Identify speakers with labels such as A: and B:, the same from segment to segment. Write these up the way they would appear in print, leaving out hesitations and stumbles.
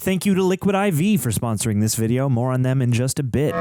A: Thank you to Liquid IV for sponsoring this video. More on them in just a bit.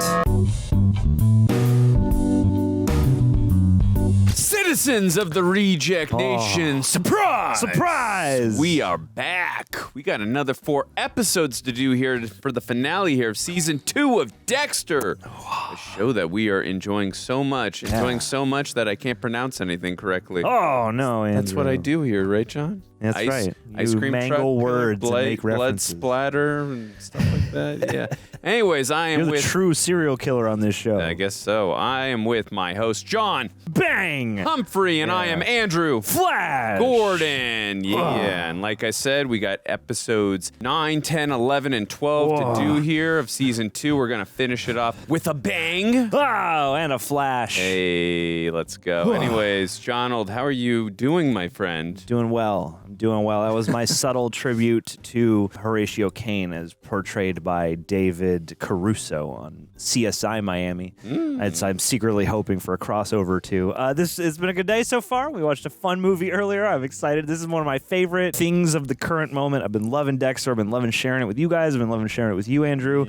B: Citizens of the Reject Nation, surprise!
A: Surprise!
B: We are back. We got another 4 episodes to do here for the finale here of season 2 of Dexter, a show that we are enjoying so much, so much that I can't pronounce anything correctly.
A: Oh no, Andrew.
B: That's what I do here, right, John?
A: That's right.
B: Ice cream
A: mangle
B: truck,
A: words and make
B: blood
A: references.
B: splatter and stuff like that. Yeah. Anyways, I am
A: You're the
B: with
A: true serial killer on this show.
B: I guess so. I am with my host, John
A: Bang!
B: Humphrey, and I am Andrew
A: Flash!
B: Gordon. Yeah, and like I said, we got episodes 9, 10, 11, and 12 to do here of season 2. We're going to finish it off with a bang.
A: Oh, and a flash.
B: Hey, let's go. Anyways, Johnald, how are you doing, my friend?
A: Doing well. I'm doing well. That was my subtle tribute to Horatio Caine as portrayed by David Caruso on CSI Miami. I'm secretly hoping for a crossover too. It's been a good day so far. We watched a fun movie earlier. I'm excited. This is one of my favorite things of the current moment. I've been loving Dexter. I've been loving sharing it with you guys. I've been loving sharing it with you, Andrew.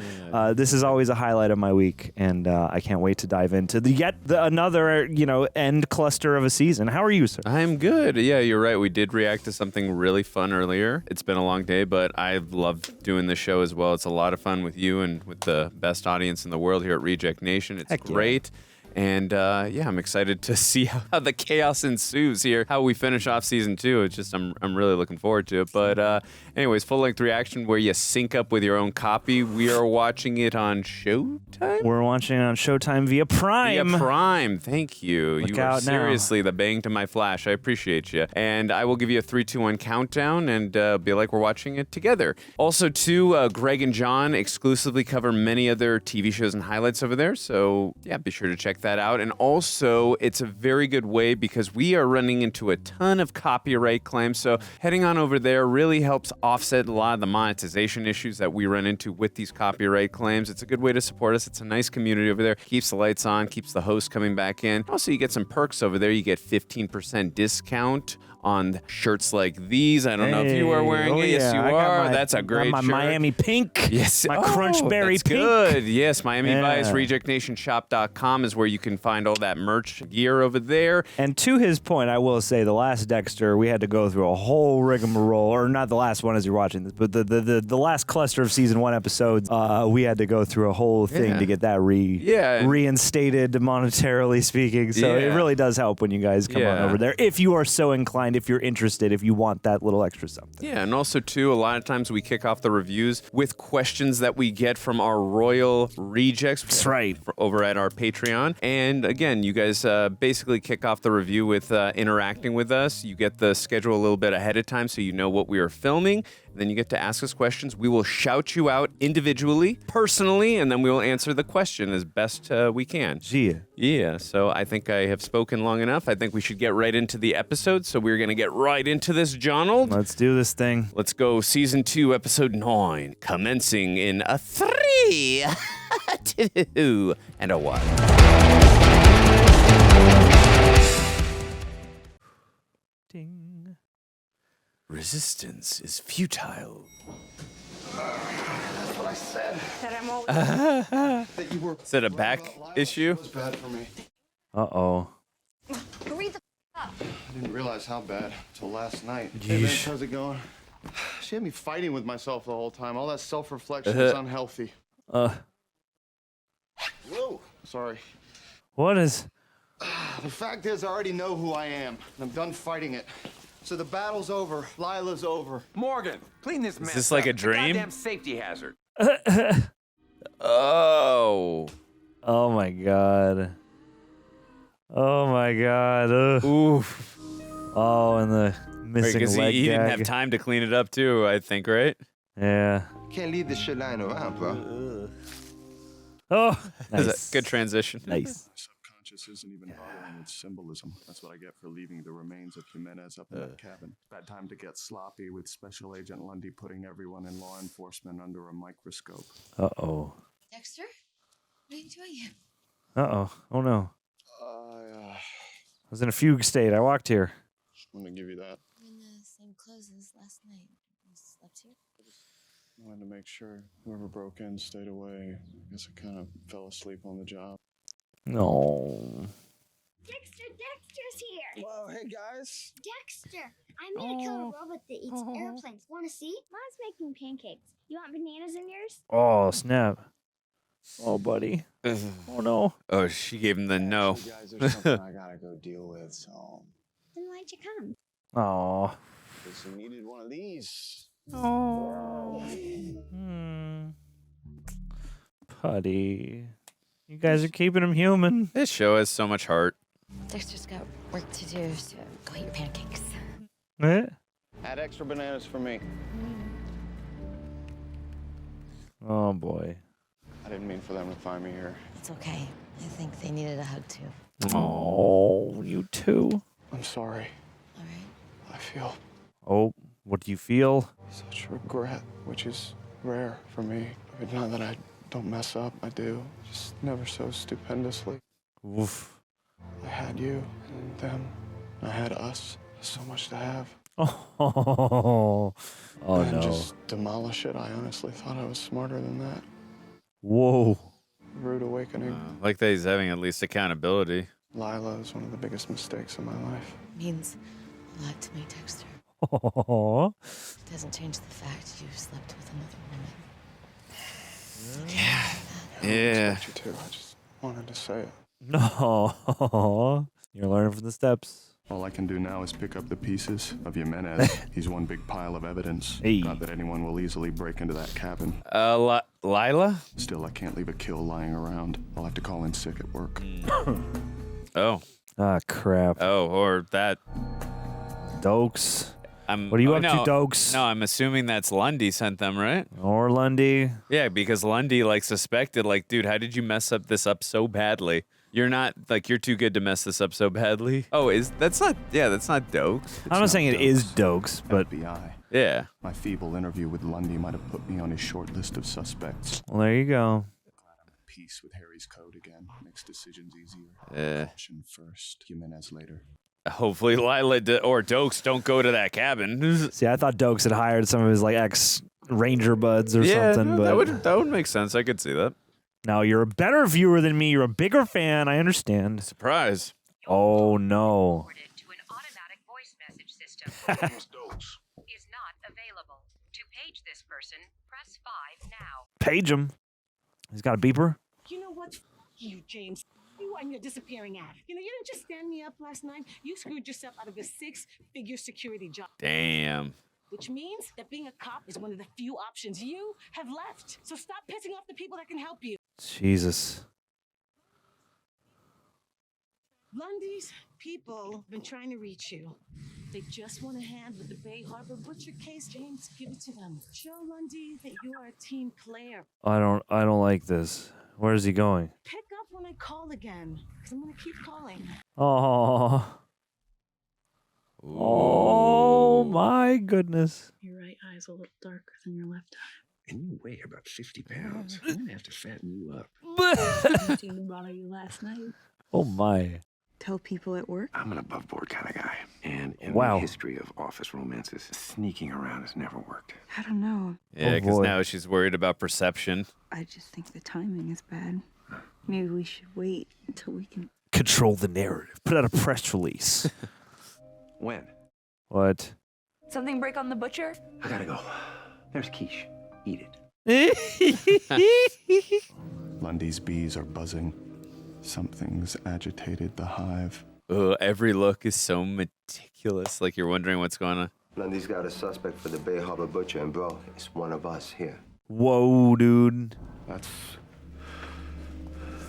A: This is always a highlight of my week, and I can't wait to dive into another end cluster of a season. How are you, sir?
B: I'm good. Yeah, you're right. We did react to something really fun earlier. It's been a long day, but I've loved doing this show as well. It's a lot of fun with you and with the best audience in the world here at Reject Nation. It's great. And I'm excited to see how the chaos ensues here, how we finish off season 2. It's just I'm really looking forward to it. But anyways, full-length reaction where you sync up with your own copy. We are watching it on Showtime.
A: We're watching it on Showtime via Prime.
B: Via Prime, thank you.
A: Look
B: you are
A: out now.
B: Seriously the bang to my flash. I appreciate you. And I will give you a 3, 2, 1 countdown and be like we're watching it together. Also, too, Greg and John exclusively cover many other TV shows and highlights over there. So yeah, be sure to check that out. And also, it's a very good way because we are running into a ton of copyright claims. So heading on over there really helps offset a lot of the monetization issues that we run into with these copyright claims. It's a good way to support us. It's a nice community over there. Keeps the lights on, keeps the host coming back in. Also, you get some perks over there. You get 15% discount on shirts like these. I don't know if you are wearing it. Yes, you are. That's a great
A: my
B: shirt.
A: Miami pink.
B: Yes.
A: My Crunchberry
B: that's
A: pink.
B: Good. Yes, Miami Vice, rejectnationshop.com is where you can find all that merch gear over there.
A: And to his point, I will say the last Dexter, we had to go through a whole rigmarole, or not the last one as you're watching this, but the last cluster of season 1 episodes, we had to go through a whole thing to get that reinstated monetarily speaking. So it really does help when you guys come on over there. If you are so inclined, if you're interested, if you want that little extra something.
B: Yeah, and also, too, a lot of times we kick off the reviews with questions that we get from our royal rejects.
A: That's right.
B: Over at our Patreon. And again, you guys basically kick off the review with interacting with us. You get the schedule a little bit ahead of time so you know what we are filming. Then you get to ask us questions. We will shout you out individually, personally, and then we will answer the question as best we can. Yeah, so I think I have spoken long enough. I think we should get right into the episode. So we're going to get right into this, Johnald.
A: Let's do this thing.
B: Let's go. Season 2, episode 9, commencing in a 3, 2, and a 1.
A: Ding.
B: Resistance is futile.
C: That's what I said.
D: That I'm always
C: That you were.
B: Is that a back issue?
C: It was bad for me.
A: Uh-oh.
D: read the up.
C: I didn't realize how bad until last night. Hey, Benz, how's it going? She had me fighting with myself the whole time. All that self-reflection is unhealthy. Whoa. Sorry.
A: What is...
C: The fact is, I already know who I am, and I'm done fighting it. So the battle's over. Lila's over.
E: Morgan, clean this mess
B: Is this like a
E: up.
B: dream?
E: Goddamn safety hazard.
B: Oh.
A: Oh my god. Oh my god. Ugh.
B: Oof.
A: Oh, and the missing
B: Because
A: leg
B: he didn't
A: gag.
B: have time to clean it up too, I think, right?
A: Yeah.
F: Can't leave this shit lying around, bro.
A: Oh,
B: That's
A: nice.
B: a good transition.
A: Nice.
C: Subconscious isn't even bothering with symbolism. That's what I get for leaving the remains of Jimenez up in that cabin. Bad time to get sloppy with Special Agent Lundy putting everyone in law enforcement under a microscope.
A: Uh-oh.
D: Dexter? What are you doing here?
A: Uh-oh. Oh, no.
C: I
A: I was in a fugue state. I walked here.
C: just want to give you that.
D: I'm in the same clothes as last night. You slept here?
C: I wanted to make sure whoever broke in stayed away. I guess I kind of fell asleep on the job.
A: No.
D: Dexter's here.
F: Whoa, hey guys.
D: Dexter, I made a killer robot that eats airplanes. Want to see? Mom's making pancakes. You want bananas in yours?
A: Oh, snap. Oh, buddy. Oh, no.
B: Oh, she gave him the no.
C: Actually, guys, there's something I gotta go deal with, so...
D: Then why'd you come?
A: Oh.
C: Guess you needed one of these.
A: Oh. Putty. You guys are keeping him human.
B: This show has so much heart.
G: Dexter's got work to do, so go eat your pancakes.
A: Eh?
C: Add extra bananas for me.
A: Oh, boy.
C: I didn't mean for them to find me here.
G: It's okay. I think they needed a hug, too.
A: Oh, you too.
C: I'm sorry.
G: All right?
C: I feel
A: Oh, what do you feel?
C: such regret, which is rare for me. But not that I don't mess up, I do. Just never so stupendously.
A: Oof.
C: I had you and them. I had us. So much to have.
A: Oh,
C: And
A: no.
C: just demolish it. I honestly thought I was smarter than that.
A: Whoa.
C: Rude awakening.
B: Like that he's having at least accountability.
C: Lila is one of the biggest mistakes of my life.
G: Means a lot to me, Dexter.
A: Oh.
G: Doesn't change the fact you slept with another woman.
B: Yeah.
C: I expect you to. I just wanted to say it.
A: No. You're learning from the steps.
C: All I can do now is pick up the pieces of Jimenez. He's one big pile of evidence.
A: Hey.
C: Not that anyone will easily break into that cabin.
B: Lila?
C: Still, I can't leave a kill lying around. I'll have to call in sick at work.
B: Oh.
A: Ah, crap.
B: Oh, or that.
A: Doakes.
B: What
A: What are you up to, Doakes?
B: No, I'm assuming that's Lundy sent them, right?
A: Or Lundy.
B: Yeah, because Lundy, like, suspected, like, dude, how did you mess up this up so badly? You're not, like, you're too good to mess this up so badly. Oh, that's not Doakes.
A: I'm not saying it is Doakes, but
C: FBI.
B: Yeah.
C: My feeble interview with Lundy might have put me on his short list of suspects.
A: well, there you go.
C: Peace with Harry's code again. Makes decisions easier.
B: Yeah.
C: Caution first, Jimenez later.
B: Hopefully Lila or Doakes don't go to that cabin.
A: See, I thought Doakes had hired some of his like ex-ranger buds or
B: Yeah,
A: something,
B: no,
A: but
B: that would make sense. I could see that.
A: now you're a better viewer than me. You're a bigger fan. I understand.
B: Surprise.
A: Oh no.
H: To an automatic voice message system is not available. To page this person, press 5 now.
A: Page him. He's got a beeper.
I: You know what? F you, James. You and your disappearing act. You know, you didn't just stand me up last night. You screwed yourself out of a 6-figure security job.
B: Damn.
I: Which means that being a cop is one of the few options you have left. So stop pissing off the people that can help you.
A: Jesus.
I: Lundy's people have been trying to reach you. They just want a hand with the Bay Harbor Butcher case, James. Give it to them. Show Lundy that you are a team player.
A: I don't like this. Where is he going?
I: Pick up when I call again, because I'm going to keep calling.
A: Oh. Oh my goodness.
J: Your right eye is a little darker than your left eye.
E: And you weigh about 50 pounds. I'm gonna have to fatten you up.
J: I seen the bottle of you last night.
A: Oh my.
J: Tell people at work.
E: I'm an above board kind of guy. And in
A: Wow.
E: my history of office romances, sneaking around has never worked.
J: I don't know.
B: Yeah,
A: Oh,
B: because
A: boy.
B: now she's worried about perception.
J: I just think the timing is bad. Maybe we should wait until we can.
A: Control the narrative. Put out a press release.
E: When?
A: What?
D: Something break on the butcher?
E: I gotta go. There's quiche. Eat it.
C: Lundy's bees are buzzing. Something's agitated the hive.
B: Every look is so meticulous. Like you're wondering what's going on.
F: Lundy's got a suspect for the Bay Harbor Butcher, and bro, it's one of us here.
A: Whoa, dude.
C: That's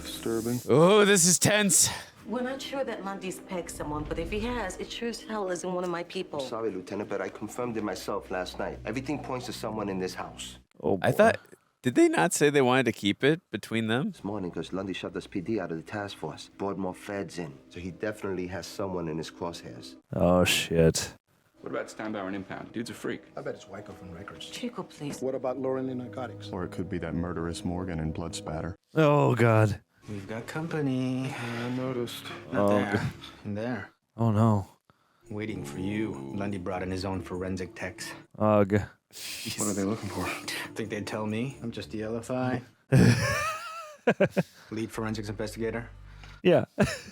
C: disturbing.
B: Oh, this is tense.
K: We're not sure that Lundy's pegged someone, but if he has, it sure as hell isn't one of my people.
F: Sorry, Lieutenant, but I confirmed it myself last night. Everything points to someone in this house.
A: Oh,
B: I
A: boy.
B: thought, did they not say they wanted to keep it between them?
F: This morning, because Lundy shoved us PD out of the task force, brought more feds in. So he definitely has someone in his crosshairs.
A: Oh shit.
E: What about Steinbauer and Impound? Dude's a freak.
L: I bet it's Wyckoff and Records.
K: Chico, please.
L: What about Lauren in Narcotics?
C: Or it could be that murderous Morgan in blood-spatter.
A: Oh god.
L: We've got company.
C: I noticed.
L: Not
A: Oh,
L: there. In there.
A: Oh no.
L: Waiting for you. Lundy brought in his own forensic techs.
A: Ugh.
L: What are they looking for? Think they'd tell me? I'm just the LFI. Lead forensics investigator.
A: Yeah.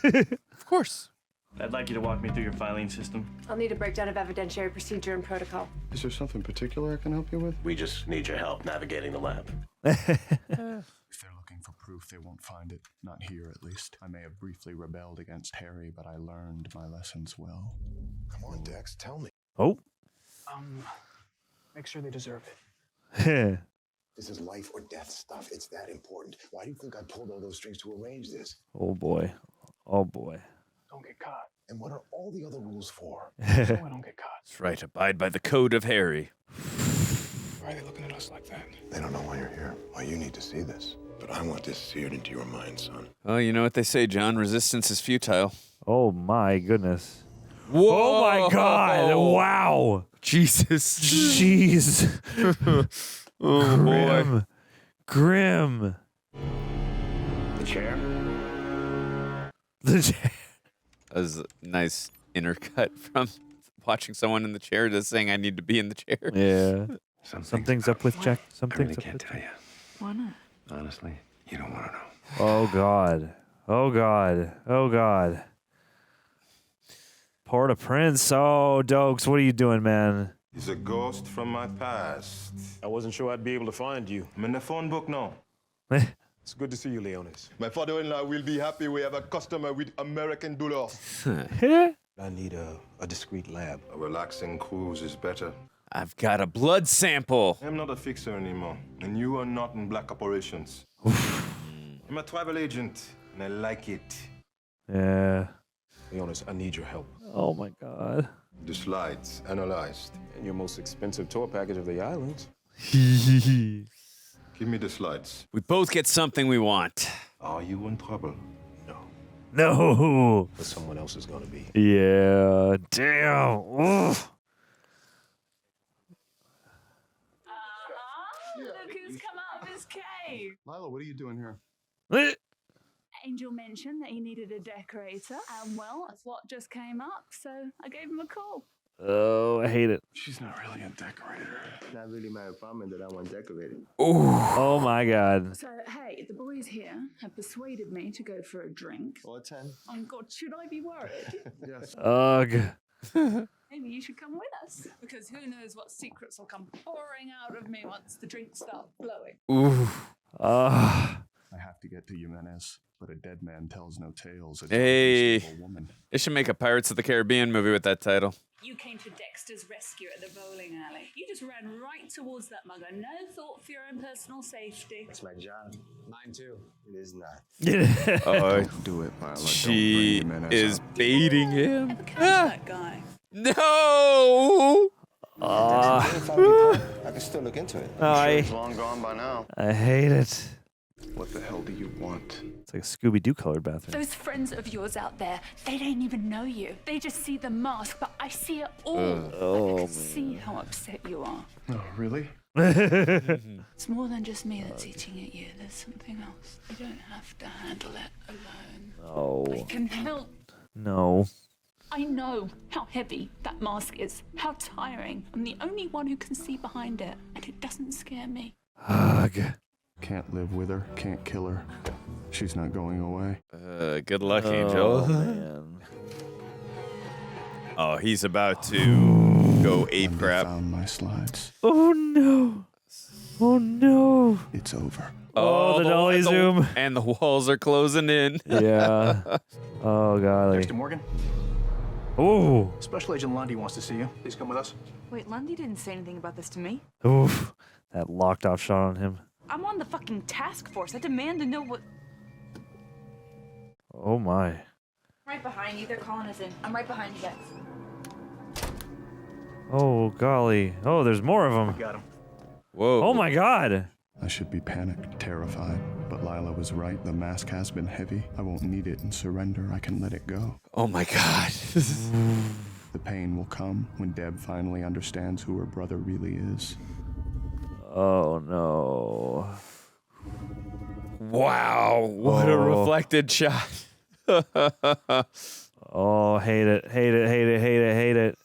B: Of course.
M: I'd like you to walk me through your filing system.
N: I'll need a breakdown of evidentiary procedure and protocol.
C: Is there something particular I can help you with?
O: We just need your help navigating the lab.
C: If they're looking for proof, they won't find it. Not here, at least. I may have briefly rebelled against Harry, but I learned my lessons well.
P: Come on, Dex, tell me.
A: Oh.
L: Make sure they deserve it.
P: This is life or death stuff. It's that important. Why do you think I pulled all those strings to arrange this?
A: Oh boy. Oh boy.
L: Don't get caught.
P: And what are all the other rules for?
L: So I don't get caught.
B: That's right. Abide by the code of Harry.
L: Why are they looking at us like that?
P: They don't know why you're here. Why you need to see this. But I want this seared into your mind, son.
B: Oh, you know what they say, John? Resistance is futile.
A: Oh my goodness.
B: Whoa!
A: Oh my God! Wow!
B: Jesus!
A: Jeez!
B: Oh boy!
A: Grim.
O: The chair?
A: The chair.
B: That was a nice intercut from watching someone in the chair to saying, "I need to be in the chair."
A: Yeah. Something's up with Jack.
E: I
A: Something's
E: really
A: up
E: can't
A: with
E: tell you.
J: Why not?
E: Honestly, you don't want to know.
A: Oh God. Oh God. Oh God. Port-au-Prince. Oh, Doakes, what are you doing, man?
Q: He's a ghost from my past.
R: I wasn't sure I'd be able to find you.
Q: I'm in the phone book now.
R: It's good to see you, Leonis.
Q: My father-in-law will be happy we have a customer with American dollars.
P: I need a discreet lab.
Q: A relaxing cruise is better.
B: I've got a blood sample.
Q: I'm not a fixer anymore, and you are not in black operations. I'm a travel agent, and I like it.
A: Yeah.
R: Leonis, I need your help.
A: Oh my God.
Q: The slides analyzed.
R: And your most expensive tour package of the islands.
Q: Give me the slides.
B: We both get something we want.
Q: Are you in trouble?
A: No.
R: But someone else is gonna be.
A: Yeah. Damn. Oof.
J: Look who's come out of his cave.
C: Lila, what are you doing here?
J: Angel mentioned that he needed a decorator, and well, a slot just came up, so I gave him a call.
A: Oh, I hate it.
C: She's not really a decorator.
F: Not really my apartment that I want decorated.
A: Oh my God.
J: So, hey, the boys here have persuaded me to go for a drink.
F: Or 10.
J: Oh, God, should I be worried?
C: Yes.
A: Ugh.
J: Maybe you should come with us, because who knows what secrets will come pouring out of me once the drinks start flowing.
B: Ooh.
C: I have to get to Jimenez, but a dead man tells no tales.
B: Hey.
C: Woman.
B: They should make a Pirates of the Caribbean movie with that title.
J: You came to Dexter's rescue at the bowling alley. You just ran right towards that mugger. No thought for your own personal safety.
F: It's my job.
P: Mine too.
F: It is not.
C: Do it, Lila.
B: She
C: Don't bring Jimenez
B: is
C: up.
B: baiting him.
J: Ever catch that guy?
B: No!
F: I can still look into it.
C: It's long gone by now.
A: I hate it.
C: What the hell do you want?
A: It's like a Scooby-Doo colored bathroom.
J: Those friends of yours out there, they don't even know you. They just see the mask, but I see it all.
A: Oh,
J: I can see how upset you are.
C: Oh, really?
J: It's more than just me that's eating at you. There's something else. You don't have to handle it alone.
A: No.
J: I can help.
A: No.
J: I know how heavy that mask is, how tiring. I'm the only one who can see behind it, and it doesn't scare me.
A: Ugh.
C: Can't live with her, can't kill her. She's not going away.
B: Good luck, Angel.
A: Man.
B: Oh, he's about to go ape crap.
C: Found my slides.
A: Oh no. Oh no.
C: It's over.
A: Oh, the dolly zoom.
B: And the walls are closing in.
A: Yeah. Oh, golly.
L: Dexter Morgan.
A: Ooh.
L: Special Agent Lundy wants to see you. Please come with us.
G: Wait, Lundy didn't say anything about this to me.
A: Oof. That locked off shot on him.
G: I'm on the fucking task force. I demand to know what...
A: Oh my.
G: Right behind you. They're calling us in. I'm right behind you guys.
A: Oh, golly. Oh, there's more of them.
L: Got him.
B: Whoa.
A: Oh my God.
C: I should be panicked, terrified. But Lila was right. The mask has been heavy. I won't need it in surrender. I can let it go.
B: Oh my God.
C: The pain will come when Deb finally understands who her brother really is.
A: Oh no.
B: Wow. What a reflected shot.
A: Oh, hate it. Hate it. Hate it. Hate it. Hate it.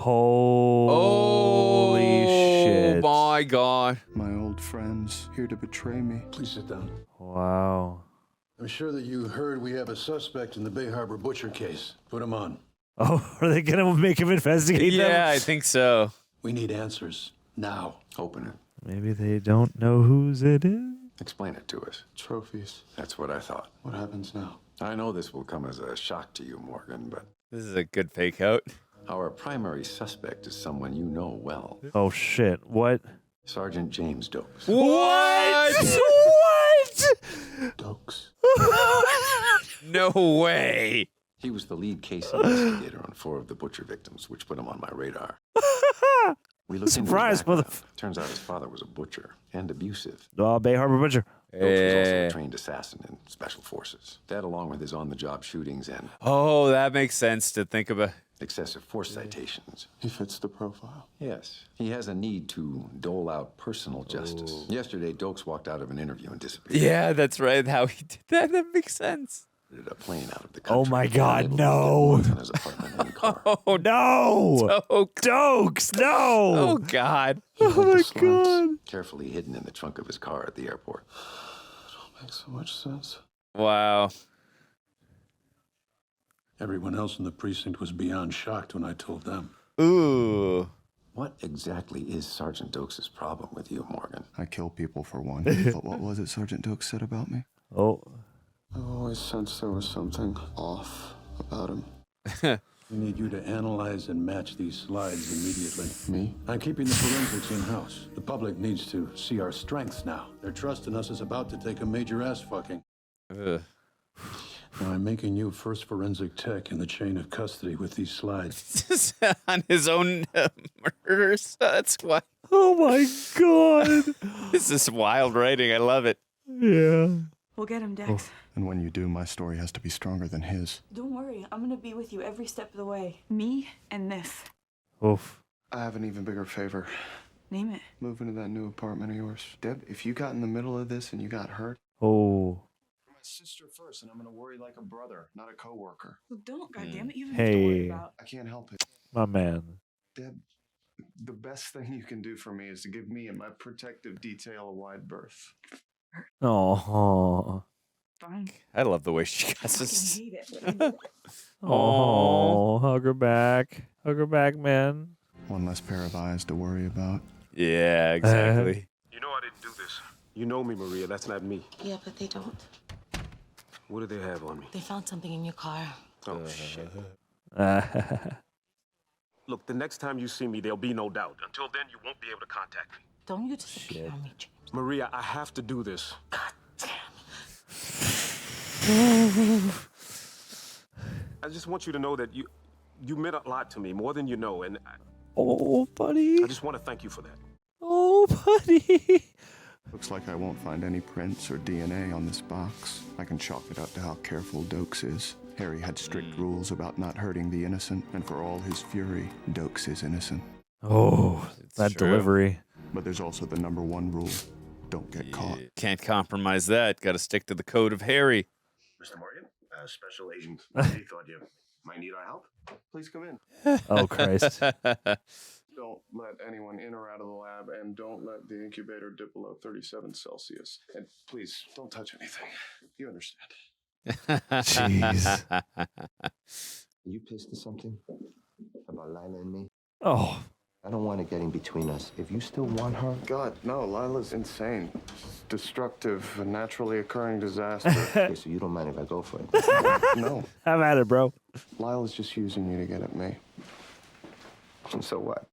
A: Holy shit.
B: Oh my God.
C: My old friends here to betray me.
S: Please sit down.
A: Wow.
S: I'm sure that you heard we have a suspect in the Bay Harbor butcher case. Put him on.
A: Oh, are they going to make him investigate them?
B: Yeah, I think so.
S: We need answers now.
E: Open it.
A: Maybe they don't know whose it is.
E: Explain it to us.
C: Trophies.
E: That's what I thought.
C: What happens now?
E: I know this will come as a shock to you, Morgan, but
B: This is a good fake out.
E: our primary suspect is someone you know well.
A: Oh, shit. What?
E: Sergeant James Doakes.
B: What?
A: What?
C: Doakes.
B: No way.
E: He was the lead case investigator on 4 of the butcher victims, which put him on my radar. We looked into his
A: Surprise,
E: background.
A: motherfucker.
E: Turns out his father was a butcher and abusive.
A: Oh, Bay Harbor Butcher.
E: Doakes was also a trained assassin in special forces. That, along with his on-the-job shootings and
B: Oh, that makes sense to think about.
E: excessive force citations.
C: He fits the profile.
E: Yes. He has a need to dole out personal justice. Yesterday, Doakes walked out of an interview and disappeared.
B: Yeah, that's right. How he did that. That makes sense.
E: A plane out of the country.
A: Oh, my God,
E: Unable to get
A: no.
E: warrants on his apartment and car.
B: Oh,
A: No. Dokes, no.
B: Oh, God.
A: Oh, my God.
E: Carefully hidden in the trunk of his car at the airport.
C: Makes so much sense.
B: Wow.
S: Everyone else in the precinct was beyond shocked when I told them.
B: Ooh.
E: What exactly is Sergeant Doakes' problem with you, Morgan?
C: I kill people for one. But what was it Sergeant Doakes said about me?
A: Oh.
C: I always sensed there was something off about him.
S: We need you to analyze and match these slides immediately.
C: Me?
S: I'm keeping the forensics in-house. The public needs to see our strengths now. Their trust in us is about to take a major ass-fucking.
B: Ugh.
S: Now, I'm making you first forensic tech in the chain of custody with these slides.
B: On his own murders. That's why.
A: Oh, my God.
B: This is wild writing. I love it.
A: Yeah.
G: We'll get him, Dex.
C: And when you do, my story has to be stronger than his.
G: Don't worry, I'm gonna be with you every step of the way.
J: Me and this.
A: Oof.
C: I have an even bigger favor.
G: Name it.
C: Move into that new apartment of yours. Deb, if you got in the middle of this and you got hurt,
A: Oh.
C: my sister first, and I'm gonna worry like a brother, not a coworker.
G: Well, don't, goddammit. You have
A: Hey.
G: to worry about.
C: I can't help it.
A: My man.
C: Deb, the best thing you can do for me is to give me and my protective detail a wide berth.
A: Oh.
G: Fine.
B: I love the way she got
G: I
B: this.
G: hate it.
A: Oh. Hug her back. Hug her back, man.
C: One less pair of eyes to worry about.
B: Yeah, exactly.
R: You know I didn't do this. You know me, Maria. That's not me.
K: Yeah, but they don't.
R: What do they have on me?
K: They found something in your car.
R: Oh, shit. Look, the next time you see me, there'll be no doubt. Until then, you won't be able to contact me.
K: Don't you disappear on me, James.
R: Maria, I have to do this.
K: God damn.
R: I just want you to know that you meant a lot to me, more than you know, and
A: Oh, buddy.
R: I just want to thank you for that.
A: Oh, buddy.
C: Looks like I won't find any prints or DNA on this box. I can chalk it up to how careful Doakes is. Harry had strict rules about not hurting the innocent, and for all his fury, Doakes is innocent.
A: Oh, that
B: true.
A: delivery.
C: But there's also the #1 rule. Don't get caught.
B: Can't compromise that. Got to stick to the code of Harry.
O: Mr. Morgan, Special Agent Lee thought you might need our help.
C: Please come in.
A: Oh, Christ.
C: Don't let anyone in or out of the lab, and don't let the incubator dip below 37 Celsius. And please, don't touch anything. You understand.
A: Jeez.
F: You pissed at something? About Lila and me?
A: Oh.
F: I don't want it getting between us. If you still want her...
C: God, no, Lila's insane. Destructive, a naturally occurring disaster.
F: Okay, so you don't mind if I go for it?
C: No.
A: Have at it, bro.
C: Lila's just using you to get at me.
F: And so what?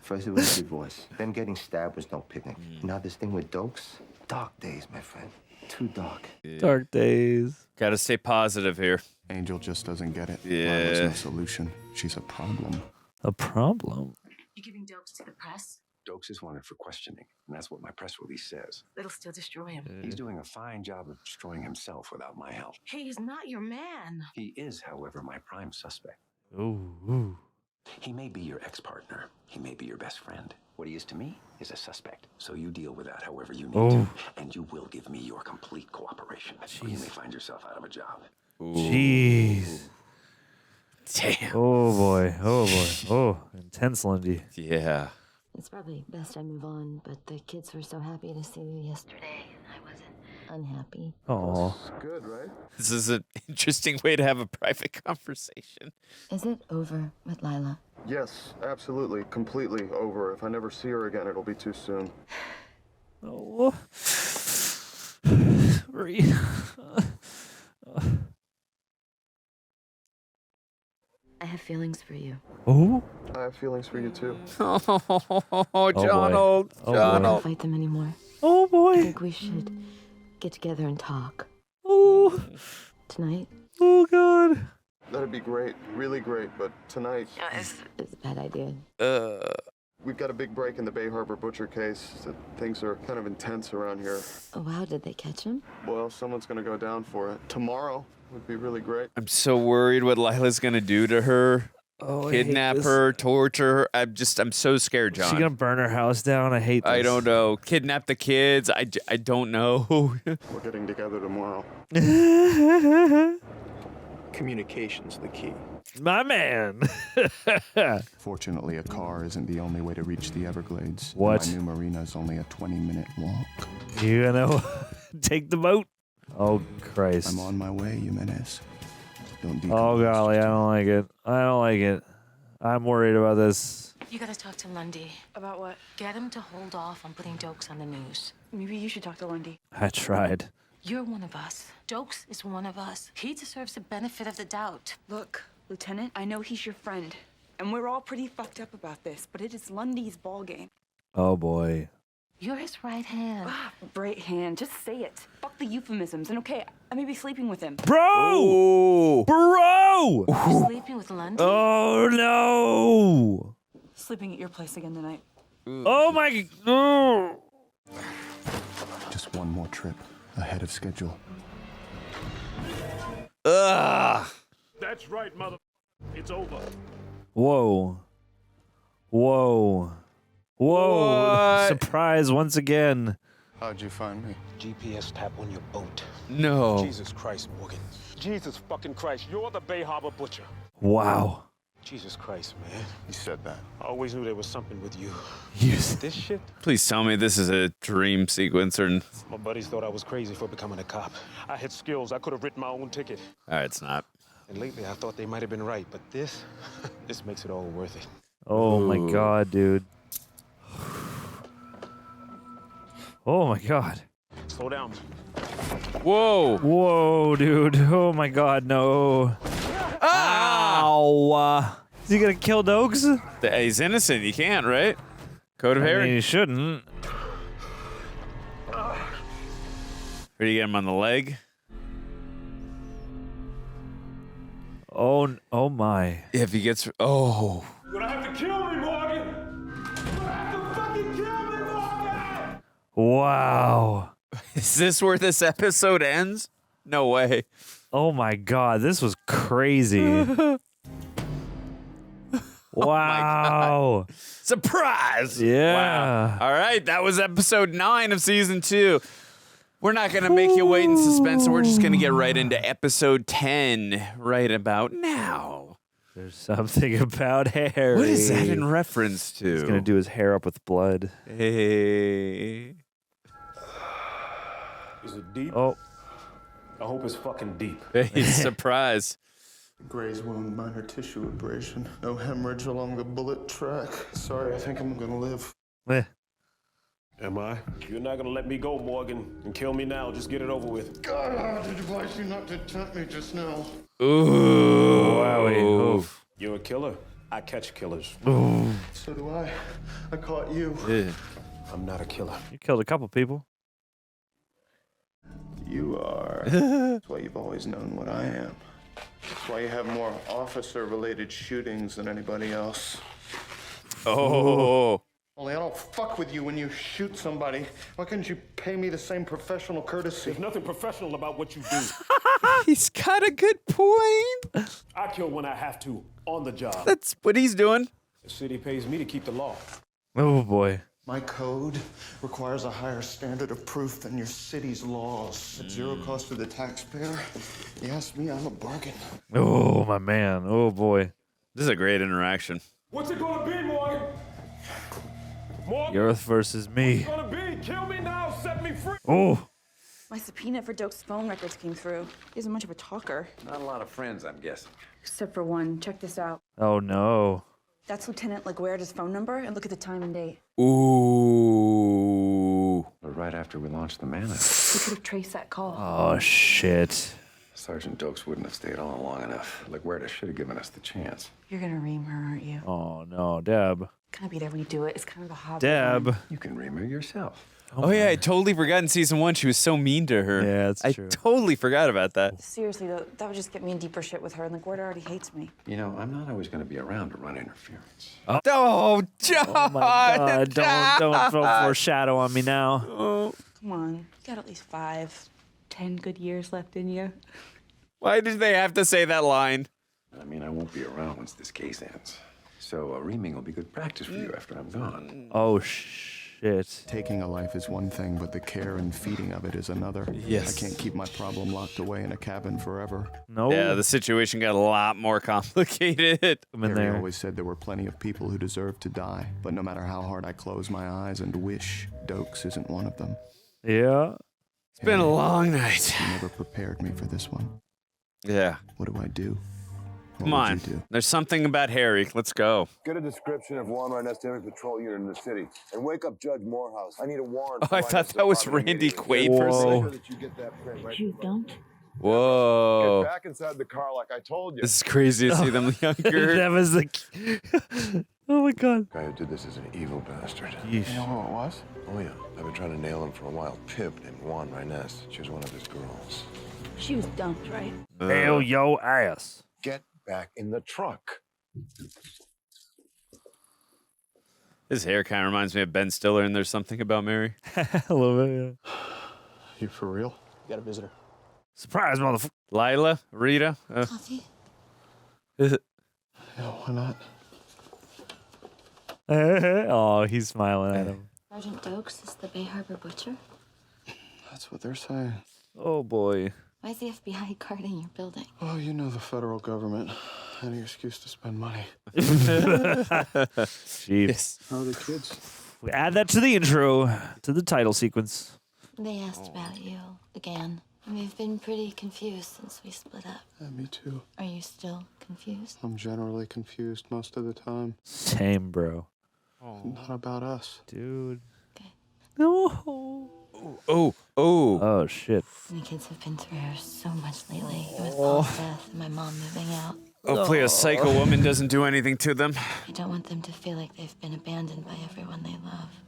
F: First it was divorce, then getting stabbed was no picnic. Now this thing with Doakes? Dark days, my friend. Too dark.
A: Dark days.
B: Got to stay positive here.
C: Angel just doesn't get it.
B: Yeah.
C: Lila's no solution. She's a problem.
A: A problem?
K: You giving Doakes to the press?
E: Doakes is wanted for questioning, and that's what my press release says.
K: It'll still destroy him.
E: He's doing a fine job of destroying himself without my help.
K: Hey, he's not your man.
E: He is, however, my prime suspect.
A: Ooh.
E: He may be your ex-partner. He may be your best friend. What he is to me is a suspect. So you deal with that however you need to, and you will give me your complete cooperation. Or you may find yourself out of a job.
A: Jeez.
B: Damn.
A: Oh boy. Oh boy. Oh, intense, Lundy.
B: Yeah.
K: It's probably best I move on, but the kids were so happy to see you yesterday, and I wasn't unhappy.
A: Oh.
C: Good, right?
B: This is an interesting way to have a private conversation.
K: Is it over with Lila?
C: Yes, absolutely, completely over. If I never see her again, it'll be too soon.
A: Oh.
K: I have feelings for you.
A: Oh.
C: I have feelings for you too.
B: Oh,
A: boy.
B: Donald.
A: Oh,
K: I
B: Donald.
K: don't fight them anymore.
A: Oh boy.
K: I think we should get together and talk.
A: Oh.
K: Tonight?
A: Oh god.
C: That'd be great, really great, but tonight...
K: It's a bad idea.
C: We've got a big break in the Bay Harbor butcher case. Things are kind of intense around here.
K: Oh, wow, did they catch him?
C: Well, someone's gonna go down for it. Tomorrow would be really great.
B: I'm so worried what Lila's gonna do to her.
A: Oh, I hate
B: Kidnap
A: this.
B: her, torture her. I'm so scared,
A: Is
B: John.
A: she gonna burn her house down? I hate this.
B: I don't know. Kidnap the kids. I don't know.
C: We're getting together tomorrow.
F: Communication's the key.
A: My man.
C: Fortunately, a car isn't the only way to reach the Everglades.
A: What?
C: My new marina is only a 20-minute walk.
A: You gonna take the boat? Oh Christ.
C: I'm on my way, Jimenez. Don't be.
A: Oh golly, I don't like it. I don't like it. I'm worried about this.
K: You gotta talk to Lundy.
N: About what?
K: Get him to hold off on putting Doakes on the news.
N: Maybe you should talk to Lundy.
A: I tried.
K: You're one of us. Doakes is one of us. He deserves the benefit of the doubt.
N: Look, Lieutenant, I know he's your friend, and we're all pretty fucked up about this, but it is Lundy's ballgame.
A: Oh boy.
K: You're his right hand.
N: Right hand, just say it. Fuck the euphemisms, and okay, I may be sleeping with him.
A: Bro! Bro!
K: You're sleeping with Lundy?
A: Oh no!
N: Sleeping at your place again tonight.
A: Oh my. Oh.
C: Just one more trip ahead of schedule.
B: Ugh.
R: That's right, mother. It's over.
A: Whoa. Whoa. Whoa.
B: What?
A: Surprise once again.
C: How'd you find me?
P: GPS tap on your boat.
B: No.
R: Jesus Christ, Morgan. Jesus fucking Christ. You're the Bay Harbor butcher.
A: Wow.
R: Jesus Christ, man.
C: You said that.
R: I always knew there was something with you. This shit?
B: Please tell me this is a dream sequence or.
R: My buddies thought I was crazy for becoming a cop. I had skills. I could have written my own ticket.
B: It's not.
R: And lately, I thought they might have been right, but this makes it all worth it.
A: Oh my god, dude. Oh my god.
R: Slow down.
B: Whoa.
A: Whoa, dude. Oh my god, no. Ow. Is he gonna kill Doakes?
B: He's innocent. You can't, right? Code of
A: I
B: Harry.
A: mean, he shouldn't.
B: Or do you get him on the leg?
A: Oh my.
B: If he gets. Oh.
R: You're gonna have to kill me, Morgan! You're gonna have to fucking kill me, Morgan!
A: Wow.
B: Is this where this episode ends? No way.
A: Oh my god, this was crazy. Wow.
B: Surprise!
A: Yeah.
B: Wow. All right, that was episode 9 of season 2. We're not going to make you wait in suspense, and we're just going to get right into episode 10 right about now.
A: There's something about Harry.
B: What is that in reference to?
A: He's gonna do his hair up with blood.
B: Hey.
R: Is it deep?
A: Oh.
R: I hope it's fucking deep.
B: Hey, surprise.
C: Graze wound, minor tissue abrasion. No hemorrhage along the bullet track. Sorry, I think I'm gonna live.
R: Am I? You're not gonna let me go, Morgan, and kill me now. Just get it over with.
C: God, I advise you not to tempt me just now.
B: Ooh.
A: Wowie.
R: You're a killer. I catch killers.
A: Ooh.
C: So do I. I caught you.
B: Yeah.
R: I'm not a killer.
A: You killed a couple people.
C: You are. That's why you've always known what I am. That's why you have more officer-related shootings than anybody else.
B: Oh.
C: Only I don't fuck with you when you shoot somebody. Why couldn't you pay me the same professional courtesy?
R: There's nothing professional about what you do.
B: He's got a good point.
R: I kill when I have to, on the job.
B: That's what he's doing.
R: The city pays me to keep the law.
A: Oh boy.
C: My code requires a higher standard of proof than your city's laws. At zero cost to the taxpayer. You ask me, I'm a bargain.
A: Oh, my man. Oh, boy.
B: This is a great interaction.
R: What's it gonna be, Morgan? Morgan?
A: The Earth versus me.
R: What's it gonna be? Kill me now, set me free.
A: Oh.
N: My subpoena for Doakes' phone records came through. He isn't much of a talker.
E: Not a lot of friends, I'm guessing.
N: Except for one. Check this out.
A: Oh, no.
N: That's Lieutenant LaGuardia's phone number, and look at the time and date.
B: Ooh.
E: But right after we launched the Mammoth.
N: We could have traced that call.
A: Oh, shit.
E: Sergeant Doakes wouldn't have stayed on long enough. LaGuardia should have given us the chance.
N: You're gonna ream her, aren't you?
A: Oh, no. Deb.
N: Gonna be there when you do it. It's kind of a hobby.
A: Deb.
E: You can ream her yourself.
B: Oh, yeah, I totally forgot in season 1 she was so mean to her.
A: Yeah, that's true.
B: I totally forgot about that.
N: Seriously, though, that would just get me in deeper shit with her, and LaGuardia already hates me.
E: You know, I'm not always going to be around to run interference.
B: Oh, John!
A: Oh, my God. Don't foreshadow on me now.
B: Oh.
N: Come on. You got at least 5, 10 good years left in you.
B: Why did they have to say that line?
E: I mean, I won't be around once this case ends. So reaming will be good practice for you after I'm gone.
A: Oh, shit.
C: Taking a life is one thing, but the care and feeding of it is another.
B: Yes.
C: I can't keep my problem locked away in a cabin forever.
A: No.
B: Yeah, the situation got a lot more complicated.
C: Harry always said there were plenty of people who deserved to die, but no matter how hard I close my eyes and wish, Doakes isn't one of them.
A: Yeah.
B: It's been a long night.
C: You never prepared me for this one.
B: Yeah.
C: What do I do? What
B: Come
C: would
B: on.
C: you do?
B: There's something about Harry. Let's go.
O: Get a description of Juan Reyna's every patrol unit in the city. And wake up Judge Morehouse. I need a warrant.
B: Oh, I thought that was Randy Quaid for a second.
O: That you get that print right
K: You don't?
B: Whoa.
O: Get back inside the car like I told you.
B: This is crazy to see them younger.
A: That was the... Oh, my God.
O: The guy who did this is an evil bastard.
A: Yeesh.
C: You know who it was?
O: Oh, yeah. I've been trying to nail him for a while. Pimp named Juan Reynes. She was one of his girls.
N: She was dumped, right?
A: Hell yo ass.
O: Get back in the truck.
B: His hair kind of reminds me of Ben Stiller, and There's Something About Mary.
A: A little bit, yeah.
C: You for real?
L: You got a visitor.
A: Surprise, motherfucker.
B: Lila? Rita?
K: Coffee?
B: Is it?
C: Yeah, why not?
A: Oh, he's smiling at him.
K: Sergeant Doakes is the Bay Harbor butcher?
C: That's what they're saying.
A: Oh, boy.
K: Why is the FBI guarding your building?
C: Oh, you know the federal government. Any excuse to spend money.
A: Jeez.
C: How are the kids?
A: We add that to the intro, to the title sequence.
K: They asked about you again. And we've been pretty confused since we split up.
C: Yeah, me too.
K: Are you still confused?
C: I'm generally confused most of the time.
A: Same, bro.
C: Not about us.
A: Dude.
K: Okay.
A: No.
B: Oh.
A: Oh, shit.
K: My kids have been through so much lately. With Paul's death and my mom moving out.
B: Hopefully a psycho woman doesn't do anything to them.
K: I don't want them to feel like they've been abandoned by everyone they love.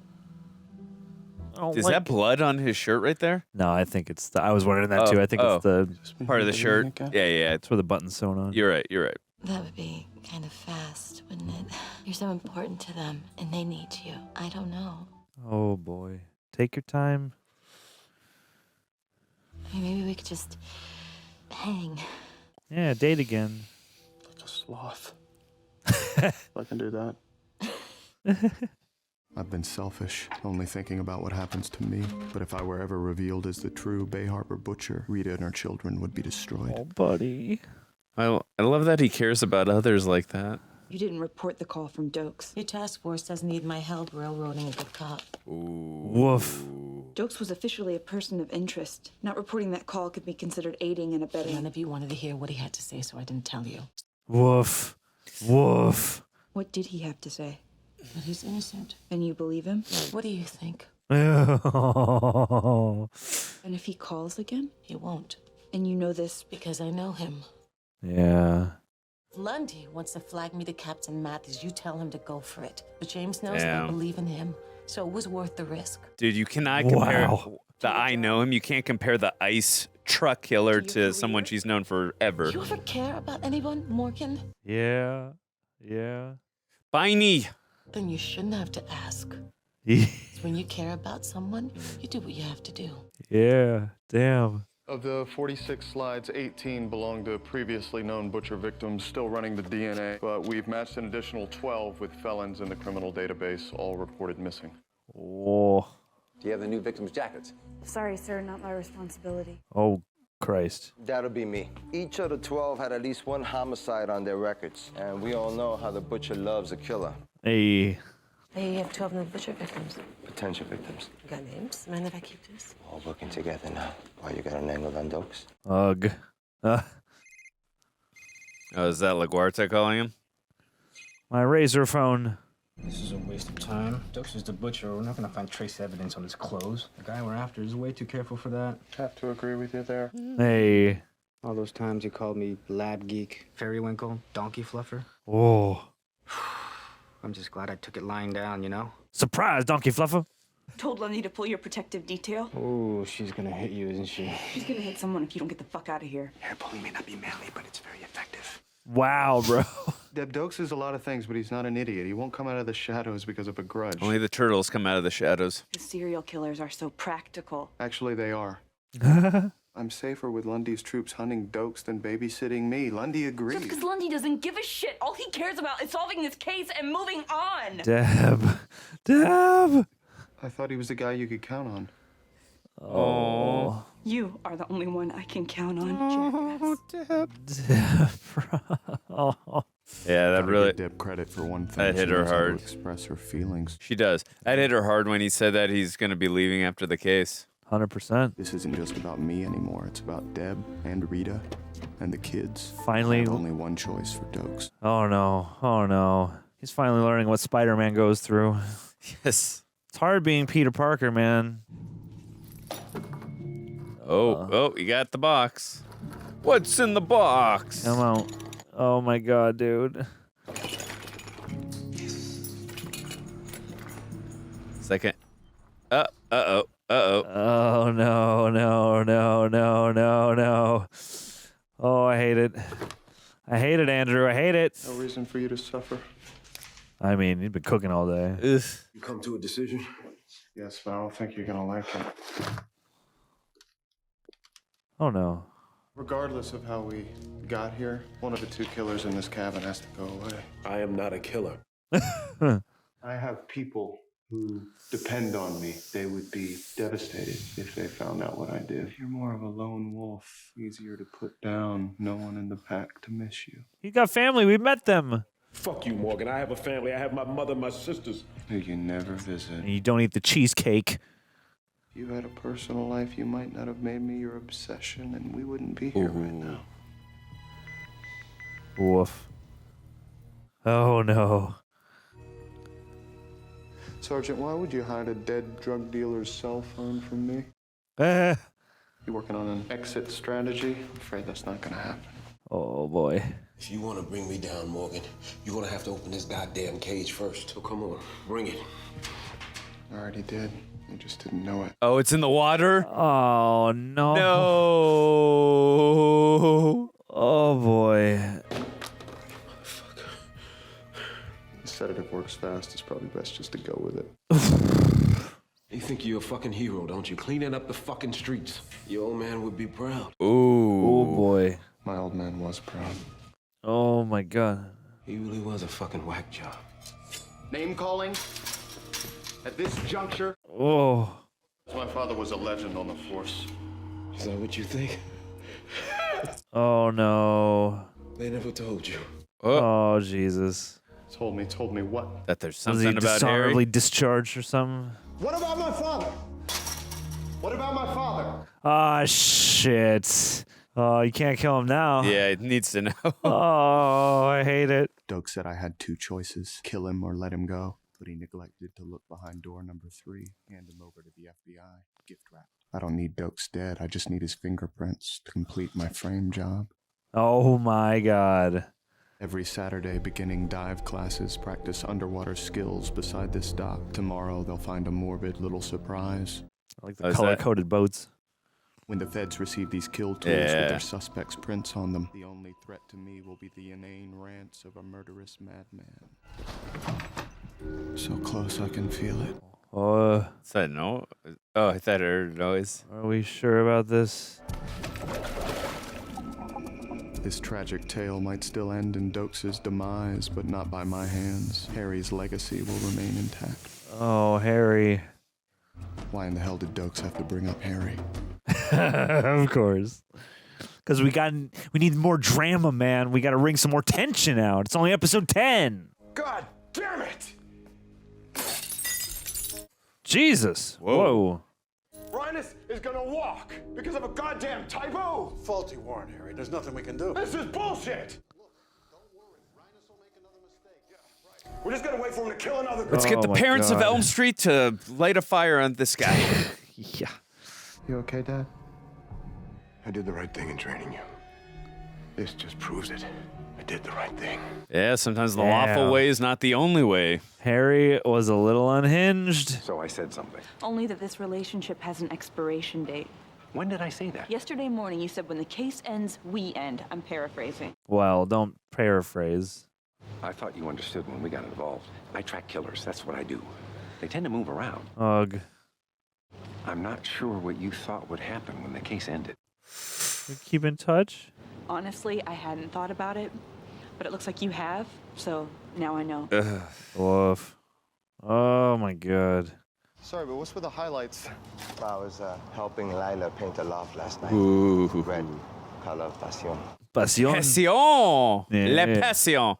B: Is that blood on his shirt right there?
A: No, I think it's the... I was wondering that, too. I think it's the...
B: Part of the shirt. Yeah.
A: It's where the button's sewn on.
B: You're right.
K: That would be kind of fast, wouldn't it? You're so important to them, and they need you. I don't know.
A: Oh, boy. Take your time.
K: I mean, maybe we could just hang.
A: Yeah, date again.
C: Like a sloth. I can do that. I've been selfish, only thinking about what happens to me. But if I were ever revealed as the true Bay Harbor butcher, Rita and her children would be destroyed.
A: Oh, buddy.
B: I love that he cares about others like that.
N: You didn't report the call from Doakes.
I: Your task force doesn't need my help railroading a good cop.
A: Woof.
N: Doakes was officially a person of interest. Not reporting that call could be considered aiding and abetting.
I: None of you wanted to hear what he had to say, so I didn't tell you.
A: Woof. Woof.
N: What did he have to say?
I: But he's innocent.
N: And you believe him?
I: What do you think?
N: And if he calls again?
I: He won't.
N: And you know this?
I: Because I know him.
A: Yeah.
I: Lundy wants to flag me to Captain Matthews. You tell him to go for it. But James knows I
B: Damn.
I: believe in him, so it was worth the risk.
B: Dude, you cannot compare the I know him. You can't compare the ice truck killer to someone she's known forever.
I: You ever care about anyone, Morgan?
A: Yeah.
B: Biney.
I: Then you shouldn't have to ask. When you care about someone, you do what you have to do.
A: Yeah. Damn.
C: Of the 46 slides, 18 belong to previously known butcher victims, still running the DNA, but we've matched an additional 12 with felons in the criminal database, all reported missing.
A: Oh.
E: Do you have the new victims' jackets?
N: Sorry, sir, not my responsibility.
A: Oh, Christ.
F: That'll be me. Each of the 12 had at least one homicide on their records, and we all know how the butcher loves a killer.
A: Hey.
K: Hey, you have 12 new butcher victims.
F: Potential victims.
K: You got names? Mind if I keep this?
F: All working together now. Why, you got an angle on Doakes?
A: Ugh.
B: Oh, is that LaGuardia calling him?
A: My razor phone.
L: This is a waste of time. Doakes is the butcher. We're not gonna find trace evidence on his clothes. The guy we're after is way too careful for that.
C: Have to agree with you there.
A: Hey.
L: All those times you called me lab geek, fairywinkle, donkey fluffer.
A: Oh.
L: I'm just glad I took it lying down, you know?
A: Surprise, donkey fluffer.
N: Told Lundy to pull your protective detail.
L: Oh, she's gonna hit you, isn't she?
N: She's gonna hit someone if you don't get the fuck out of here.
P: Hair pulling may not be manly, but it's very effective.
A: Wow, bro.
C: Deb, Doakes is a lot of things, but he's not an idiot. He won't come out of the shadows because of a grudge.
B: Only the turtles come out of the shadows.
N: The serial killers are so practical.
C: Actually, they are. I'm safer with Lundy's troops hunting Doakes than babysitting me. Lundy agrees.
N: Just because Lundy doesn't give a shit. All he cares about is solving this case and moving on.
A: Deb. Deb.
C: I thought he was the guy you could count on.
A: Oh.
N: You are the only one I can count on, jackass.
A: Deb. Oh.
B: Yeah, that really
C: Deb credit for one thing.
B: that hit
C: She
B: her
C: knows how to
B: hard.
C: express her feelings.
B: She does. That hit her hard when he said that he's going to be leaving after the case.
A: 100%.
C: This isn't just about me anymore. It's about Deb and Rita and the kids.
A: Finally.
C: I have only one choice for Doakes.
A: Oh, no. Oh, no. He's finally learning what Spider-Man goes through.
B: Yes.
A: It's hard being Peter Parker, man.
B: Oh, you got the box. What's in the box?
A: Come out. Oh, my God, dude.
B: Second. Uh-oh. Uh-oh.
A: Oh, no, no, no, no, no, no. Oh, I hate it. I hate it, Andrew. I hate it.
C: No reason for you to suffer.
A: I mean, you've been cooking all day.
B: Ugh.
P: You come to a decision?
C: Yes, but I don't think you're gonna like it.
A: Oh, no.
C: Regardless of how we got here, one of the two killers in this cabin has to go away.
R: I am not a killer.
C: I have people who depend on me. They would be devastated if they found out what I did. You're more of a lone wolf, easier to put down, no one in the pack to miss you.
A: He's got family. We met them.
R: Fuck you, Morgan. I have a family. I have my mother, my sisters.
C: Who you never visit.
A: And you don't eat the cheesecake.
C: If you had a personal life, you might not have made me your obsession, and we wouldn't be here right now.
A: Woof. Oh, no.
C: Sergeant, why would you hide a dead drug dealer's cell phone from me? You working on an exit strategy? I'm afraid that's not gonna happen.
A: Oh, boy.
P: If you want to bring me down, Morgan, you're gonna have to open this goddamn cage first. So come on, bring it.
C: I already did. You just didn't know it.
B: Oh, it's in the water?
A: Oh, no.
B: No.
A: Oh, boy.
C: The sedative works fast. It's probably best just to go with it.
P: You think you're a fucking hero, don't you? Cleaning up the fucking streets. Your old man would be proud.
B: Ooh.
A: Oh, boy.
C: My old man was proud.
A: Oh, my God.
P: He really was a fucking whack job.
C: Name calling? At this juncture?
A: Oh.
C: My father was a legend on the force.
P: Is that what you think?
A: Oh, no.
P: They never told you.
A: Oh, Jesus.
C: Told me what?
B: That there's
A: Was
B: something
A: he
B: about
A: dishonorably
B: Harry.
A: discharged or something?
C: What about my father? What about my father?
A: Ah, shit. Oh, you can't kill him now.
B: Yeah, it needs to know.
A: Oh, I hate it.
C: Doakes said I had two choices, kill him or let him go. But he neglected to look behind door number 3, hand him over to the FBI, gift wrap. I don't need Doakes dead, I just need his fingerprints to complete my frame job.
A: Oh, my God.
C: Every Saturday, beginning dive classes, practice underwater skills beside this dock. Tomorrow, they'll find a morbid little surprise.
A: I like the color-coded boats.
C: When the feds receive these kill tools with their suspects' prints on them, the only threat to me will be the inane rants of a murderous madman. So close I can feel it.
B: Is that no? Oh, I thought I heard a noise.
A: Are we sure about this?
C: This tragic tale might still end in Doakes' demise, but not by my hands. Harry's legacy will remain intact.
A: Oh, Harry.
C: Why in the hell did Doakes have to bring up Harry?
A: Of course. Because we need more drama, man. We got to wring some more tension out. It's only episode 10.
P: God damn it!
A: Jesus. Whoa.
P: Rhinus is gonna walk because of a goddamn typo!
S: Faulty warrant, Harry. There's nothing we can do.
P: This is bullshit! We're just gonna wait for him to kill another girl.
B: Let's get the parents of Elm Street to light a fire on this guy.
A: Yeah.
C: You okay, Dad?
P: I did the right thing in training you. This just proves it. I did the right thing.
B: Yeah, sometimes the lawful way is not the only way.
A: Harry was a little unhinged.
E: So I said something.
N: Only that this relationship has an expiration date.
E: When did I say that?
N: Yesterday morning, you said when the case ends, we end. I'm paraphrasing.
A: Well, don't paraphrase.
E: I thought you understood when we got involved. I track killers. That's what I do. They tend to move around.
A: Ugh.
E: I'm not sure what you thought would happen when the case ended.
A: We keep in touch?
N: Honestly, I hadn't thought about it, but it looks like you have, so now I know.
A: Woof. Oh, my God.
C: Sorry, but what's with the highlights?
F: I was helping Lila paint a loft last night.
B: Ooh.
F: Red color passion.
A: Passion.
B: Passion.
A: Yeah.
B: La passion.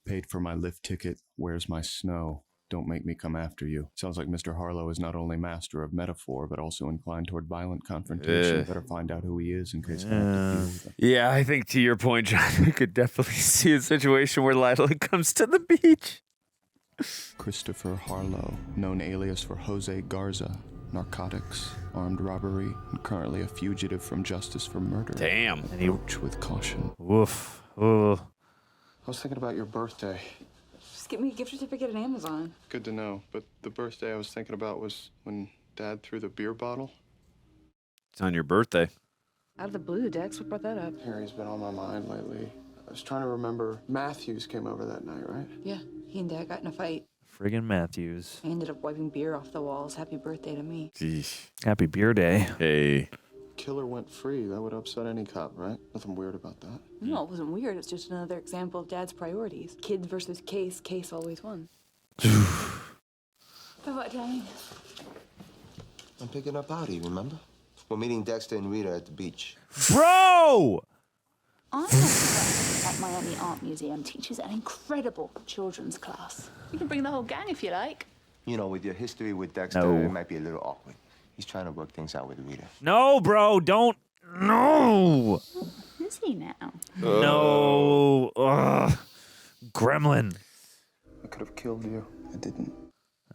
C: Paid for my lift ticket. Where's my snow? Don't make me come after you. Sounds like Mr. Harlow is not only master of metaphor, but also inclined toward violent confrontation. Better find out who he is in case I have to deal with him.
B: Yeah, I think to your point, John, we could definitely see a situation where Lila comes to the beach.
C: Christopher Harlow, known alias for Jose Garza, narcotics, armed robbery, and currently a fugitive from justice for murder.
B: Damn.
C: Approach with caution.
A: Woof. Ooh.
C: I was thinking about your birthday.
N: Just get me a gift certificate at Amazon.
C: Good to know, but the birthday I was thinking about was when Dad threw the beer bottle.
B: It's on your birthday.
N: Out of the blue, Dex. What brought that up?
C: Harry's been on my mind lately. I was trying to remember. Matthews came over that night, right?
N: Yeah, he and Dad got in a fight.
A: Friggin' Matthews.
N: I ended up wiping beer off the walls. Happy birthday to me.
B: Jeez.
A: Happy beer day.
B: Hey.
C: Killer went free. That would upset any cop, right? Nothing weird about that.
N: No, it wasn't weird. It's just another example of Dad's priorities. Kids versus case. Case always won. What, Johnny?
F: I'm picking up Audie, remember? We're meeting Dexter and Rita at the beach.
A: Bro!
J: I at Miami Art Museum teaches an incredible children's class. You can bring the whole gang if you like.
F: You know, with your history with Dexter,
A: No.
F: it might be a little awkward. He's trying to work things out with Rita.
A: No, bro, don't. No.
J: Is he now?
A: No. Ugh. Gremlin.
C: I could have killed you. I didn't.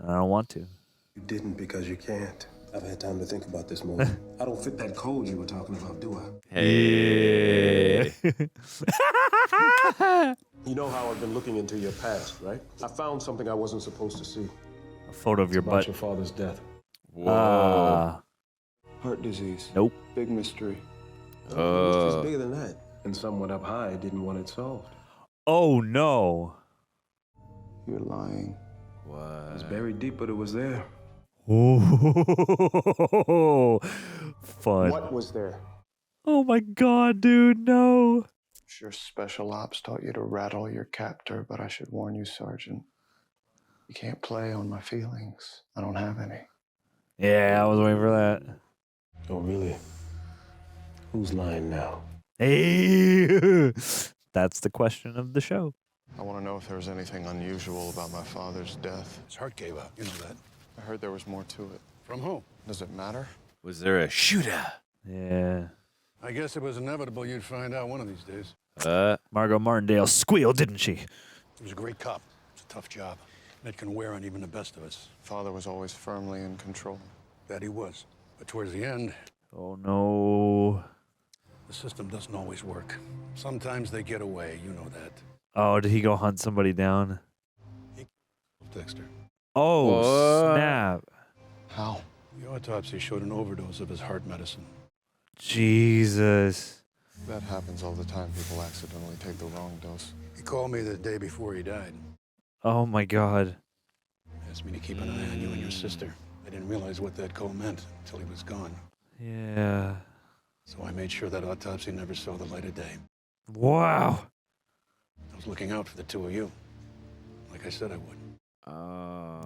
A: I don't want to.
R: You didn't because you can't. I've had time to think about this more. I don't fit that code you were talking about, do I?
B: Hey.
R: You know how I've been looking into your past, right? I found something I wasn't supposed to see.
A: A photo of your
R: About
A: butt.
R: your father's death.
B: Whoa.
C: Heart disease.
A: Nope.
C: Big mystery.
R: It's bigger than that. And someone up high didn't want it solved.
A: Oh, no.
C: You're lying.
B: What?
R: It was buried deep, but it was there.
A: Oh, fun.
C: What was there?
A: Oh, my God, dude, no.
C: Sure, special ops taught you to rattle your captor, but I should warn you, Sergeant. You can't play on my feelings. I don't have any.
A: Yeah, I was waiting for that.
R: Oh, really? Who's lying now?
A: Hey, that's the question of the show.
C: I want to know if there was anything unusual about my father's death.
S: His heart gave out. You know that.
C: I heard there was more to it.
S: From who?
C: Does it matter?
B: Was there a shooter?
A: Yeah.
S: I guess it was inevitable you'd find out one of these days.
A: Margot Martindale squealed, didn't she?
S: He was a great cop. It's a tough job. And it can wear on even the best of us.
C: Father was always firmly in control.
S: That he was. But towards the end,
A: Oh, no.
S: the system doesn't always work. Sometimes they get away, you know that.
A: Oh, did he go hunt somebody down?
S: Dexter.
A: Oh,
B: What?
A: snap.
C: How?
S: The autopsy showed an overdose of his heart medicine.
A: Jesus.
C: That happens all the time. People accidentally take the wrong dose.
S: He called me the day before he died.
A: Oh, my God.
S: Asked me to keep an eye on you and your sister. I didn't realize what that call meant until he was gone.
A: Yeah.
S: So I made sure that autopsy never saw the light of day.
A: Wow.
S: I was looking out for the two of you, like I said I would.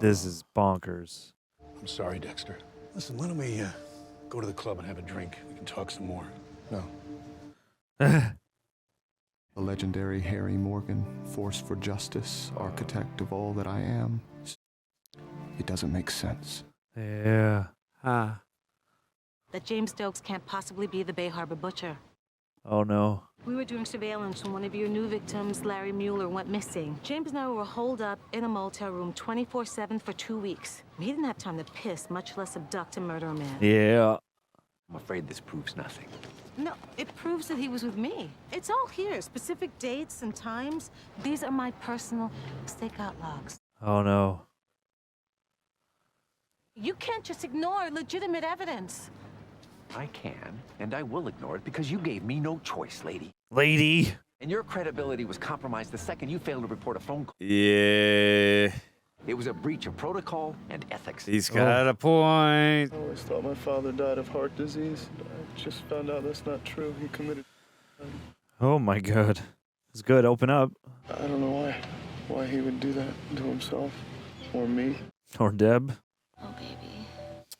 A: This is bonkers.
S: I'm sorry, Dexter. Listen, why don't we go to the club and have a drink? We can talk some more.
C: No. The legendary Harry Morgan, force for justice, architect of all that I am. It doesn't make sense.
A: Yeah.
I: That James Doakes can't possibly be the Bay Harbor butcher.
A: Oh, no.
I: We were doing surveillance when one of your new victims, Larry Mueller, went missing. James and I were holed up in a motel room 24/7 for 2 weeks. He didn't have time to piss, much less abduct and murder a man.
A: Yeah.
E: I'm afraid this proves nothing.
I: No, it proves that he was with me. It's all here, specific dates and times. These are my personal stakeout logs.
A: Oh, no.
I: You can't just ignore legitimate evidence.
E: I can, and I will ignore it because you gave me no choice, lady.
A: Lady.
E: And your credibility was compromised the second you failed to report a phone call.
B: Yeah.
E: It was a breach of protocol and ethics.
B: He's got a point.
T: I always thought my father died of heart disease. I just found out that's not true. He committed.
A: Oh, my God. It's good. Open up.
T: I don't know why he would do that to himself or me.
A: Or Deb.
K: Oh, baby.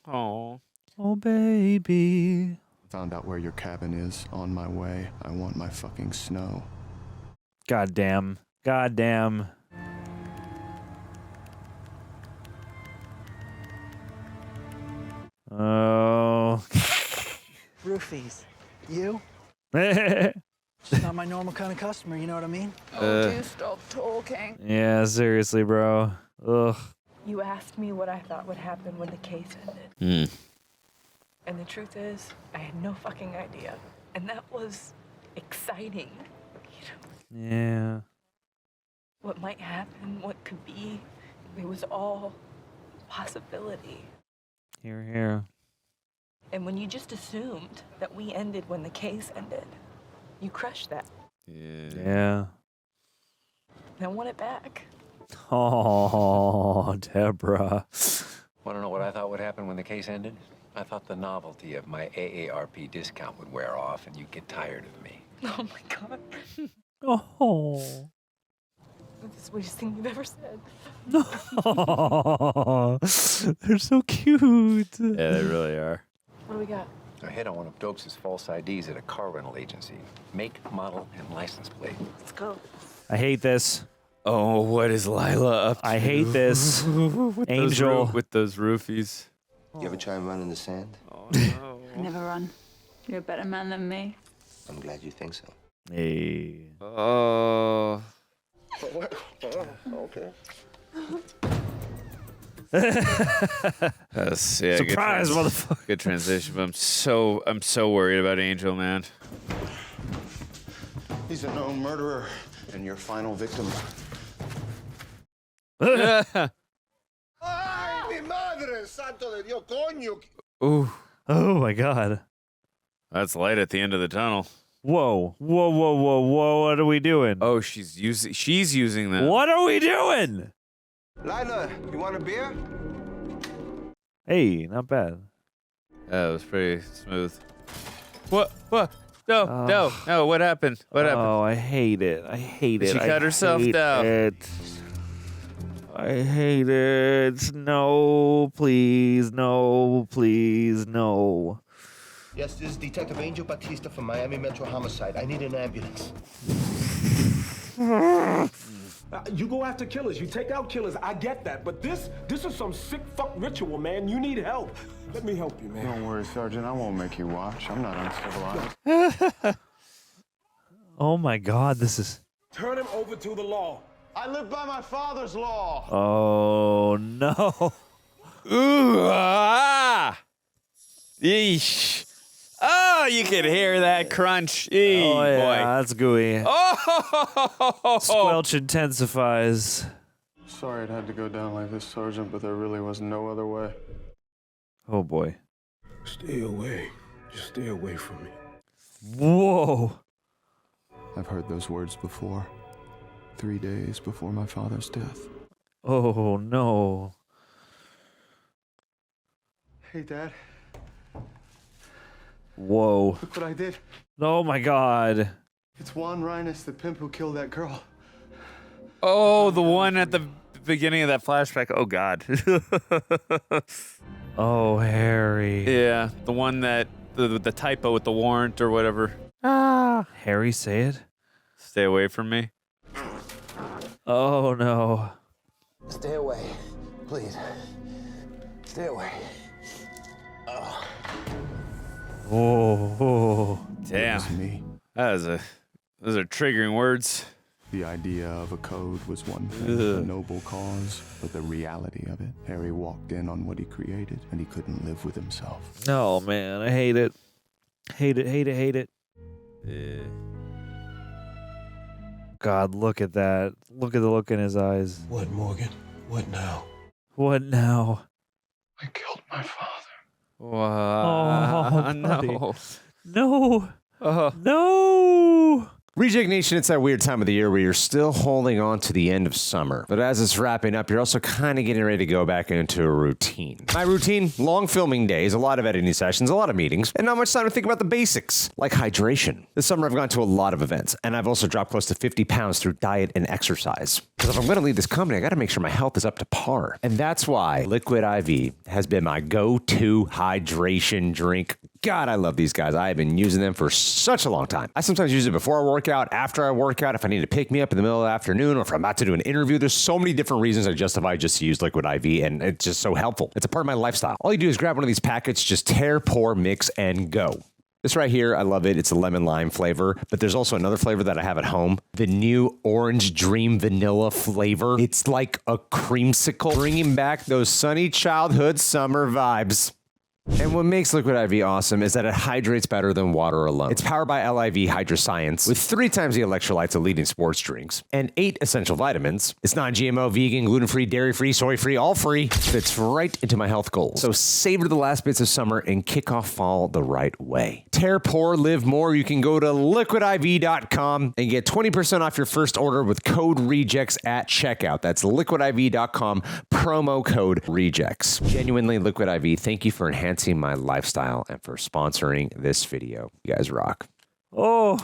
B: Oh.
A: Oh, baby.
C: Found out where your cabin is. On my way. I want my fucking snow.
A: Goddamn. Goddamn. Oh.
U: Roofies. You? Just not my normal kind of customer, you know what I mean?
J: Oh, do stop talking.
A: Yeah, seriously, bro. Ugh.
J: You asked me what I thought would happen when the case ended. And the truth is, I had no fucking idea. And that was exciting. You know,
A: Yeah.
J: what might happen, what could be. It was all possibility.
A: Here, here.
J: And when you just assumed that we ended when the case ended, you crushed that.
A: Yeah.
J: And I want it back.
A: Oh, Debra.
E: Want to know what I thought would happen when the case ended? I thought the novelty of my AARP discount would wear off and you'd get tired of me.
J: Oh my God.
A: Oh.
J: That's the sweetest thing you've ever said.
A: Oh, they're so cute.
B: Yeah, they really are.
J: What do we got?
E: I hit on one of Doakes' false IDs at a car rental agency. Make, model, and license plate.
J: Let's go.
A: I hate this.
B: Oh, what is Lila up to?
A: I hate this.
B: with
A: Angel.
B: with those roofies.
F: You ever try and run in the sand?
B: Oh, no.
J: I never run. You're a better man than me.
F: I'm glad you think so.
A: Hey.
B: Oh.
T: Okay.
A: Surprise, motherfucker.
B: Good transition, but I'm so worried about Angel, man.
C: He's a known murderer and your final victim.
O: ¡Ay, mi madre! ¡Santo de Dios, coño!
B: Ooh.
A: Oh, my God.
B: That's light at the end of the tunnel.
A: Whoa. Whoa, whoa, whoa, whoa. What are we doing?
B: Oh, she's using them.
A: What are we doing?
F: Lila, you want a beer?
A: Hey, not bad.
B: That was pretty smooth. What? No, what happened? What happened?
A: Oh, I hate it. I hate it.
B: She cut herself
A: hate
B: down.
A: It. I hate it. No, please. No, please. No.
F: Yes, this is Detective Angel Batista from Miami Metro Homicide. I need an ambulance.
R: You go after killers, you take out killers, I get that. But this is some sick fuck ritual, man. You need help. Let me help you, man.
C: Don't worry, Sergeant. I won't make you watch. I'm not uncivilized.
A: Oh, my God. This is...
R: Turn him over to the law.
O: I live by my father's law.
A: Oh, no.
B: Ooh, ah! Yeesh. Oh, you can hear that crunch. Eee,
A: Oh, yeah,
B: boy.
A: that's gooey.
B: Oh!
A: Squelch intensifies.
C: Sorry it had to go down like this, Sergeant, but there really was no other way.
A: Oh, boy.
R: Stay away. Just stay away from me.
A: Whoa.
C: I've heard those words before. 3 days before my father's death.
A: Oh, no.
C: Hey, Dad.
A: Whoa.
C: Look what I did.
A: Oh, my God.
F: It's Juan Reines, the pimp who killed that girl.
B: Oh, the one at the beginning of that flashback. Oh, God.
A: Oh, Harry.
B: Yeah, the one that, the typo with the warrant or whatever.
A: Harry, say it.
B: Stay away from me.
A: Oh, no.
F: Stay away, please. Stay away.
A: Oh.
B: Damn.
C: It was me.
B: Those are triggering words.
C: The idea of a code was one thing, a noble cause, but the reality of it. Harry walked in on what he created, and he couldn't live with himself.
A: No, man, I hate it. Hate it.
B: Yeah.
A: God, look at that. Look at the look in his eyes.
S: What, Morgan? What now?
A: What now?
S: I killed my father.
B: Wow.
A: Oh,
B: no.
A: No. No.
H: Reject Nation, it's that weird time of the year where you're still holding on to the end of summer. But as it's wrapping up, you're also kind of getting ready to go back into a routine. My routine, long filming days, a lot of editing sessions, a lot of meetings, and not much time to think about the basics, like hydration. This summer I've gone to a lot of events, and I've also dropped close to 50 pounds through diet and exercise. Because if I'm going to leave this company, I got to make sure my health is up to par. And that's why Liquid IV has been my go-to hydration drink. God, I love these guys. I have been using them for such a long time. I sometimes use it before I work out, after I work out, if I need to pick me up in the middle of the afternoon, or if I'm about to do an interview. There's so many different reasons I justify just to use Liquid IV, and it's just so helpful. It's a part of my lifestyle. All you do is grab one of these packets, just tear, pour, mix, and go. This right here, I love it. It's a lemon lime flavor, but there's also another flavor that I have at home. The new Orange Dream Vanilla flavor. It's like a creamsicle, bringing back those sunny childhood summer vibes. And what makes Liquid IV awesome is that it hydrates better than water alone. It's powered by LIV Hydroscience with 3 times the electrolytes of leading sports drinks and 8 essential vitamins. It's non-GMO, vegan, gluten-free, dairy-free, soy-free, all free. Fits right into my health goals. So savor the last bits of summer and kick off fall the right way. Tear, pour, live more. You can go to liquidiv.com and get 20% off your first order with code REJECTS at checkout. That's liquidiv.com, promo code REJECTS. Genuinely, Liquid IV, thank you for enhancing my lifestyle and for sponsoring this video. You guys rock.
A: Oh.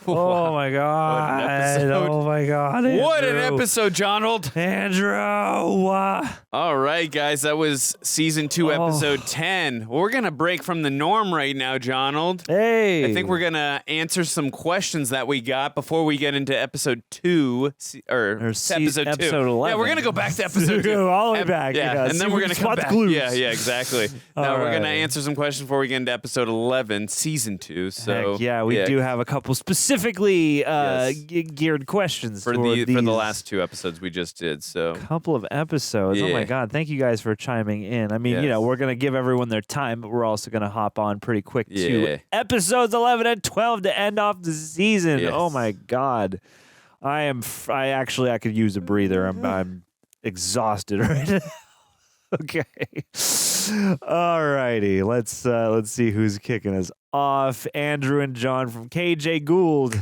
A: Oh my God. Oh my God. Andrew.
B: What an episode, Jonald.
A: Andrew.
B: All right, guys. That was season 2, episode 10. We're going to break from the norm right now, Jonald.
A: Hey.
B: I think we're going to answer some questions that we got before we get into episode 2. Or episode 2.
A: Episode 11.
B: Yeah, we're going to go back to episode 2.
A: All the way back.
B: Yeah, and then we're going to come back.
A: Clues.
B: Yeah, exactly. Now we're going to answer some questions before we get into episode 11, season 2. So
A: Heck yeah, we do have a couple specifically geared questions
B: for the last 2 episodes we just did. So
A: couple of episodes. Oh my God, thank you guys for chiming in. I mean, you know, we're gonna give everyone their time, but we're also gonna hop on pretty quick to episodes 11 and 12 to end off the season.
B: Yes.
A: Oh my God, I could use a breather. I'm exhausted right now. Okay. All righty. Let's see who's kicking us off. Andrew and John from KJ Gould.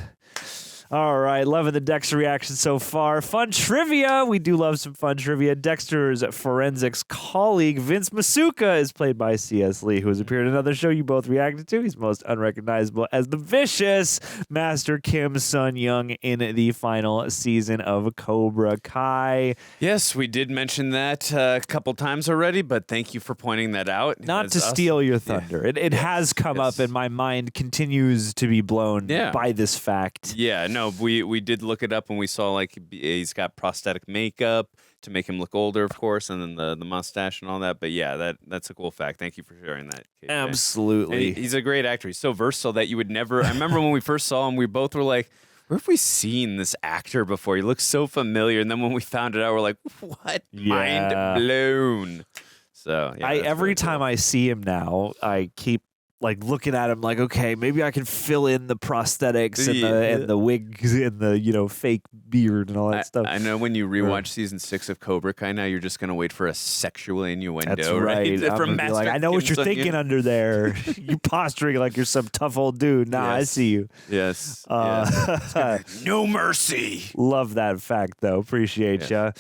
A: All right, loving the Dexter reaction so far. Fun trivia. We do love some fun trivia. Dexter's forensics colleague, Vince Masuka, is played by C.S. Lee, who has appeared in another show you both reacted to. He's most unrecognizable as the vicious Master Kim Sun-young in the final season of Cobra Kai.
B: Yes, we did mention that a couple times already, but thank you for pointing that out.
A: Not to steal your thunder. It has come up, and my mind continues to be blown by this fact.
B: Yeah, no, we did look it up, and we saw like he's got prosthetic makeup to make him look older, of course, and then the mustache and all that. But yeah, that's a cool fact. Thank you for sharing that, KJ.
A: Absolutely.
B: And he's a great actor. He's so versatile that you would never. I remember when we first saw him, we both were like, where have we seen this actor before? He looks so familiar. And then when we found it out, we're like, what? Mind blown. So yeah,
A: every time I see him now, I keep like looking at him like, okay, maybe I can fill in the prosthetics and the wigs and the fake beard and all that stuff.
B: I know when you rewatch season 6 of Cobra Kai now, you're just gonna wait for a sexual innuendo.
A: That's right.
B: From Master
A: I know what you're thinking under there. You posturing like you're some tough old dude. Nah, I see you.
B: Yes.
A: No
B: mercy.
A: Love that fact though. Appreciate ya.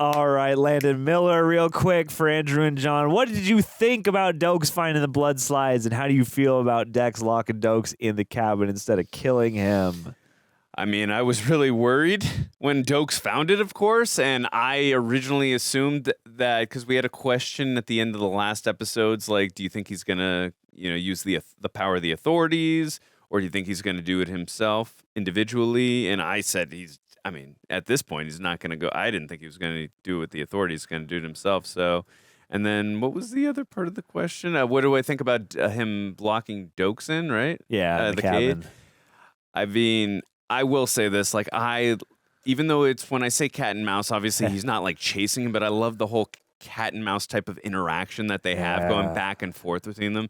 A: All right, Landon Miller, real quick for Andrew and John. What did you think about Doakes finding the blood slides, and how do you feel about Dex locking Doakes in the cabin instead of killing him?
B: I mean, I was really worried when Doakes found it, of course, and I originally assumed that because we had a question at the end of the last episodes, like, do you think he's gonna, use the power of the authorities, or do you think he's gonna do it himself individually? And I said at this point, he's not gonna go. I didn't think he was gonna do it with the authorities. He's gonna do it himself. So, and then what was the other part of the question? What do I think about him blocking Doakes in? Right?
A: Yeah, the cabin.
B: Cave? I mean, I will say this, even though it's when I say cat and mouse, obviously he's not like chasing him, but I love the whole cat and mouse type of interaction that they have going back and forth between them.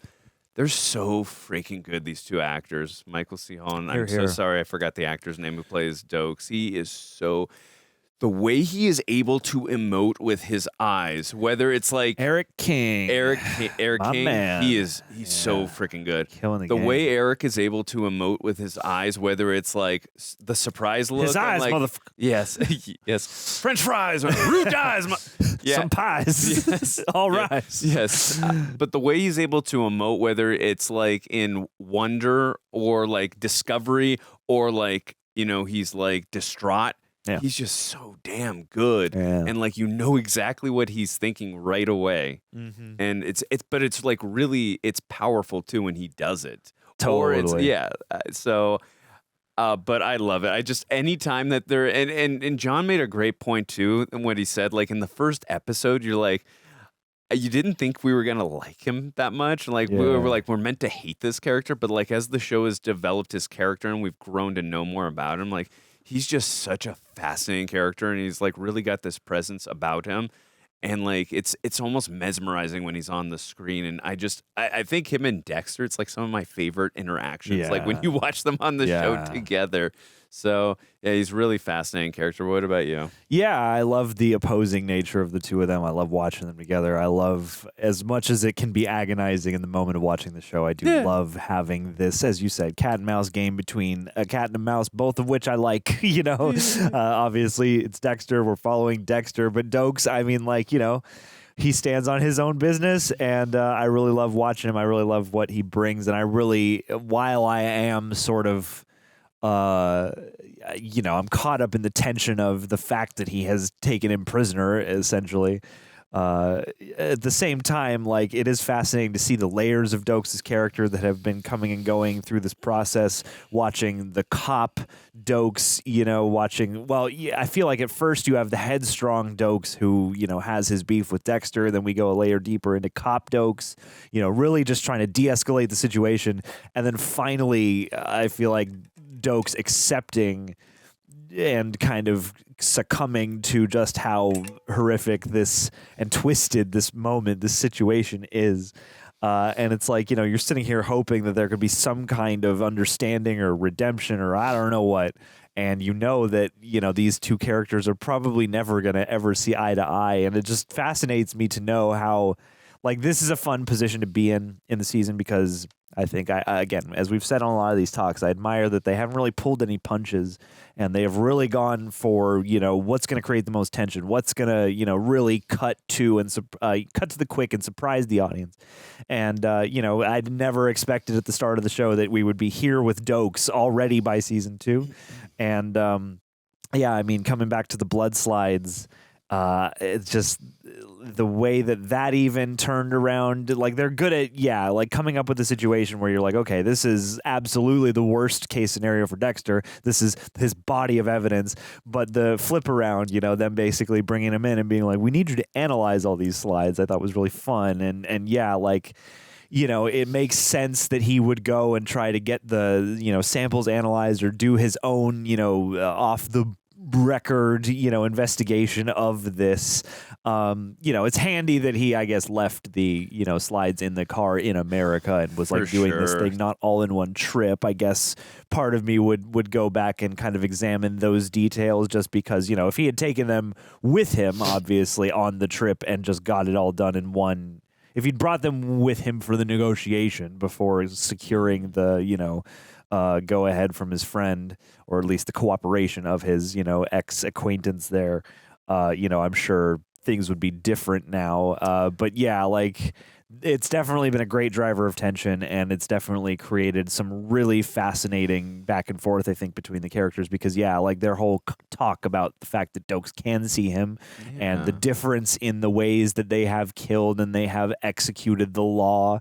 B: They're so freaking good, these two actors. Michael C. Hall, I'm so sorry I forgot the actor's name who plays Doakes. He is so... The way he is able to emote with his eyes, whether it's like
A: Erik King,
B: man. He's so freaking good.
A: Killing
B: the
A: game.
B: way Erik is able to emote with his eyes, whether it's like the surprise look,
A: his eyes,
B: like,
A: motherfucker.
B: yes, French fries, root eyes,
A: some pies,
B: yes.
A: all right,
B: yes. But the way he's able to emote, whether it's like in wonder or like discovery or like he's like distraught.
A: Yeah.
B: He's just so damn good, and like exactly what he's thinking right away, and it's like really it's powerful too when he does it.
A: Totally,
B: but I love it. I just anytime that they're and John made a great point too, and what he said, like in the first episode, you're like, you didn't think we were gonna like him that much, like we were like we're meant to hate this character, but like as the show has developed his character and we've grown to know more about him, like. He's just such a fascinating character, and he's like really got this presence about him, and like it's almost mesmerizing when he's on the screen. And I think him and Dexter, it's like some of my favorite interactions. Like when you watch them on the show together. So yeah, he's really fascinating character. What about you?
A: Yeah, I love the opposing nature of the two of them. I love watching them together. I love, as much as it can be agonizing in the moment of watching the show, I do love having this, as you said, cat and mouse game between a cat and a mouse, both of which I like, obviously it's Dexter. We're following Dexter, but Doakes, I mean, like, he stands on his own business, and I really love watching him. I really love what he brings, and I really, while I am sort of, I'm caught up in the tension of the fact that he has taken him prisoner, essentially. At the same time, like, it is fascinating to see the layers of Doakes' character that have been coming and going through this process, watching the cop Doakes, I feel like at first you have the headstrong Doakes who, has his beef with Dexter. Then we go a layer deeper into cop Doakes, really just trying to de-escalate the situation. And then finally, I feel like Doakes accepting and kind of succumbing to just how horrific this and twisted this moment, this situation is. And it's like, you're sitting here hoping that there could be some kind of understanding or redemption or I don't know what. And that, these two characters are probably never going to ever see eye to eye. And it just fascinates me to know how, like, this is a fun position to be in the season because I think, again, as we've said on a lot of these talks, I admire that they haven't really pulled any punches and they have really gone for, what's going to create the most tension, what's going to, really cut to the quick and surprise the audience. And, I'd never expected at the start of the show that we would be here with Doakes already by season 2. And, coming back to the blood slides, it's just the way that even turned around. Like, they're good at, coming up with a situation where you're like, okay, this is absolutely the worst case scenario for Dexter. This is his body of evidence. But the flip around, them basically bringing him in and being like, we need you to analyze all these slides, I thought was really fun. And it makes sense that he would go and try to get the, samples analyzed or do his own, off the record, investigation of this. It's handy that he, I guess, left the, slides in the car in America and was like doing this thing not all in one trip. I guess part of me would go back and kind of examine those details just because, if he had taken them with him, obviously, on the trip and just got it all done in one. If he'd brought them with him for the negotiation before securing the, go ahead from his friend, or at least the cooperation of his, ex-acquaintance there, I'm sure things would be different now. But yeah, like it's definitely been a great driver of tension, and it's definitely created some really fascinating back and forth, I think, between the characters because, yeah, like their whole talk about the fact that Doakes can see him and the difference in the ways that they have killed and they have executed the law.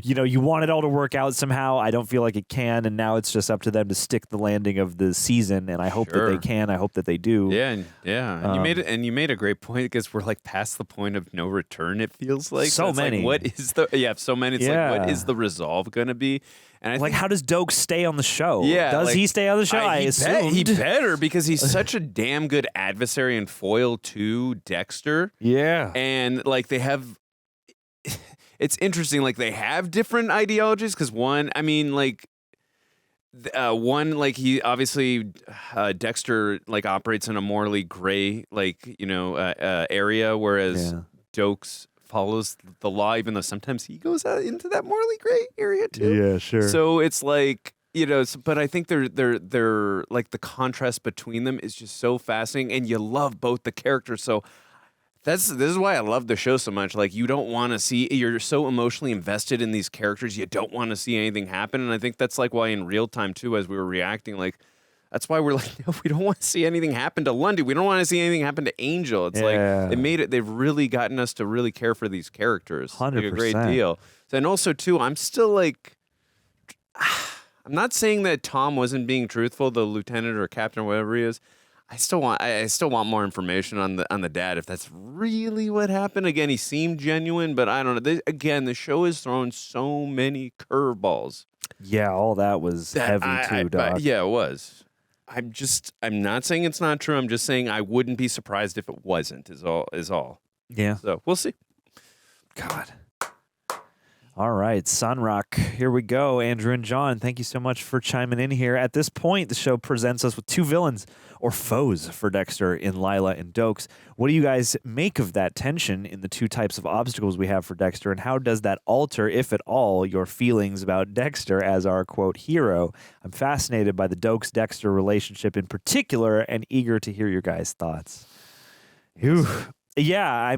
A: You want it all to work out somehow. I don't feel like it can, and now it's just up to them to stick the landing of the season. And I hope that they can. I hope that they do.
B: Yeah, and you made a great point because we're like past the point of no return. It feels like
A: so many.
B: Like, what is the so many? It's like what is the resolve going to be? And I think,
A: how does Doakes stay on the show?
B: Yeah,
A: does he stay on the show? I assume
B: he better because he's such a damn good adversary and foil to Dexter.
A: Yeah,
B: and like they have. It's interesting, like they have different ideologies because one, he obviously Dexter like operates in a morally gray area, whereas Doakes follows the law, even though sometimes he goes out into that morally gray area too.
A: Yeah, sure.
B: So it's like but I think they're like the contrast between them is just so fascinating, and you love both the characters so. This is why I love the show so much. Like, you don't want to see, you're so emotionally invested in these characters, you don't want to see anything happen. And I think that's like why in real time, too, as we were reacting, like, that's why we're like, no, we don't want to see anything happen to Lundy. We don't want to see anything happen to Angel. It's like, they've really gotten us to really care for these characters.
A: 100%.
B: Like a great deal. And also, too, I'm still like, I'm not saying that Tom wasn't being truthful, the lieutenant or captain or whatever he is. I still want more information on the dad if that's really what happened. Again, he seemed genuine, but I don't know. The show has thrown so many curveballs.
A: Yeah, all that was heavy too, Doc.
B: Yeah, it was. I'm not saying it's not true. I'm just saying I wouldn't be surprised if it wasn't. Is all.
A: Yeah.
B: So we'll see.
A: God. All right, Sunrock, here we go. Andrew and John, thank you so much for chiming in here. At this point, the show presents us with two villains or foes for Dexter in Lila and Doakes. What do you guys make of that tension in the two types of obstacles we have for Dexter, and how does that alter, if at all, your feelings about Dexter as our, quote, hero? I'm fascinated by the Doakes-Dexter relationship in particular and eager to hear your guys' thoughts. Whew. Yeah,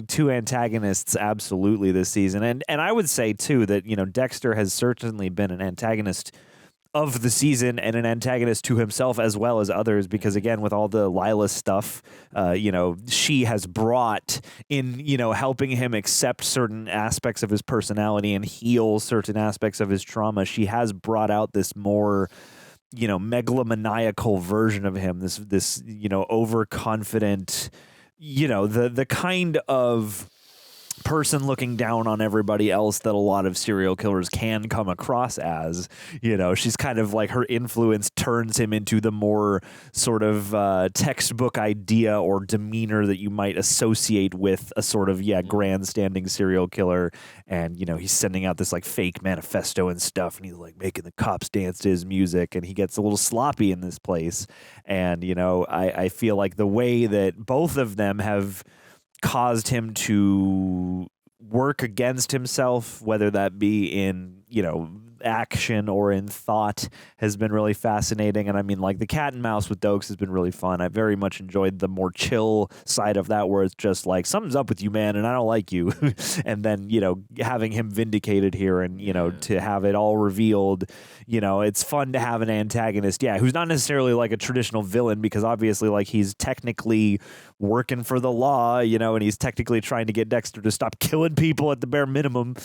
A: two antagonists absolutely this season. And I would say, too, that, Dexter has certainly been an antagonist of the season and an antagonist to himself as well as others because, again, with all the Lila stuff, she has brought in, helping him accept certain aspects of his personality and heal certain aspects of his trauma. She has brought out this more megalomaniacal version of him, this overconfident, the kind of person looking down on everybody else that a lot of serial killers can come across as. She's kind of like, her influence turns him into the more sort of textbook idea or demeanor that you might associate with a sort of grandstanding serial killer. And he's sending out this like fake manifesto and stuff, and he's like making the cops dance to his music, and he gets a little sloppy in this place. And I feel like the way that both of them have caused him to work against himself, whether that be in, action or in thought, has been really fascinating. And I mean, like, the cat and mouse with Doakes has been really fun. I very much enjoyed the more chill side of that, where it's just like, something's up with you, man, and I don't like you. And then, having him vindicated here and, to have it all revealed, it's fun to have an antagonist, who's not necessarily like a traditional villain, because obviously, like, he's technically working for the law, and he's technically trying to get Dexter to stop killing people at the bare minimum.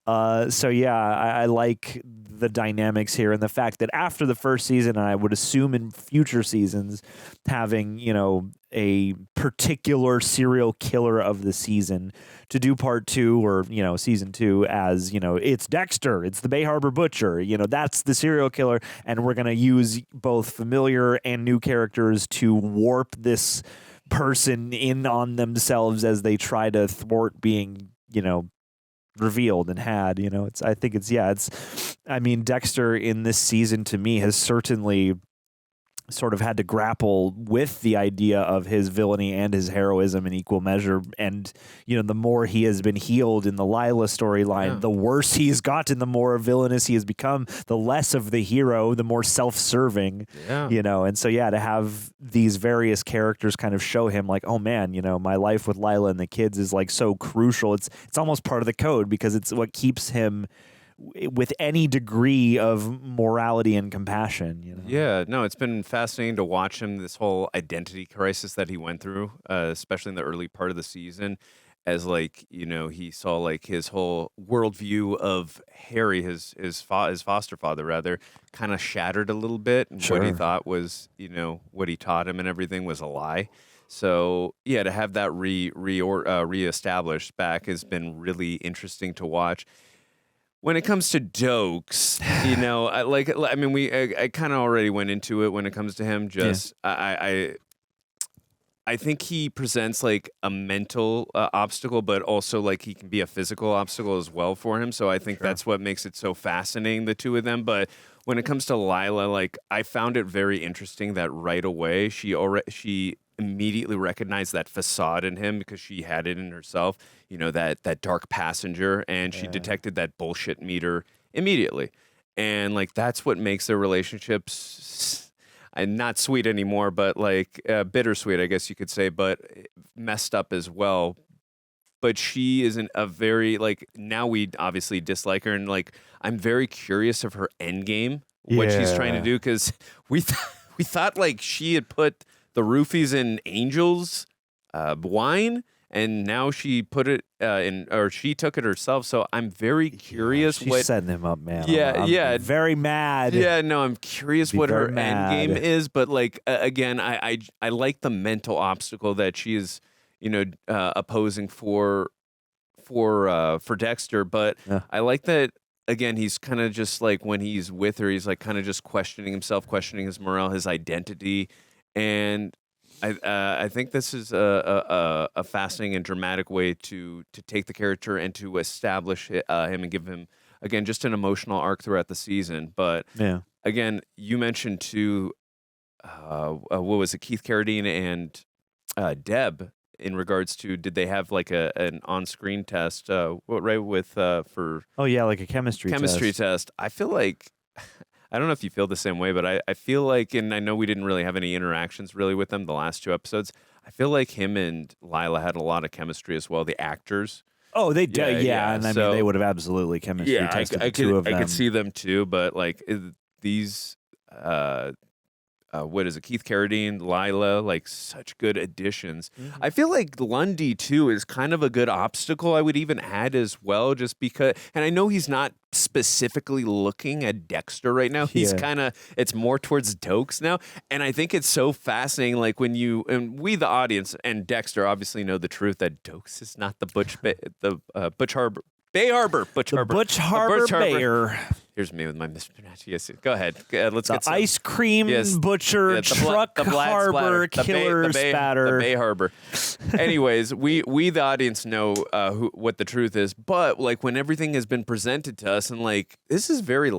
A: I like the dynamics here, and the fact that after the first season, and I would assume in future seasons, having, a particular serial killer of the season to do part 2 or, season 2 as, it's Dexter, it's the Bay Harbor Butcher, that's the serial killer. And we're going to use both familiar and new characters to warp this person in on themselves as they try to thwart being, revealed and had, Dexter in this season to me has certainly sort of had to grapple with the idea of his villainy and his heroism in equal measure. And, the more he has been healed in the Lila storyline, the worse he's gotten, the more villainous he has become, the less of the hero, the more self-serving, And so, to have these various characters kind of show him like, oh man, my life with Lila and the kids is like so crucial. It's almost part of the code because it's what keeps him with any degree of morality and compassion.
B: Yeah, no, it's been fascinating to watch him, this whole identity crisis that he went through, especially in the early part of the season, as he saw his whole worldview of Harry, his foster father rather, kind of shattered a little bit. And what he thought was, what he taught him and everything was a lie. So to have that reestablished back has been really interesting to watch. When it comes to Doakes, I kind of already went into it when it comes to him. I think he presents like a mental obstacle, but also like he can be a physical obstacle as well for him. So I think that's what makes it so fascinating, the two of them. But when it comes to Lila, I found it very interesting that right away she immediately recognized that facade in him because she had it in herself, that dark passenger, and she detected that bullshit meter immediately. And that's what makes their relationships not sweet anymore, but bittersweet, I guess you could say, but messed up as well. But she isn't a very, now we obviously dislike her, and I'm very curious of her end game, what she's trying to do, because we thought she had put the roofies in Angel's wine, and now she put it she took it herself. So I'm very curious.
A: She's setting him up, man.
B: I'm
A: very mad.
B: Yeah, no, I'm curious what her end game is. But again, I like the mental obstacle that she is, opposing for Dexter. But I like that. Again, he's kind of just when he's with her, he's kind of just questioning himself, questioning his morale, his identity. And I think this is a fascinating and dramatic way to take the character and to establish him and give him, again, just an emotional arc throughout the season. But again, you mentioned too, what was it, Keith Carradine and Deb, in regards to, did they have an on-screen test? With for
A: a chemistry
B: test. I feel like. I don't know if you feel the same way, but I feel like, and I know we didn't really have any interactions really with them the last two episodes, I feel like him and Lila had a lot of chemistry as well, the actors.
A: Oh, they did, and I mean, they would have absolutely chemistry tested the two of them.
B: I could see them too, but these, what is it, Keith Carradine, Lila, such good additions. Mm-hmm. I feel like Lundy too is kind of a good obstacle, I would even add as well, just because, and I know he's not specifically looking at Dexter right now. He's kind of, it's more towards Doakes now. And I think it's so fascinating, when you, and we, the audience, and Dexter obviously know the truth that Doakes is not the Butch Harbor Bayer. Here's me with my mispronunciation. Go ahead. Let's get some.
A: Ice cream butcher, truck harbor, killer spatter.
B: The Bay Harbor. Anyways, we the audience know what the truth is, but when everything has been presented to us, and this is very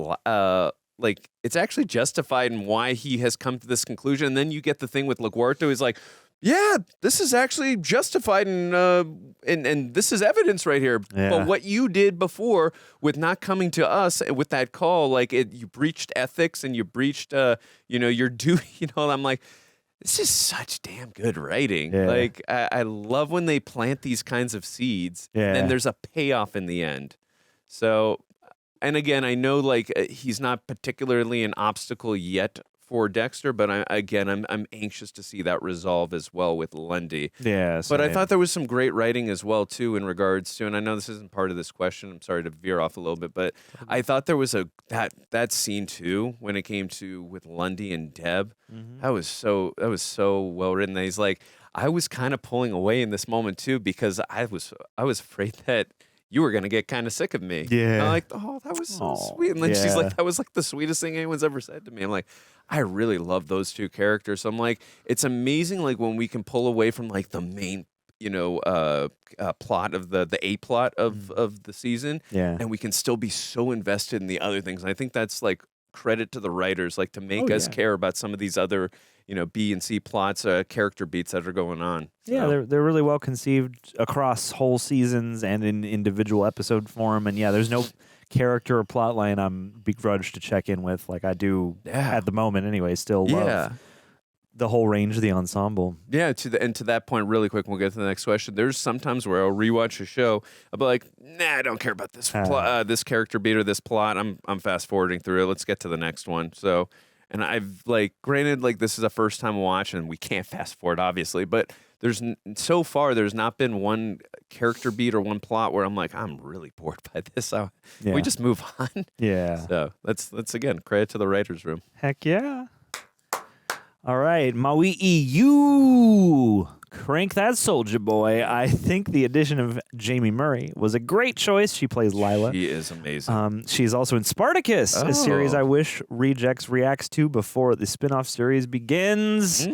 B: it's actually justified in why he has come to this conclusion. And then you get the thing with LaGuardia. He's like, yeah, this is actually justified, and this is evidence right here. Yeah. But what you did before with not coming to us with that call, you breached ethics and you breached, your duty. I'm like, this is such damn good writing. Yeah. I love when they plant these kinds of seeds, and then there's a payoff in the end. So, and again, I know he's not particularly an obstacle yet for Dexter, but I'm anxious to see that resolve as well with Lundy.
A: Yeah,
B: but I thought there was some great writing as well too in regards to, and I know this isn't part of this question. I'm sorry to veer off a little bit, but I thought there was that scene too when it came to with Lundy and Deb. Mm-hmm. That was so well written. That he's like, I was kind of pulling away in this moment too because I was afraid that you were going to get kind of sick of me.
A: Yeah.
B: And I'm like, oh, that was so sweet. And then she's like, that was the sweetest thing anyone's ever said to me. I'm like, I really love those two characters. So I'm like, it's amazing when we can pull away from the main, plot of the A plot of the season.
A: Yeah.
B: And we can still be so invested in the other things. And I think that's credit to the writers, like to make us care about some of these other, B and C plots, character beats that are going on.
A: Yeah, they're really well conceived across whole seasons and in individual episode form. And yeah, there's no character or plot line I'm begrudged to check in with, like I do at the moment anyway. Still love the whole range of the ensemble.
B: Yeah, to that point, really quick, we'll get to the next question. There's sometimes where I'll rewatch a show, I'll be like, nah, I don't care about this this character beat or this plot. I'm fast forwarding through it. Let's get to the next one. So, and I've granted, this is a first time watch, and we can't fast forward, obviously, but so far there's not been one character beat or one plot where I'm like, I'm really bored by this. Can we just move on?
A: Yeah.
B: So that's again credit to the writers' room.
A: Heck yeah. All right, Maui you crank that soldier boy. I think the addition of Jaime Murray was a great choice. She plays Lila.
B: She is amazing.
A: She's also in Spartacus, a series I wish Rejects reacts to before the spin-off series begins.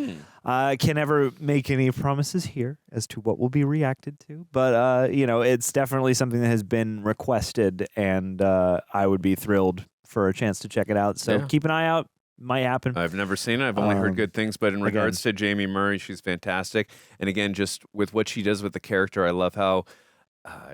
A: I can never make any promises here as to what will be reacted to, but it's definitely something that has been requested, and I would be thrilled for a chance to check it out. So keep an eye out. Might happen.
B: I've never seen it. I've only heard good things, but in regards to Jaime Murray, she's fantastic. And again, just with what she does with the character, I love how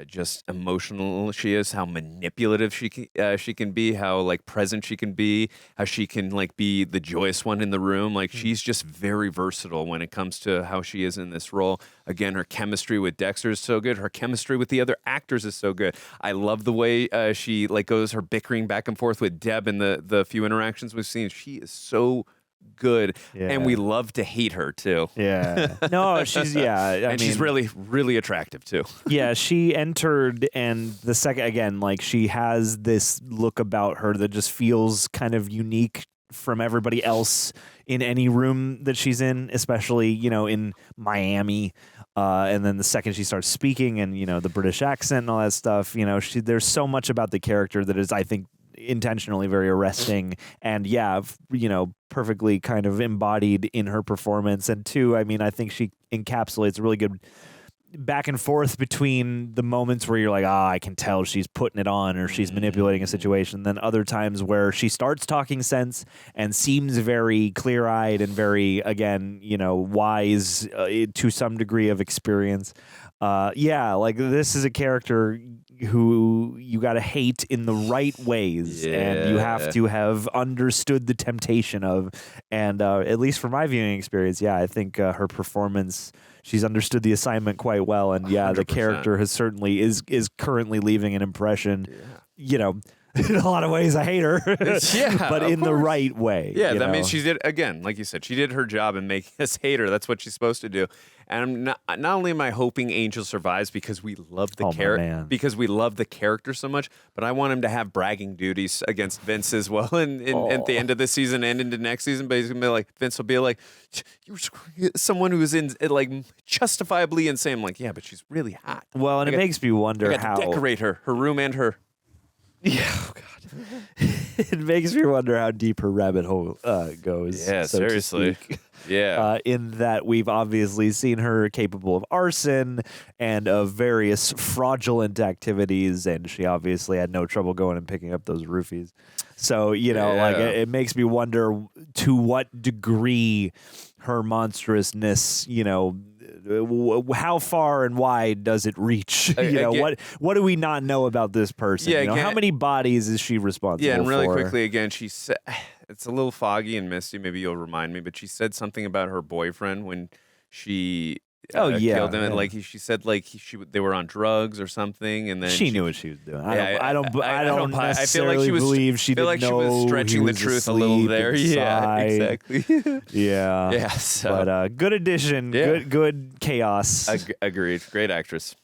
B: just emotional she is, how manipulative she can be, how present she can be, how she can be the joyous one in the room. She's just very versatile when it comes to how she is in this role. Again, her chemistry with Dexter is so good. Her chemistry with the other actors is so good. I love the way she goes her bickering back and forth with Deb in the few interactions we've seen. She is so good, and we love to hate her too.
A: Yeah, no, she's
B: she's really, really attractive too.
A: Yeah, she entered, and the second again, she has this look about her that just feels kind of unique from everybody else in any room that she's in, especially in Miami. And then the second she starts speaking, and the British accent and all that stuff, there's so much about the character that is, I think, intentionally very arresting, and perfectly kind of embodied in her performance. And two, I think she encapsulates a really good back and forth between the moments where you're like, I can tell she's putting it on or she's manipulating a situation, then other times where she starts talking sense and seems very clear-eyed and very, again, wise to some degree of experience. This is a character who you got to hate in the right ways, and you have to have understood the temptation of, and at least from my viewing experience, I think her performance, she's understood the assignment quite well, and 100%. The character has certainly is currently leaving an impression, in a lot of ways I hate her, but in the right way.
B: Yeah, that means she did, again, like you said, she did her job in making us hate her. That's what she's supposed to do. And not only am I hoping Angel survives because we love the character so much, but I want him to have bragging duties against Vince as well. And at the end of this season and into next season, but he's gonna be like, Vince will be like, you were someone who is justifiably insane. I'm like, yeah, but she's really hot.
A: Well, and it makes me wonder how
B: to decorate her room and her.
A: Yeah, oh God. It makes me wonder how deep her rabbit hole goes.
B: Yeah,
A: so
B: seriously. Yeah.
A: In that we've obviously seen her capable of arson and of various fraudulent activities, and she obviously had no trouble going and picking up those roofies. So, it makes me wonder to what degree her monstrousness, how far and wide does it reach? What do we not know about this person?
B: Yeah,
A: how many bodies is she responsible for?
B: Yeah, and really quickly, again, she said, it's a little foggy and misty, maybe you'll remind me, but she said something about her boyfriend when she killed him, and she said they were on drugs or something, and then
A: she knew what she was doing. I don't necessarily believe she didn't know.
B: She was stretching the truth a little there. Yeah, exactly.
A: Yeah.
B: So.
A: But good addition. Yeah. Good chaos.
B: Agreed. Great actress.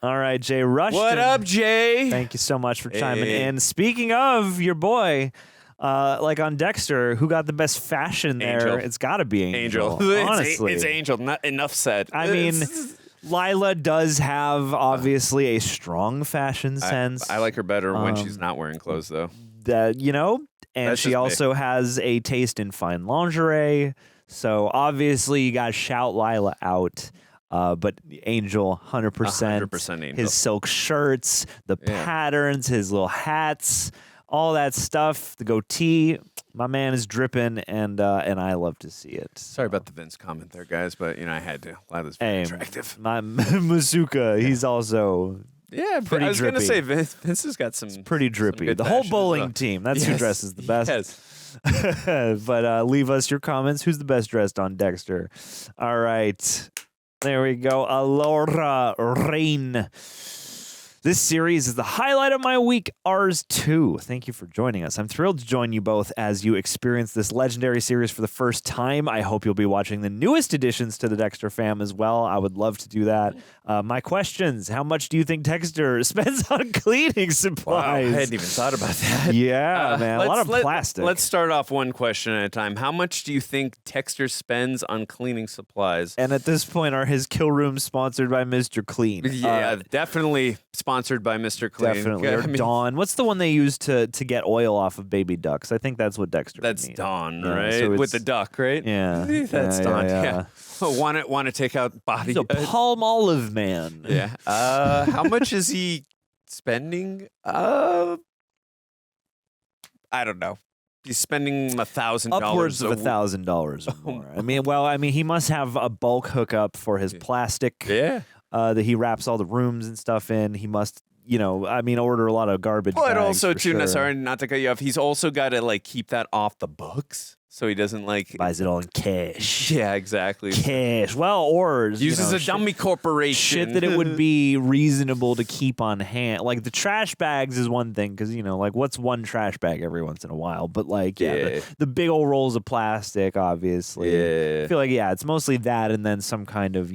A: All right, Jay Rushton.
B: What up, Jay?
A: Thank you so much for chiming in. Speaking of your boy, on Dexter, who got the best fashion there?
B: Angel.
A: It's got to be Angel.
B: Honestly, it's Angel. Not enough said.
A: I mean, Lila does have obviously a strong fashion sense.
B: I like her better when she's not wearing clothes, though.
A: And
B: That's
A: she also has a taste in fine lingerie. So obviously, you got to shout Lila out. But Angel, 100%.
B: 100% Angel.
A: His silk shirts, the patterns, his little hats. all that stuff. The goatee, my man is dripping, and I love to see it.
B: Sorry about the Vince comment there, guys, but I had to. Lila was very attractive.
A: My Mazuka, he's also pretty
B: I was
A: drippy.
B: gonna say Vince has got some.
A: It's pretty drippy.
B: good
A: The whole
B: fashion as
A: bowling
B: well.
A: team. That's who
B: Yes.
A: dresses the best.
B: Yes.
A: But leave us your comments. Who's the best dressed on Dexter? All right. There we go. Alora Rain. This series is the highlight of my week, Ours 2. Thank you for joining us. I'm thrilled to join you both as you experience this legendary series for the first time. I hope you'll be watching the newest additions to the Dexter fam as well. I would love to do that. My questions: how much do you think Dexter spends on cleaning supplies?
B: Wow, I hadn't even thought about that.
A: Yeah, man. A lot of plastic.
B: Let's start off one question at a time. How much do you think Dexter spends on cleaning supplies?
A: And at this point, are his kill rooms sponsored by Mr. Clean?
B: Yeah, definitely sponsored by Mr. Clean.
A: Definitely. Or Dawn. What's the one they use to get oil off of baby ducks? I think that's what Dexter
B: That's
A: would need.
B: Dawn,
A: Yeah,
B: right?
A: so
B: With the duck, right?
A: Yeah.
B: That's
A: Yeah,
B: Dawn.
A: yeah,
B: Yeah. Want to take out body?
A: He's a palm olive man.
B: Yeah. How much is he spending? I don't know. He's spending $1,000.
A: Upwards of $1,000 or more. I mean, he must have a bulk hookup for his plastic.
B: Yeah.
A: That he wraps all the rooms and stuff in. He must, order a lot of garbage.
B: But
A: bags
B: also,
A: for
B: too,
A: sure.
B: sorry, not to cut you off, he's also got to keep that off the books, so he doesn't
A: buys it all in cash.
B: Yeah, exactly.
A: Cash. Well, or
B: Uses a dummy corporation.
A: Shit that it would be reasonable to keep on hand. Like the trash bags is one thing because what's one trash bag every once in a while? But the big old rolls of plastic, obviously.
B: Yeah.
A: I feel like it's mostly that, and then some kind of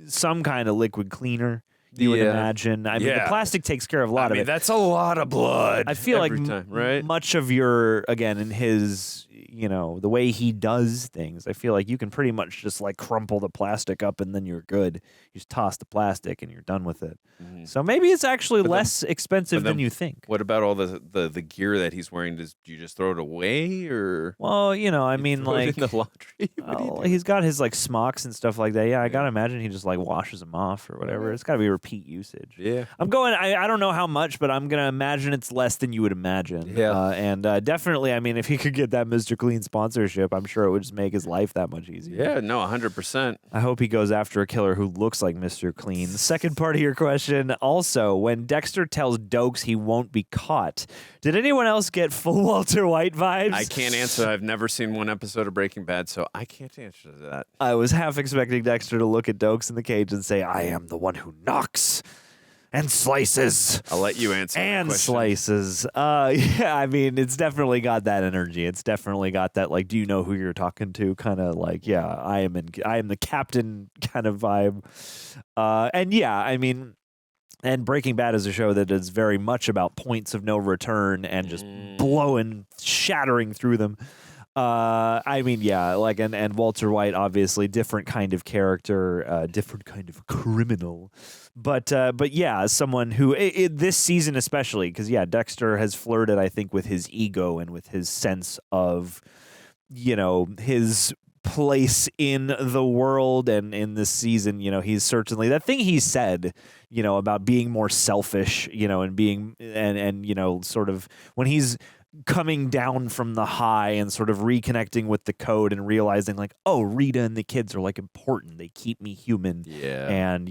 A: some kind of liquid cleaner. You would imagine. I mean, the plastic takes care of a lot of it.
B: That's a lot of blood.
A: I feel
B: every
A: like
B: time, right?
A: much of in his, the way he does things, I feel like you can pretty much just crumple the plastic up and then you're good. You just toss the plastic and you're done with it. So maybe it's actually less expensive than you think.
B: What about all the gear that he's wearing? Do you just throw it away or?
A: Well, I mean,
B: throw it in the laundry? What do you do?
A: He's got his smocks and stuff like that. Yeah, I gotta imagine he just washes them off or whatever. It's gotta be repeat usage.
B: Yeah.
A: I don't know how much, but I'm gonna imagine it's less than you would imagine.
B: Yeah.
A: And definitely, I mean, if he could get that Mr. Clean sponsorship, I'm sure it would just make his life that much easier.
B: Yeah, no, 100%.
A: I hope he goes after a killer who looks like Mr. Clean. The second part of your question, also, when Dexter tells Doakes he won't be caught, did anyone else get full Walter White vibes?
B: I can't answer. I've never seen one episode of Breaking Bad, so I can't answer that.
A: I was half expecting Dexter to look at Doakes in the cage and say, "I am the one who knocks and slices."
B: I'll let you answer.
A: And
B: that question.
A: slices. Yeah, I mean, it's definitely got that energy. It's definitely got that, do you know who you're talking to? Kind of I am the captain kind of vibe. And yeah, I mean, and Breaking Bad is a show that is very much about points of no return and just shattering through them. I mean, yeah, and Walter White, obviously, different kind of character, different kind of criminal, but yeah, someone who this season especially, because Dexter has flirted, I think, with his ego and with his sense of, his place in the world, and in this season, he's certainly that thing he said, about being more selfish, and being and sort of when he's coming down from the high and sort of reconnecting with the code and realizing oh, Rita and the kids are important. They keep me human.
B: Yeah.
A: And,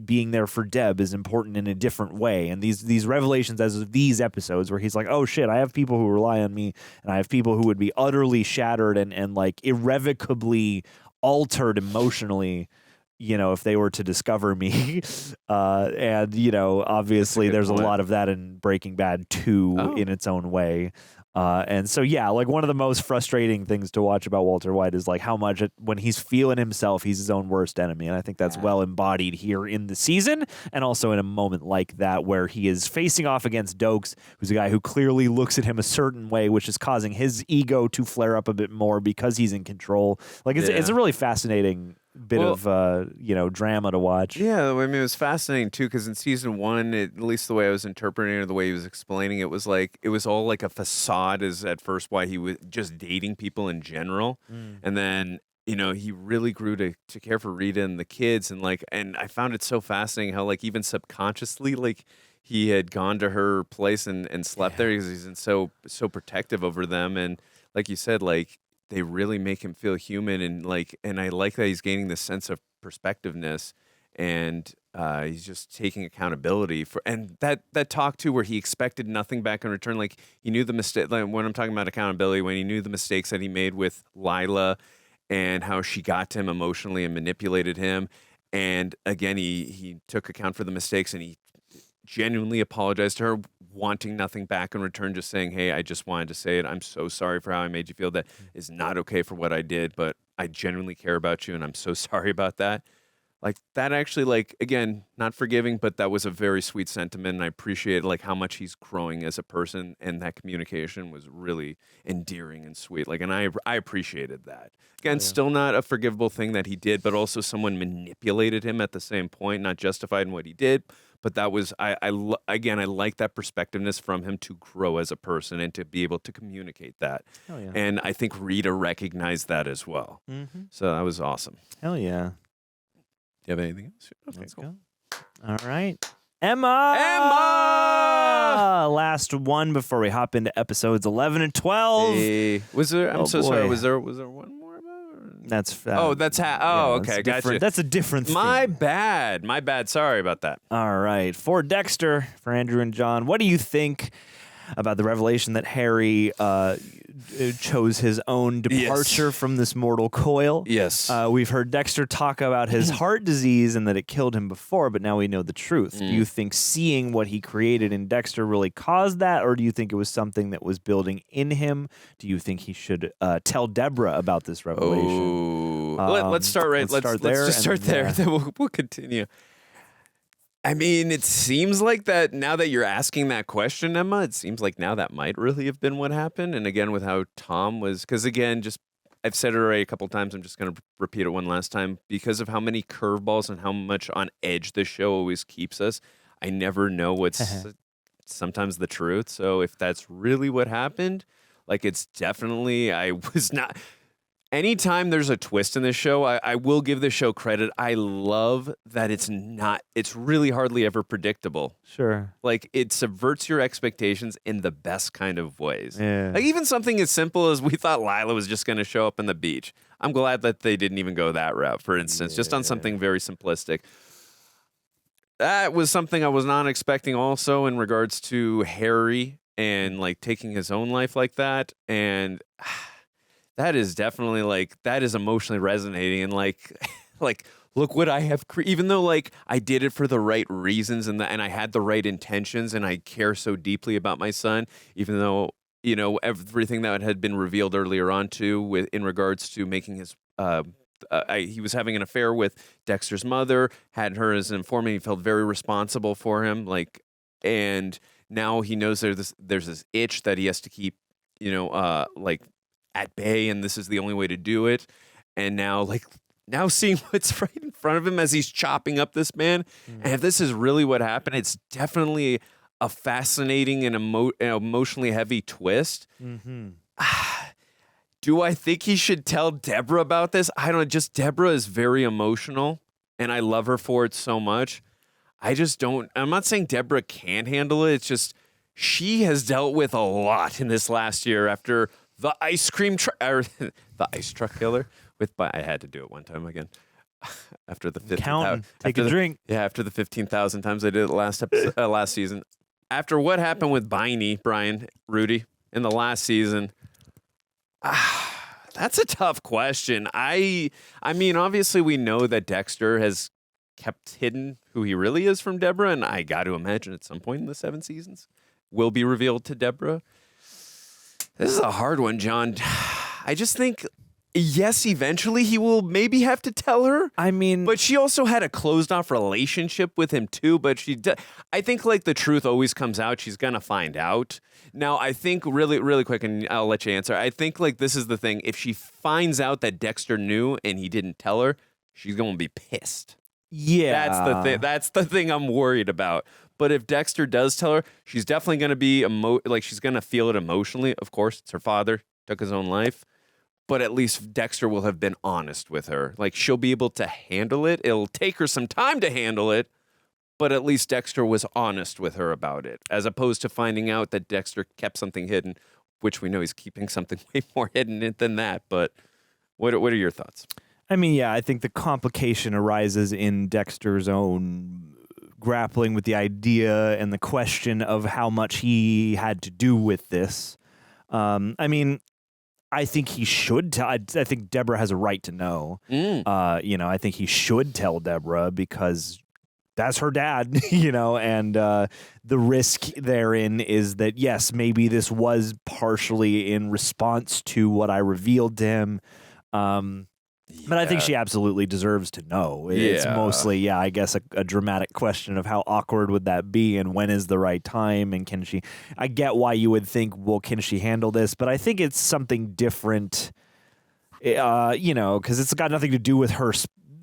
A: being there for Deb is important in a different way. And these revelations as of these episodes where he's like, oh shit, I have people who rely on me and I have people who would be utterly shattered and irrevocably altered emotionally, if they were to discover me. And, obviously there's a lot of that in Breaking Bad too, in its own way. And so, yeah, one of the most frustrating things to watch about Walter White is how much when he's feeling himself, he's his own worst enemy. And I think that's well embodied here in the season and also in a moment like that where he is facing off against Doakes, who's a guy who clearly looks at him a certain way, which is causing his ego to flare up a bit more because he's in control. It's a really fascinating bit of drama to watch.
B: Yeah, I mean, it was fascinating too because in season one, at least the way I was interpreting it, or the way he was explaining it was it was all a facade is at first why he was just dating people in general, and then he really grew to care for Rita and the kids, and and I found it so fascinating how even subconsciously he had gone to her place and slept there because he's so protective over them. And like you said, like they really make him feel human. And I like that he's gaining this sense of perspectiveness, and he's just taking accountability for, and that talk too, where he expected nothing back in return. Like he knew the mistake, like when I'm talking about accountability, when he knew the mistakes that he made with Lila and how she got to him emotionally and manipulated him. And again, he took account for the mistakes, and he genuinely apologized to her, wanting nothing back in return, just saying, hey, I just wanted to say it. I'm so sorry for how I made you feel. That is not okay for what I did, but I genuinely care about you, and I'm so sorry about that. Like that actually, like, again, not forgiving, but that was a very sweet sentiment, and I appreciate like how much he's growing as a person, and that communication was really endearing and sweet. Like, and I appreciated that. Again, still not a forgivable thing that he did, but also someone manipulated him at the same point, not justified in what he did. But that was, I like that perspectiveness from him to grow as a person and to be able to communicate that.
A: Hell yeah.
B: And I think Rita recognized that as well.
A: Mm-hmm.
B: So that was awesome.
A: Hell yeah.
B: Do you have anything else? Okay,
A: Let's
B: cool.
A: go. All right. Emma! Last one before we hop into episodes 11 and 12.
B: Hey. Was there, I'm
A: Oh,
B: so
A: boy.
B: sorry, was there one more about?
A: That's
B: that's okay, gotcha.
A: That's a different thing.
B: My bad. Sorry about that.
A: All right. For Dexter, for Andrew and John, what do you think about the revelation that Harry chose his own departure from this mortal coil?
B: Yes.
A: We've heard Dexter talk about his heart disease and that it killed him before, but now we know the truth. Do you think seeing what he created in Dexter really caused that, or do you think it was something that was building in him? Do you think he should tell Debra about this revelation?
B: Let's start right. Let's just start there. Then we'll continue. I mean, it seems like that now that you're asking that question, Emma, it seems like now that might really have been what happened. And again, with how Tom was, because again, just I've said it already a couple of times. I'm just going to repeat it one last time. Because of how many curveballs and how much on edge this show always keeps us, I never know what's sometimes the truth. So if that's really what happened, like it's definitely, I was not... Anytime there's a twist in this show, I will give this show credit. I love that it's really hardly ever predictable.
A: Sure.
B: Like, it subverts your expectations in the best kind of ways.
A: Yeah.
B: Like, even something as simple as we thought Lila was just going to show up on the beach. I'm glad that they didn't even go that route, for instance, just on something very simplistic. That was something I was not expecting also in regards to Harry and, like, taking his own life like that. And... that is definitely that is emotionally resonating, and like look what I have even though like I did it for the right reasons and I had the right intentions and I care so deeply about my son, even though everything that had been revealed earlier on too in regards to making his he was having an affair with Dexter's mother, had her as an informant. He felt very responsible for him, and now he knows there's this itch that he has to keep at bay, and this is the only way to do it. And now seeing what's right in front of him as he's chopping up this man, and if this is really what happened, it's definitely a fascinating and emotionally heavy twist.
A: Mm-hmm.
B: Do I think he should tell Debra about this? I don't know. Just Debra is very emotional, and I love her for it so much. I just don't. I'm not saying Debra can't handle it. It's just she has dealt with a lot in this last year after the ice cream truck, the ice truck killer. I had to do it one time again. After the 15,000,
A: take a drink.
B: Yeah, after the 15,000 times I did it last season. After what happened with Rudy, in the last season, that's a tough question. I mean, obviously we know that Dexter has kept hidden who he really is from Debra, and I got to imagine at some point in the 7 seasons will be revealed to Debra. This is a hard one, John. I just think, yes, eventually he will maybe have to tell her.
A: I mean...
B: But she also had a closed-off relationship with him, too. But I think, the truth always comes out. She's going to find out. Now, I think, really, really quick, and I'll let you answer. I think, this is the thing. If she finds out that Dexter knew and he didn't tell her, she's going to be pissed.
A: Yeah.
B: That's the thing. That's the thing I'm worried about. But if Dexter does tell her, she's definitely going to be she's going to feel it emotionally. Of course, it's her father, took his own life. But at least Dexter will have been honest with her. She'll be able to handle it. It'll take her some time to handle it, but at least Dexter was honest with her about it, as opposed to finding out that Dexter kept something hidden, which we know he's keeping something way more hidden than that. But what are your thoughts?
A: I mean, yeah, I think the complication arises in Dexter's own grappling with the idea and the question of how much he had to do with this. I mean, I think he should tell. I think Debra has a right to know. I think he should tell Debra because that's her dad, and the risk therein is that, yes, maybe this was partially in response to what I revealed to him. But I think she absolutely deserves to know. It's mostly, I guess, a dramatic question of how awkward would that be and when is the right time and can she... I get why you would think, well, can she handle this? But I think it's something different, because it's got nothing to do with her...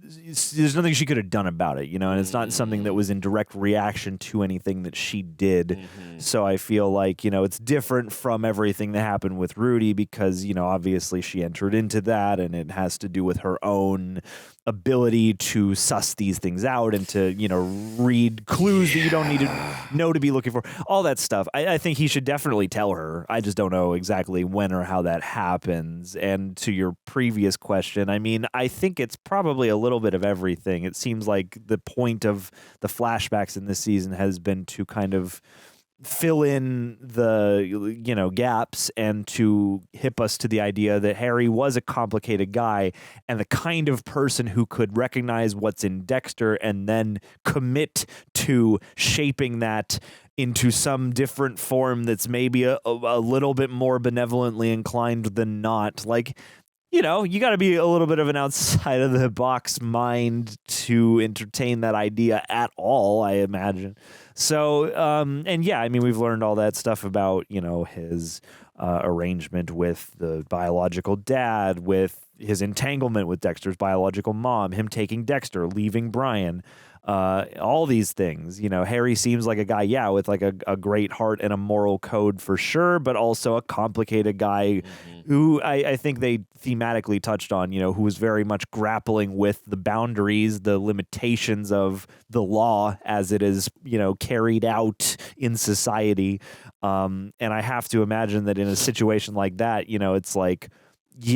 A: There's nothing she could have done about it, and it's not something that was in direct reaction to anything that she did. So I feel like, it's different from everything that happened with Rudy because, obviously she entered into that and it has to do with her own ability to suss these things out and to, read clues that you don't need to know to be looking for. All that stuff. I think he should definitely tell her. I just don't know exactly when or how that happens. And to your previous question, I mean, I think it's probably a little bit of everything. It seems like the point of the flashbacks in this season has been to kind of fill in the gaps and to hip us to the idea that Harry was a complicated guy and the kind of person who could recognize what's in Dexter and then commit to shaping that into some different form that's maybe a little bit more benevolently inclined than not. Like, you got to be a little bit of an outside of the box mind to entertain that idea at all, I imagine. So, we've learned all that stuff about, his arrangement with the biological dad, with his entanglement with Dexter's biological mom, him taking Dexter, leaving Brian. All these things, Harry seems like a guy, with like a great heart and a moral code for sure, but also a complicated guy who I think they thematically touched on, who was very much grappling with the boundaries, the limitations of the law as it is, carried out in society. And I have to imagine that in a situation like that, it's like,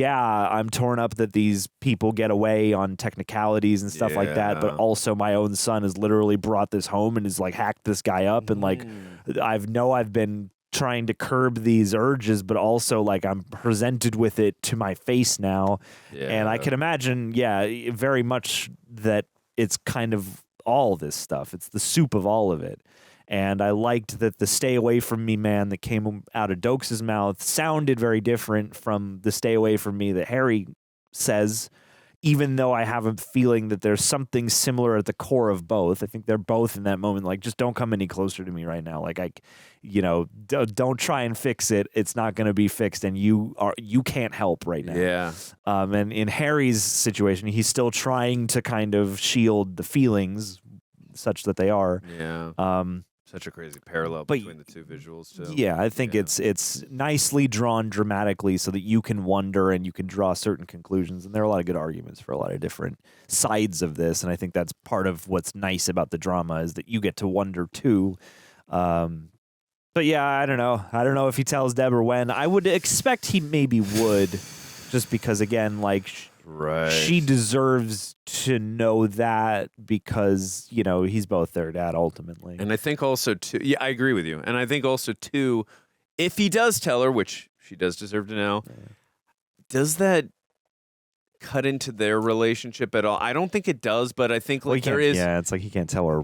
A: I'm torn up that these people get away on technicalities and stuff like that, but also my own son has literally brought this home and has like hacked this guy up and like I've been trying to curb these urges, but also like I'm presented with it to my face now. And I can imagine, very much that it's kind of all this stuff. It's the soup of all of it. And I liked that the stay away from me man that came out of Doakes' mouth sounded very different from the stay away from me that Harry says, even though I have a feeling that there's something similar at the core of both. I think they're both in that moment, like, just don't come any closer to me right now. Like, don't try and fix it. It's not going to be fixed, and you can't help right now.
B: Yeah.
A: And in Harry's situation, he's still trying to kind of shield the feelings such that they are.
B: Yeah. Such a crazy parallel between the two visuals, too.
A: Yeah, I think it's nicely drawn dramatically so that you can wonder and you can draw certain conclusions. And there are a lot of good arguments for a lot of different sides of this. And I think that's part of what's nice about the drama is that you get to wonder, too. But yeah, I don't know. I don't know if he tells Debra when. I would expect he maybe would, just because, again, like...
B: Right.
A: She deserves to know that because, he's both their dad ultimately.
B: And I think also, too, I agree with you. And I think also, too, if he does tell her, which she does deserve to know, does that cut into their relationship at all? I don't think it does, but I think like there is...
A: Yeah, it's like he can't tell her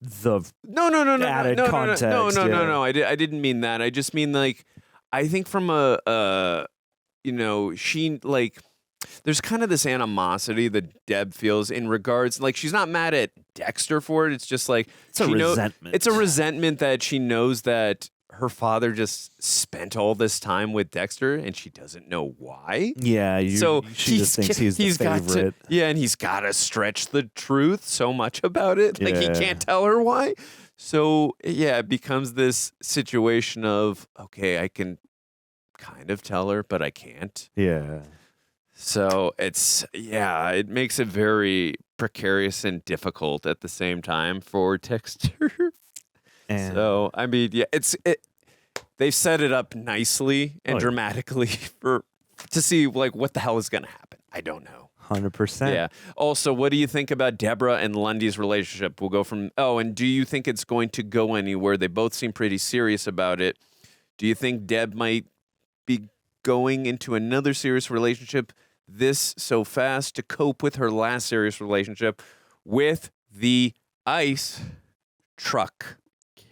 A: the
B: added context. No. I didn't mean that. I just mean, like, I think from she, like... There's kind of this animosity that Deb feels in regards, like she's not mad at Dexter for it. It's just like
A: it's a resentment.
B: It's a resentment that she knows that her father just spent all this time with Dexter and she doesn't know why.
A: Yeah, she just thinks he's the favorite.
B: And he's got to stretch the truth so much about it. Like he can't tell her why. So it becomes this situation of, okay, I can kind of tell her, but I can't.
A: Yeah.
B: So it makes it very precarious and difficult at the same time for Dexter.
A: And
B: So, I mean, yeah, they've set it up nicely and dramatically to see like what the hell is going to happen. I don't know.
A: 100%.
B: Yeah. Also, what do you think about Debra and Lundy's relationship? We'll go from, and do you think it's going to go anywhere? They both seem pretty serious about it. Do you think Deb might be going into another serious relationship this so fast to cope with her last serious relationship with the ice truck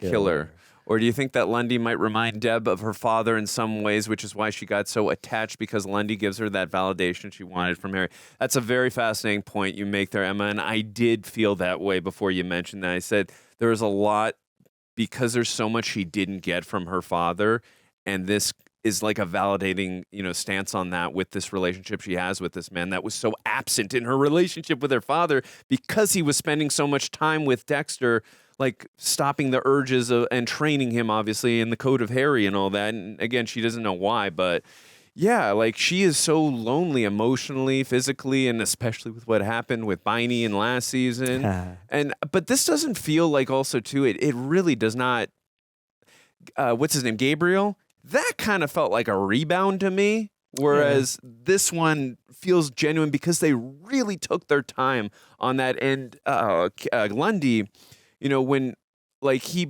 B: killer? Or do you think that Lundy might remind Deb of her father in some ways, which is why she got so attached, because Lundy gives her that validation she wanted from Harry? That's a very fascinating point you make there, Emma, and I did feel that way before you mentioned that. I said there was a lot, because there's so much she didn't get from her father, and this is like a validating, stance on that with this relationship she has with this man that was so absent in her relationship with her father because he was spending so much time with Dexter, like stopping the urges and training him, obviously, in the code of Harry and all that. And again, she doesn't know why, but yeah, like she is so lonely emotionally, physically, and especially with what happened with Biney in last season. But this doesn't feel like also too, it really does not, what's his name, Gabriel? That kind of felt like a rebound to me. Whereas this one feels genuine because they really took their time on that. And Lundy, when like he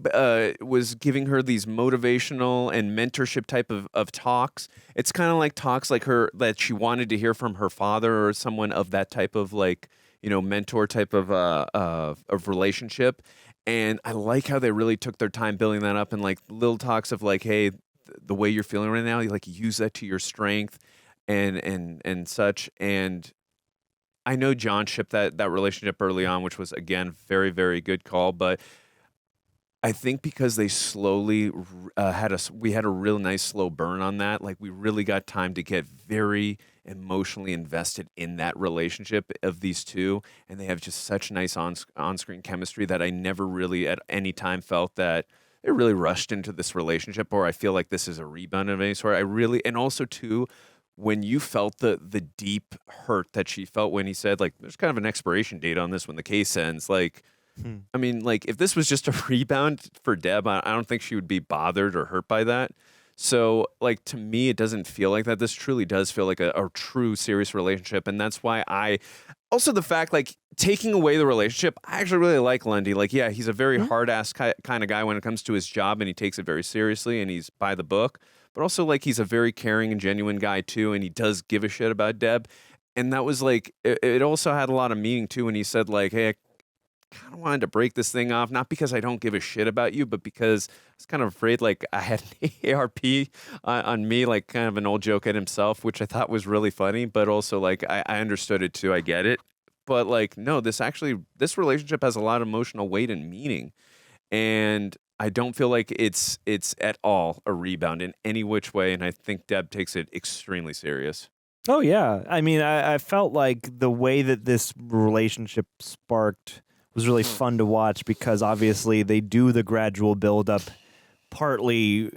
B: was giving her these motivational and mentorship type of talks, it's kind of like talks like her that she wanted to hear from her father or someone of that type of like, mentor type of relationship. And I like how they really took their time building that up, and like little talks of like, hey, the way you're feeling right now, you like use that to your strength and such. And I know John shipped that relationship early on, which was again very, very good call. But I think because they slowly we had a real nice slow burn on that. Like we really got time to get very emotionally invested in that relationship of these two, and they have just such nice on-screen chemistry that I never really at any time felt that it really rushed into this relationship, or I feel like this is a rebound of any sort. And also too, when you felt the deep hurt that she felt when he said like, there's kind of an expiration date on this when the case ends. Like, I mean, like if this was just a rebound for Deb, I don't think she would be bothered or hurt by that. So like, to me, it doesn't feel like that. This truly does feel like a true serious relationship. And that's why also the fact, like, taking away the relationship, I actually really like Lundy. Like, yeah, he's a very hard-ass kind of guy when it comes to his job, and he takes it very seriously, and he's by the book. But also, like, he's a very caring and genuine guy, too, and he does give a shit about Deb. And that was, like, it also had a lot of meaning, too, when he said, like, hey, I kind of wanted to break this thing off, not because I don't give a shit about you, but because I was kind of afraid, like, I had an ARP on me, like, kind of an old joke at himself, which I thought was really funny, but also, like, I understood it, too. I get it. But, like, no, this relationship has a lot of emotional weight and meaning. And I don't feel like it's at all a rebound in any which way, and I think Deb takes it extremely serious.
A: Oh, yeah. I mean, I felt like the way that this relationship sparked was really fun to watch, because obviously they do the gradual build-up, partly,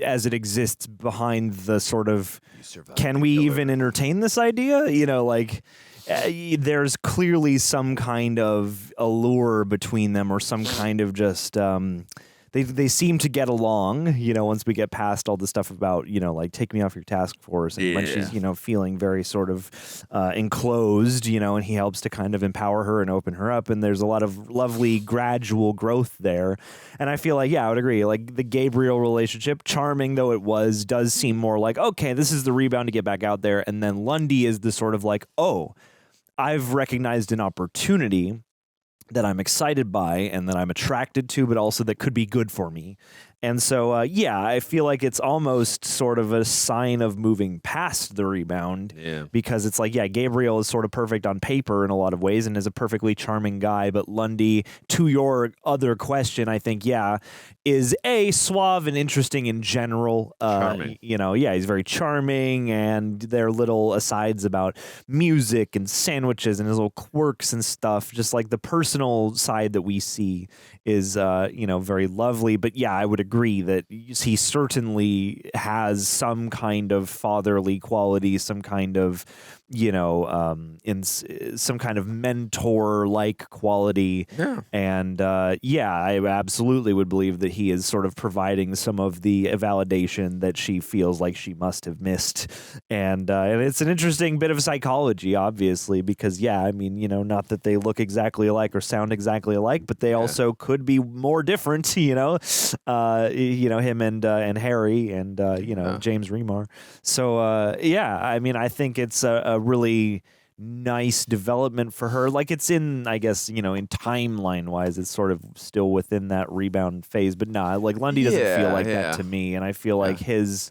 A: as it exists behind the sort of, can we even entertain this idea? There's clearly some kind of allure between them, or some kind of just they seem to get along, once we get past all the stuff about, like, take me off your task force, and when she's, feeling very sort of enclosed, and he helps to kind of empower her and open her up, and there's a lot of lovely gradual growth there. And I feel like, I would agree, like the Gabriel relationship, charming though it was, does seem more like, okay, this is the rebound to get back out there. And then Lundy is the sort of like, oh, I've recognized an opportunity that I'm excited by and that I'm attracted to, but also that could be good for me. And so, I feel like it's almost sort of a sign of moving past the rebound, because it's like, Gabriel is sort of perfect on paper in a lot of ways and is a perfectly charming guy. But Lundy, to your other question, I think, is suave and interesting in general. He's very charming, and their little asides about music and sandwiches and his little quirks and stuff, just like the personal side that we see is, very lovely. But I would agree that he certainly has some kind of fatherly quality, some kind of, in some kind of mentor-like quality.
B: Yeah.
A: And I absolutely would believe that he is sort of providing some of the validation that she feels like she must have missed. And it's an interesting bit of psychology, obviously, because, not that they look exactly alike or sound exactly alike, but they also could be more different, him and Harry and, James Remar. So, I think it's a really nice development for her. Like it's in, I guess, in timeline wise, it's sort of still within that rebound phase. But nah, like Lundy doesn't feel like that to me. And I feel like his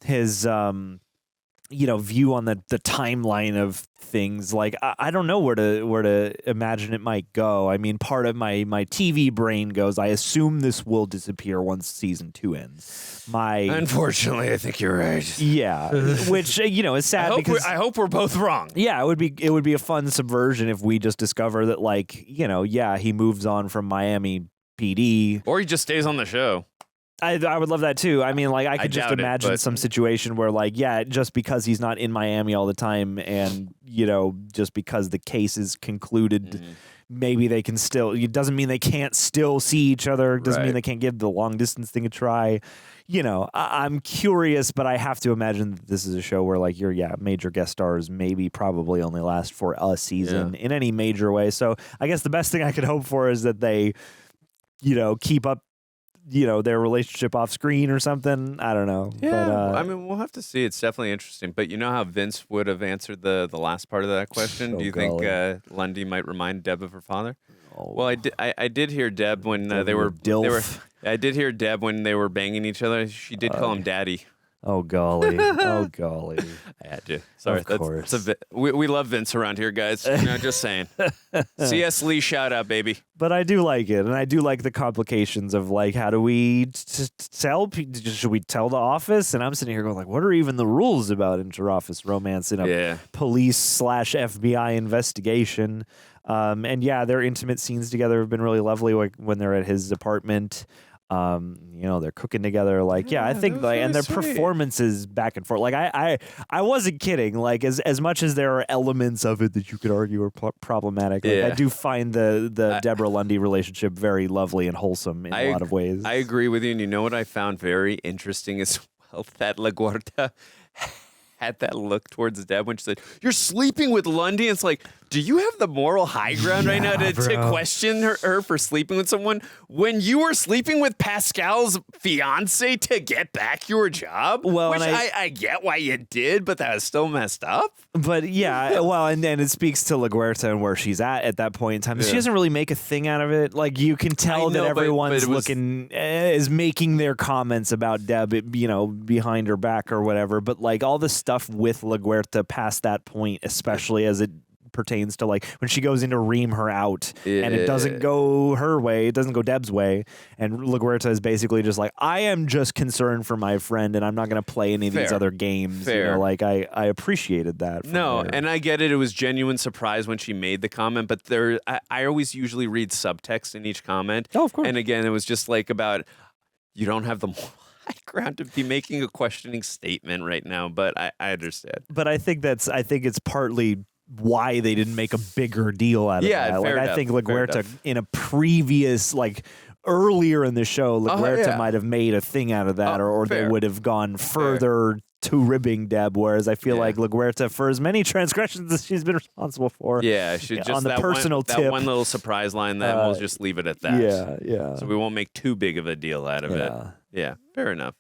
A: view on the timeline of things, like I don't know where to imagine it might go. I mean, part of my TV brain goes, I assume this will disappear once season 2 ends.
B: Unfortunately, I think you're right.
A: Yeah, which is sad because
B: I hope we're both wrong.
A: Yeah, it would be a fun subversion if we just discover that he moves on from Miami PD,
B: or he just stays on the show.
A: I would love that too. I mean, I could just imagine some situation where, just because he's not in Miami all the time, and just because the case is concluded, maybe they can still. It doesn't mean they can't still see each other. It doesn't mean they can't give the long distance thing a try. I'm curious, but I have to imagine that this is a show where your major guest stars maybe probably only last for a season in any major way. So I guess the best thing I could hope for is that they, keep up their relationship off screen or something. I don't know.
B: Yeah, but, we'll have to see. It's definitely interesting. But you know how Vince would have answered the last part of that question? Do you think Lundy might remind Deb of her father? Oh. Well, I did hear Deb when they were. I did hear Deb when they were banging each other. She did call him Daddy.
A: Oh golly! Oh golly!
B: I had to. Sorry,
A: of course.
B: We love Vince around here, guys. Just saying. C.S. Lee, shout out, baby.
A: But I do like it, and I do like the complications of how do we tell? Should we tell the office? And I'm sitting here going what are even the rules about inter-office romance in a police/FBI investigation? And their intimate scenes together have been really lovely. When they're at his apartment. They're cooking together. I think and their performances back and forth. I wasn't kidding. As much as there are elements of it that you could argue are problematic, I do find the Deborah Lundy relationship very lovely and wholesome in a lot of ways.
B: I agree with you. And you know what I found very interesting as well? That LaGuardia had that look towards Deb when she said, "You're sleeping with Lundy." It's do you have the moral high ground right now to question her for sleeping with someone when you were sleeping with Pascal's fiance to get back your job?
A: Well,
B: which I get why you did, but that was still messed up.
A: But and then it speaks to LaGuardia and where she's at that point in time. She doesn't really make a thing out of it. You can tell that everyone's is making their comments about Deb, behind her back or whatever. But all the stuff with LaGuardia past that point, especially as it pertains to when she goes in to ream her out and it doesn't go her way, it doesn't go Deb's way, and LaGuardia is basically just I am just concerned for my friend and I'm not going to play any of these other games. I appreciated that.
B: And I get it. It was genuine surprise when she made the comment, but I always usually read subtext in each comment.
A: Oh, of course.
B: And again, it was just about you don't have the high ground to be making a questioning statement right now, but I understand.
A: But I think it's partly why they didn't make a bigger deal out of that. I think LaGuardia in a previous earlier in the show, LaGuardia might have made a thing out of that, or they would have gone further to ribbing Deb. Whereas I feel like LaGuardia, for as many transgressions as she's been responsible for,
B: she just
A: on the personal tip,
B: that one little surprise line, that we'll just leave it at that.
A: Yeah.
B: So we won't make too big of a deal out of it. Yeah, fair enough.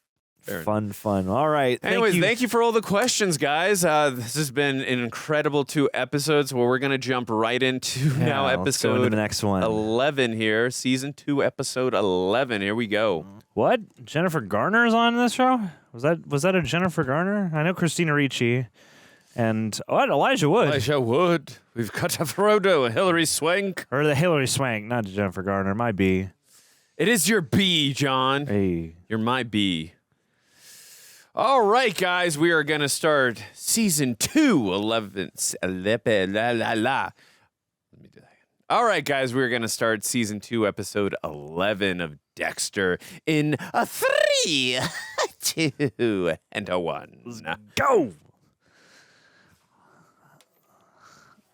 A: Fun. All right.
B: Anyways, thank you for all the questions, guys. This has been an incredible 2 episodes where we're going to jump right into now episode
A: the next one.
B: 11 here. Season 2, episode 11. Here we go.
A: What? Jennifer Garner is on this show? Was that a Jennifer Garner? I know Christina Ricci. And Elijah Wood.
B: Elijah Wood. We've got a Frodo, a Hilary Swank.
A: Or the Hilary Swank, not Jennifer Garner. My B.
B: It is your B, John.
A: Hey.
B: You're my B. All right, guys, we are going to start season 2, 11. Let me do that again. All right, guys, we're going to start season 2, episode 11 of Dexter in a 3, 2, and a 1.
A: Go.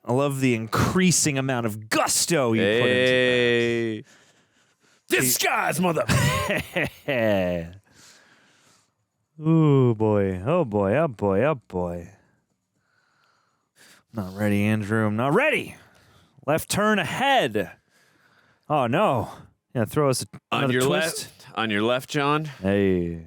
A: I love the increasing amount of gusto you put into that.
R: Disguise, mother.
A: Ooh, boy. Oh, boy. Oh, boy. Oh, boy. Not ready, Andrew. I'm not ready. Left turn ahead. Oh, no. Yeah, throw us another
B: on your
A: twist.
B: left. On your left, John.
A: Hey.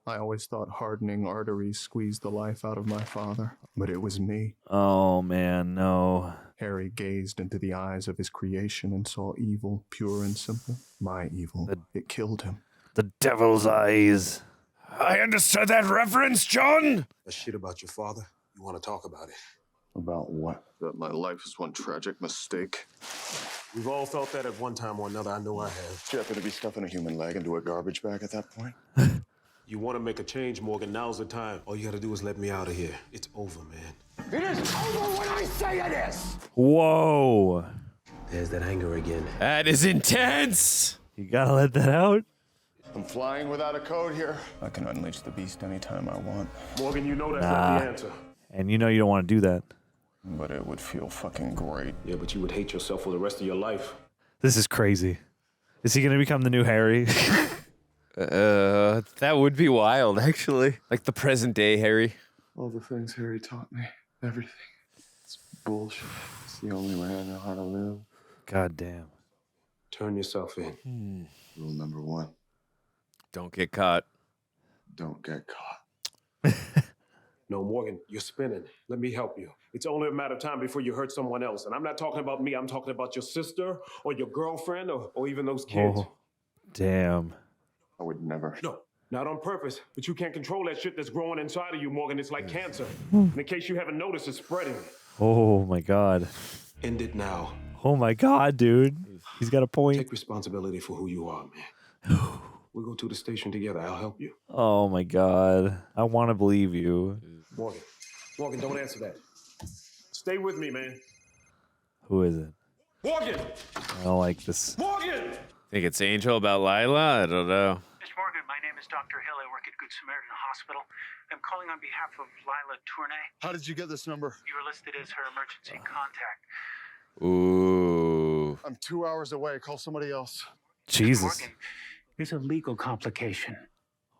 C: I always thought hardening arteries squeezed the life out of my father, but it was me.
A: Oh, man, no.
C: Harry gazed into the eyes of his creation and saw evil, pure and simple. My evil. It killed him.
A: The devil's eyes.
R: I understood that reference, John.
P: That shit about your father, you want to talk about it?
C: About what? That my life is one tragic mistake.
P: We've all felt that at one time or another. I know I have.
C: Do you happen to be stuffing a human leg into a garbage bag at that point?
P: You want to make a change, Morgan, now's the time. All you got to do is let me out of here. It's over, man.
O: It is over when I say it is!
A: Whoa.
P: There's that anger again.
B: That is intense.
A: You gotta let that out.
C: I'm flying without a code here. I can unleash the beast anytime I want.
R: Morgan, you know that's not the answer.
A: And you know you don't want to do that.
C: But it would feel fucking great.
P: Yeah, but you would hate yourself for the rest of your life.
A: This is crazy. Is he gonna become the new Harry?
B: That would be wild, actually. Like the present day Harry.
C: All the things Harry taught me. Everything. It's bullshit. It's the only way I know how to live.
A: God damn.
P: Turn yourself in.
C: Rule number 1.
B: Don't get caught.
C: Don't get caught.
P: No, Morgan, you're spinning. Let me help you.
R: It's only a matter of time before you hurt someone else. And I'm not talking about me. I'm talking about your sister or your girlfriend or even those kids.
A: Oh, damn.
C: I would never.
R: No, not on purpose. But you can't control that shit that's growing inside of you, Morgan. It's like cancer. And in case you haven't noticed, it's spreading.
A: Oh, my God.
P: End it now.
A: Oh, my God, dude. He's got a point.
P: Take responsibility for who you are, man. We'll go to the station together. I'll help you.
A: Oh, my God. I want to believe you.
R: Morgan, don't answer that. Stay with me, man.
A: Who is it?
R: Morgan!
A: I don't like this.
R: Morgan!
B: Think it's Angel about Lila? I don't know.
D: Miss Morgan, my name is Dr. Hill. I work at Good Samaritan Hospital. I'm calling on behalf of Lila Tournay.
S: How did you get this number?
D: You were listed as her emergency contact.
B: Ooh.
S: I'm 2 hours away. Call somebody else.
A: Jesus.
D: Morgan, there's a legal complication.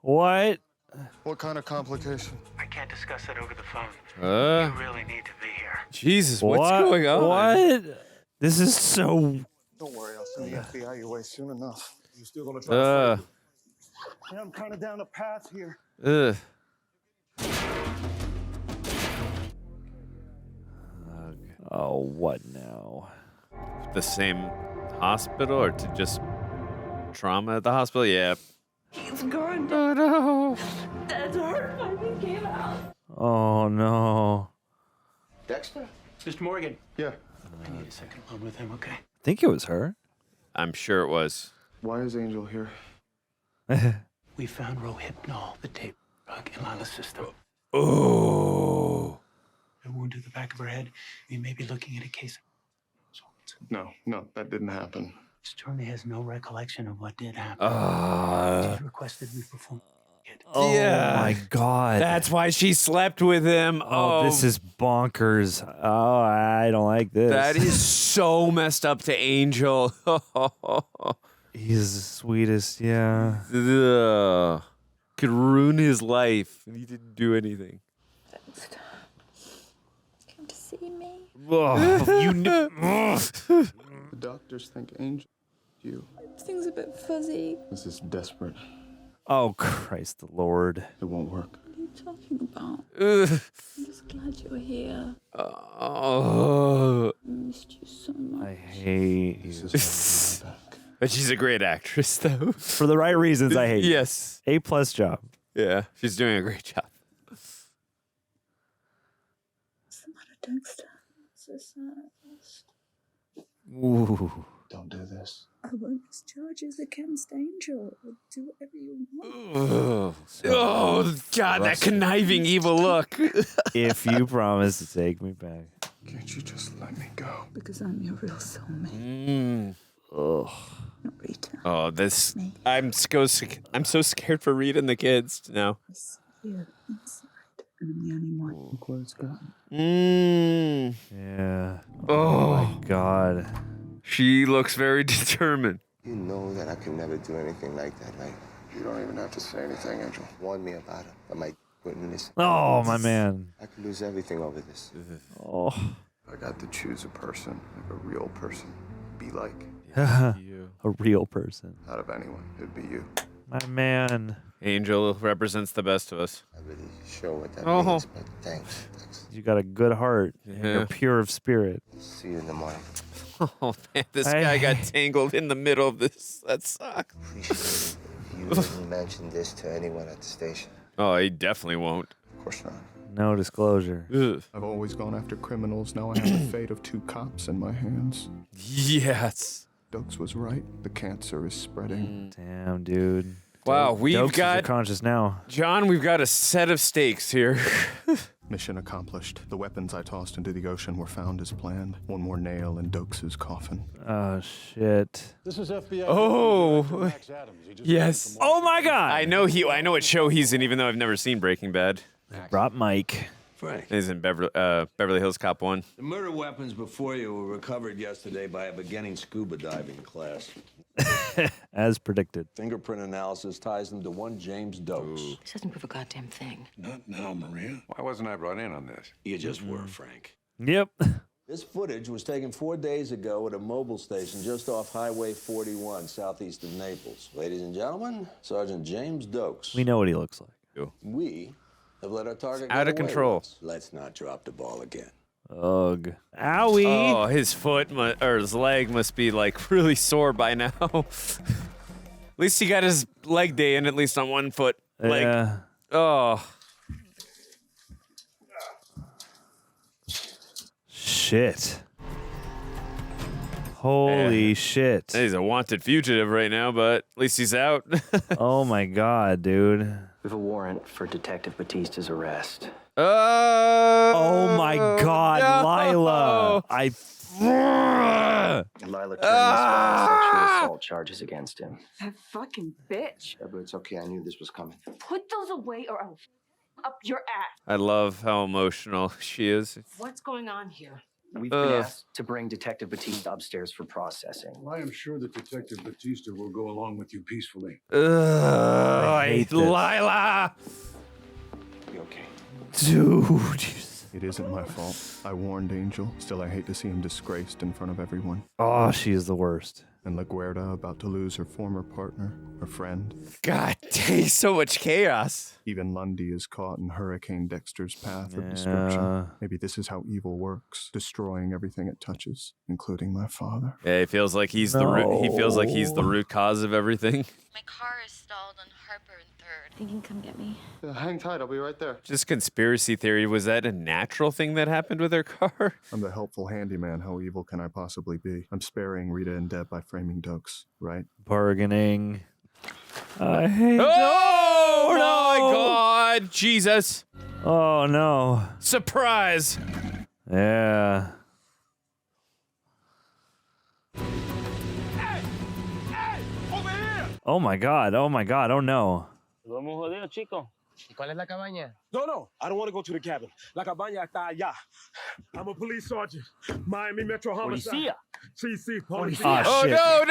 A: What?
S: What kind of complication?
D: I can't discuss that over the phone. You really need to be here.
B: Jesus, what's going on?
A: What? This is so...
S: Don't worry, I'll send the FBI your way soon enough.
R: You still gonna try to fight?
S: Yeah, I'm kind of down a path here.
A: Oh, what now?
B: The same hospital or to just trauma at the hospital? Yeah.
N: He's gone.
B: Oh, no.
N: Dad's heart finally came out.
A: Oh, no.
F: Dexter?
D: Mr. Morgan.
S: Yeah.
D: I need a second alone with him, okay?
A: I think it was her.
B: I'm sure it was.
C: Why is Angel here?
D: We found Rohypnol, the tape drug in Lila's system.
B: Oh.
D: A wound to the back of her head. We may be looking at a case of...
C: No, that didn't happen.
D: Miss Tournay has no recollection of what did happen. She requested we perform.
A: Oh, my God.
B: That's why she slept with him.
A: Oh, this is bonkers. Oh, I don't like this.
B: That is so messed up to Angel.
A: He's the sweetest, yeah.
B: Ugh. Could ruin his life. And he didn't do anything.
K: Come to see me.
C: The doctors think Angel. You.
K: Things a bit fuzzy.
C: This is desperate.
A: Oh, Christ the Lord.
C: It won't work.
K: What are you talking about? I'm just glad you're here.
B: Oh.
K: I missed you so much.
A: I hate you.
B: But she's a great actress, though.
A: For the right reasons, I hate you.
B: Yes.
A: A+ job.
B: Yeah, she's doing a great job.
K: What's the matter, Dexter? So sad.
A: Ooh.
C: Don't do this.
K: I won't press charges against Angel. I'll do whatever you want.
B: Oh, God, that conniving evil look.
A: If you promise to take me back.
C: Can't you just let me go?
K: Because I'm your real soulmate.
A: Ugh.
K: Not Rita.
B: Oh, this. I'm so scared for Rita and the kids now.
K: I see you inside
N: gonna be anyone.
C: Look what it's got.
A: Yeah.
B: Oh
A: my God.
B: She looks very determined.
F: You know that I could never do anything like that, right?
C: You don't even have to say anything, Angel.
F: Warn me about it, but my wouldn't listen.
A: Oh, my man.
F: I could lose everything over this.
A: Oh.
C: I got to choose a person, like a real person. Be like.
A: A real person.
C: Out of anyone, it'd be you.
A: My man.
B: Angel represents the best of us.
F: I'm really sure what that
B: Oh.
F: means, but thanks.
A: You got a good heart. And you're pure of spirit.
F: See you in the morning.
B: Oh man, this guy got tangled in the middle of this. That sucks.
F: You wouldn't mention this to anyone at the station.
B: Oh, he definitely won't.
C: Of course not.
A: No disclosure.
B: Ugh.
C: I've always gone after criminals. Now I have the fate of 2 cops in my hands.
B: Yes.
C: Doakes was right. The cancer is spreading.
A: Damn, dude.
B: Wow, we've
A: Doakes is
B: got
A: conscious now.
B: John. We've got a set of stakes here.
C: Mission accomplished. The weapons I tossed into the ocean were found as planned. One more nail in Doakes' coffin.
A: Oh, shit.
S: This is FBI.
B: Oh, yes.
A: Oh, my God.
B: I know what show he's in, even though I've never seen Breaking Bad.
A: Brought Mike.
M: Frank.
B: He's in Beverly Hills Cop 1.
M: The murder weapons before you were recovered yesterday by a beginning scuba diving class.
A: As predicted.
M: Fingerprint analysis ties them to one James Doakes.
K: This doesn't prove a goddamn thing.
M: Not now, Maria. Why wasn't I brought in on this? You just were, Frank.
A: Yep.
M: This footage was taken 4 days ago at a mobile station just off Highway 41, southeast of Naples. Ladies and gentlemen, Sergeant James Doakes.
A: We know what he looks like.
M: We have let our target
B: Out
M: get
B: of
M: away
B: control.
M: once. Let's not drop the ball again.
A: Ugh. Owie.
B: Oh, his or his leg must be like really sore by now. At least he got his leg day in, at least on one foot. Like,
A: Yeah.
B: oh.
A: Shit. Holy shit.
B: He's a wanted fugitive right now, but at least he's out.
A: Oh my God, dude.
V: We have a warrant for Detective Batista's arrest.
A: Oh my God,
B: no.
A: Lila.
V: Lila turned this file sexual assault charges against him.
N: That fucking bitch.
F: Yeah, but it's okay. I knew this was coming.
N: Put those away or I'll up your ass.
B: I love how emotional she is.
K: What's going on here?
V: We've been asked to bring Detective Batista upstairs for processing.
S: I am sure that Detective Batista will go along with you peacefully.
B: I
A: hate
B: hate
A: this.
B: Lila.
F: Be okay.
A: Dude.
C: It isn't my fault. I warned Angel. Still, I hate to see him disgraced in front of everyone.
A: Oh, she is the worst.
C: And LaGuerta about to lose her former partner, her friend.
B: God dang, so much chaos.
C: Even Lundy is caught in Hurricane Dexter's path of destruction. Maybe this is how evil works, destroying everything it touches, including my father.
B: Yeah, he feels like he's the root. He feels like he's the root cause of everything.
K: My car is stalled on Harper and 3rd. Think you can come get me?
C: Yeah, hang tight, I'll be right there.
B: Just conspiracy theory. Was that a natural thing that happened with her car?
C: I'm the helpful handyman. How evil can I possibly be? I'm sparing Rita and Deb by framing Doakes, right?
A: Bargaining. I hate.
B: Oh
A: no!
B: my God, Jesus!
A: Oh no!
B: Surprise!
A: Yeah. Oh my God! Oh my God! Oh no!
T: Vamos jodido, chico.
U: ¿Y cuál es la cabaña?
R: No, I don't want to go to the cabin. La cabaña está allá. I'm a police sergeant. Miami Metro Homicide.
T: Policía.
R: Sí, police.
A: Oh, shit.
B: Oh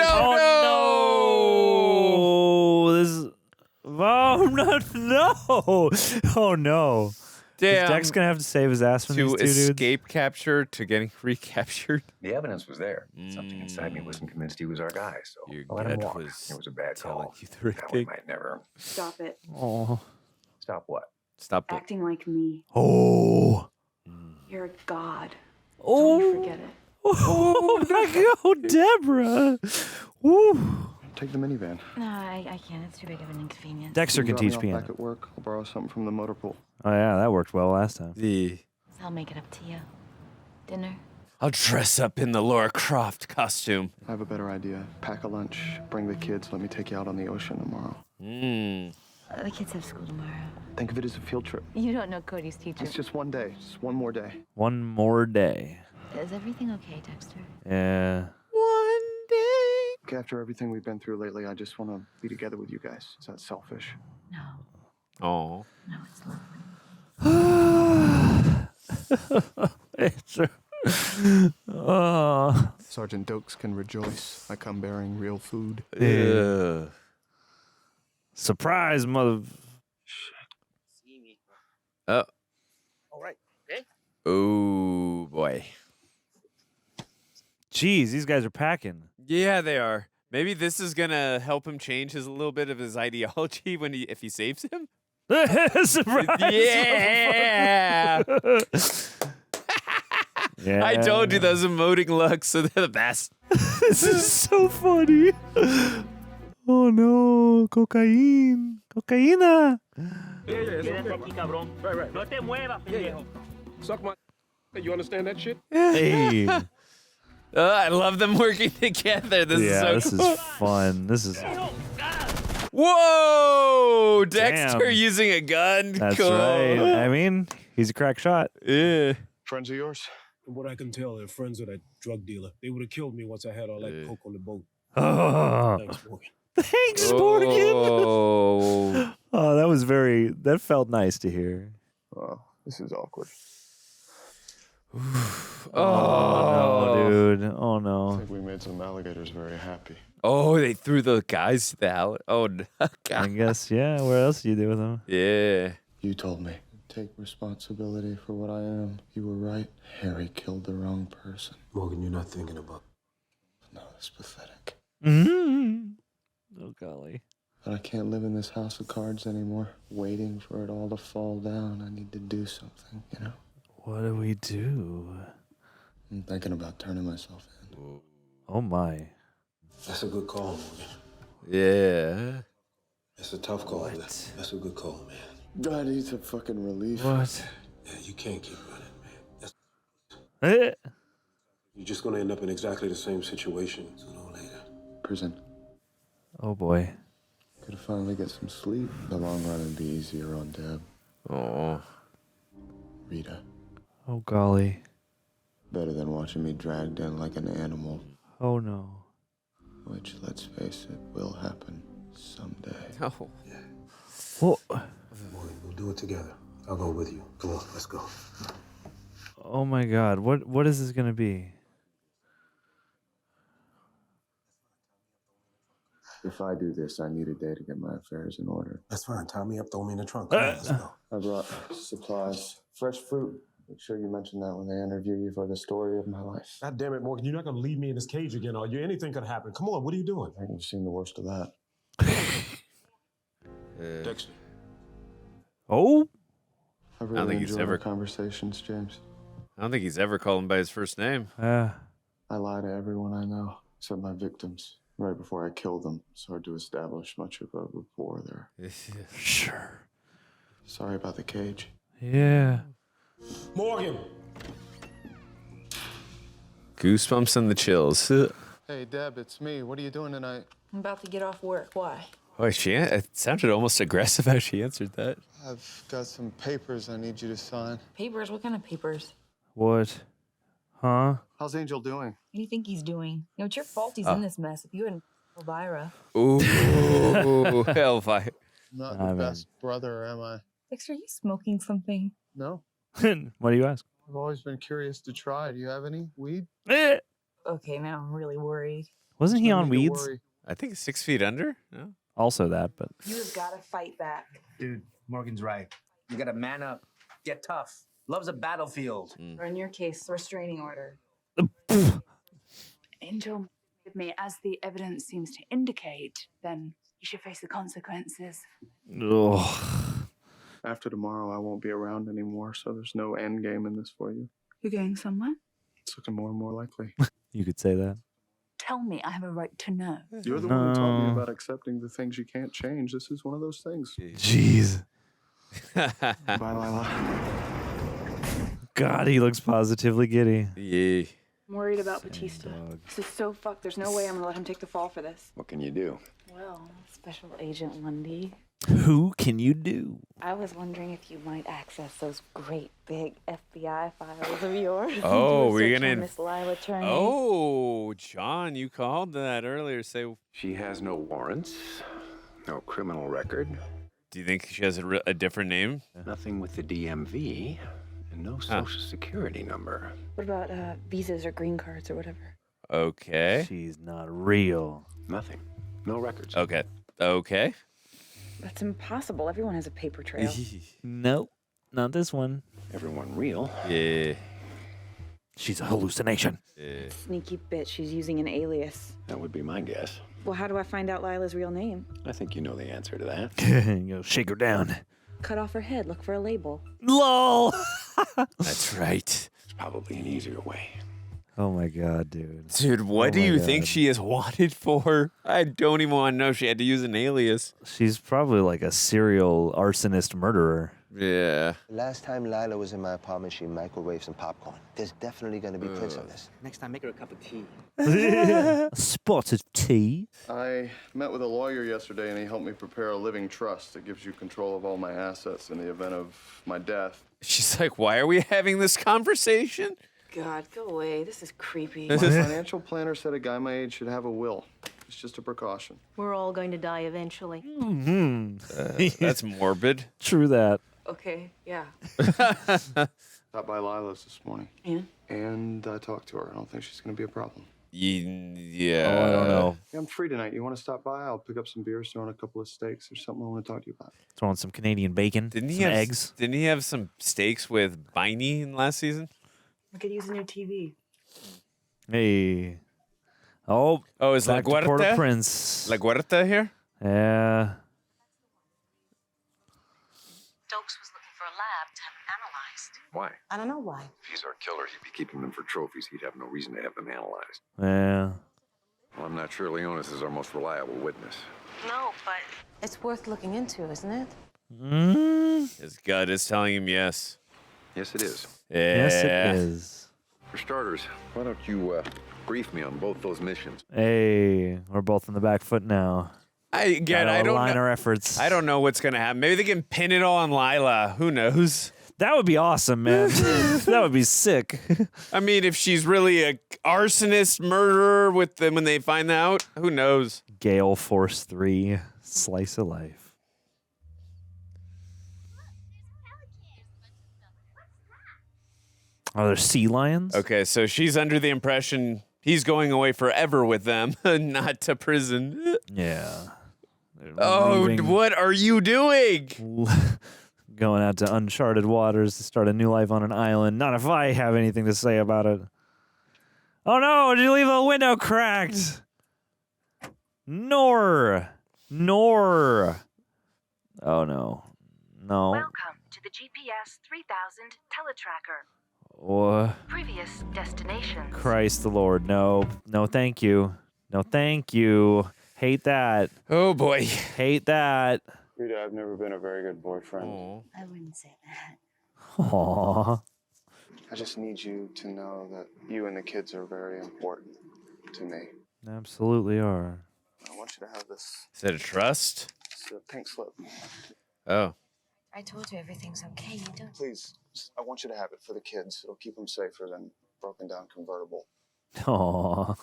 B: no!
A: This is... Oh no! Oh no!
B: Damn.
A: Is Dex gonna have to save his ass from these
B: To
A: two dudes?
B: escape capture to getting recaptured.
E: The evidence was there. Something inside me wasn't convinced he was our guy, so
B: Your
E: I let him
B: gut
E: walk.
B: was
E: It was a bad
B: telling
E: call.
B: you the right
E: Now we
B: thing.
E: might never.
N: Stop it.
A: Oh.
E: Stop what?
B: Stop it.
N: Acting like me.
A: Oh.
N: You're a god.
A: Oh.
N: Don't you forget it.
A: Oh my God, Debra! Woo!
C: Take the minivan.
K: No, I can't. It's too big of an inconvenience.
A: Dexter can
C: Drop me
A: teach
C: off
A: piano.
C: back at work. I'll borrow something from the motor pool.
A: Oh yeah, that worked well last time.
K: I'll make it up to you. Dinner?
B: I'll dress up in the Laura Croft costume.
C: I have a better idea. Pack a lunch, bring the kids, let me take you out on the ocean tomorrow.
K: The kids have school tomorrow.
C: Think of it as a field trip.
K: You don't know Cody's teacher.
C: It's just one day, just one more day.
A: One more day.
K: Is everything okay, Dexter?
A: Yeah.
B: One day.
C: Look, after everything we've been through lately, I just want to be together with you guys. Is that selfish?
K: No.
B: Oh.
K: No, it's lovely.
C: Sergeant Doakes can rejoice. I come bearing real food.
A: Yeah. Surprise, mother.
B: Oh.
G: All right. Okay.
B: Oh, boy.
A: Jeez, these guys are packing.
B: Yeah, they are. Maybe this is going to help him change his little bit of his ideology if he saves him?
A: Surprise.
B: Yeah.
A: Yeah.
B: I told you those emoting looks are the best.
A: This is so funny. Oh no, cocaine. Cocaína.
R: Suck my. You understand that shit?
A: Hey.
B: I love them working together. This is so
A: this
B: cool.
A: is fun. This is.
B: Whoa! Dexter
A: Damn.
B: using a gun.
A: That's
B: Cool.
A: right. I mean, he's a crack shot.
B: Yeah.
C: Friends of yours?
R: From what I can tell, they're friends of that drug dealer. They would have killed me once I had all that coke on the boat.
A: Oh.
R: Thanks, Morgan.
A: Thanks, Morgan.
B: Oh.
A: Oh, that felt nice to hear.
C: Oh, this is awkward.
A: Oh, no, dude. Oh,
C: I
A: no.
C: think we made some alligators very happy.
B: Oh, they threw the guys to the alley. Oh, no.
A: I
B: God.
A: guess, yeah. What else do you do with them?
B: Yeah.
C: You told me. Take responsibility for what I am. You were right. Harry killed the wrong person.
S: Morgan, you're not thinking about.
C: No, it's pathetic.
A: Mm-hmm. Oh, golly.
C: But I can't live in this house of cards anymore, waiting for it all to fall down. I need to do something, you know?
A: What do we do?
C: I'm thinking about turning myself in.
A: Oh, my.
S: That's a good call, Morgan.
B: Yeah.
S: It's a tough call. That's a good call, man.
C: God needs a fucking relief.
A: What?
S: Yeah, you can't keep running, man.
A: Eh.
S: You're just gonna end up in exactly the same situation sooner or later.
C: Prison.
A: Oh, boy.
C: Could finally get some sleep. The long run would be easier on Deb.
B: Oh.
C: Rita.
A: Oh, golly.
C: Better than watching me dragged in like an animal.
A: Oh, no.
C: Which, let's face it, will happen someday.
B: Oh.
A: Well,
S: Morgan, we'll do it together. I'll go with you. Come on, let's go.
A: oh, my God. What is this going to be?
C: If I do this, I need a day to get my affairs in order.
S: That's fine. Tie me up, throw me in the trunk. Come on, let's go.
C: I brought supplies. Fresh fruit. Make sure you mention that when they interview you for the story of my life.
R: God damn it, Morgan. You're not going to leave me in this cage again, are you? Anything could happen. Come on, what are you doing?
C: I think you've seen the worst of that.
S: Dexter.
A: Oh?
C: I
B: don't
C: really
B: think he's
C: enjoy
B: ever-
C: our conversations, James.
B: I don't think he's ever called him by his first name.
C: I lie to everyone I know, except my victims. Right before I kill them, it's hard to establish much of a rapport there.
A: Sure.
C: Sorry about the cage.
A: Yeah.
R: Morgan!
B: Goosebumps and the chills.
C: Hey, Deb, it's me. What are you doing tonight?
J: I'm about to get off work. Why?
B: Oh, it sounded almost aggressive how she answered that.
C: I've got some papers I need you to sign.
J: Papers? What kind of papers?
A: What? Huh?
C: How's Angel doing?
J: What do you think he's doing? You know, it's your fault he's
B: Oh.
J: in this mess. If you hadn't Elvira.
B: Ooh, hellfire.
C: Not
A: I
C: the
A: mean-
C: best brother, am I?
J: Dexter, are you smoking something?
C: No.
A: What do you ask?
C: I've always been curious to try. Do you have any weed?
J: Okay, now I'm really worried.
A: Wasn't he
C: No
A: on
C: need to
A: weeds?
C: worry.
B: I think 6 feet under. No?
A: Also that, but
J: You have got to fight back.
L: Dude, Morgan's right. You gotta man up. Get tough. Love's a battlefield.
N: Or in your case, restraining order. Angel with me, as the evidence seems to indicate, then you should face the consequences.
A: ugh.
C: After tomorrow, I won't be around anymore, so there's no end game in this for you.
N: You're going somewhere?
C: It's looking more and more likely.
A: You could say that.
N: Tell me, I have a right to know.
C: You're the one who taught me
A: No.
C: about accepting the things you can't change. This is one of those things.
A: Jeez.
C: Bye, Lila.
A: God, he looks positively giddy.
B: Yeah.
N: I'm worried about Batista. This is so fucked. There's no way I'm gonna let him take the fall for this.
E: What can you do?
N: Well, Special Agent Lundy,
A: Who can you do?
N: I was wondering if you might access those great big FBI files of yours.
B: Oh,
N: Do a
B: we're
N: search
B: gonna-
N: on Miss Lila Turney.
B: Oh, John, you called that earlier. Say,
E: She has no warrants, no criminal record,
B: Do you think she has a different name?
E: Nothing with the DMV and no social security number.
N: What about visas or green cards or whatever?
B: Okay.
A: She's not real.
E: Nothing. No records.
B: Okay. Okay.
N: That's impossible. Everyone has a paper trail.
A: Nope, not this one.
E: Everyone real.
B: Yeah.
A: She's a hallucination.
N: Sneaky bitch. She's using an alias.
E: That would be my guess.
N: Well, how do I find out Lila's real name?
E: I think you know the answer to that.
A: Go shake her down.
N: Cut off her head. Look for a label.
A: LOL.
B: That's right.
E: It's probably an easier way.
A: Oh my god, dude.
B: Dude, what do you think she is wanted for? I don't even want to know if she had to use an alias.
A: She's probably like a serial arsonist murderer.
B: Yeah.
F: Last time Lila was in my apartment, she microwaved some popcorn. There's definitely going to be prints on this.
U: Next time, make her a cup of tea.
A: A spot of tea.
C: I met with a lawyer yesterday, and he helped me prepare a living trust that gives you control of all my assets in the event of my death.
B: She's like, why are we having this conversation?
N: God, go away. This is creepy.
C: My financial planner said a guy my age should have a will. It's just a precaution.
K: We're all going to die eventually.
B: That's morbid.
A: True that.
N: Okay, yeah.
C: Stopped by Lila's this morning. And I talked to her. I don't think she's going to be a problem.
B: Yeah.
A: Oh, I don't know.
C: Yeah, I'm free tonight. You want to stop by? I'll pick up some beers, throw in a couple of steaks. There's something I want to talk to you about.
A: Throw in some Canadian bacon.
B: Didn't he
A: some
B: have
A: eggs?
B: Didn't he have some steaks with Biney in last season?
N: We could use a new TV.
A: Hey. Oh,
B: is La
A: back to Port-au-Prince.
B: La Huerta here?
A: Yeah.
K: Doakes was looking for a lab to have them analyzed.
E: Why?
K: I don't know why.
E: If he's our killer, he'd be keeping them for trophies. He'd have no reason to have them analyzed.
A: Yeah.
E: Well, I'm not sure Leonis is our most reliable witness.
K: No, but it's worth looking into, isn't it?
B: His gut is telling him yes.
E: Yes, it is.
B: Yeah.
A: Yes, it is.
E: For starters, why don't you brief me on both those missions?
A: Hey, we're both on the back foot now.
B: I don't
A: align
B: know.
A: our efforts.
B: I don't know what's gonna happen. Maybe they can pin it all on Lila. Who knows?
A: That would be awesome, man. That would be sick.
B: I mean, if she's really a arsonist murderer with them when they find out, who knows?
A: Gale Force 3, slice of life. Are there sea lions?
B: Okay, so she's under the impression he's going away forever with them, not to prison.
A: Yeah.
B: Oh,
A: Leaving-
B: what are you doing?
A: Going out to uncharted waters to start a new life on an island. Not if I have anything to say about it. Oh no, did you leave the window cracked? Nor. Oh no. No.
K: Welcome to the GPS 3000 teletracker.
A: What?
K: Previous destinations.
A: Christ the Lord. No. No, thank you. No, thank you. Hate that.
B: Oh boy.
A: Hate that.
C: Rita, I've never been a very good boyfriend.
K: I wouldn't say that.
A: Aww.
C: I just need you to know that you and the kids are very important to me.
A: Absolutely are.
C: I want you to have this.
B: Is that a trust?
C: It's a pink slip.
B: Oh.
K: I told you everything's okay. You don't.
C: Please, I want you to have it for the kids. It'll keep them safer than broken down convertible.
A: Aww.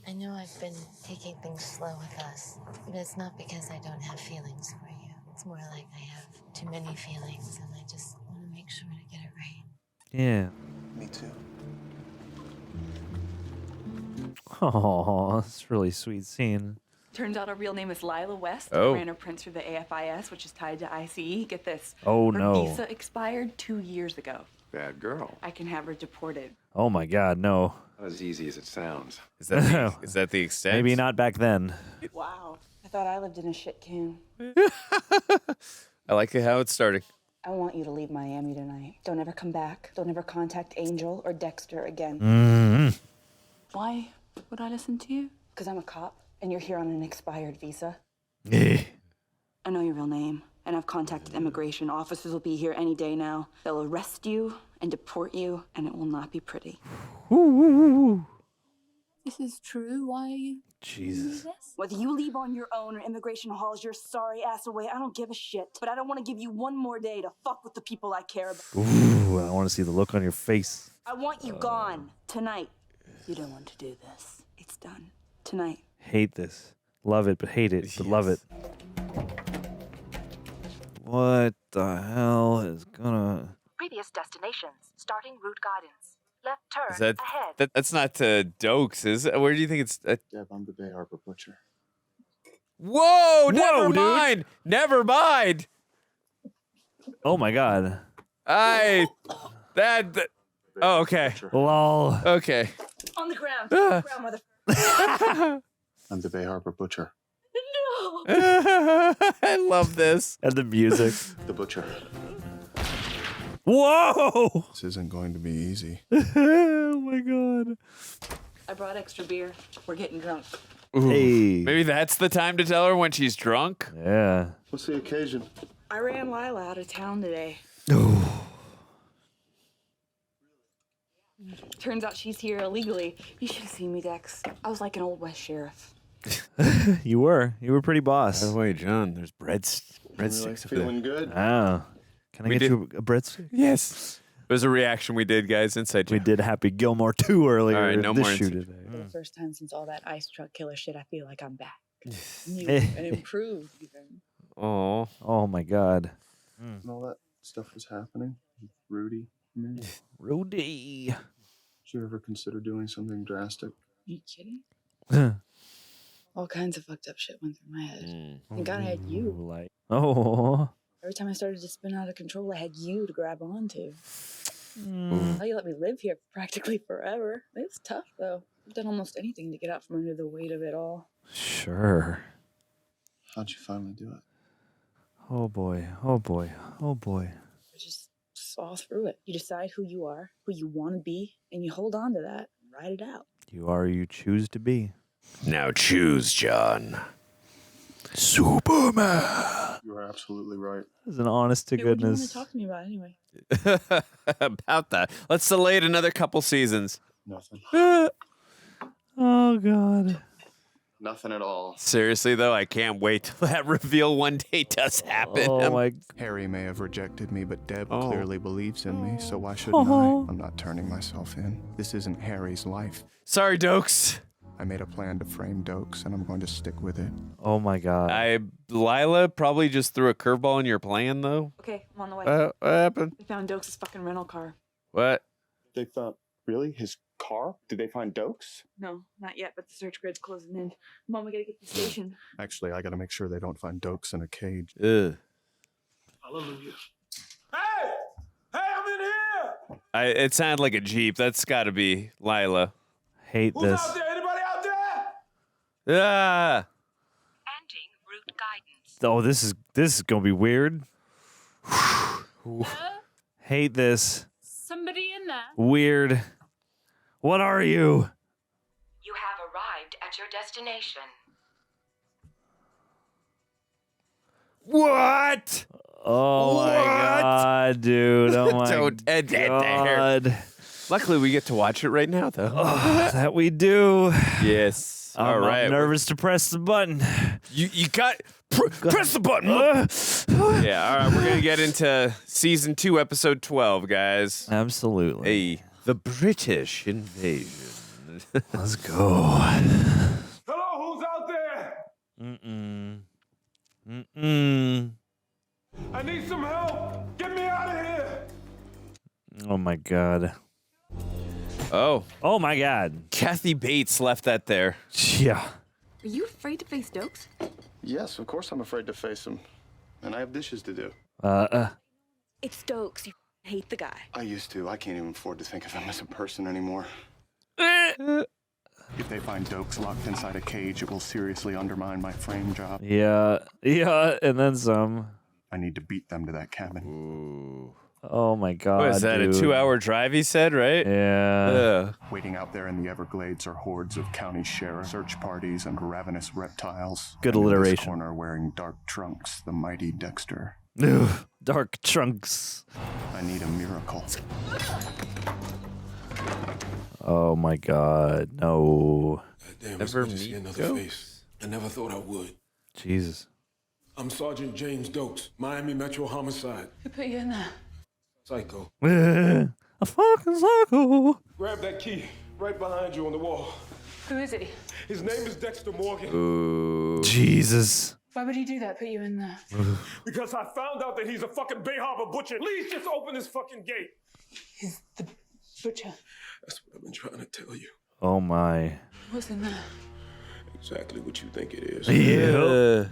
K: I know I've been taking things slow with us, but it's not because I don't have feelings for you. It's more like I have too many feelings, and I just want to make sure to get it right.
A: Yeah.
C: Me too.
A: Aww, that's a really sweet scene.
N: Turns out her real name is Lila West.
B: Oh.
N: Ran her prints through the AFIS, which is tied to ICE. Get this.
A: Oh,
N: her
A: no.
N: visa expired 2 years ago.
E: Bad girl.
N: I can have her deported.
A: Oh my god, no.
E: Not as easy as it sounds.
B: Is that the extent?
A: Maybe not back then.
N: Wow. I thought I lived in a shit can.
B: I like how it's starting.
N: I want you to leave Miami tonight. Don't ever come back. Don't ever contact Angel or Dexter again.
A: Mm-hmm.
N: Why would I listen to you? Because I'm a cop, and you're here on an expired visa.
A: Eh.
N: I know your real name, and I've contacted immigration. Officers will be here any day now. They'll arrest you and deport you, and it will not be pretty.
K: This is true. Why are you?
A: Jesus.
N: Whether you leave on your own or immigration hauls your sorry ass away, I don't give a shit. But I don't want to give you one more day to fuck with the people I care about.
A: Ooh, I want to see the look on your face.
N: I want you gone tonight. You don't want to do this. It's done tonight.
A: Hate this. Love it, but hate it, but love it. What the hell is gonna...
J: Previous destinations. Starting route guidance. Left turn
B: Is that,
J: ahead.
B: that's not Doakes, is it? Where do you think it's...
C: Deb, I'm the Bay Harbor Butcher.
B: Whoa, never
A: dude.
B: mind. Never mind.
A: Oh my god.
B: Oh, okay.
A: Lol.
B: Okay.
N: On the ground.
B: Ah.
N: Ground, mother.
C: I'm the Bay Harbor Butcher.
N: No.
B: I love this.
A: And the music.
C: The Butcher.
A: Whoa!
C: This isn't going to be easy.
A: Oh my god.
N: I brought extra beer. We're getting drunk.
B: Ooh.
A: Hey.
B: Maybe that's the time to tell her when she's drunk.
A: Yeah.
C: What's the occasion?
N: I ran Lila out of town today. Turns out she's here illegally. You should have seen me, Dex. I was like an old West sheriff.
A: You were pretty boss.
B: By the way, John, there's breadsticks
C: Really
B: over
C: feeling good?
A: Oh. Can I
B: We
A: get you a breadstick?
B: Yes. It was a reaction we did, guys. Inside
A: We
B: joke.
A: did Happy Gilmore 2 earlier.
B: All right, no
A: this
B: more
A: shoot
B: inside
A: today.
N: For the first time since all that ice truck killer shit, I feel like I'm back. New
A: Eh.
N: and improved, even.
B: Oh.
A: Oh my god.
C: And all that stuff was happening. Rudy. I mean,
A: Rudy.
C: did you ever consider doing something drastic?
N: You kidding? All kinds of fucked up shit went through my head. Thank God I had you.
A: Like, oh.
N: Every time I started to spin out of control, I had you to grab onto.
A: Mm.
N: How you let me live here practically forever. It's tough, though. I've done almost anything to get out from under the weight of it all.
A: Sure.
C: How'd you finally do it?
A: Oh boy. Oh boy. Oh boy.
N: I just saw through it. You decide who you are, who you want to be, and you hold on to that and ride it out.
A: You are who you choose to be.
B: Now choose, John.
A: Superman.
C: You are absolutely right.
A: That's an honest to
N: Hey, what do you want to
A: goodness.
N: talk to me about anyway?
B: About that. Let's delay it another couple seasons.
C: Nothing.
A: Oh god.
C: Nothing at all.
B: Seriously, though, I can't wait till that reveal one day does happen.
A: Oh my.
C: Harry may have rejected me, but Deb
B: Oh.
C: clearly believes in me, so why shouldn't
A: Oh.
C: I? I'm not turning myself in. This isn't Harry's life.
B: Sorry, Doakes.
C: I made a plan to frame Doakes, and I'm going to stick with it.
A: Oh my god.
B: Lila probably just threw a curveball in your plan, though.
N: Okay, I'm on the way.
B: What happened?
N: They found Doakes' fucking rental car.
B: What?
C: They found... Really? His car? Did they find Doakes?
N: No, not yet, but the search grid's closing in. Mom, we gotta get to the station.
C: Actually, I gotta make sure they don't find Doakes in a cage.
B: Ugh.
R: Hallelujah. Hey! Hey, I'm in here!
B: It sounded like a Jeep. That's got to be Lila.
A: Hate
R: Who's
A: this.
R: out there? Anybody out there?
B: Ah.
J: Ending route guidance.
A: Oh, this is gonna be weird. Hate this.
J: Somebody in there.
A: Weird. What are you?
J: You have arrived at your destination.
B: What?
A: Oh my god, dude. Oh my
B: Don't end it there.
A: god.
B: Luckily, we get to watch it right now, though.
A: Oh, that we do.
B: Yes. All
A: I'm
B: right.
A: nervous to press the button.
B: You got press the button. Yeah. All right. We're gonna get into season 2, episode 12, guys.
A: Absolutely.
B: Hey, the British invasion.
A: Let's go.
R: Hello, who's out there?
A: Mm-mm. Mm-mm.
R: I need some help. Get me out of here.
A: Oh my god.
B: Oh.
A: Oh my god.
B: Kathy Bates left that there.
A: Yeah.
N: Are you afraid to face Doakes?
C: Yes, of course I'm afraid to face him. And I have dishes to do.
N: It's Doakes. You hate the guy.
C: I used to. I can't even afford to think of him as a person anymore. If they find Doakes locked inside a cage, it will seriously undermine my frame job.
A: Yeah. Yeah, and then some.
C: I need to beat them to that cabin.
B: Ooh.
A: Oh my god.
B: What is that?
A: dude.
B: A
A: 2-hour
B: drive? He said, right?
A: Yeah.
C: Waiting out there in the Everglades are hordes of county sheriffs, search parties, and ravenous reptiles.
A: Good
C: And in this
A: alliteration.
C: corner, wearing dark trunks, the mighty Dexter.
A: Ugh, dark trunks.
C: I need a miracle.
A: Oh my god. No.
S: Damn,
B: Never
S: it's good to see
B: meet
S: another
B: Doakes.
S: face. I never thought I would.
A: Jesus.
S: I'm Sergeant James Doakes, Miami Metro Homicide.
N: Who put you in there?
S: Psycho.
A: A fucking psycho.
R: Grab that key right behind you on the wall.
N: Who is he?
R: His name is Dexter Morgan.
B: Ooh.
A: Jesus.
J: Why would he do that? Put you in there?
R: Because I found out that he's a fucking Bay Harbor butcher. Please just open this fucking gate.
J: He's the butcher.
R: That's what I've been trying to tell you.
A: Oh my.
J: What's in there?
R: Exactly what you think it is.
B: Yeah.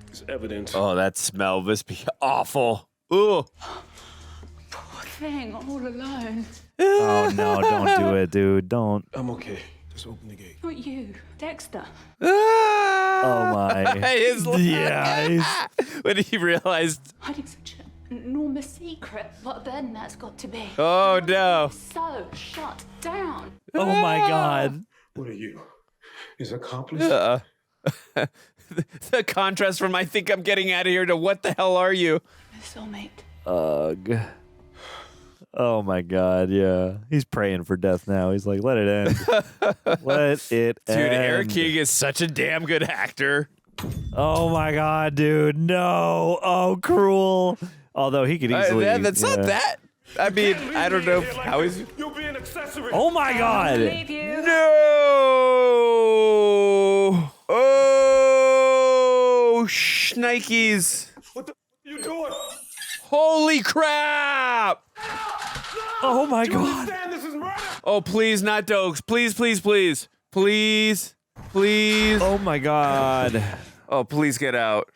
R: It's evidence.
B: Oh, that smell must be awful. Ooh.
J: Poor thing, all alone.
A: Oh no, don't do it, dude. Don't.
R: I'm okay. Just open the gate.
J: Not you, Dexter.
A: Oh my.
B: His look.
A: Yeah.
B: When he realized.
J: Hiding such an enormous secret. What then that's got to be?
B: Oh no.
J: So shut down.
A: Oh my God.
R: What are you? His accomplice?
B: The contrast from I think I'm getting out of here to what the hell are you?
J: My soulmate.
A: Ugh. Oh my God, yeah. He's praying for death now. He's like, let it end. Let it end.
B: Dude, Erik King is such a damn good actor.
A: Oh my God, dude. No. Oh, cruel. Although he could easily.
B: That's not that. I mean, I don't know how he's.
R: You'll be an accessory.
A: Oh my God.
B: No. Oh, shnikes.
R: What the are you doing?
B: Holy crap.
A: Oh my
R: Do you
A: God.
R: understand this is murder?
B: Oh, please, not Doakes. Please, please, please. Please. Please.
A: Oh my God.
B: Oh, please get out.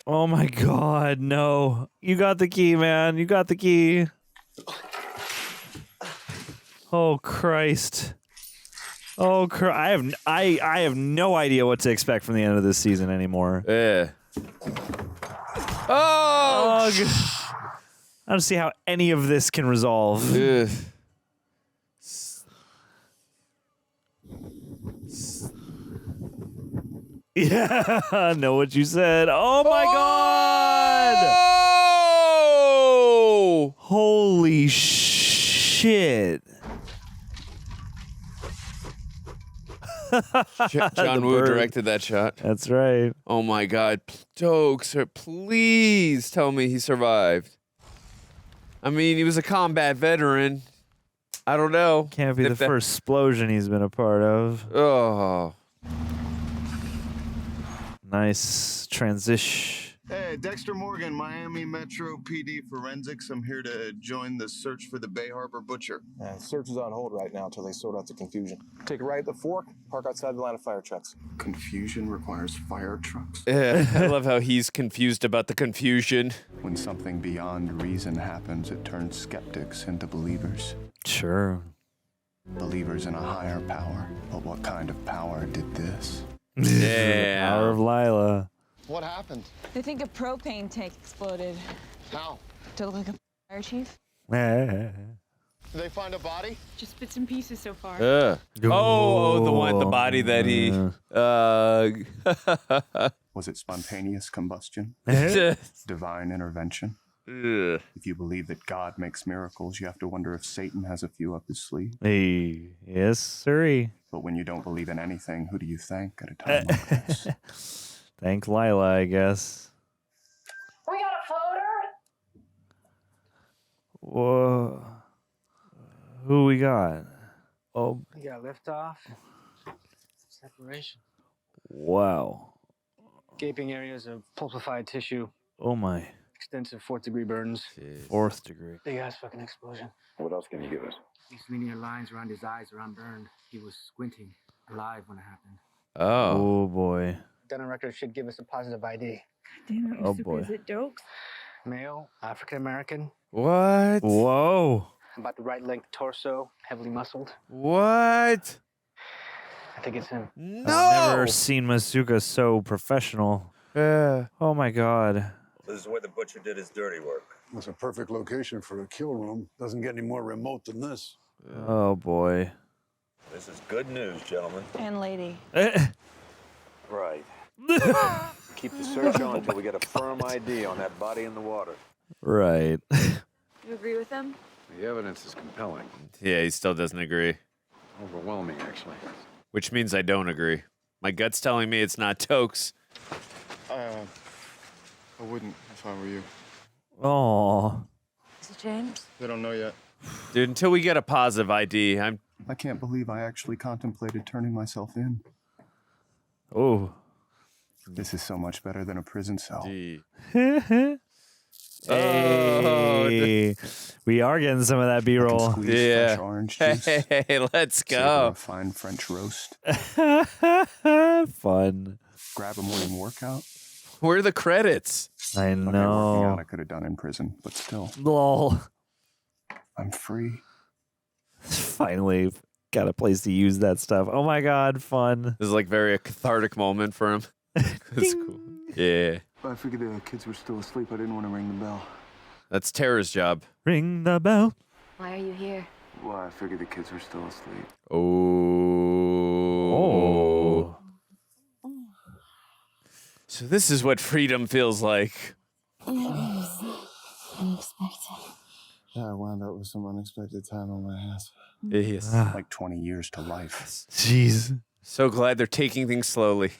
A: Oh my God. No. You got the key, man. You got the key. Oh Christ. Oh, I have no idea what to expect from the end of this season anymore.
B: Yeah. Oh.
A: I don't see how any of this can resolve.
B: Ugh.
A: Yeah, I know what you said. Oh my God!
B: Oh!
A: Holy shit.
B: John Woo directed that shot.
A: That's right.
B: Oh my God. Doakes, please tell me he survived. I mean, he was a combat veteran. I don't know.
A: Can't be the first explosion he's been a part of.
B: Oh.
A: Nice transition.
C: Hey, Dexter Morgan, Miami Metro PD Forensics. I'm here to join the search for the Bay Harbor butcher.
T: Search is on hold right now until they sort out the confusion. Take a right at the fork, park outside the line of fire trucks.
C: Confusion requires fire trucks.
B: Yeah, I love how he's confused about the confusion.
C: When something beyond reason happens, it turns skeptics into believers.
A: Sure.
C: Believers in a higher power. But what kind of power did this?
A: The power of Lila.
F: What happened?
I: They think a propane tank exploded.
F: How?
I: To look like a fire chief.
F: Did they find a body?
I: Just bits and pieces so far.
B: Oh, the body that he.
C: Was it spontaneous combustion? Divine intervention?
B: Ugh.
C: If you believe that God makes miracles, you have to wonder if Satan has a few up his sleeve.
A: Hey, yes, sirree.
C: But when you don't believe in anything, who do you thank at a time like this?
A: Thank Lila, I guess.
J: We got a floater?
A: Whoa. Who we got? Oh,
U: We got liftoff. Separation.
A: wow.
U: Gaping areas of pulpified tissue.
A: Oh my.
U: Extensive 4th-degree burns.
A: 4th degree.
U: Big ass fucking explosion.
P: What else can you give us?
L: These linear lines around his eyes are unburned. He was squinting, alive when it happened.
A: Oh boy.
U: Done a record should give us a positive ID.
I: Damn,
A: Oh, boy.
I: Is it Doakes?
U: Male, African American,
B: What?
A: Whoa.
U: about the right length torso, heavily muscled.
B: What?
U: I think it's him.
B: No.
A: I've never seen Masuka so professional.
B: Yeah.
A: Oh my God.
O: This is where the butcher did his dirty work.
S: That's a perfect location for a kill room. Doesn't get any more remote than this.
A: Oh boy.
O: This is good news, gentlemen.
I: And lady.
O: Right. Keep the search on until we get a firm ID on that body in the water.
A: Right.
I: You agree with them?
S: The evidence is compelling.
B: Yeah, he still doesn't agree.
S: Overwhelming, actually.
B: Which means I don't agree. My gut's telling me it's not Doakes.
C: I wouldn't if I were you.
A: Oh.
I: Is it James?
C: They don't know yet.
B: Dude, until we get a positive ID,
C: I can't believe I actually contemplated turning myself in.
A: Oh.
C: This is so much better than a prison cell.
A: Hey, we are getting some of that B-roll.
C: Fresh orange juice.
B: Hey, let's
C: Savor
B: go.
C: a fine French roast.
A: Fun.
C: Grab a morning workout.
B: Where are the credits?
A: I
C: Okay, working
A: know.
C: out I could have done in prison, but still,
A: Lol.
C: I'm free.
A: Finally got a place to use that stuff. Oh my god, fun.
B: This is like a cathartic moment for him. That's cool. Yeah.
C: I figured the kids were still asleep. I didn't want to ring the bell.
B: That's Tara's job.
A: Ring the bell.
K: Why are you here?
C: Well, I figured the kids were still asleep.
B: Oh. So this is what freedom feels like.
K: Unexpected.
C: Yeah, I wound up with some unexpected time on my hands.
B: Yes.
C: Like 20 years to life.
A: Jeez.
B: So glad they're taking things slowly.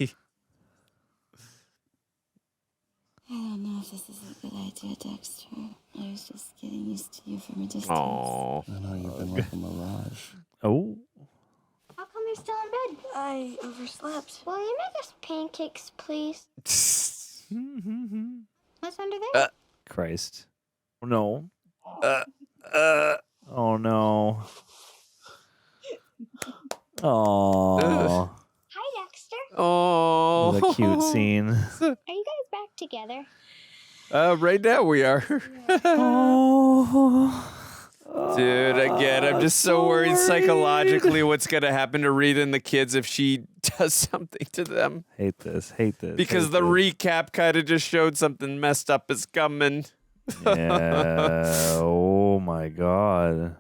K: I don't know if this is a good idea, Dexter. I was just getting used to you from a distance.
B: Aww.
C: I know you've been like a mirage.
A: Oh.
H: How come you're still in bed?
K: I overslept.
H: Will you make us pancakes, please? What's under there?
A: Christ. Oh no. Oh no. Oh.
H: Hi, Dexter.
B: Oh.
A: What a cute scene.
H: Are you guys back together?
B: Right now we are. Dude, again, I'm just so worried psychologically what's going to happen to Rita and the kids if she does something to them.
A: Hate this.
B: Because the recap kind of just showed something messed up is coming.
A: Yeah. Oh my god.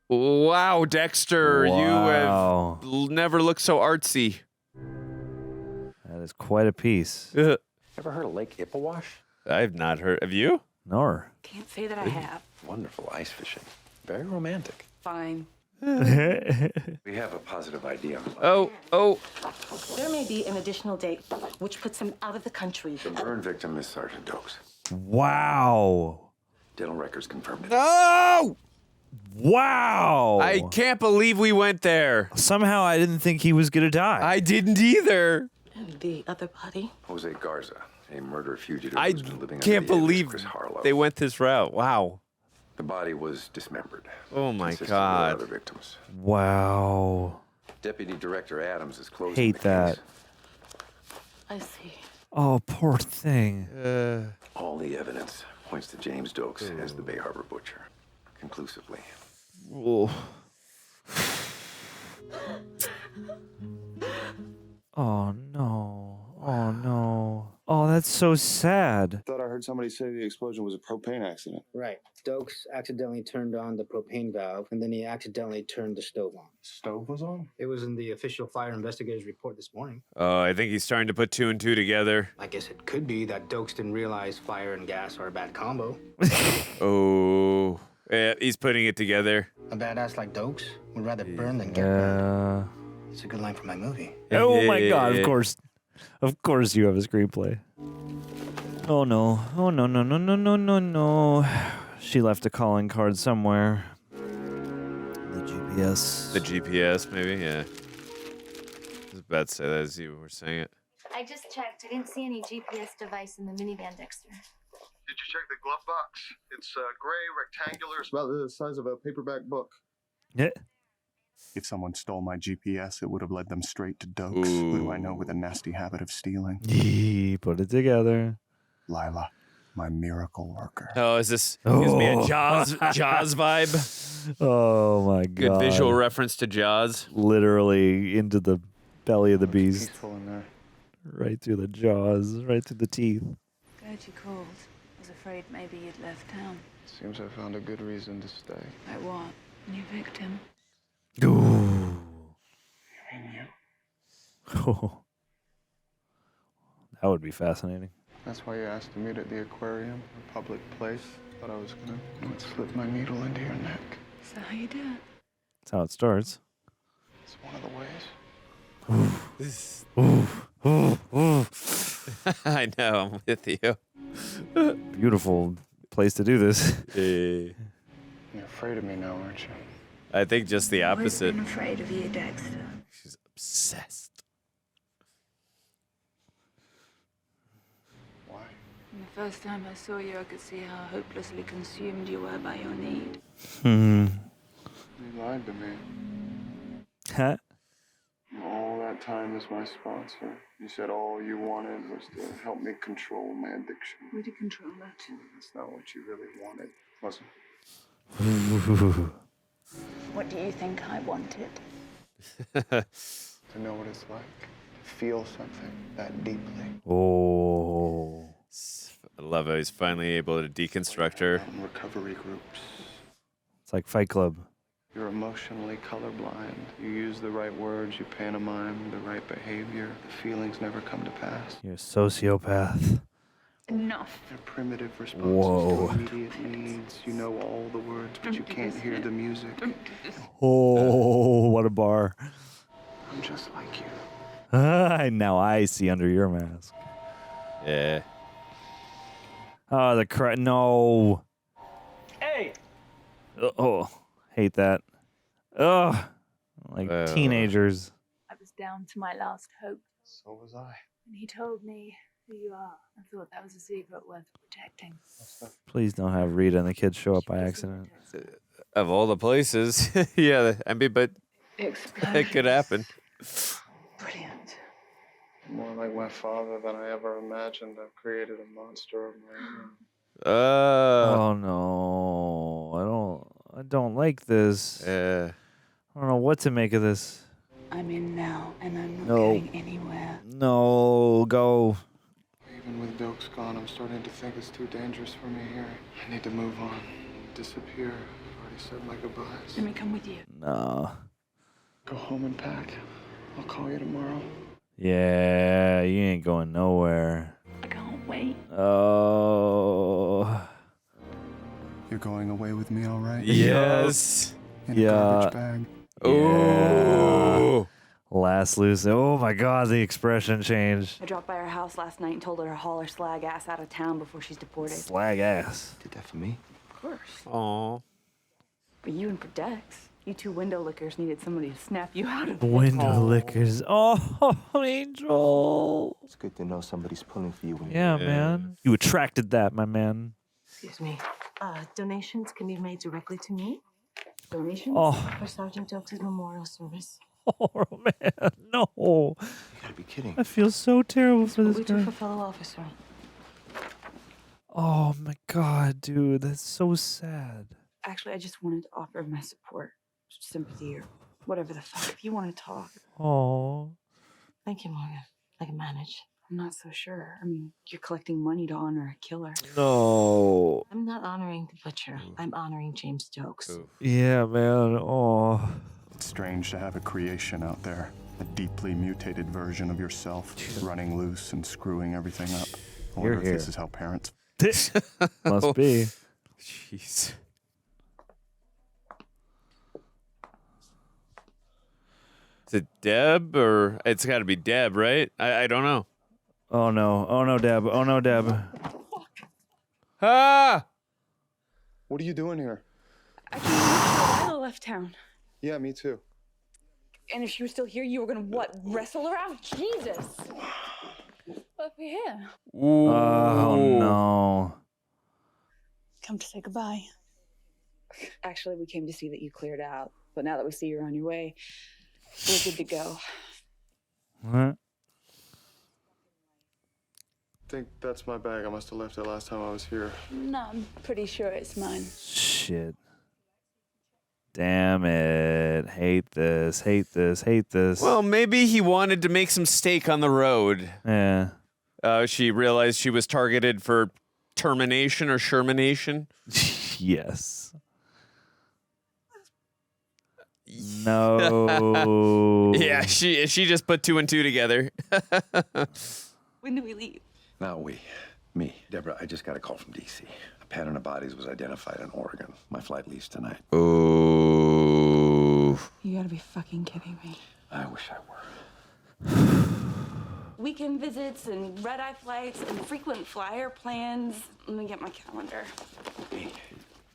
B: Wow, Dexter,
A: Wow.
B: you have never looked so artsy.
A: That is quite a piece.
E: Ever heard of Lake Ippawash?
B: I've not heard. Have you?
A: Nor.
N: Can't say that I have.
E: Wonderful ice fishing. Very romantic.
N: Fine.
E: We have a positive idea.
B: Oh.
N: There may be an additional date, which puts him out of the country.
E: The burn victim is Sergeant Doakes.
A: Wow.
E: Dental records confirmed it.
B: No!
A: Wow.
B: I can't believe we went there.
A: Somehow I didn't think he was going to die.
B: I didn't either.
N: And the other body?
E: Jose Garza, a murder fugitive
B: I
E: who's been living under
B: can't
E: the alias
B: believe
E: Chris Harlow.
B: they went this route. Wow.
E: The body was dismembered.
B: Oh my
E: consistent with
B: God.
E: other victims.
A: Wow.
E: Deputy Director Adams is closing
A: Hate
E: the
A: that.
E: case.
N: I see.
A: Oh, poor thing.
E: All the evidence points to James Doakes as the Bay Harbor butcher. Conclusively.
A: Oh. Oh no. Oh no. Oh, that's so sad.
C: Thought I heard somebody say the explosion was a propane accident.
L: Right. Doakes accidentally turned on the propane valve, and then he accidentally turned the stove on.
C: Stove was on?
L: It was in the official fire investigator's report this morning.
B: Oh, I think he's starting to put two and two together.
L: I guess it could be that Doakes didn't realize fire and gas are a bad combo.
B: Oh. Yeah, he's putting it together.
L: A badass like Doakes would rather burn than get burned. It's a good line from my movie.
A: Oh my god, of course. Of course you have a screenplay. Oh no. Oh no, no, no, no, no, no, no. She left a calling card somewhere. The GPS.
B: The GPS, maybe? Yeah. I was about to say that as you were saying it.
K: I just checked. I didn't see any GPS device in the minivan, Dexter.
C: Did you check the glove box? It's gray, rectangular. It's about the size of a paperback book.
A: Yeah.
C: If someone stole my GPS, it would have led them straight to Doakes, who do I know with a nasty habit of stealing.
A: Put it together.
C: Lila, my miracle worker.
B: Oh, is this gives me a Jaws vibe?
A: Oh my god.
B: Good visual reference to Jaws.
A: Literally into the belly of the beast.
C: Peaceful in there.
A: Right through the jaws, right through the teeth.
I: Glad you called. I was afraid maybe you'd left town.
C: Seems I found a good reason to stay.
I: Like what? New victim?
A: Ooh.
C: You mean you?
A: Oh. That would be fascinating.
C: That's why you asked to meet at the aquarium, a public place. Thought I was gonna slip my needle into your neck.
I: Is that how you do it?
A: That's how it starts.
C: It's one of the ways.
B: I know, I'm with you.
A: Beautiful place to do this.
B: Eh.
C: You're afraid of me now, aren't you?
B: I think just the
I: I've always
B: opposite.
I: been afraid of you, Dexter.
B: She's obsessed.
I: First time I saw you, I could see how hopelessly consumed you were by your need.
C: You lied to me.
A: Huh?
C: All that time as my sponsor. You said all you wanted was to help me control my addiction.
I: Way to control that.
C: That's not what you really wanted, was it?
I: What do you think I wanted?
C: To know what it's like. To feel something that deeply.
A: Oh.
B: I love how he's finally able to deconstruct her.
C: Recovery groups.
A: It's like Fight Club.
C: You're emotionally colorblind. You use the right words, you pantomime the right behavior. The feelings never come to pass.
A: You're a sociopath.
I: Enough.
C: They're primitive responses
A: Whoa.
C: to immediate needs. You know all the words, but you can't hear the music.
A: Oh, what a bar.
C: I'm just like you.
A: Now I see under your mask.
B: Yeah.
A: Oh, the cry. No.
G: Hey!
A: Oh, hate that. Ugh. Like teenagers.
I: I was down to my last hope.
C: So was I.
I: And he told me who you are. I thought that was a secret worth protecting.
A: Please don't have Rita and the kids show up by accident.
B: Of all the places, yeah, I mean, but it could happen.
I: Brilliant.
C: More like my father than I ever imagined. I've created a monster of my own.
A: Oh no. I don't like this. I don't know what to make of this.
I: I'm in now, and I'm not
A: No.
I: going anywhere.
A: No, go.
C: Even with Doakes gone, I'm starting to think it's too dangerous for me here. I need to move on. Disappear. I've already said my goodbyes.
I: Let me come with you.
A: No.
C: Go home and pack. I'll call you tomorrow.
A: Yeah, you ain't going nowhere.
I: I can't wait.
A: Oh.
C: You're going away with me, all right?
B: Yes.
C: In a garbage bag.
A: Oh. Last loose. Oh my God, the expression changed.
N: I dropped by her house last night and told her to haul her slag ass out of town before she's deported.
A: Slag ass.
F: Did that for me?
N: Of course.
B: Aw.
N: For you and for Dex. You two window lickers needed somebody to snap you out of it.
A: Window lickers. Oh, Angel.
F: It's good to know somebody's pulling for you. When
A: Yeah, man. You attracted that, my man.
K: Excuse me. Donations can be made directly to me. Donations
A: Oh.
K: for Sergeant Doakes' memorial service.
A: Oh, man. No.
F: You gotta be kidding.
A: I feel so terrible for
K: What
A: this
K: we do
A: guy.
K: for fellow officer.
A: Oh, my God, dude. That's so sad.
N: Actually, I just wanted to offer my support, sympathy, or whatever the fuck. If you want to talk.
A: Oh.
K: Thank you, Morgan. I can manage.
N: I'm not so sure. I mean, you're collecting money to honor a killer.
A: No.
K: I'm not honoring the butcher. I'm honoring James Doakes.
A: Yeah, man. Oh.
C: It's strange to have a creation out there. A deeply mutated version of yourself running loose and screwing everything up. I wonder if this is how parents...
A: Must be.
B: Jeez. Is it Deb or it's got to be Deb, right? I don't know.
A: Oh no! Oh no, Deb! Oh no, Deb!
B: Ah!
C: What are you doing here?
N: Lila left town.
C: Yeah, me too.
N: And if she was still here, you were gonna what? Wrestle her out? Jesus. Over here.
A: Oh no!
N: Come to say goodbye. Actually, we came to see that you cleared out. But now that we see you're on your way, we're good to go.
A: What?
C: I think that's my bag. I must have left it last time I was here.
N: No, I'm pretty sure it's mine.
A: Shit! Damn it! Hate this! Hate this! Hate this!
B: Well, maybe he wanted to make some steak on the road.
A: Yeah.
B: She realized she was targeted for termination or Shermanation.
A: Yes. No.
B: Yeah, she just put two and two together.
N: When do we leave?
E: Now me, Debra, I just got a call from D.C. A pattern of bodies was identified in Oregon. My flight leaves tonight.
B: Oh.
N: You gotta be fucking kidding me.
E: I wish I were.
N: Weekend visits and red-eye flights and frequent flyer plans. Let me get my calendar.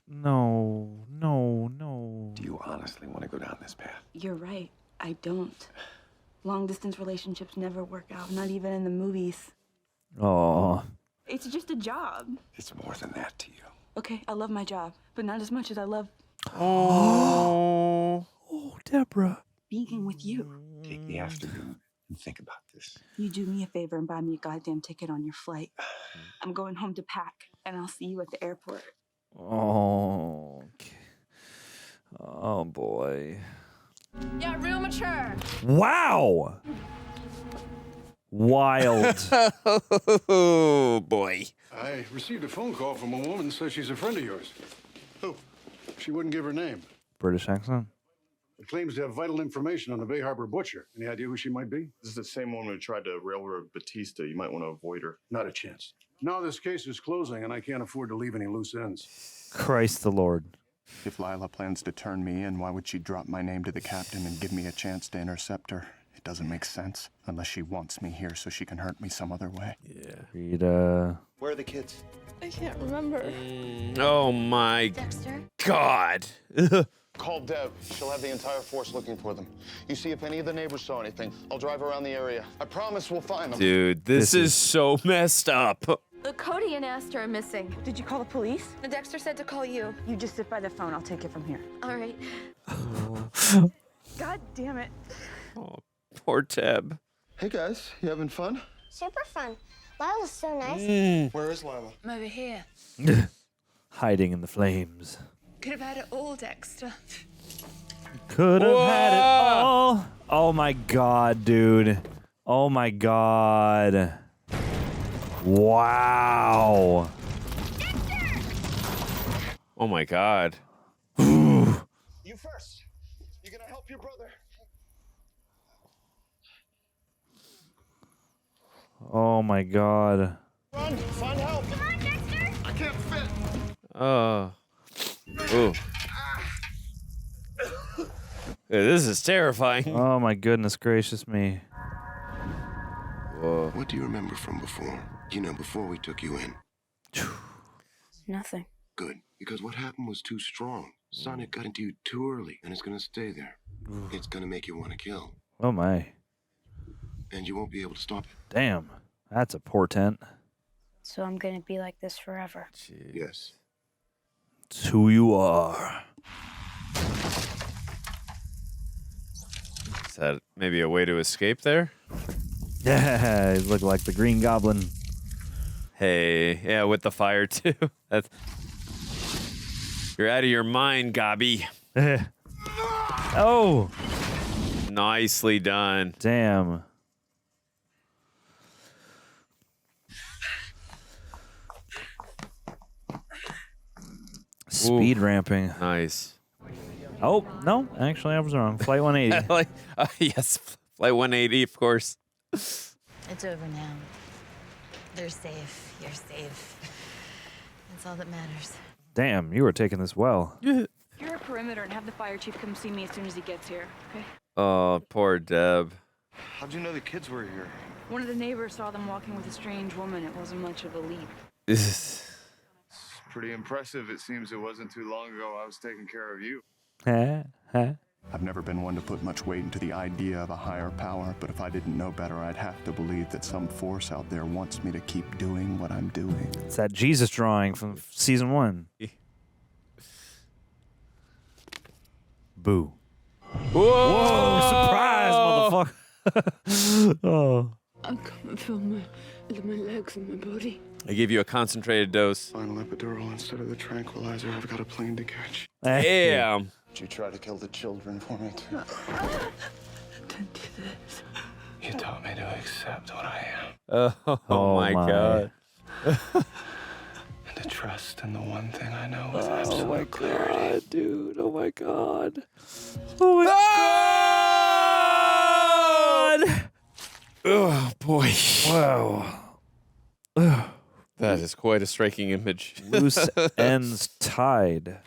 A: No.
E: Do you honestly want to go down this path?
N: You're right. I don't. Long-distance relationships never work out, not even in the movies.
A: Oh.
N: It's just a job.
E: It's more than that to you.
N: Okay, I love my job, but not as much as I love
B: Oh,
A: Debra.
N: being with you.
E: Take the afternoon and think about this.
N: You do me a favor and buy me a goddamn ticket on your flight. I'm going home to pack, and I'll see you at the airport.
A: Oh. Okay. Oh boy.
J: Yeah, real mature.
A: Wow. Wild.
B: Oh boy.
S: I received a phone call from a woman who says she's a friend of yours. Who? She wouldn't give her name.
A: British accent.
S: It claims to have vital information on the Bay Harbor butcher. Any idea who she might be?
D: This is the same woman who tried to railroad Batista. You might want to avoid her.
S: Not a chance. Now this case is closing, and I can't afford to leave any loose ends.
A: Christ the Lord.
C: If Lila plans to turn me in, why would she drop my name to the captain and give me a chance to intercept her? It doesn't make sense. Unless she wants me here so she can hurt me some other way.
B: Yeah.
A: Rita.
P: Where are the kids?
J: I can't remember.
B: Oh my
K: Dexter?
B: God.
D: Call Deb. She'll have the entire force looking for them. You see if any of the neighbors saw anything. I'll drive around the area. I promise we'll find them.
B: Dude, this is so messed up.
J: Cody and Astor are missing.
N: Did you call the police?
J: Dexter said to call you.
N: You just sit by the phone. I'll take it from here.
J: All right.
N: God damn it.
B: Oh, poor Deb.
F: Hey guys, you having fun?
H: Super fun. Lila's so nice.
F: Where is Lila?
J: I'm over here.
A: Hiding in the flames.
J: Could have had it all, Dexter.
A: Could have had it all. Oh my God, dude. Oh my God. Wow.
B: Oh my God.
D: You first. You gonna help your brother?
A: Oh my God.
D: Run! Find help!
H: Come on, Dexter.
D: I can't fit.
B: Oh. Ooh. This is terrifying.
A: Oh my goodness gracious me.
B: Whoa.
P: What do you remember from before? You know, before we took you in.
N: Nothing.
P: Good, because what happened was too strong. Sonic got into you too early, and it's gonna stay there. It's gonna make you want to kill.
A: Oh my.
P: And you won't be able to stop it.
A: Damn. That's a portent.
H: So I'm gonna be like this forever.
B: Jeez.
P: Yes.
A: It's who you are.
B: Is that maybe a way to escape there?
A: Yeah, you look like the Green Goblin.
B: Hey, yeah, with the fire too. That's you're out of your mind, Gobby.
A: Oh,
B: nicely done.
A: Damn. Speed ramping.
B: Nice.
A: Oh, no, actually I was wrong. Flight 180.
B: Yes, Flight 180, of course.
K: It's over now. They're safe. You're safe. That's all that matters.
A: Damn, you were taking this well.
N: You're a perimeter and have the fire chief come see me as soon as he gets here, okay?
B: Oh, poor Deb.
F: How'd you know the kids were here?
N: One of the neighbors saw them walking with a strange woman. It wasn't much of a leap.
D: It's pretty impressive. It seems it wasn't too long ago I was taking care of you.
C: I've never been one to put much weight into the idea of a higher power, but if I didn't know better, I'd have to believe that some force out there wants me to keep doing what I'm doing.
A: It's that Jesus drawing from season 1. Boo.
B: Whoa!
A: Whoa, surprise, motherfucker. Oh.
J: I can't feel my legs and my body.
B: I gave you a concentrated dose.
C: Final epidural instead of the tranquilizer. I've got a plane to catch.
B: Damn.
C: Did you try to kill the children for me too?
J: Don't do this.
C: You taught me to accept what I am.
B: Oh my God.
C: And to trust in the one thing I know with absolute clarity.
A: God, dude. Oh my God. Oh my God.
B: Oh boy.
A: Wow.
B: That is quite a striking image.
A: Loose ends tied.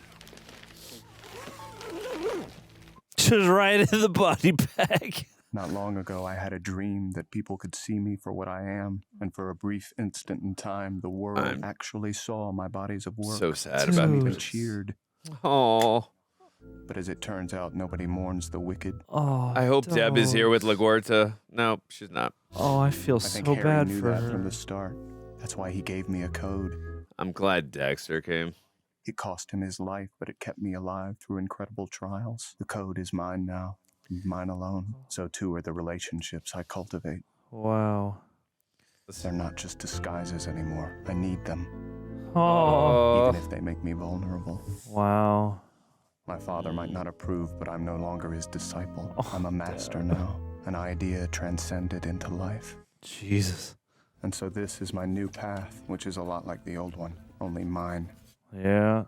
A: Just right in the body bag.
C: Not long ago, I had a dream that people could see me for what I am, and for a brief instant in time, the world actually saw my bodies of work.
B: So sad about
C: Some even
B: this.
C: cheered.
B: Oh.
C: But as it turns out, nobody mourns the wicked.
A: Oh,
B: I hope Deb is here with LaGuardia. No, she's not.
A: Oh, I feel
C: I think
A: so
C: Harry
A: bad
C: knew
A: for
C: that
A: her.
C: from the start. That's why he gave me a code.
B: I'm glad Dexter came.
C: It cost him his life, but it kept me alive through incredible trials. The code is mine now, mine alone. So too are the relationships I cultivate.
A: Wow.
C: They're not just disguises anymore. I need them.
A: Oh.
C: Even if they make me vulnerable.
A: Wow.
C: My father might not approve, but I'm no longer his disciple. I'm a master now. An idea transcended into life.
A: Jesus.
C: And so this is my new path, which is a lot like the old one, only mine.
A: Yeah.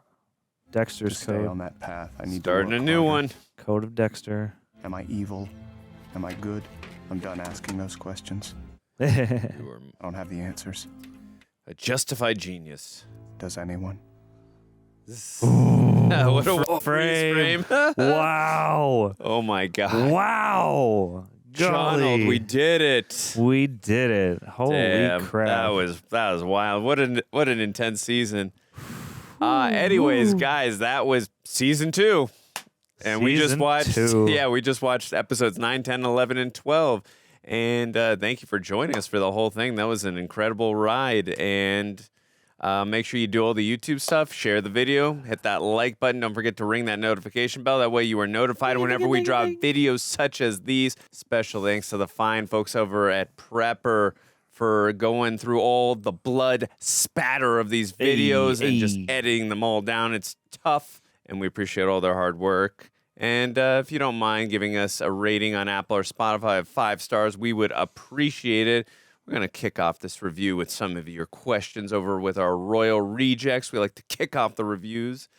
A: Dexter's
C: to stay
A: code.
C: on that path, I need
B: Starting
C: to
B: a new one.
A: Code of Dexter.
C: Am I evil? Am I good? I'm done asking those questions.
B: You are
C: I don't have the answers.
B: a justified genius.
C: Does anyone?
B: What a frame.
A: Wow.
B: Oh my God.
A: Wow.
B: Donald,
A: Golly.
B: we did it.
A: We did it. Holy
B: Damn,
A: crap.
B: That was wild. What an intense season. Anyways, guys, that was season 2. And we just
A: Season
B: watched
A: 2.
B: Yeah, we just watched episodes 9, 10, 11, and 12. And thank you for joining us for the whole thing. That was an incredible ride. And make sure you do all the YouTube stuff, share the video, hit that like button. Don't forget to ring that notification bell. That way you are notified whenever we drop videos such as these. Special thanks to the fine folks over at Prepper for going through all the blood spatter of these videos and just editing them all down. It's tough, and we appreciate all their hard work. And if you don't mind giving us a rating on Apple or Spotify of 5 stars, we would appreciate it. We're going to kick off this review with some of your questions over with our Royal Rejects. We like to kick off the reviews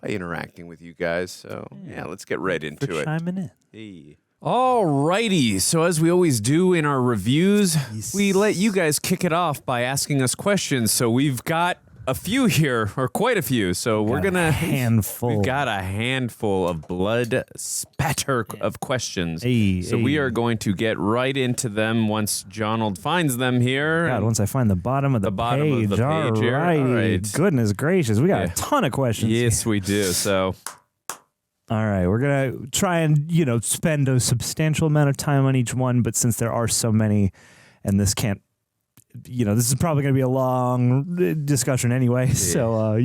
B: by interacting with you guys. So, yeah, let's get right into it.
A: Chiming in.
B: Hey. All righty. So as we always do in our reviews, we let you guys kick it off by asking us questions. So we've got a few here, or quite a few. So we're going to...
A: handful.
B: We've got a handful of blood spatter of questions. So we are going to get right into them once Jonald finds them here.
A: God, once I find the bottom of the page.
B: Of the page here.
A: All
B: All right.
A: Goodness gracious. We got a ton of questions.
B: Yes, we do. So...
A: All right, we're going to try and, spend a substantial amount of time on each one, but since there are so many, and this can't, this is probably going to be a long discussion anyway, so,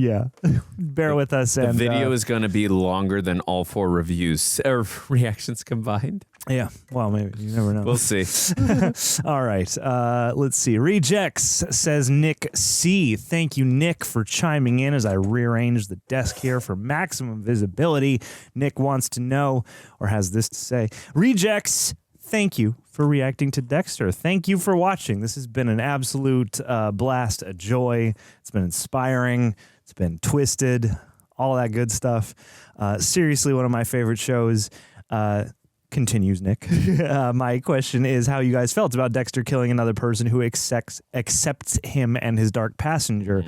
A: bear with us.
B: The
A: and
B: video is going to be longer than all 4 reviews, or reactions combined.
A: Yeah, well, maybe. You never know.
B: We'll see.
A: All right, let's see. Rejects, says Nick C. Thank you, Nick, for chiming in as I rearrange the desk here for maximum visibility. Nick wants to know, or has this to say. Rejects, thank you for reacting to Dexter. Thank you for watching. This has been an absolute blast, a joy. It's been inspiring. It's been twisted, all that good stuff. Seriously, one of my favorite shows. Continues Nick. My question is how you guys felt about Dexter killing another person who accepts him and his dark passenger.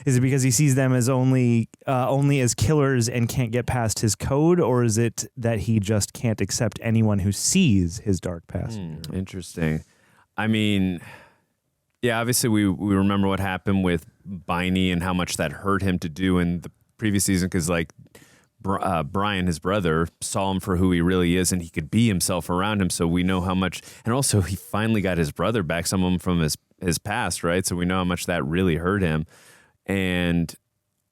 A: Is it because he sees them as only as killers and can't get past his code, or is it that he just can't accept anyone who sees his dark passenger?
B: Interesting. I mean, yeah, obviously we remember what happened with Biney and how much that hurt him to do in the previous season because, Brian, his brother, saw him for who he really is, and he could be himself around him. So we know how much, and also he finally got his brother back, some of them from his past, right? So we know how much that really hurt him. And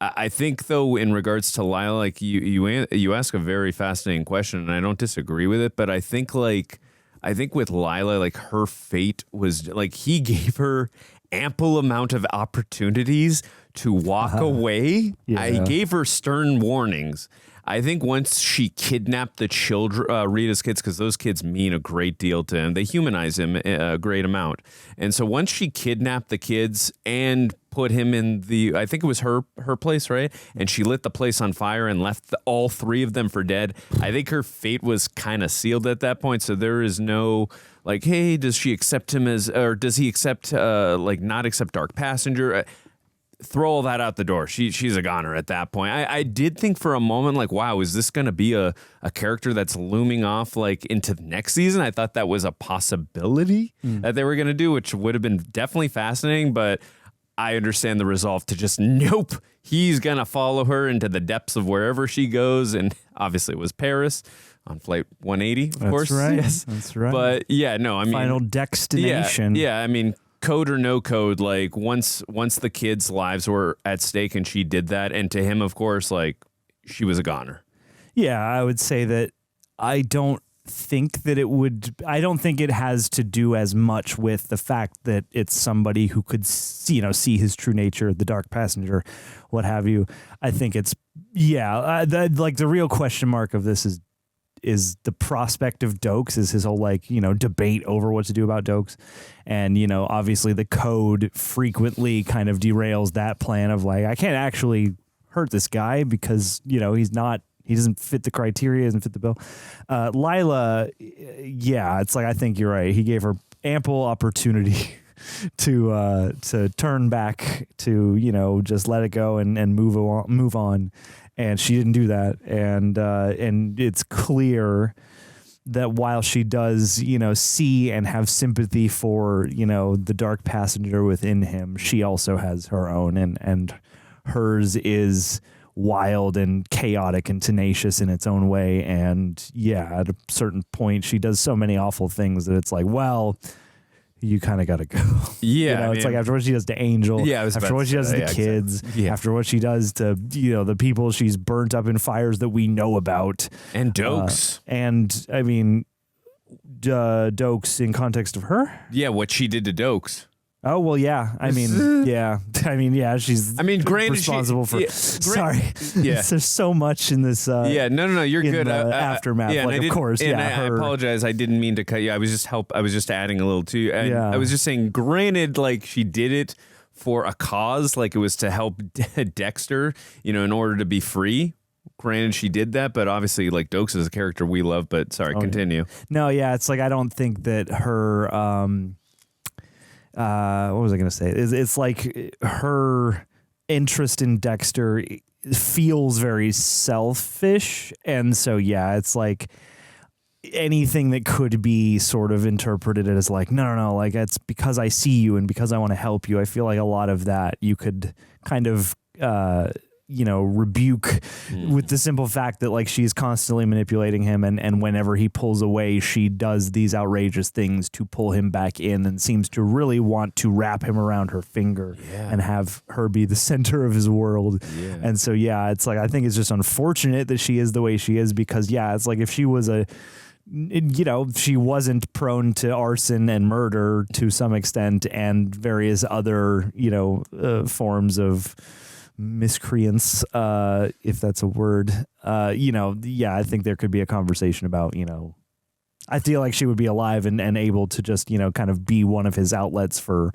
B: I think, though, in regards to Lila, you ask a very fascinating question, and I don't disagree with it. But I think with Lila, her fate was he gave her ample amount of opportunities to walk away.
A: Yeah.
B: He gave her stern warnings. I think once she kidnapped the children, Rita's kids, because those kids mean a great deal to him. They humanize him a great amount. And so once she kidnapped the kids and put him in I think it was her place, right? And she lit the place on fire and left all 3 of them for dead. I think her fate was kind of sealed at that point. So there is no hey, does she accept him or does he accept, not accept Dark Passenger? Throw all that out the door. She's a goner at that point. I did think for a moment, wow, is this going to be a character that's looming off into the next season? I thought that was a possibility that they were going to do, which would have been definitely fascinating, but I understand the resolve to just, nope, he's going to follow her into the depths of wherever she goes, and obviously it was Paris on Flight 180, of course.
A: Right.
B: Yes.
A: That's right.
B: But, yeah, no, I mean...
A: Final destination.
B: Yeah, I mean... code or no code, like once the kids' lives were at stake and she did that, and to him, of course, like she was a goner.
A: Yeah, I would say that I don't think it has to do as much with the fact that it's somebody who could see his true nature, the dark passenger, what have you. I think it's the real question mark of this is the prospect of Doakes, is his whole debate over what to do about Doakes. And obviously the code frequently kind of derails that plan of like, I can't actually hurt this guy because he doesn't fit the criteria, doesn't fit the bill. Lila, it's like, I think you're right. He gave her ample opportunity to turn back, to just let it go and move on. And she didn't do that. And it's clear that while she does, see and have sympathy for, the dark passenger within him, she also has her own, and hers is wild and chaotic and tenacious in its own way. And at a certain point, she does so many awful things that it's like, well, you kind of got to go.
B: Yeah.
A: It's like after what she does to Angel, after what she does to the kids, after what she does to, the people she's burnt up in fires that we know about.
B: And Doakes.
A: And I mean, Doakes in context of her?
B: Yeah, what she did to Doakes.
A: Oh, well, yeah. She's
B: granted,
A: responsible for... Sorry.
B: Yeah.
A: There's so much in this...
B: No, you're good.
A: Aftermath,
B: of course. And I apologize. I didn't mean to cut you. I was just adding a little too. And I was just saying, granted, like, she did it for a cause, like it was to help Dexter, in order to be free. Granted, she did that, but obviously, like, Doakes is a character we love, but sorry, continue.
A: No, it's like, I don't think that her... what was I going to say? It's like her interest in Dexter feels very selfish. And so, it's like anything that could be sort of interpreted as like, no, like it's because I see you and because I want to help you. I feel like a lot of that you could kind of, rebuke with the simple fact that like she's constantly manipulating him, and whenever he pulls away, she does these outrageous things to pull him back in and seems to really want to wrap him around her finger and have her be the center of his world. And so it's like, I think it's just unfortunate that she is the way she is, because it's like if she was she wasn't prone to arson and murder to some extent and various other forms of miscreants, if that's a word, I think there could be a conversation about, I feel like she would be alive and able to just, kind of be one of his outlets for,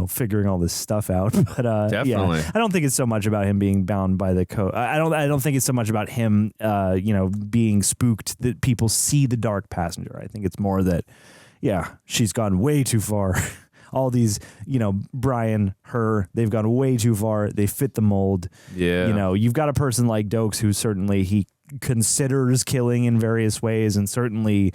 A: figuring all this stuff out. But
B: definitely.
A: I don't think it's so much about him being bound by the code. I don't think it's so much about him, being spooked that people see the dark passenger. I think it's more that, she's gone way too far. All these, Brian, her, they've gone way too far. They fit the mold.
B: Yeah.
A: You've got a person like Doakes who certainly he considers killing in various ways and certainly,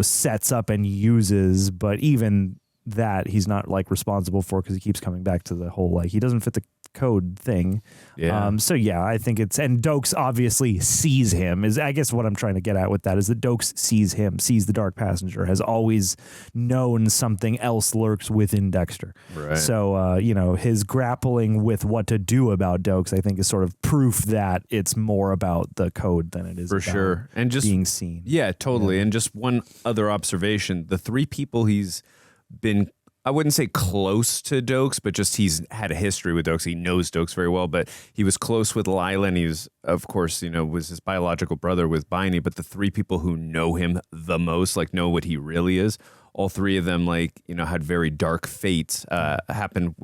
A: sets up and uses, but even that he's not like responsible for because he keeps coming back to the whole, like, he doesn't fit the code thing. I think it's, and Doakes obviously sees him, is I guess what I'm trying to get at with that is that Doakes sees him, sees the dark passenger, has always known something else lurks within Dexter.
B: Right.
A: So his grappling with what to do about Doakes, I think, is sort of proof that it's more about the code than it is
B: for
A: about
B: sure, and just
A: being seen.
B: Yeah, totally. And just one other observation: the three people he's been, I wouldn't say close to Doakes, but just he's had a history with Doakes. He knows Doakes very well, but he was close with Lila, and he was, of course, was his biological brother with Biney. But the three people who know him the most, like know what he really is, all three of them, like, had very dark fates happen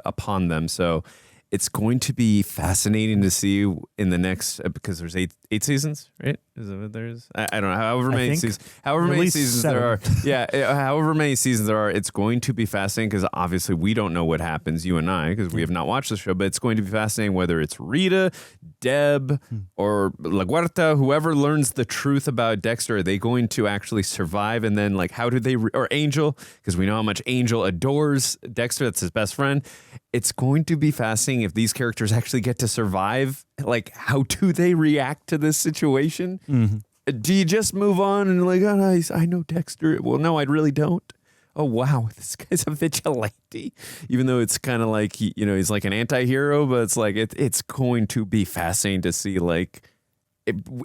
B: upon them. So it's going to be fascinating to see in the next, because there's eight seasons, right? Is that what there is? I don't know. However many seasons there are. Yeah, however many seasons there are, it's going to be fascinating because obviously we don't know what happens, you and I, because we have not watched the show, but it's going to be fascinating whether it's Rita, Deb, or La Huerta, whoever learns the truth about Dexter, are they going to actually survive? And then, like, how do they, or Angel, because we know how much Angel adores Dexter, that's his best friend. It's going to be fascinating if these characters actually get to survive. Like, how do they react to this situation?
A: Mm-hmm.
B: Do you just move on and like, oh, nice, I know Dexter? Well, no, I really don't. oh wow, this guy's a vigilante, even though it's kind of like he's like an anti-hero, but it's like it's going to be fascinating to see like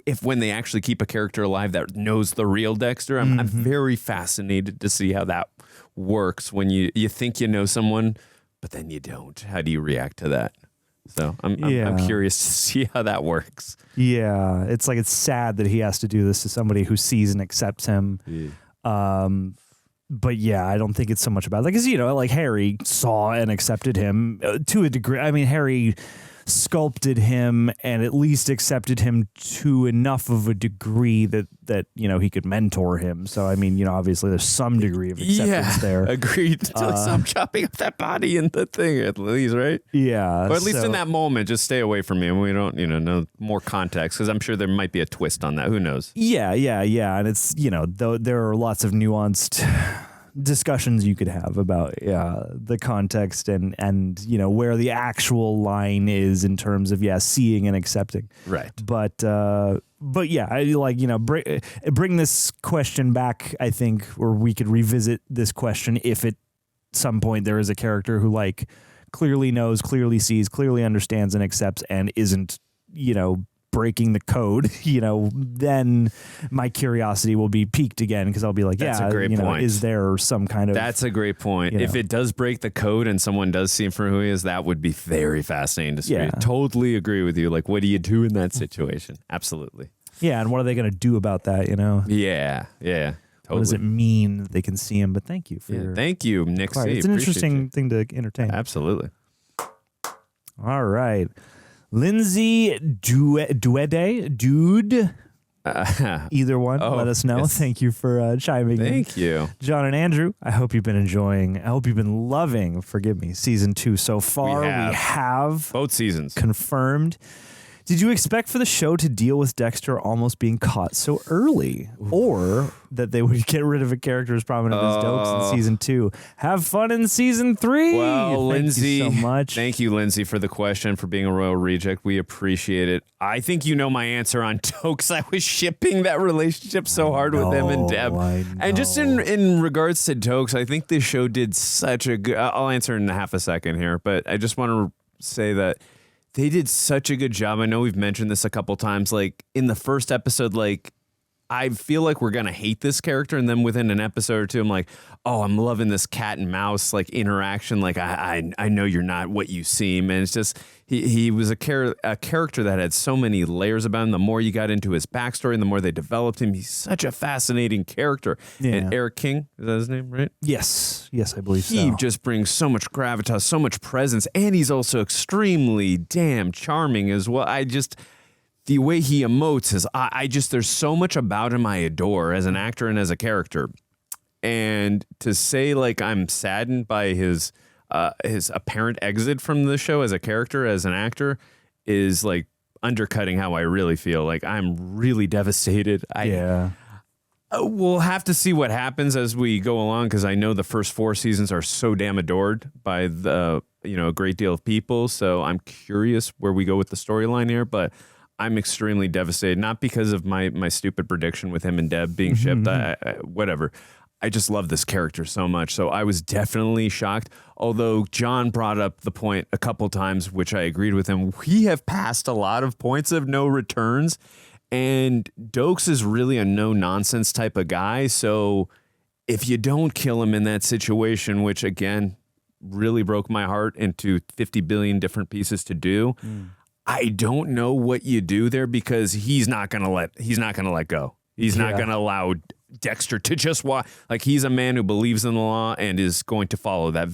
B: if when they actually keep a character alive that knows the real Dexter. I'm very fascinated to see how that works when you think you know someone, but then you don't. How do you react to that? So I'm curious to see how that works.
A: Yeah, it's sad that he has to do this to somebody who sees and accepts him. Yeah. But yeah, I don't think it's so much about because like Harry saw and accepted him to a degree. I mean, Harry sculpted him and at least accepted him to enough of a degree that he could mentor him. So I mean, obviously there's some degree of acceptance there.
B: Agreed. Stop chopping up that body in the thing at least, right?
A: Yeah.
B: Or at least in that moment, just stay away from me, and we don't know more context because I'm sure there might be a twist on that. Who knows?
A: Yeah, and it's though there are lots of nuanced discussions you could have about the context and where the actual line is in terms of seeing and accepting,
B: right?
A: But yeah, I bring this question back, I think, or we could revisit this question if at some point there is a character who like clearly knows, clearly sees, clearly understands and accepts and isn't breaking the code, then my curiosity will be piqued again because I'll be like,
B: that's a great point.
A: Is there some kind of...
B: That's a great point. If it does break the code and someone does see him for who he is, that would be very fascinating to see.
A: Yeah.
B: Totally agree with you. Like, what do you do in that situation? Absolutely.
A: Yeah, and what are they going to do about that,
B: Yeah. Totally.
A: What does it mean that they can see him? But thank you for your...
B: Thank you, Nick C.
A: It's an interesting thing to entertain.
B: Absolutely.
A: All right. Lindsay Dude, either one, let us know.
B: Yes.
A: Thank you for chiming in.
B: Thank you.
A: John and Andrew, I hope you've been enjoying, I hope you've been loving, forgive me, season 2 so far. We have
B: both seasons
A: confirmed. Did you expect for the show to deal with Dexter almost being caught so early? Or that they would get rid of a character as prominent as Doakes in season 2? Have fun in season 3!
B: Well, Lindsay,
A: you so much.
B: Thank you, Lindsay, for the question, for being a royal reject. We appreciate it. I think you know my answer on Doakes. I was shipping that relationship so hard with him and Deb. And just in regards to Doakes, I think this show did such a good... I'll answer in half a second here, but I just want to say that they did such a good job. I know we've mentioned this a couple times. Like in the first episode, like I feel like we're gonna hate this character, and then within an episode or two, I'm like, oh, I'm loving this cat and mouse like interaction. Like I know you're not what you seem, and it's just he was a character that had so many layers about him. The more you got into his backstory, and the more they developed him, he's such a fascinating character.
A: Yeah.
B: And Erik King, is that his name, right?
A: Yes, I believe so.
B: He just brings so much gravitas, so much presence, and he's also extremely damn charming as well. The way he emotes is, there's so much about him I adore as an actor and as a character. And to say like I'm saddened by his apparent exit from the show as a character, as an actor, is like undercutting how I really feel. Like I'm really devastated. We'll have to see what happens as we go along, because I know the first 4 seasons are so damn adored by a great deal of people. So I'm curious where we go with the storyline here, but I'm extremely devastated, not because of my stupid prediction with him and Deb being shipped, whatever. I just love this character so much. So I was definitely shocked. Although John brought up the point a couple times, which I agreed with him. We have passed a lot of points of no returns, and Doakes is really a no nonsense type of guy. So if you don't kill him in that situation, which again really broke my heart into 50 billion different pieces to do, I don't know what you do there, because he's not gonna let go. He's not gonna allow Dexter to just walk. Like, he's a man who believes in the law and is going to follow that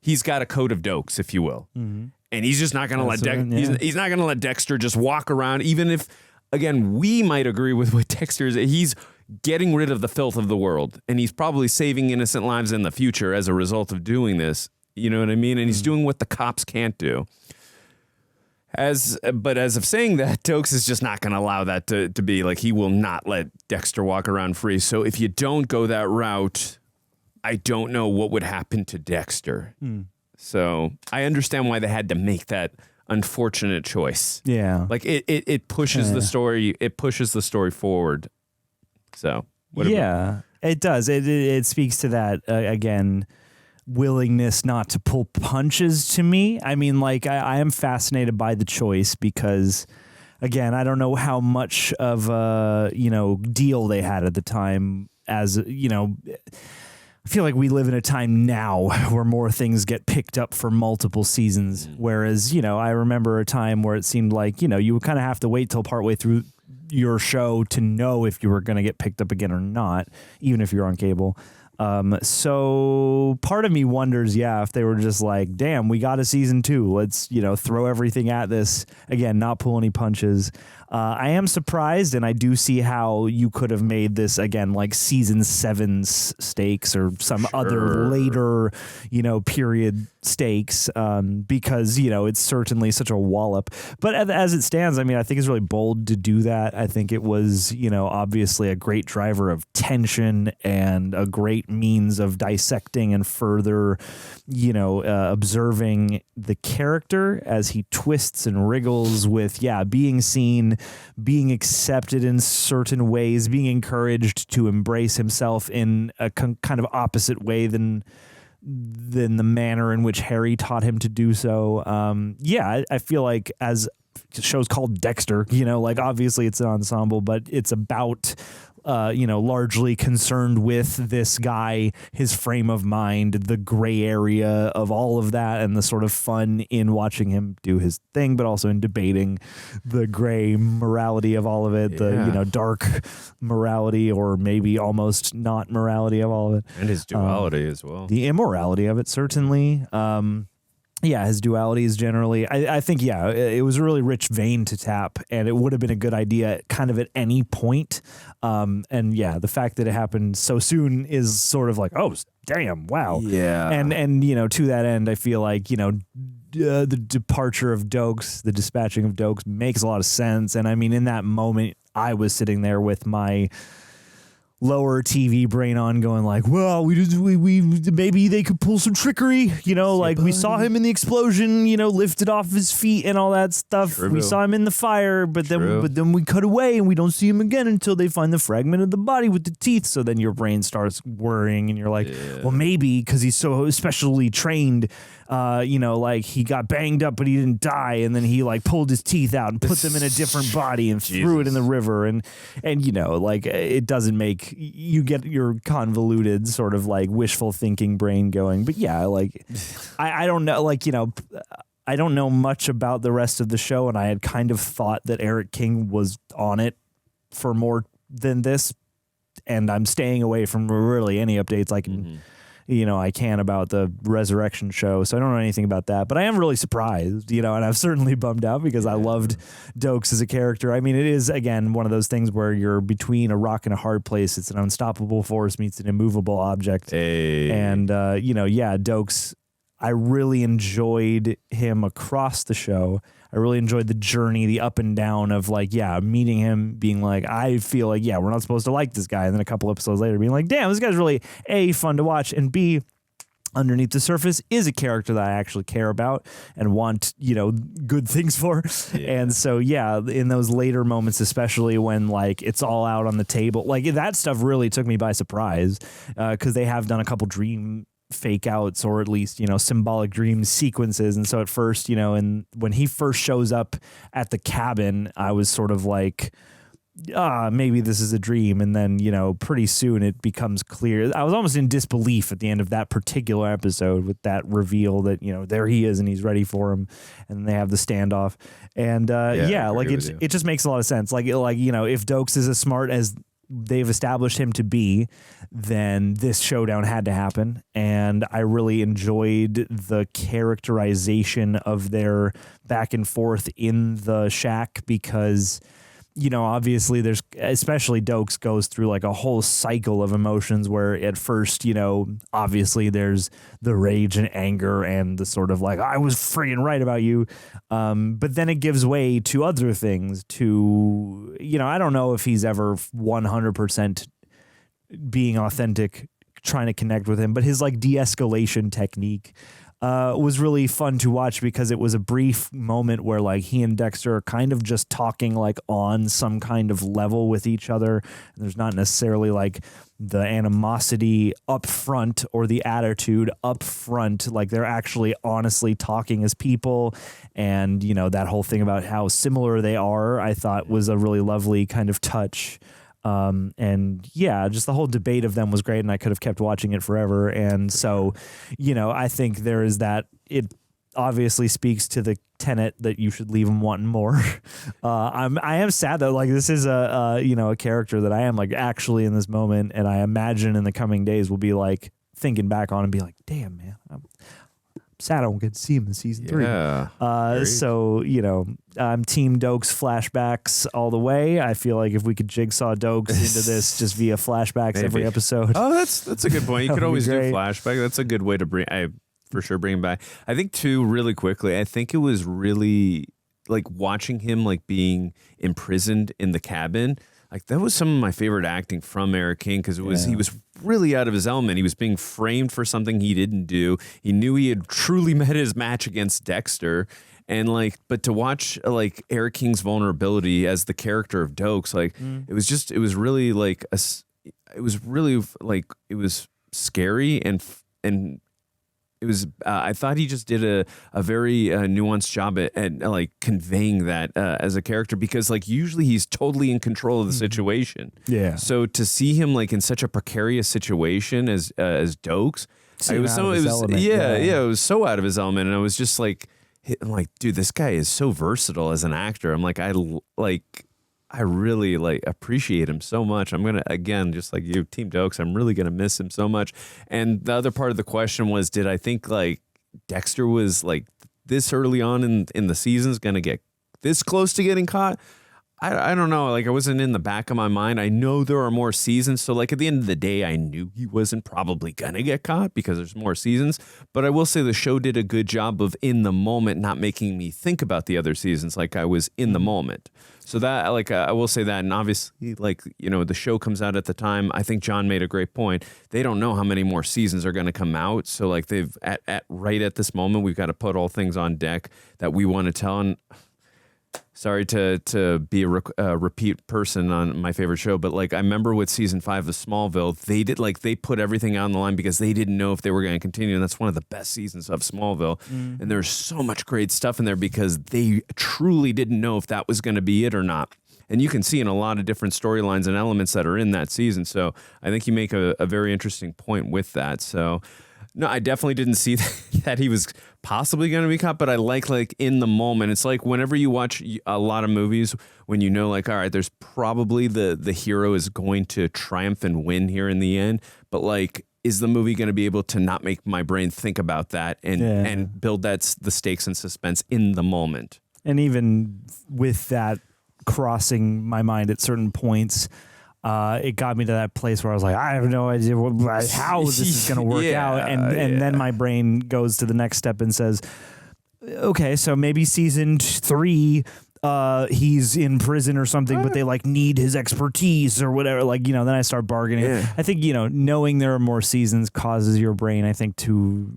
B: he's got a code of Doakes, if you will. And he's just not gonna he's not gonna let Dexter just walk around, even if, again, we might agree with what Dexter is. He's getting rid of the filth of the world, and he's probably saving innocent lives in the future as a result of doing this. You know what I mean? And he's doing what the cops can't do. But as of saying that, Doakes is just not going to allow that to be. Like, he will not let Dexter walk around free. So if you don't go that route, I don't know what would happen to Dexter. So I understand why they had to make that unfortunate choice.
A: Yeah.
B: Like, it pushes the story. It pushes the story forward. So
A: It does. It speaks to that, again, willingness not to pull punches to me. I mean, like, I am fascinated by the choice because, again, I don't know how much of a, deal they had at the time as, I feel like we live in a time now where more things get picked up for multiple seasons. Whereas, I remember a time where it seemed like, you would kind of have to wait till partway through your show to know if you were going to get picked up again or not, even if you're on cable. So part of me wonders, if they were just like, damn, we got a season 2. Let's, throw everything at this. Again, not pull any punches. I am surprised, and I do see how you could have made this, again, like season 7's stakes or some other later, period stakes, because, it's certainly such a wallop. But as it stands, I mean, I think it's really bold to do that. I think it was, obviously a great driver of tension and a great means of dissecting and further, observing the character as he twists and wriggles with, being seen, being accepted in certain ways, being encouraged to embrace himself in a kind of opposite way than the manner in which Harry taught him to do so. I feel like as shows called Dexter, like obviously it's an ensemble, but it's about largely concerned with this guy, his frame of mind, the gray area of all of that, and the sort of fun in watching him do his thing, but also in debating the gray morality of all of it, the dark morality, or maybe almost not morality of all of it.
B: And his duality as well.
A: The immorality of it, certainly. His duality is generally, I think, it was a really rich vein to tap, and it would have been a good idea kind of at any point. The fact that it happened so soon is sort of like, oh, damn, wow.
B: Yeah.
A: And to that end, I feel like, the departure of Doakes, the dispatching of Doakes makes a lot of sense. And I mean, in that moment, I was sitting there with my lower TV brain on going like, well, we maybe they could pull some trickery, like we saw him in the explosion, lifted off his feet and all that stuff.
B: True.
A: We saw him in the fire, but then we cut away and we don't see him again until they find the fragment of the body with the teeth. So then your brain starts worrying and you're like, well, maybe because he's so especially trained, like he got banged up, but he didn't die. And then he like pulled his teeth out and put them in a different body and threw it in the river. And like it doesn't make, you get your convoluted sort of like wishful thinking brain going. But like, I don't know, like, I don't know much about the rest of the show. And I had kind of thought that Erik King was on it for more than this. And I'm staying away from really any updates I can, I can about the Resurrection show. So I don't know anything about that, but I am really surprised, and I'm certainly bummed out because I loved Doakes as a character. I mean, it is, again, one of those things where you're between a rock and a hard place. It's an unstoppable force meets an immovable object. And, Doakes, I really enjoyed him across the show. I really enjoyed the journey, the up and down of like, meeting him, being like, I feel like, we're not supposed to like this guy. And then a couple episodes later being like, damn, this guy's really A, fun to watch, and B, underneath the surface is a character that I actually care about and want, good things for. And so, in those later moments, especially when like it's all out on the table, like that stuff really took me by surprise because they have done a couple dream fake outs or at least, symbolic dream sequences. And so at first, and when he first shows up at the cabin, I was sort of like, maybe this is a dream. And then, pretty soon it becomes clear. I was almost in disbelief at the end of that particular episode with that reveal that, there he is and he's ready for him. And they have the standoff. And like it just makes a lot of sense. Like, if Doakes is as smart as they've established him to be, then this showdown had to happen. And I really enjoyed the characterization of their back and forth in the shack because, obviously there's, especially Doakes goes through like a whole cycle of emotions where at first, obviously there's the rage and anger and the sort of like, I was friggin' right about you. But then it gives way to other things to, I don't know if he's ever 100% being authentic, trying to connect with him, but his like de-escalation technique was really fun to watch because it was a brief moment where like he and Dexter are kind of just talking like on some kind of level with each other. And there's not necessarily like the animosity up front or the attitude up front. Like they're actually honestly talking as people. And, you know, that whole thing about how similar they are, I thought was a really lovely kind of touch. And yeah, just the whole debate of them was great, and I could have kept watching it forever. And so, you know, I think there is that. It obviously speaks to the tenet that you should leave them wanting more. I am sad though, like this is a character that I am like actually in this moment, and I imagine in the coming days we'll be like thinking back on and be like, damn man, I'm sad I won't get to see him in season 3. So, you know, I'm team Doakes flashbacks all the way. I feel like if we could jigsaw Doakes into this just via flashbacks every episode.
B: Oh, that's a good point. You could always do flashback. That's a good way to bring him back. I think too, really quickly, I think it was really like watching him like being imprisoned in the cabin. Like that was some of my favorite acting from Erik King, because he was really out of his element. He was being framed for something he didn't do. He knew he had truly met his match against Dexter, and like, but to watch like Erik King's vulnerability as the character of Doakes, like it was really scary and. It was. I thought he just did a very nuanced job at like conveying that as a character, because like usually he's totally in control of the situation.
A: Yeah.
B: So to see him like in such a precarious situation as Doakes, it was so out of his element, and I was just like, I'm like, dude, this guy is so versatile as an actor. I'm like, I really like appreciate him so much. I'm going to, again, just like you, Team Doakes, I'm really going to miss him so much. And the other part of the question was, did I think like Dexter was like this early on in the season's going to get this close to getting caught? I don't know. Like, I wasn't in the back of my mind. I know there are more seasons. So like at the end of the day, I knew he wasn't probably going to get caught because there's more seasons. But I will say the show did a good job of in the moment, not making me think about the other seasons. Like I was in the moment. So that, like, I will say that. And obviously, like, you know, the show comes out at the time. I think John made a great point. They don't know how many more seasons are going to come out. So like they've right at this moment, we've got to put all things on deck that we want to tell. And sorry to be a repeat person on my favorite show, but like I remember with season 5 of Smallville, they put everything on the line because they didn't know if they were going to continue, and that's one of the best seasons of Smallville. And there's so much great stuff in there because they truly didn't know if that was going to be it or not. And you can see in a lot of different storylines and elements that are in that season. So I think you make a very interesting point with that. So no, I definitely didn't see that he was possibly going to be caught, but I like in the moment. It's like whenever you watch a lot of movies, when you know, like, all right, there's probably the hero is going to triumph and win here in the end, but like, is the movie going to be able to not make my brain think about that and build the stakes and suspense in the moment?
A: And even with that crossing my mind at certain points, it got me to that place where I was like, I have no idea how this is going to work out. And then my brain goes to the next step and says, okay, so maybe season 3, he's in prison or something, but they like need his expertise or whatever. Like, you know, then I start bargaining.
B: Yeah.
A: I think, you know, knowing there are more seasons causes your brain, I think, to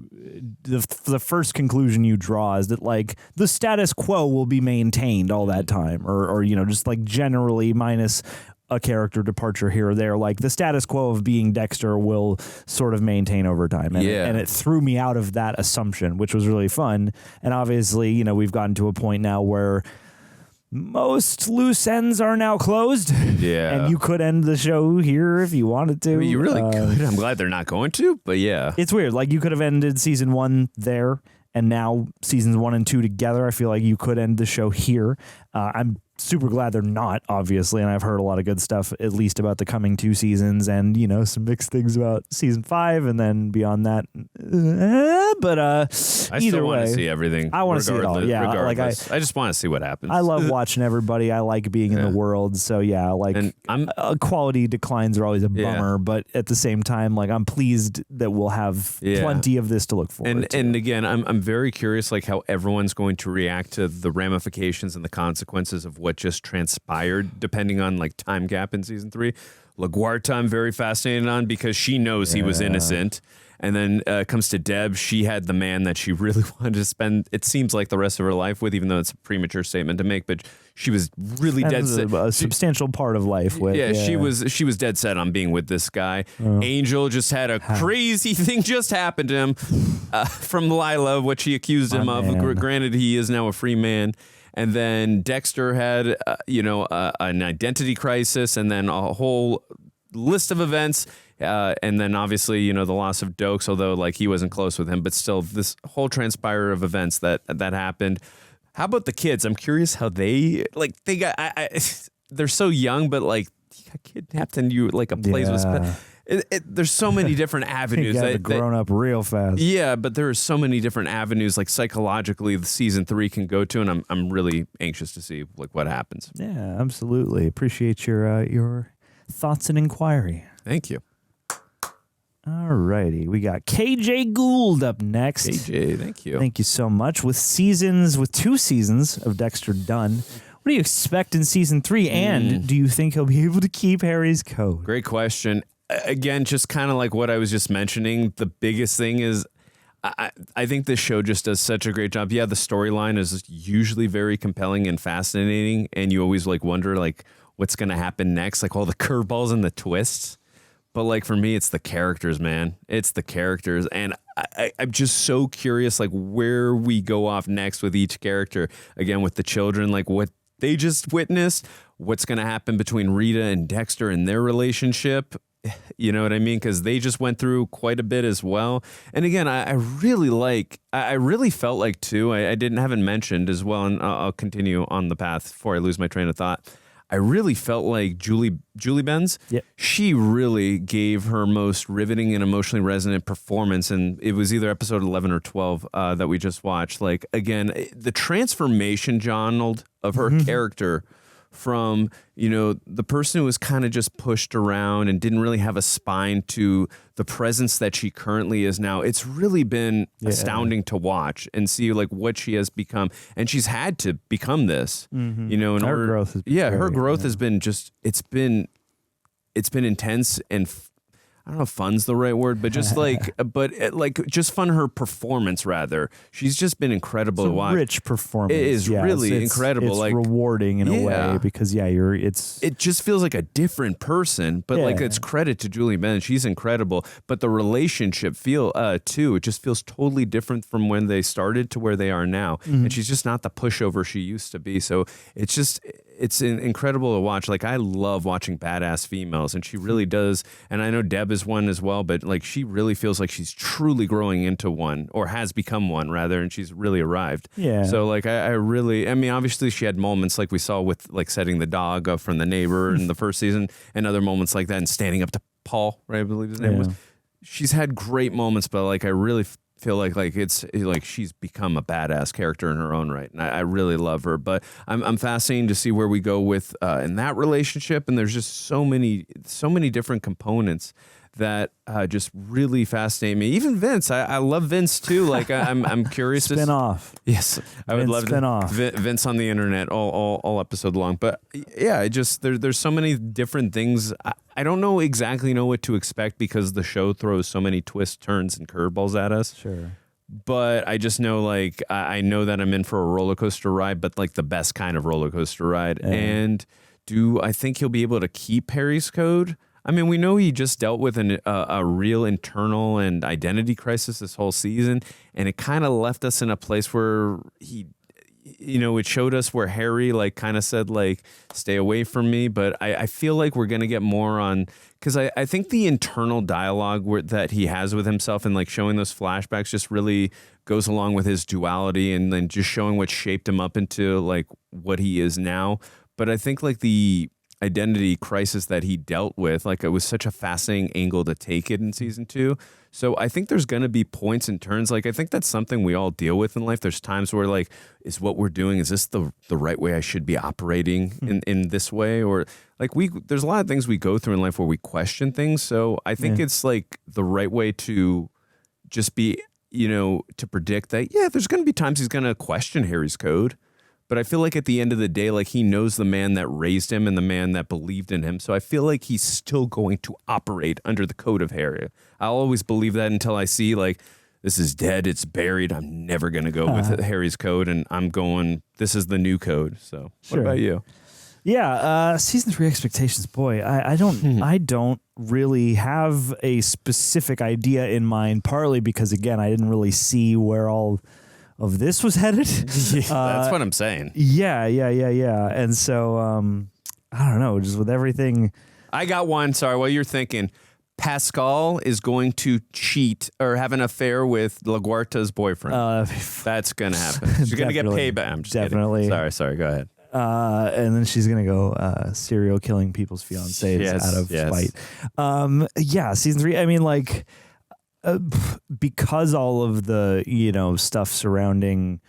A: the first conclusion you draw is that like the status quo will be maintained all that time, or you know, just like generally minus a character departure here or there, like the status quo of being Dexter will sort of maintain over time. And, and it threw me out of that assumption, which was really fun. And obviously, you know, we've gotten to a point now where most loose ends are now closed.
B: Yeah.
A: And you could end the show here if you wanted to.
B: I mean, you really could. I'm glad they're not going to, but yeah.
A: It's weird. Like you could have ended season 1 there, and now seasons 1 and 2 together. I feel like you could end the show here. I'm super glad they're not, obviously, and I've heard a lot of good stuff, at least about the coming 2 seasons, and you know, some mixed things about season 5, and then beyond that. But
B: I
A: either
B: still want
A: way,
B: to see everything.
A: I want to see it all. Yeah,
B: regardless. I just want to see what happens.
A: I love watching everybody. I like being in the world. So yeah, like quality declines are always a bummer, but at the same time, like I'm pleased that we'll have plenty of this to look forward to.
B: And again, I'm very curious, like how everyone's going to react to the ramifications and the consequences of what just transpired, depending on like time gap in season 3. LaGuarta, I'm very fascinated on because she knows he was innocent. And then comes to Deb. She had the man that she really wanted to spend, it seems like, the rest of her life with, even though it's a premature statement to make. But she was really dead set.
A: A substantial part of life with.
B: Yeah, she was dead set on being with this guy. Angel just had a crazy thing just happen to him from Lila, what she accused him of. Granted, he is now a free man. And then Dexter had, an identity crisis, and then a whole list of events. And then obviously, the loss of Doakes, although like he wasn't close with him, but still this whole transpire of events that happened. How about the kids? I'm curious how they got, they're so young, but like you got kidnapped and you like a place was, there's so many different avenues.
A: You got grown up real fast.
B: Yeah, but there are so many different avenues like psychologically the season 3 can go to. And I'm really anxious to see like what happens.
A: Yeah, absolutely. Appreciate your thoughts and inquiry.
B: Thank you.
A: All righty, we got KJ Gould up next.
B: KJ, thank you.
A: Thank you so much. With 2 seasons of Dexter done, what do you expect in season 3? And do you think he'll be able to keep Harry's code?
B: Great question. Again, just kind of like what I was just mentioning, the biggest thing is I think this show just does such a great job. Yeah, the storyline is usually very compelling and fascinating, and you always like wonder like what's going to happen next, like all the curveballs and the twists. But like for me, it's the characters, man. It's the characters. And I'm just so curious, like where we go off next with each character. Again, with the children, like what they just witnessed, what's going to happen between Rita and Dexter and their relationship. You know what I mean? Because they just went through quite a bit as well. And again, I really felt like too, I haven't mentioned as well, and I'll continue on the path before I lose my train of thought. I really felt like Julie Benz, she really gave her most riveting and emotionally resonant performance. And it was either episode 11 or 12 that we just watched. Like, again, the transformation, Jonald, of her character from, the person who was kind of just pushed around and didn't really have a spine to the presence that she currently is now. It's really been astounding to watch and see like what she has become. And she's had to become this,
A: her growth has been
B: her growth has been just, it's been intense and I don't know if fun's the right word, but just just fun her performance rather. She's just been incredible to watch.
A: Rich performance.
B: It is really incredible.
A: It's
B: like
A: rewarding in a way because it
B: just feels like a different person, but like it's credit to Julie Benz. She's incredible. But the relationship too, it just feels totally different from when they started to where they are now. And she's just not the pushover she used to be. So it's incredible to watch. Like I love watching badass females, and she really does. And I know Deb is one as well, but like she really feels like she's truly growing into one, or has become one rather, and she's really arrived.
A: Yeah.
B: So like I mean, obviously she had moments like we saw with like setting the dog up from the neighbor in the first season, and other moments like that, and standing up to Paul, right? I believe his name was. She's had great moments, but like I really feel like it's like she's become a badass character in her own right, and I really love her. But I'm fascinated to see where we go with in that relationship, and there's just so many different components that just really fascinate me. Even Vince, I love Vince too. Like I'm curious.
A: Spin off.
B: Yes, I would love
A: spin off.
B: Vince on the internet all episode long. But yeah, there's so many different things. I don't exactly know what to expect because the show throws so many twists, turns, and curveballs at us.
A: Sure.
B: But I just know, like, I know that I'm in for a roller coaster ride, but like the best kind of roller coaster ride.
A: Yeah.
B: And do I think he'll be able to keep Harry's code? I mean, we know he just dealt with a real internal and identity crisis this whole season, and it kind of left us in a place where it showed us where Harry like kind of said like, stay away from me. But I feel like we're going to get more on, because I think the internal dialogue that he has with himself and like showing those flashbacks just really goes along with his duality, and then just showing what shaped him up into like what he is now. But I think like the identity crisis that he dealt with, like it was such a fascinating angle to take it in season 2. So I think there's going to be points and turns. Like I think that's something we all deal with in life. There's times where like, is what we're doing, is this the right way I should be operating in this way? Or like there's a lot of things we go through in life where we question things. So I think it's like the right way to just be, to predict that, there's going to be times he's going to question Harry's code. But I feel like at the end of the day, like he knows the man that raised him and the man that believed in him. So I feel like he's still going to operate under the code of Harry. I'll always believe that until I see like, this is dead, it's buried. I'm never going to go with Harry's code, and I'm going, this is the new code. So what about you?
A: Yeah, season 3 expectations. Boy, I don't really have a specific idea in mind, partly because, again, I didn't really see where all of this was headed.
B: That's what I'm saying.
A: Yeah. And so, I don't know, just with everything.
B: I got one. Sorry, while you're thinking, Pascal is going to cheat or have an affair with LaGuarta's boyfriend. That's going to happen. She's going to get payback. I'm just kidding. Sorry, go ahead.
A: And then she's going to go serial killing people's fiancés out of spite. Season 3, I mean, like, because all of the, stuff surrounding,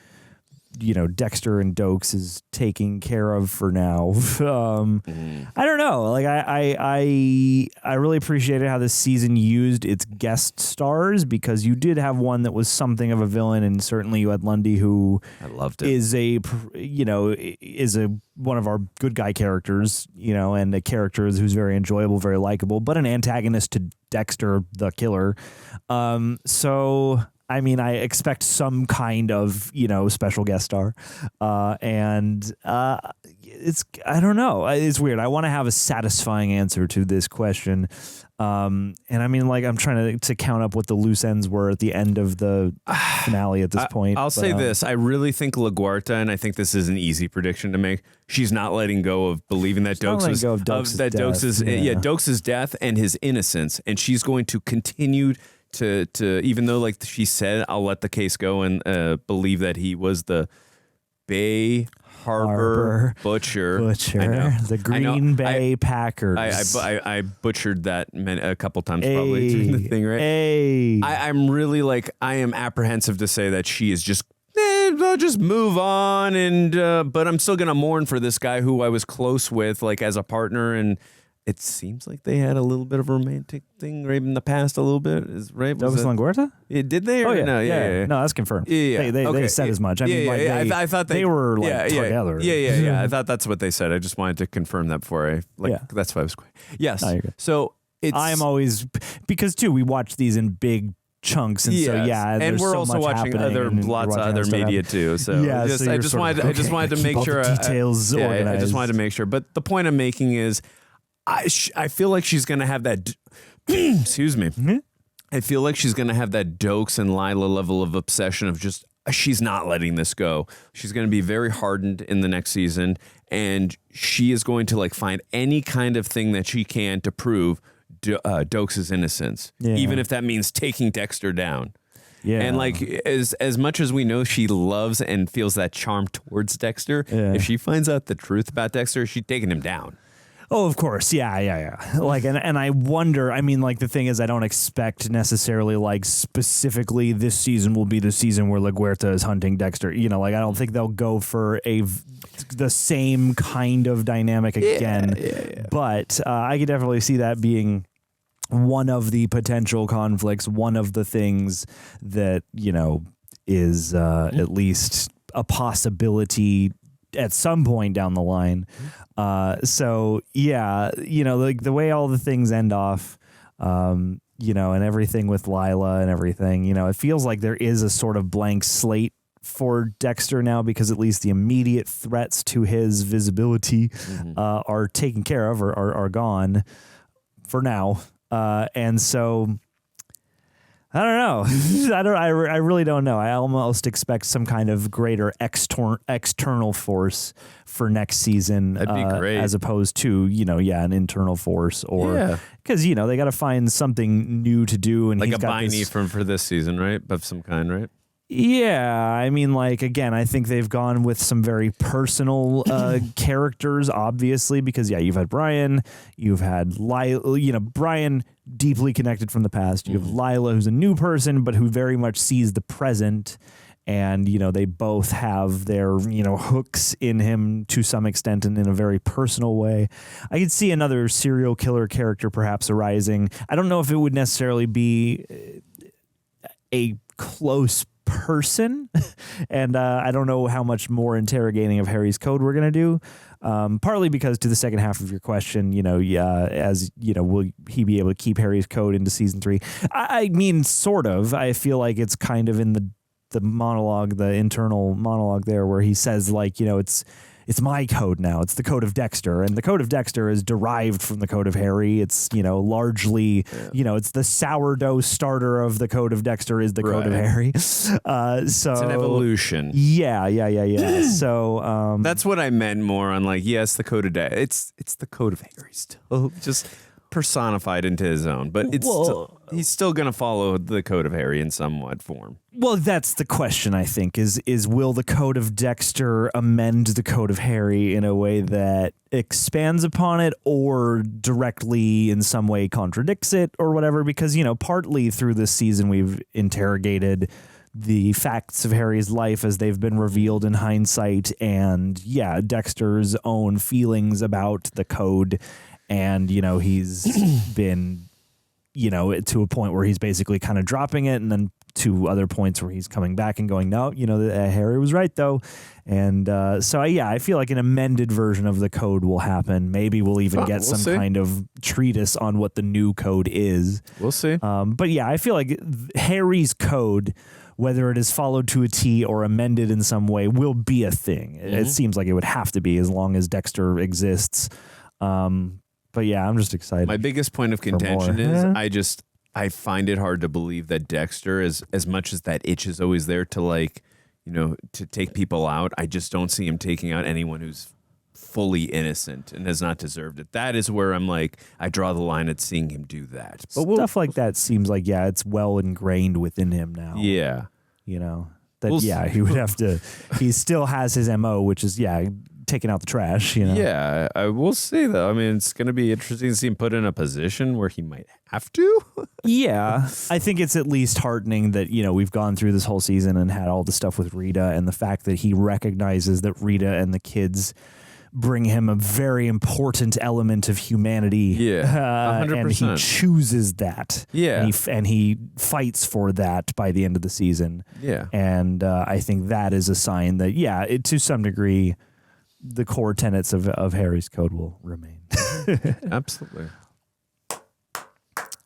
A: Dexter and Doakes is taken care of for now. I don't know. Like I really appreciated how this season used its guest stars, because you did have one that was something of a villain, and certainly you had Lundy, who
B: I loved it.
A: is one of our good guy characters, and a character who's very enjoyable, very likable, but an antagonist to Dexter the killer. So I mean, I expect some kind of, special guest star. And I don't know. It's weird. I want to have a satisfying answer to this question. And I mean, like, I'm trying to count up what the loose ends were at the end of the finale at this point.
B: I'll say this. I really think LaGuarta, and I think this is an easy prediction to make, she's not letting go of believing that Doakes' death and his innocence. And she's going to continue to even though, like she said, I'll let the case go and believe that he was the Bay Harbor butcher,
A: the Green Bay Packers.
B: I butchered that a couple times probably during the thing, right? I'm really like, I am apprehensive to say that she is just I'll just move on, and but I'm still gonna mourn for this guy who I was close with, like as a partner, and it seems like they had a little bit of a romantic thing right in the past, a little bit. Right?
A: Doakes and LaGuarta?
B: Did they? Or no,
A: No, that's confirmed.
B: Yeah.
A: They said as much. I mean,
B: I thought they
A: were like together.
B: Yeah. I thought that's what they said. I just wanted to confirm that before that's why I was quick. Yes.
A: No,
B: so
A: I'm always, because too, we watch these in big chunks, and
B: and we're
A: so
B: also
A: much
B: watching lots of other media too. So I just wanted to make sure
A: details organized.
B: I just wanted to make sure. But the point I'm making is, I feel like she's going to have that. Excuse me.
A: Mm-hmm.
B: I feel like she's going to have that Doakes and Lila level of obsession of just, she's not letting this go. She's going to be very hardened in the next season, and she is going to like find any kind of thing that she can to prove Doakes' innocence, even if that means taking Dexter down.
A: Yeah.
B: And like as much as we know she loves and feels that charm towards Dexter, if she finds out the truth about Dexter, she's taking him down.
A: Oh, of course. Yeah. Like, and I wonder, I mean, like, the thing is, I don't expect necessarily, like, specifically this season will be the season where LaGuarta is hunting Dexter. Like, I don't think they'll go for the same kind of dynamic again.
B: Yeah.
A: But I could definitely see that being one of the potential conflicts, one of the things that, is at least a possibility at some point down the line. So yeah, like the way all the things end off, and everything with Lila and everything, it feels like there is a sort of blank slate for Dexter now, because at least the immediate threats to his visibility are taken care of, or are gone for now. And so I don't know. I really don't know. I almost expect some kind of greater external force for next season.
B: That'd be great.
A: As opposed to, an internal force, or because, they got to find something new to do. And
B: like
A: he's
B: a
A: got
B: Biney for this season, right? Of some kind, right?
A: Yeah, I mean, like, again, I think they've gone with some very personal characters, obviously, because, you've had Brian, you've had Lila, Brian deeply connected from the past. You have Lila, who's a new person, but who very much sees the present. And, they both have their, hooks in him to some extent, and in a very personal way. I could see another serial killer character perhaps arising. I don't know if it would necessarily be a close person. And I don't know how much more interrogating of Harry's code we're going to do. Partly because to the second half of your question, as you know, will he be able to keep Harry's code into season 3? I mean, sort of. I feel like it's kind of in the monologue, the internal monologue there, where he says, like, it's my code now. It's the code of Dexter, and the code of Dexter is derived from the code of Harry. It's, largely, it's the sourdough starter of the code of Dexter is the code of Harry. So
B: it's an evolution.
A: Yeah. So
B: that's what I meant more on, like, yes, the code of It's the code of Harry still, just personified into his own, but he's still going to follow the code of Harry in somewhat form.
A: Well, that's the question, I think, is will the code of Dexter amend the code of Harry in a way that expands upon it or directly in some way contradicts it or whatever? Because, partly through this season, we've interrogated the facts of Harry's life as they've been revealed in hindsight, and Dexter's own feelings about the code. And, he's been, to a point where he's basically kind of dropping it, and then to other points where he's coming back and going, no, Harry was right, though. And I feel like an amended version of the code will happen. Maybe we'll even get some kind of treatise on what the new code is.
B: We'll see.
A: But I feel like Harry's code, whether it is followed to a T or amended in some way, will be a thing. Mm-hmm. It seems like it would have to be as long as Dexter exists. But I'm just excited.
B: My biggest point of contention is I find it hard to believe that Dexter, as much as that itch is always there to to take people out, I just don't see him taking out anyone who's fully innocent and has not deserved it. That is where I'm like, I draw the line at seeing him do that.
A: But stuff like that seems like, it's well ingrained within him now.
B: Yeah.
A: He would have to, he still has his MO, which is, taking out the trash,
B: Yeah, I will see, though. I mean, it's going to be interesting to see him put in a position where he might have to.
A: I think it's at least heartening that, we've gone through this whole season and had all the stuff with Rita, and the fact that he recognizes that Rita and the kids bring him a very important element of humanity.
B: 100%.
A: And he chooses that. And he fights for that by the end of the season. And I think that is a sign that, to some degree, the core tenets of Harry's code will remain.
B: Absolutely.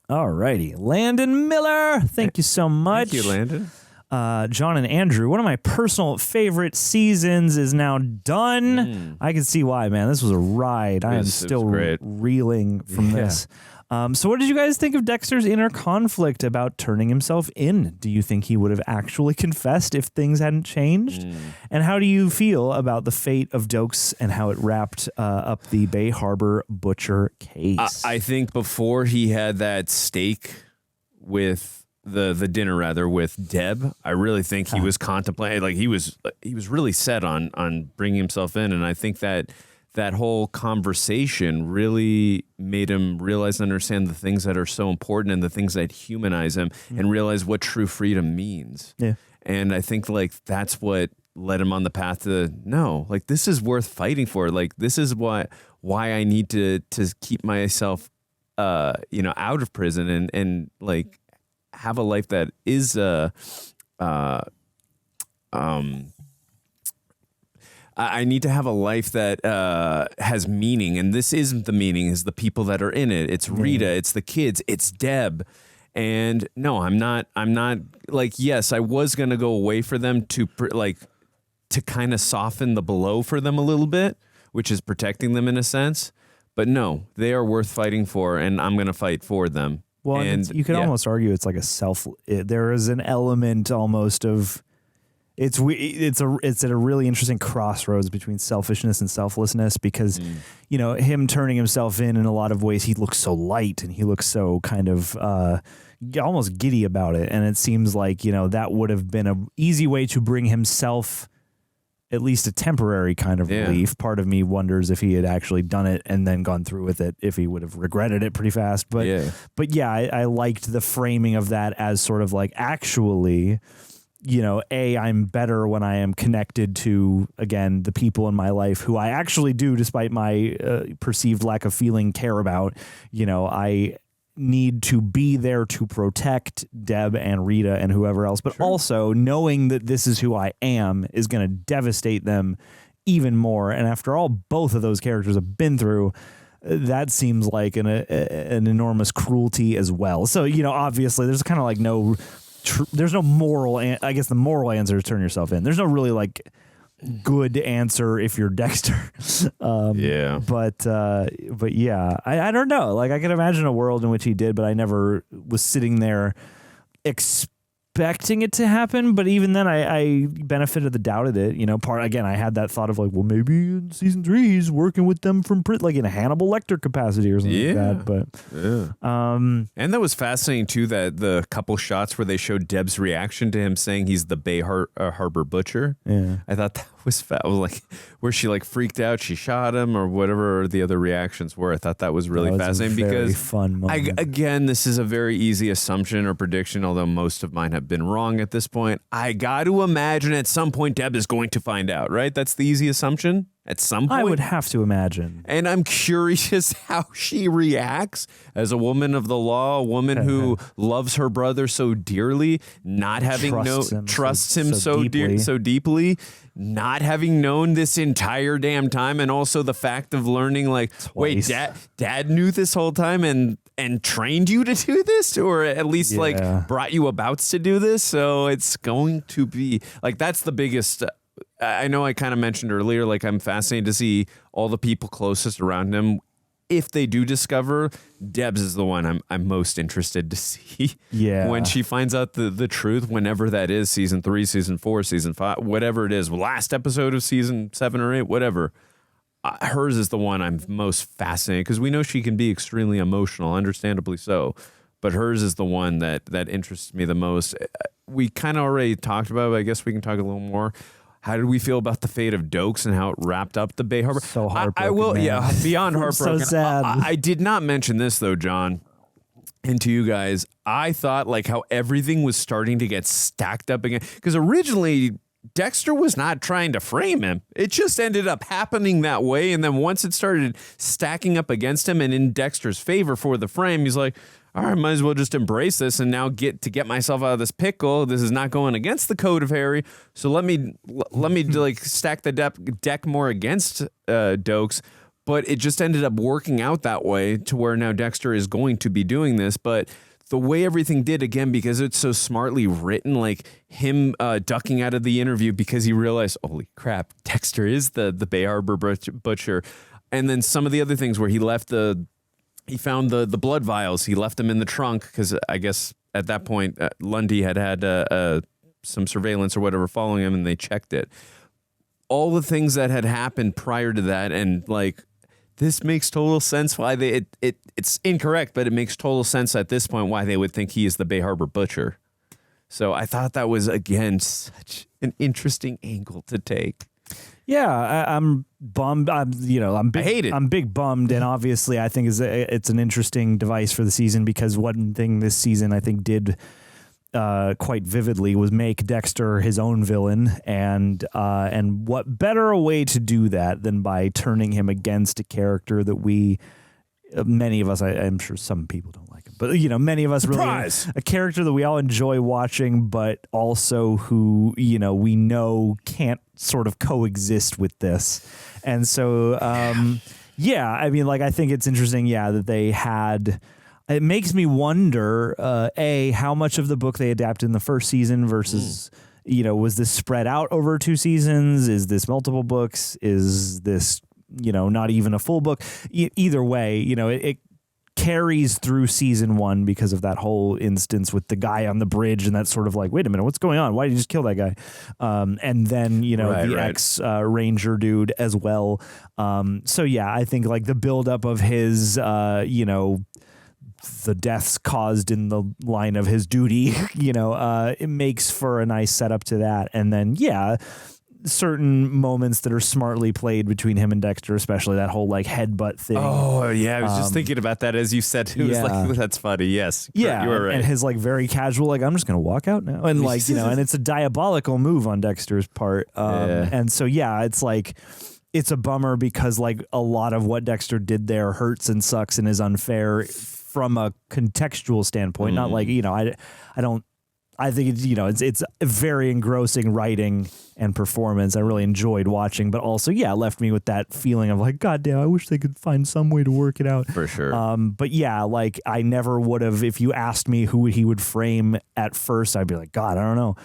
A: All righty. Landon Miller, thank you so much.
B: Thank you, Landon.
A: John and Andrew, one of my personal favorite seasons is now done. I can see why, man. This was a ride. I am still reeling from this. So what did you guys think of Dexter's inner conflict about turning himself in? Do you think he would have actually confessed if things hadn't changed? And how do you feel about the fate of Doakes and how it wrapped up the Bay Harbor butcher case?
B: I think before he had that steak with the dinner rather with Deb, I really think he was contemplating, like he was really set on bringing himself in, and I think that whole conversation really made him realize and understand the things that are so important and the things that humanize him and realize what true freedom means. And I think that's what led him on the path to this is worth fighting for. Like, this is why I need to keep myself out of prison and have a life that is I need to have a life that has meaning, and this isn't the meaning, is the people that are in it. It's Rita, it's the kids, it's Deb. And no, I'm not yes, I was going to go away for them to kind of soften the blow for them a little bit, which is protecting them in a sense. But no, they are worth fighting for, and I'm going to fight for them.
A: Well, and you could almost argue it's like there is an element almost of, it's at a really interesting crossroads between selfishness and selflessness, because him turning himself in a lot of ways, he looks so light and he looks so kind of almost giddy about it, and it seems like that would have been an easy way to bring himself at least a temporary kind of relief. Part of me wonders if he had actually done it and then gone through with it, if he would have regretted it pretty fast. But I liked the framing of that as sort of like, actually, I'm better when I am connected to, again, the people in my life who I actually do, despite my perceived lack of feeling, care about. need to be there to protect Deb and Rita and whoever else, but also knowing that this is who I am is going to devastate them even more. And after all both of those characters have been through, that seems like an enormous cruelty as well. So, you know, obviously there's kind of like there's no moral, I guess the moral answer is turn yourself in. There's no really like good answer if you're Dexter. But yeah, I don't know. Like I can imagine a world in which he did, but I never was sitting there expecting it to happen. But even then I benefited the doubt of it, you know. Again, I had that thought of like, well, maybe in season 3 he's working with them from like in a Hannibal Lecter capacity or something like that. But
B: and that was fascinating too, that the couple shots where they showed Deb's reaction to him saying he's the Bay Harbor Butcher.
A: Yeah,
B: I thought that was I was like, where she like freaked out, she shot him or whatever the other reactions were. I thought that was really fascinating because
A: fun moment.
B: Again, this is a very easy assumption or prediction, although most of mine have been wrong at this point. I got to imagine at some point Deb is going to find out, right? That's the easy assumption. At some point,
A: I would have to imagine.
B: And I'm curious how she reacts as a woman of the law, a woman who loves her brother so dearly, not having trusts him so deeply, not having known this entire damn time, and also the fact of learning like, wait, dad knew this whole time and trained you to do this, or at least like brought you about to do this. So it's going to be like, that's the biggest. I know I kind of mentioned earlier, like I'm fascinated to see all the people closest around him. If they do discover, Deb's is the one I'm most interested to see.
A: Yeah.
B: When she finds out the truth, whenever that is, season 3, season 4, season 5, whatever it is, last episode of season 7 or 8, whatever. Hers is the one I'm most fascinated, because we know she can be extremely emotional, understandably so. But hers is the one that interests me the most. We kind of already talked about it, but I guess we can talk a little more. How did we feel about the fate of Doakes and how it wrapped up the Bay Harbor?
A: So heartbroken.
B: I will, beyond heartbroken.
A: So sad.
B: I did not mention this though, John, and to you guys. I thought like how everything was starting to get stacked up again, because originally Dexter was not trying to frame him. It just ended up happening that way, and then once it started stacking up against him and in Dexter's favor for the frame, he's like, all right, might as well just embrace this and now get myself out of this pickle. This is not going against the code of Harry. So let me like stack the deck more against Doakes. But it just ended up working out that way to where now Dexter is going to be doing this. But the way everything did, again, because it's so smartly written, like him ducking out of the interview because he realized, holy crap, Dexter is the Bay Harbor Butcher. And then some of the other things where he found the blood vials. He left them in the trunk because I guess at that point Lundy had some surveillance or whatever following him, and they checked it. All the things that had happened prior to that, and like this makes total sense why it's incorrect, but it makes total sense at this point why they would think he is the Bay Harbor Butcher. So I thought that was again such an interesting angle to take.
A: Yeah, I'm bummed. I hate it. I'm big bummed, and obviously I think it's an interesting device for the season, because one thing this season I think did quite vividly was make Dexter his own villain, and what better a way to do that than by turning him against a character that many of us, I'm sure some people don't like him, but many of us a character that we all enjoy watching, but also who we know can't sort of coexist with this. And so I mean, like, I think it's interesting that they had. It makes me wonder how much of the book they adapted in the first season versus was this spread out over 2 seasons? Is this multiple books? Is this not even a full book? Either way, it carries through season 1 because of that whole instance with the guy on the bridge, and that's sort of like, wait a minute, what's going on? Why did you just kill that guy? And then the ex-ranger dude as well. So yeah, I think like the buildup of his the deaths caused in the line of his duty, it makes for a nice setup to that. And then certain moments that are smartly played between him and Dexter, especially that whole like headbutt thing.
B: Oh yeah, I was just thinking about that as you said. It was like, that's funny. Yes, you were right.
A: And his like very casual, like, I'm just gonna walk out now, and like and it's a diabolical move on Dexter's part. And so it's like, it's a bummer because like a lot of what Dexter did there hurts and sucks and is unfair from a contextual standpoint, not like, I think it's, it's very engrossing writing and performance. I really enjoyed watching, but also, it left me with that feeling of like, God damn, I wish they could find some way to work it out.
B: For sure.
A: But yeah, like I never would have, if you asked me who he would frame at first, I'd be like, God, I don't know.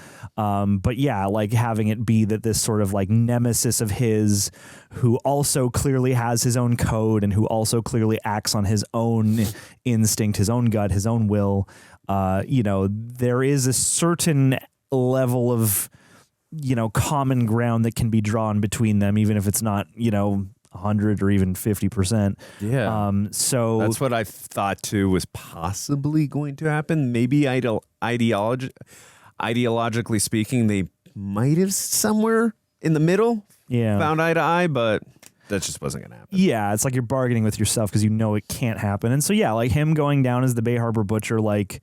A: But yeah, like having it be that this sort of like nemesis of his, who also clearly has his own code and who also clearly acts on his own instinct, his own gut, his own will. There is a certain level of, common ground that can be drawn between them, even if it's not, 100 or even 50%.
B: Yeah.
A: So
B: that's what I thought too was possibly going to happen. Maybe ideologically speaking, they might have somewhere in the middle found eye to eye, but that just wasn't going to happen.
A: Yeah, it's like you're bargaining with yourself because it can't happen. And so, like him going down as the Bay Harbor Butcher, like,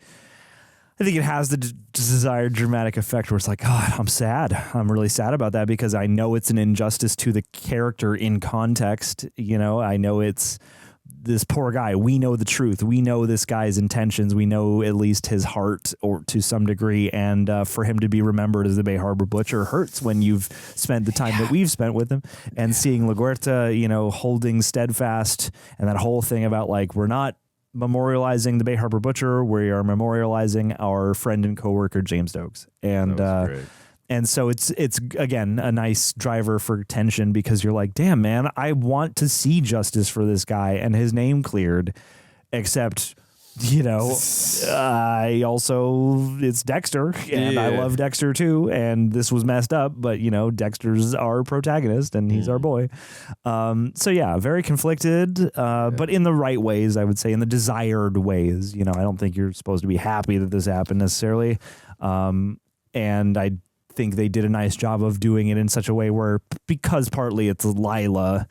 A: I think it has the desired dramatic effect where it's like, God, I'm sad. I'm really sad about that because I know it's an injustice to the character in context. I know it's this poor guy. We know the truth. We know this guy's intentions. We know at least his heart, or to some degree. And for him to be remembered as the Bay Harbor Butcher hurts when you've spent the time that we've spent with him. And seeing LaGuerta, holding steadfast, and that whole thing about like, we're not memorializing the Bay Harbor Butcher, we are memorializing our friend and coworker James Doakes. And so it's again a nice driver for tension because you're like, damn man, I want to see justice for this guy and his name cleared, except I also, it's Dexter and I love Dexter too, and this was messed up, but Dexter's our protagonist and he's our boy. So yeah, very conflicted, but in the right ways, I would say, in the desired ways. I don't think you're supposed to be happy that this happened necessarily. And I think they did a nice job of doing it in such a way where, because partly it's Lila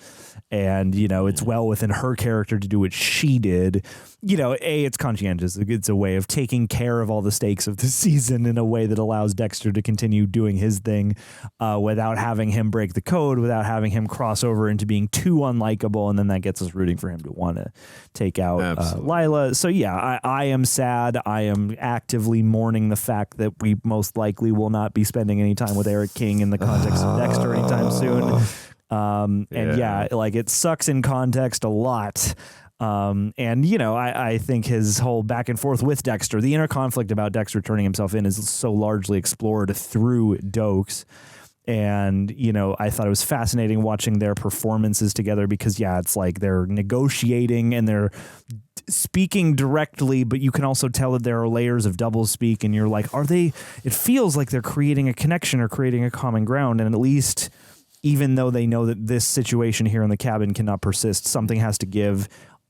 A: and, it's well within her character to do what she did, it's conscientious. It's a way of taking care of all the stakes of the season in a way that allows Dexter to continue doing his thing without having him break the code, without having him cross over into being too unlikable. And then that gets us rooting for him to want to take out Lila. So yeah, I am sad. I am actively mourning the fact that we most likely will not be spending any time with Erik King in the context of Dexter anytime soon. And like it sucks in context a lot. I think his whole back and forth with Dexter, the inner conflict about Dexter turning himself in, is so largely explored through Doakes. And, I thought it was fascinating watching their performances together because, it's like they're negotiating and they're speaking directly, but you can also tell that there are layers of double speak, and you're like, it feels like they're creating a connection or creating a common ground. And at least, even though they know that this situation here in the cabin cannot persist, something has to give.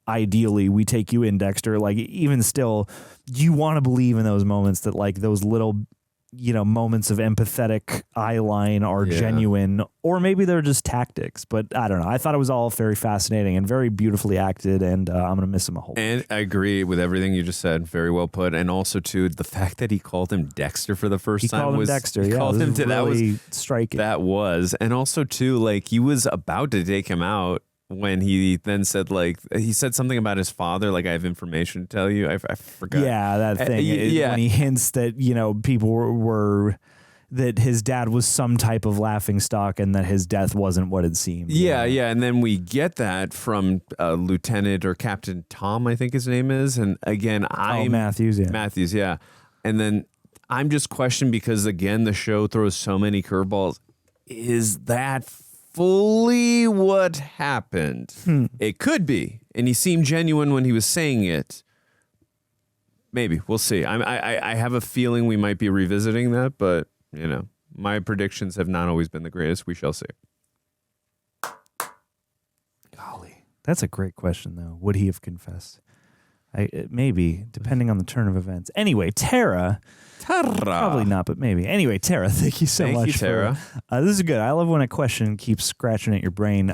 A: Ideally, we take you in, Dexter. Like, even still, you want to believe in those moments that, like, those little, moments of empathetic eye line are genuine, or maybe they're just tactics. But I don't know. I thought it was all very fascinating and very beautifully acted, and I'm going to miss him a whole bunch.
B: And I agree with everything you just said. Very well put. And also, too, the fact that he called him Dexter for the first time
A: called
B: was...
A: him Dexter,
B: he called him to,
A: really
B: that was
A: striking.
B: That was. And also, too, like, he was about to take him out when he then said, like, he said something about his father, like, I have information to tell you. I forgot.
A: Yeah, that thing. When he hints that, people were that his dad was some type of laughingstock and that his death wasn't what it seemed.
B: Yeah. And then we get that from Lieutenant or Captain Tom, I think his name is. And again,
A: Matthews, yeah.
B: Matthews, yeah. And then I'm just questioning because, again, the show throws so many curveballs. Is that fully what happened? It could be, and he seemed genuine when he was saying it. Maybe we'll see. I have a feeling we might be revisiting that, but my predictions have not always been the greatest. We shall see.
A: Golly, that's a great question, though. Would he have confessed? Maybe, depending on the turn of events. Anyway, Tara. Probably not, but maybe. Anyway, Tara, thank you so much.
B: Thank you, Tara.
A: This is good. I love when a question keeps scratching at your brain.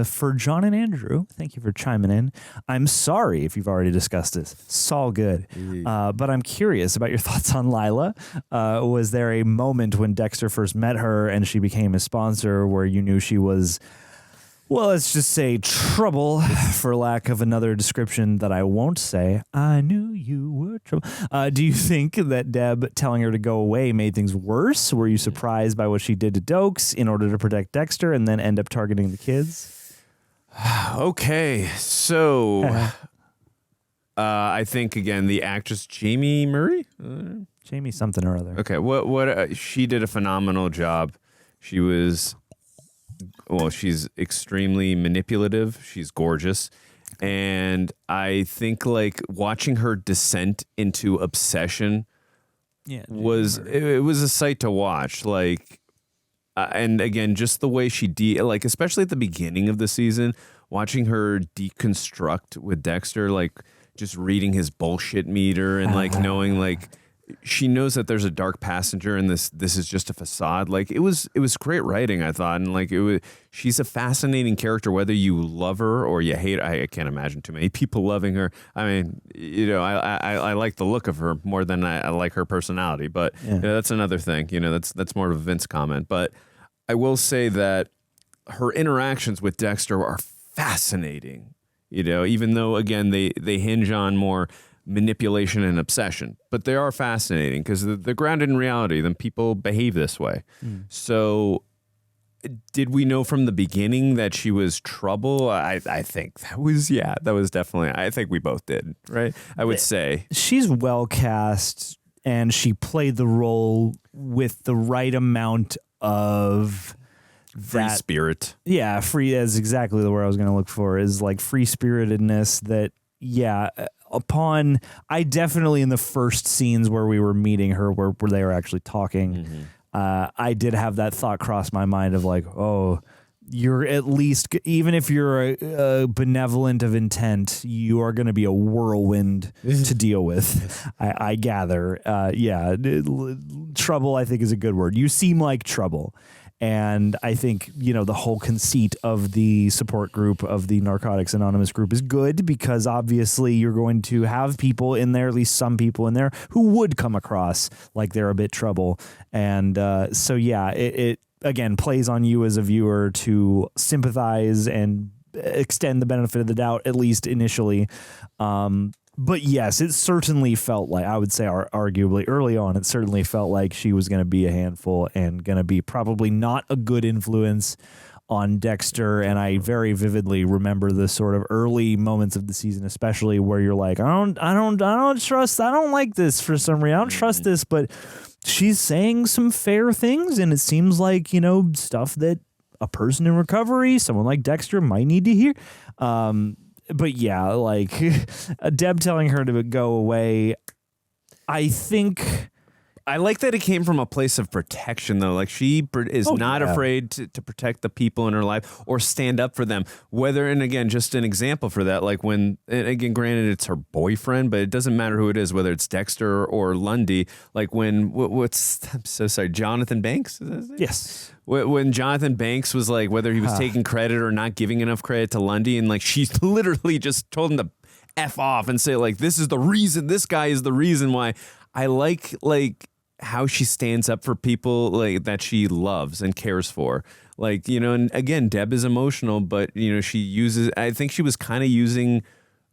A: For John and Andrew, thank you for chiming in. I'm sorry if you've already discussed this. It's all good. But I'm curious about your thoughts on Lila. Was there a moment when Dexter first met her and she became his sponsor where you knew she was Well, let's just say trouble, for lack of another description that I won't say. I knew you were trouble. Do you think that Deb telling her to go away made things worse? Were you surprised by what she did to Doakes in order to protect Dexter and then end up targeting the kids?
B: Okay, so I think, again, the actress Jaime Murray?
A: Jaime something or other.
B: Okay, what she did a phenomenal job. She was... Well, she's extremely manipulative. She's gorgeous. And I think like watching her descent into obsession was a sight to watch. Like, and again, just the way she like, especially at the beginning of the season, watching her deconstruct with Dexter, like just reading his bullshit meter and like knowing like she knows that there's a dark passenger and this is just a facade. Like it was great writing, I thought. And like she's a fascinating character, whether you love her or you hate her. I can't imagine too many people loving her. I mean, I like the look of her more than I like her personality, but that's another thing, that's more of a Vince comment. But I will say that her interactions with Dexter are fascinating, even though again, they hinge on more manipulation and obsession, but they are fascinating because they're grounded in reality. Then people behave this way. So did we know from the beginning that she was trouble? I think that was definitely, I think we both did, right? I would say
A: she's well cast and she played the role with the right amount of
B: free spirit.
A: Yeah, free is exactly the word I was going to look for, is like free spiritedness that, I definitely in the first scenes where we were meeting her, where they were actually talking, I did have that thought cross my mind of like, oh, you're at least, even if you're a benevolent of intent, you are going to be a whirlwind to deal with. I gather. Trouble, I think, is a good word. You seem like trouble. And I think, the whole conceit of the support group of the Narcotics Anonymous group is good because obviously you're going to have people in there, at least some people in there, who would come across like they're a bit trouble. And it again plays on you as a viewer to sympathize and extend the benefit of the doubt, at least initially. But yes, it certainly felt like, I would say arguably early on, it certainly felt like she was going to be a handful and going to be probably not a good influence on Dexter. And I very vividly remember the sort of early moments of the season, especially where you're like, I don't like this for some reason. I don't trust this, but she's saying some fair things. And it seems like, stuff that a person in recovery, someone like Dexter might need to hear. But yeah, like Deb telling her to go away, I think...
B: I like that it came from a place of protection, though. Like she is not afraid to protect the people in her life or stand up for them. Whether, and again, just an example for that, like when, and again, granted it's her boyfriend, but it doesn't matter who it is, whether it's Dexter or Lundy. Like when, I'm so sorry, Jonathan Banks? Is that his name?
A: Yes.
B: When Jonathan Banks was like, whether he was taking credit or not giving enough credit to Lundy, and like she literally just told him to F off and say like, this is the reason, this guy is the reason why. I like how she stands up for people like that she loves and cares for. Like, and again, Deb is emotional, but she uses, I think she was kind of using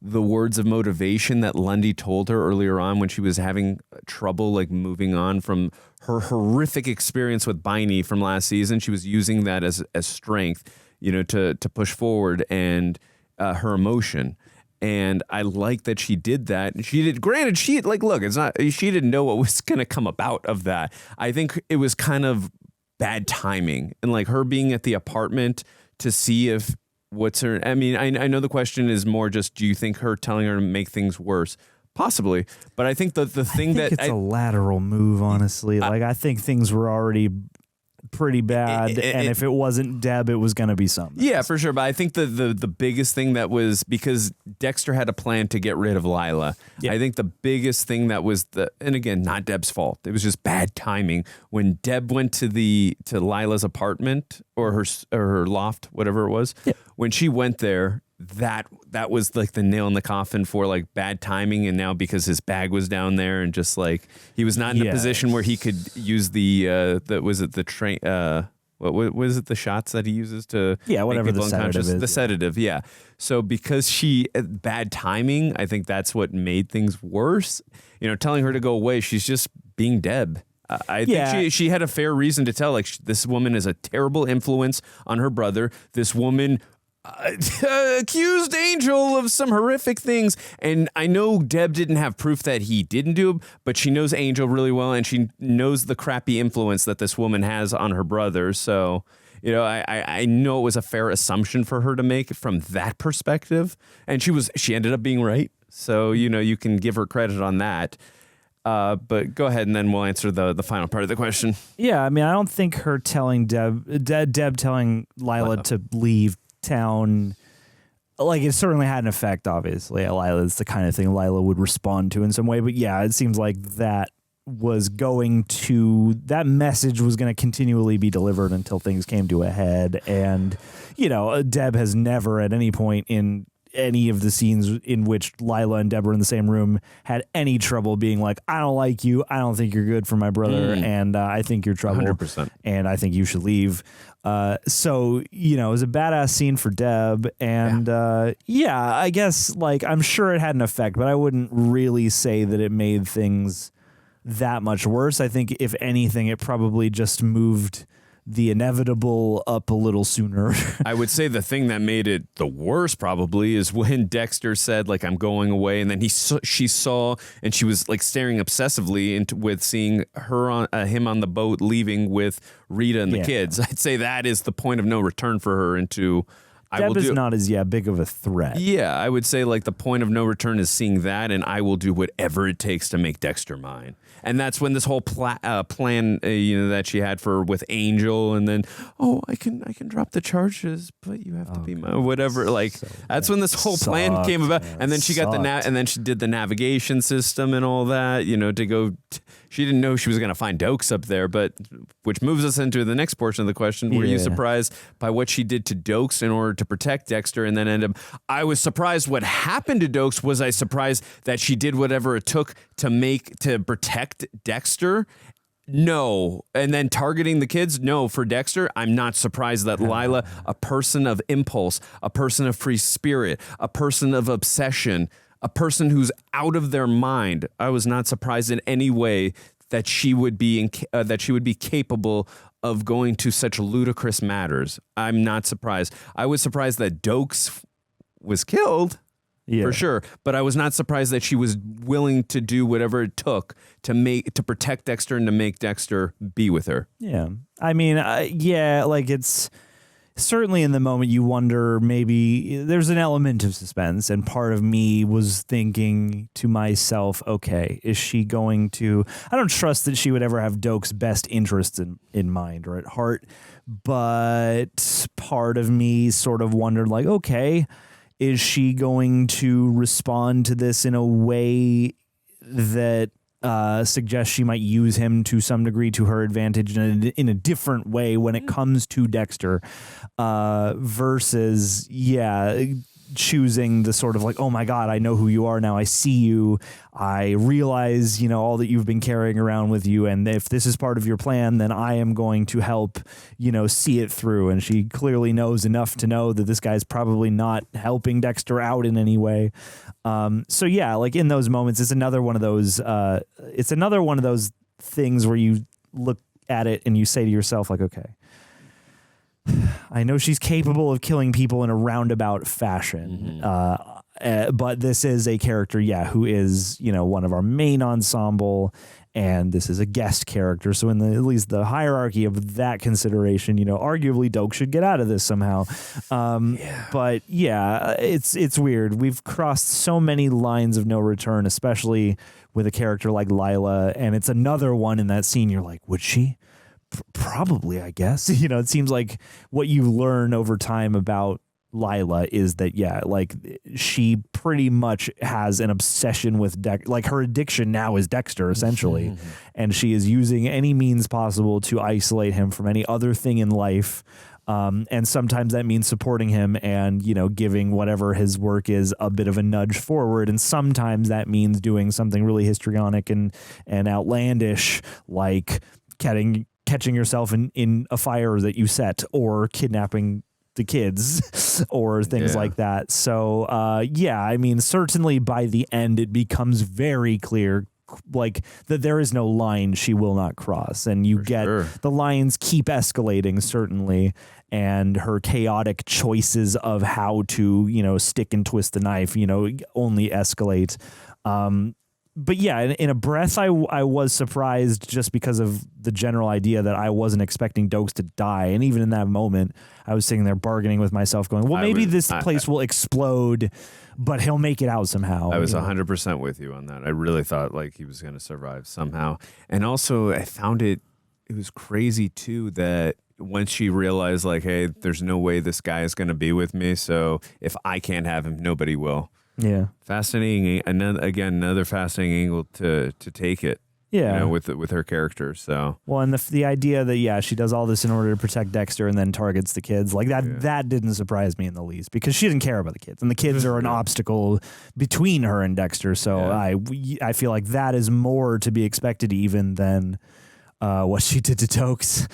B: the words of motivation that Lundy told her earlier on when she was having trouble like moving on from her horrific experience with Biney from last season. She was using that as strength, to push forward and her emotion. And I like that she did that. And she did, granted, she didn't know what was going to come about of that. I think it was kind of bad timing. And like her being at the apartment to see if I know the question is more just, do you think her telling her to make things worse? Possibly. But I think the thing
A: it's a lateral move, honestly. I think things were already pretty bad, and if it wasn't Deb, it was going to be something.
B: Yeah, for sure. But I think the biggest thing that was, because Dexter had a plan to get rid of Lila. Yeah. I think the biggest thing that was and again, not Deb's fault. It was just bad timing. When Deb went to Lila's apartment or her loft, whatever it was, when she went there, that was like the nail in the coffin for like bad timing. And now because his bag was down there and just like he was not in a position where he could use the train What is it? The shots that he uses to
A: whatever
B: make people
A: the sedative
B: unconscious?
A: is.
B: The sedative, yeah. So because bad timing, I think that's what made things worse. Telling her to go away, she's just being Deb. I think she had a fair reason to tell. Like, this woman is a terrible influence on her brother. This woman accused Angel of some horrific things. And I know Deb didn't have proof that he didn't do it, but she knows Angel really well, and she knows the crappy influence that this woman has on her brother. So, I know it was a fair assumption for her to make from that perspective. And she ended up being right. So, you can give her credit on that. But go ahead, and then we'll answer the final part of the question.
A: Yeah, I mean, I don't think her telling Deb telling Lila to leave town, like, it certainly had an effect, obviously. Lila's the kind of thing Lila would respond to in some way. But yeah, it seems like that message was going to continually be delivered until things came to a head. And, Deb has never at any point in any of the scenes in which Lila and Debra in the same room had any trouble being like, I don't like you, I don't think you're good for my brother, and I think you're trouble,
B: 100%.
A: and I think you should leave. So, it was a badass scene for Deb, and I guess, like, I'm sure it had an effect, but I wouldn't really say that it made things that much worse. I think, if anything, it probably just moved the inevitable up a little sooner.
B: I would say the thing that made it the worst probably is when Dexter said, like, I'm going away, and then she saw, and she was like staring obsessively with seeing him on the boat leaving with Rita and the kids. I'd say that is the point of no return for her into.
A: Deb is not as big of a threat.
B: Yeah, I would say, like, the point of no return is seeing that, and I will do whatever it takes to make Dexter mine. And that's when this whole plan, that she had with Angel, and then, I can drop the charges, but you have to be my whatever. Like, that's when this whole plan came about. And then she got and then she did the navigation system and all that. To go. She didn't know she was going to find Doakes up there, but which moves us into the next portion of the question. Were you surprised by what she did to Doakes in order to protect Dexter? And then I was surprised what happened to Doakes. Was I surprised that she did whatever it took to protect Dexter? No. And then targeting the kids? No. For Dexter, I'm not surprised that Lila, a person of impulse, a person of free spirit, a person of obsession, a person who's out of their mind, I was not surprised in any way that she would be capable of going to such ludicrous matters. I'm not surprised. I was surprised that Doakes was killed, for sure, but I was not surprised that she was willing to do whatever it took to protect Dexter and to make Dexter be with her.
A: Yeah, I mean, like, it's. Certainly in the moment you wonder, maybe there's an element of suspense, and part of me was thinking to myself, okay, is she going to, I don't trust that she would ever have Doakes' best interests in mind or at heart, but part of me sort of wondered, like, okay, is she going to respond to this in a way that suggests she might use him to some degree to her advantage in a different way when it comes to Dexter, versus choosing the sort of like, oh my God, I know who you are now. I see you. I realize, all that you've been carrying around with you. And if this is part of your plan, then I am going to help, see it through. And she clearly knows enough to know that this guy's probably not helping Dexter out in any way. Like in those moments, it's another one of those things where you look at it and you say to yourself, like, okay, I know she's capable of killing people in a roundabout fashion, but this is a character, who is, one of our main ensemble, and this is a guest character. So in at least the hierarchy of that consideration, arguably Doakes should get out of this somehow. But it's weird. We've crossed so many lines of no return, especially with a character like Lila, and it's another one in that scene. You're like, would she? Probably, I guess. It seems like what you learn over time about Lila is that, like, she pretty much has an obsession with like her addiction now is Dexter, essentially. And she is using any means possible to isolate him from any other thing in life. And sometimes that means supporting him and, giving whatever his work is a bit of a nudge forward. And sometimes that means doing something really histrionic and outlandish, like catching yourself in a fire that you set, or kidnapping the kids or things like that. So I mean, certainly by the end it becomes very clear like that there is no line she will not cross, and you the lines keep escalating, certainly, and her chaotic choices of how to, you know, stick and twist the knife, you know, only escalate. But yeah, in a breath, I was surprised just because of the general idea that I wasn't expecting Doakes to die. And even in that moment, I was sitting there bargaining with myself going, well, maybe this place will explode, but he'll make it out somehow.
B: I was 100% with you on that. I really thought like he was going to survive somehow. And also I found it was crazy too that once she realized like, hey, there's no way this guy is going to be with me. So if I can't have him, nobody will.
A: Yeah.
B: Fascinating. Another fascinating angle to take it.
A: Yeah.
B: You know, with her character. So.
A: Well, and the idea that, she does all this in order to protect Dexter and then targets the kids, like that didn't surprise me in the least, because she didn't care about the kids, and the kids are an obstacle between her and Dexter. So I feel like that is more to be expected even than what she did to Doakes.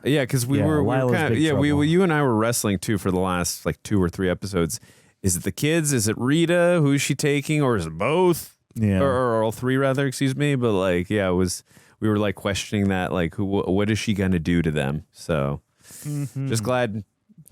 A: Because
B: we were kind of, you and I were wrestling too for the last like 2 or 3 episodes. Is it the kids? Is it Rita? Who's she taking? Or is it both?
A: Yeah.
B: Or all 3 rather, excuse me. But like, we were like questioning that, like, what is she going to do to them? So just glad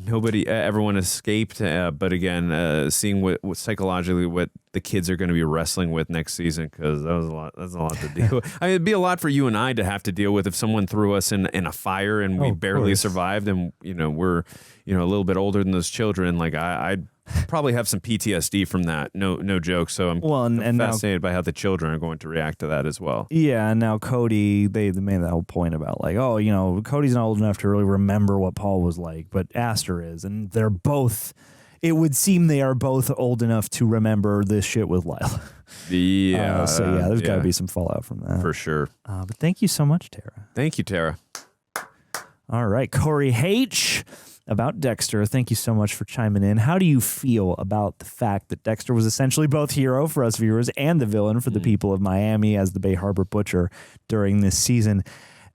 B: everyone escaped. But again, seeing what psychologically what the kids are going to be wrestling with next season, because that's a lot to deal with. I mean, it'd be a lot for you and I to have to deal with if someone threw us in a fire and we barely survived, and we're a little bit older than those children. Like I'd probably have some PTSD from that. No joke. So I'm fascinated by how the children are going to react to that as well.
A: Yeah, and now Cody, they made that whole point about like, Cody's not old enough to really remember what Paul was like, but Aster is, and they're both. It would seem they are both old enough to remember this shit with Lila.
B: Yeah.
A: There's got to be some fallout from that
B: for sure.
A: But thank you so much, Tara.
B: Thank you, Tara.
A: All right, Corey H. about Dexter. Thank you so much for chiming in. How do you feel about the fact that Dexter was essentially both hero for us viewers and the villain for the people of Miami as the Bay Harbor Butcher during this season?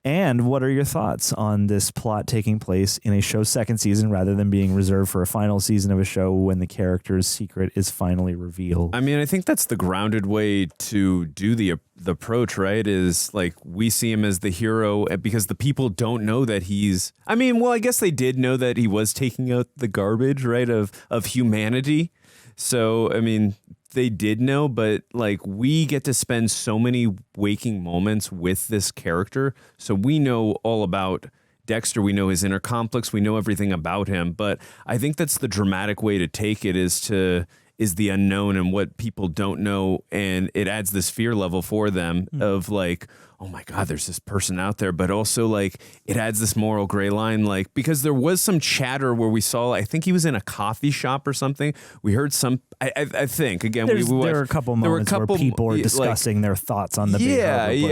A: And what are your thoughts on this plot taking place in a show's second season rather than being reserved for a final season of a show when the character's secret is finally revealed?
B: I mean, I think that's the grounded way to do the approach, right? Is like we see him as the hero because the people don't know that he's... I mean, well, I guess they did know that he was taking out the garbage, right, of humanity. So, I mean... They did know, but like we get to spend so many waking moments with this character. So we know all about Dexter. We know his inner conflicts. We know everything about him. But I think that's the dramatic way to take it is the unknown and what people don't know. And it adds this fear level for them of like, oh my God, there's this person out there. But also like it adds this moral gray line, like because there was some chatter where we saw, I think he was in a coffee shop or something. We heard some, I think again, there
A: are a couple moments where people are discussing their thoughts on the Bay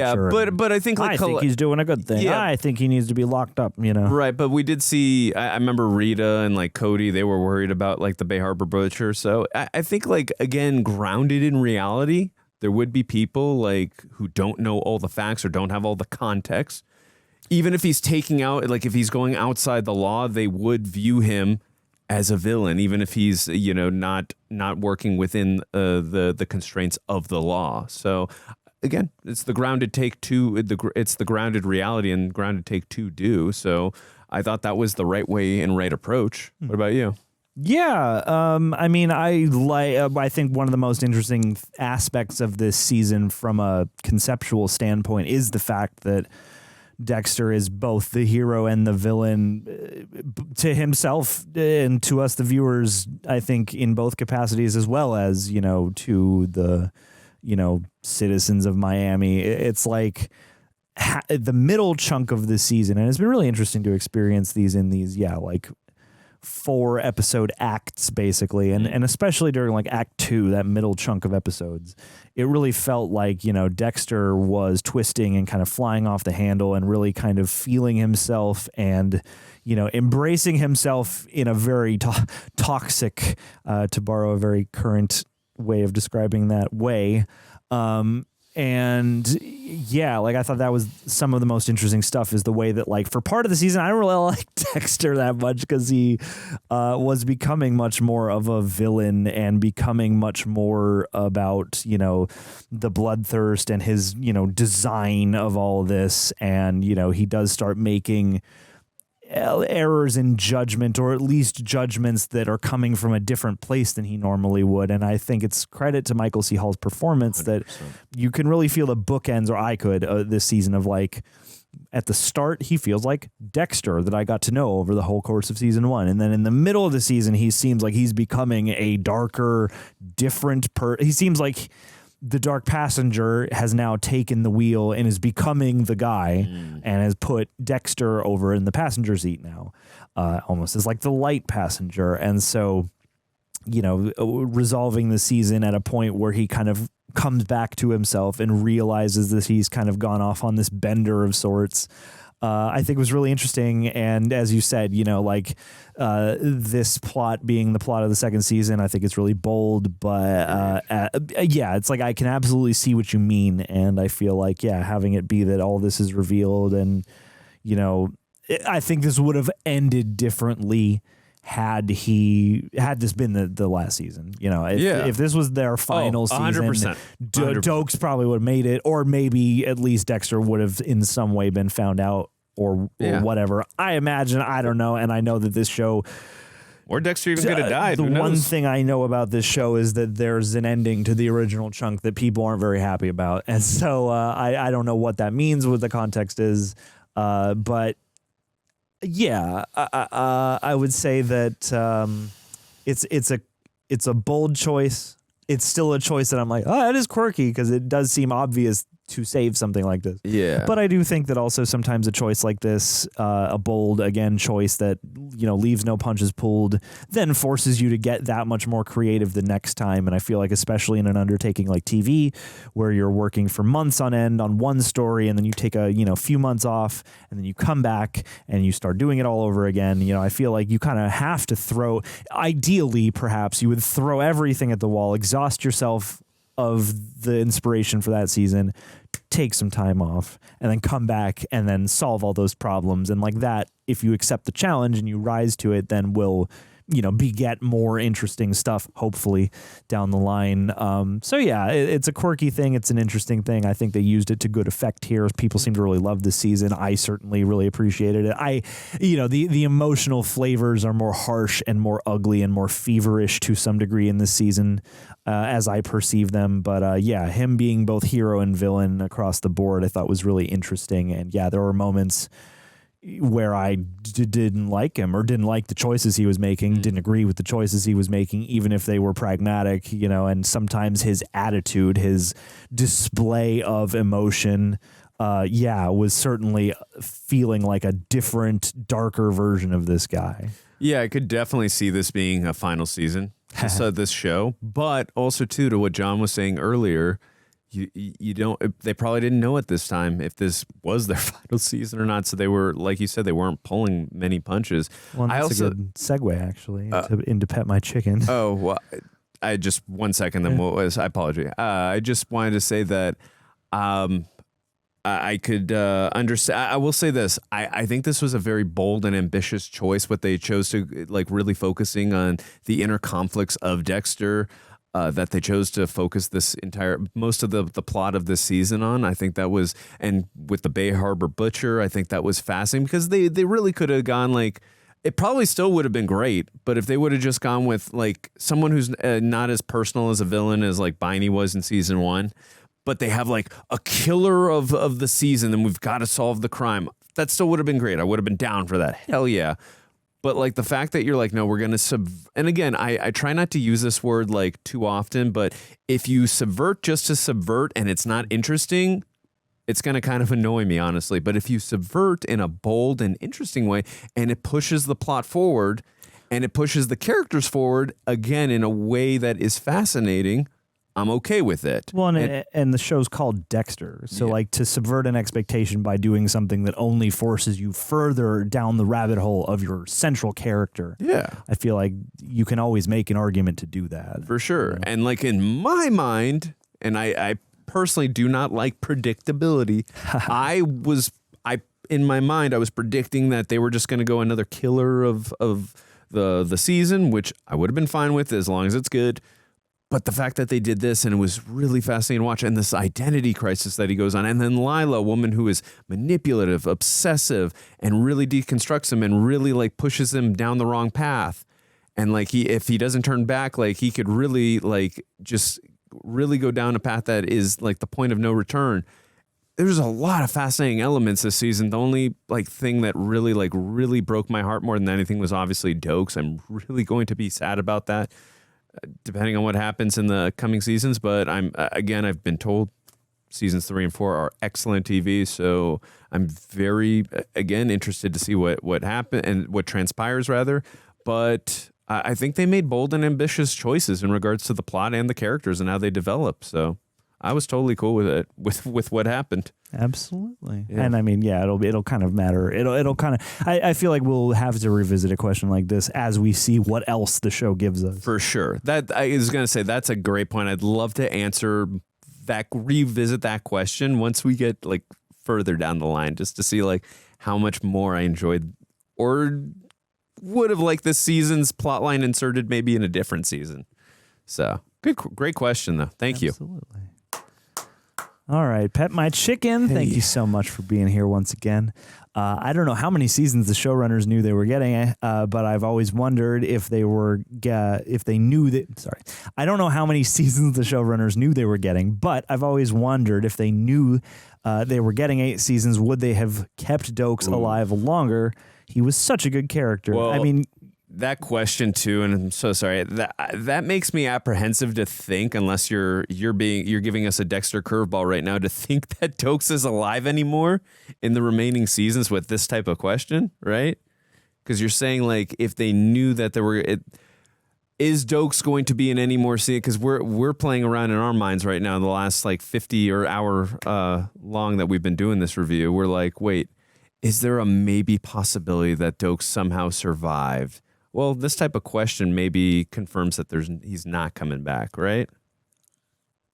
A: Harbor Butcher.
B: But I think like
A: I think he's doing a good thing. Yeah. I think he needs to be locked up,
B: Right. But we did see, I remember Rita and like Cody, they were worried about like the Bay Harbor Butcher. So I think like, again, grounded in reality, there would be people like who don't know all the facts or don't have all the context. Even if he's taking out, like if he's going outside the law, they would view him as a villain, even if he's, not working within the constraints of the law. So again, it's the grounded take two. It's the grounded reality and grounded take two do. So I thought that was the right way and right approach. What about you?
A: Yeah, I mean, I think one of the most interesting aspects of this season from a conceptual standpoint is the fact that Dexter is both the hero and the villain to himself and to us, the viewers, I think in both capacities, as well as, to the, citizens of Miami. It's like the middle chunk of this season, and it's been really interesting to experience these in these, 4 episode acts basically, and especially during like act 2, that middle chunk of episodes, it really felt like Dexter was twisting and kind of flying off the handle and really kind of feeling himself and embracing himself in a very toxic, to borrow a very current way of describing that way, And yeah, like I thought that was some of the most interesting stuff is the way that like for part of the season, I don't really like Dexter that much because he was becoming much more of a villain and becoming much more about, you know, the bloodthirst and his, you know, design of all this. And, you know, he does start making errors in judgment, or at least judgments that are coming from a different place than he normally would. And I think it's credit to Michael C. Hall's performance 100%. That you can really feel the bookends, or I could, this season of like, at the start, he feels like Dexter that I got to know over the whole course of season 1. And then in the middle of the season, he seems like he's becoming a darker, different he seems like the dark passenger has now taken the wheel and is becoming the guy and has put Dexter over in the passenger seat now, almost as like the light passenger. And so, you know, resolving the season at a point where he kind of comes back to himself and realizes that he's kind of gone off on this bender of sorts, I think was really interesting. And as you said, you know, like this plot being the plot of the second season, I think it's really bold, but yeah, it's like I can absolutely see what you mean. And I feel like, yeah, having it be that all this is revealed and, you know, I think this would have ended differently had this been the last season. You know, if this was their final season,
B: 100%.
A: Doakes probably would have made it, or maybe at least Dexter would have in some way been found out or whatever. I imagine, I don't know, and I know that this show,
B: or Dexter even could have died.
A: The one thing I know about this show is that there's an ending to the original chunk that people aren't very happy about, and so I don't know what that means, what the context is, but yeah, I would say that it's a bold choice. It's still a choice that I'm like, oh, it is quirky because it does seem obvious to save something like this.
B: Yeah.
A: But I do think that also sometimes a choice like this, a bold, again, choice that, you know, leaves no punches pulled, then forces you to get that much more creative the next time. And I feel like especially in an undertaking like TV, where you're working for months on end on one story, and then you take a, you know, few months off, and then you come back and you start doing it all over again. You know, I feel like you kind of have to ideally, perhaps you would throw everything at the wall, exhaust yourself of the inspiration for that season, take some time off, and then come back and then solve all those problems. And like that, if you accept the challenge and you rise to it, then will, you know, beget more interesting stuff, hopefully, down the line. So yeah, it's a quirky thing. It's an interesting thing. I think they used it to good effect here. People seem to really love this season. I certainly really appreciated it. You know, the emotional flavors are more harsh and more ugly and more feverish to some degree in this season, as I perceive them. But yeah, him being both hero and villain across the board, I thought was really interesting. And yeah, there were moments where I didn't like him or didn't like the choices he was making, didn't agree with the choices he was making, even if they were pragmatic, you know, and sometimes his attitude, his display of emotion, was certainly feeling like a different, darker version of this guy.
B: Yeah, I could definitely see this being a final season of this show, but also too, to what John was saying earlier, you don't, they probably didn't know at this time if this was their final season or not. So they were, like you said, they weren't pulling many punches.
A: Well, that's a good segue actually into Pet My Chicken.
B: Oh, well, I just 1 second. Then I apologize. I just wanted to say that I could understand. I will say this. I think this was a very bold and ambitious choice. What they chose to like really focusing on the inner conflicts of Dexter. That they chose to focus most of the plot of this season on. I think that was, and with the Bay Harbor Butcher, I think that was fascinating because they really could have gone like, it probably still would have been great, but if they would have just gone with like someone who's not as personal as a villain as like Biney was in season 1, but they have like a killer of the season and we've got to solve the crime, that still would have been great. I would have been down for that. Hell yeah. But like the fact that you're like, no, we're going to and again, I try not to use this word like too often, but if you subvert just to subvert and it's not interesting, it's going to kind of annoy me, honestly. But if you subvert in a bold and interesting way and it pushes the plot forward and it pushes the characters forward, again, in a way that is fascinating, I'm okay with it.
A: Well, and the show's called Dexter. So like to subvert an expectation by doing something that only forces you further down the rabbit hole of your central character.
B: Yeah.
A: I feel like you can always make an argument to do that.
B: For sure. You know? And like in my mind, and I personally do not like predictability. In my mind, I was predicting that they were just going to go another killer of the season, which I would have been fine with as long as it's good. But the fact that they did this, and it was really fascinating to watch, and this identity crisis that he goes on, and then Lila, a woman who is manipulative, obsessive, and really deconstructs him and really like pushes him down the wrong path. And like if he doesn't turn back, like he could really like just really go down a path that is like the point of no return. There's a lot of fascinating elements this season. The only like thing that really broke my heart more than anything was obviously Doakes. I'm really going to be sad about that, depending on what happens in the coming seasons. But I've been told seasons 3 and 4 are excellent TV. So I'm very, again, interested to see what happened and what transpires rather. But I think they made bold and ambitious choices in regards to the plot and the characters and how they develop. So I was totally cool with it, with what happened.
A: Absolutely.
B: Yeah.
A: And I mean, yeah, it'll kind of matter. It'll kind of, I feel like we'll have to revisit a question like this as we see what else the show gives us.
B: For sure. That I was going to say, that's a great point. I'd love to revisit that question once we get like further down the line, just to see like how much more I enjoyed or would have liked this season's plot line inserted maybe in a different season. So great question though. Thank you.
A: Absolutely. All right, Pet My Chicken, thank you so much for being here once again. I don't know how many seasons the showrunners knew they were getting, but I've always wondered if they knew that. Sorry, I don't know how many seasons the showrunners knew they were getting, but I've always wondered if they knew they were getting 8 seasons, would they have kept Doakes alive longer? He was such a good character.
B: Well,
A: I mean,
B: that question too, and I'm so sorry. That makes me apprehensive to think, unless you're giving us a Dexter curveball right now, to think that Doakes is alive anymore in the remaining seasons with this type of question, right? Because you're saying like if they knew that there were, is Doakes going to be in any more seasons? Because we're playing around in our minds right now. The last like 50 or hour long that we've been doing this review, we're like, wait, is there a maybe possibility that Doakes somehow survived? Well, this type of question maybe confirms that he's not coming back, right?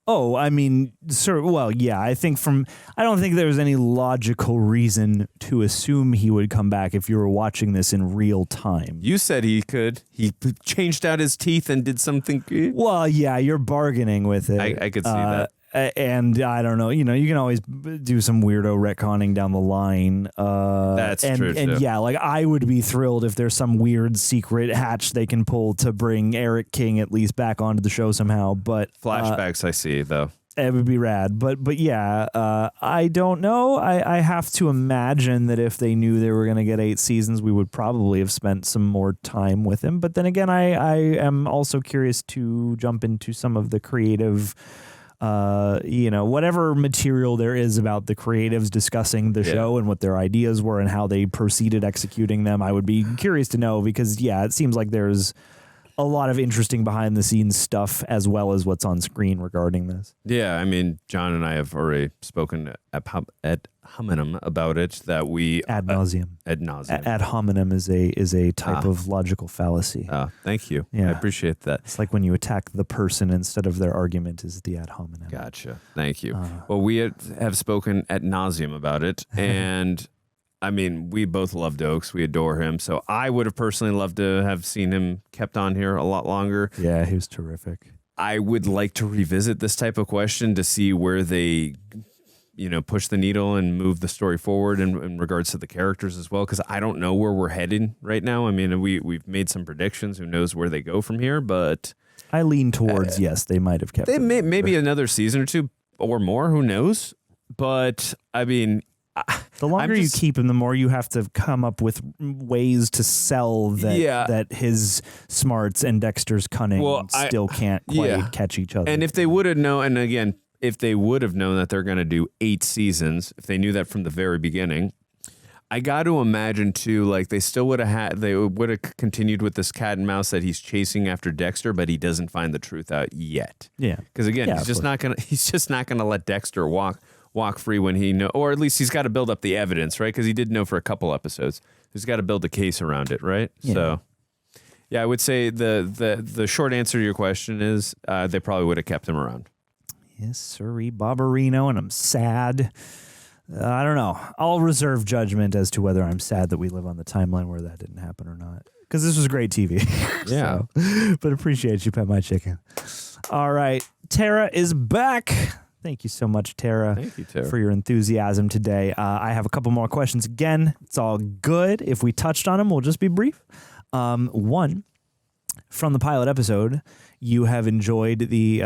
A: Oh, I mean, well, yeah, I don't think there was any logical reason to assume he would come back if you were watching this in real time.
B: You said he could. He changed out his teeth and did something.
A: Well, yeah, you're bargaining with it.
B: I could see that.
A: And I don't know, you can always do some weirdo retconning down the line.
B: That's true.
A: And yeah, like I would be thrilled if there's some weird secret hatch they can pull to bring Erik King at least back onto the show somehow. But
B: flashbacks, I see though.
A: It would be rad. But yeah, I don't know. I have to imagine that if they knew they were going to get 8 seasons, we would probably have spent some more time with him. But then again, I am also curious to jump into some of the creative. Whatever material there is about the creatives discussing the show and what their ideas were and how they proceeded executing them, I would be curious to know because, yeah, it seems like there's a lot of interesting behind the scenes stuff as well as what's on screen regarding this.
B: Yeah, I mean, John and I have already spoken ad hominem about it, that we
A: ad nauseum. Ad hominem is a type of logical fallacy.
B: Thank you.
A: Yeah.
B: I appreciate that.
A: It's like when you attack the person instead of their argument is the ad hominem.
B: Gotcha. Thank you. Well, we have spoken ad nauseum about it, and I mean, we both love Doakes. We adore him. So I would have personally loved to have seen him kept on here a lot longer.
A: Yeah, he was terrific.
B: I would like to revisit this type of question to see where they, push the needle and move the story forward in regards to the characters as well. Because I don't know where we're heading right now. I mean, we've made some predictions. Who knows where they go from here? But
A: I lean towards, yes, they might have kept
B: it. Maybe another season or 2 or more. Who knows? But I mean,
A: the longer you keep him, the more you have to come up with ways to sell that his smarts and Dexter's cunning still can't quite catch each other.
B: And if they would have known, and again, if they would have known that they're going to do 8 seasons, if they knew that from the very beginning, I got to imagine too, like they would have continued with this cat and mouse that he's chasing after Dexter, but he doesn't find the truth out yet.
A: Yeah,
B: because again, he's just not gonna let Dexter walk free when he know, or at least he's got to build up the evidence, right? Because he did know for a couple episodes. He's got to build a case around it, right?
A: Yeah.
B: So, I would say the short answer to your question is they probably would have kept him around.
A: Yes, sirree, Barbarino, and I'm sad. I don't know. I'll reserve judgment as to whether I'm sad that we live on the timeline where that didn't happen or not. Because this was great TV.
B: Yeah.
A: But appreciate you, Pet My Chicken. All right. Tara is back. Thank you so much, Tara.
B: Thank you, Tara.
A: For your enthusiasm today. I have a couple more questions. Again, it's all good. If we touched on them, we'll just be brief. One, from the pilot episode, you have enjoyed the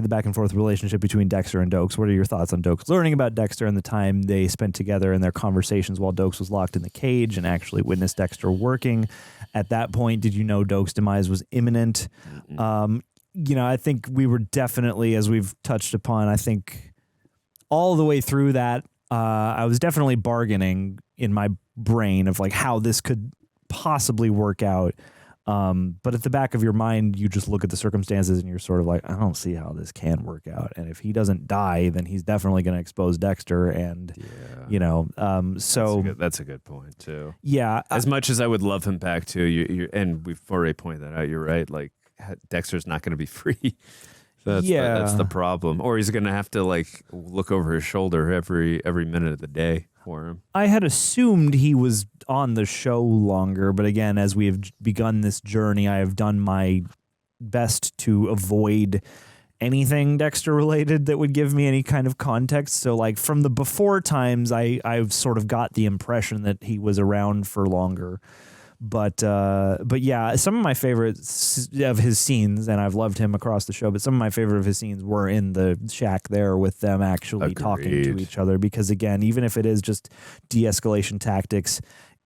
A: back and forth relationship between Dexter and Doakes. What are your thoughts on Doakes learning about Dexter and the time they spent together in their conversations while Doakes was locked in the cage and actually witnessed Dexter working? At that point, did you know Doakes' demise was imminent? I think we were definitely, as we've touched upon, I think all the way through that, I was definitely bargaining in my brain of like how this could possibly work out. But at the back of your mind, you just look at the circumstances and you're sort of like, I don't see how this can work out. And if he doesn't die, then he's definitely going to expose Dexter. And, so
B: that's a good point too.
A: Yeah.
B: As much as I would love him back too, and we've already pointed that out, you're right. Like Dexter's not going to be free. That's the problem. Or he's going to have to like look over his shoulder every minute of the day for him.
A: I had assumed he was on the show longer, but again, as we have begun this journey, I have done my best to avoid anything Dexter related that would give me any kind of context. So like from the before times, I've sort of got the impression that he was around for longer. But yeah, some of my favorites of his scenes, and I've loved him across the show, but some of my favorite of his scenes were in the shack there with them actually talking to each other. Because again, even if it is just de-escalation tactics,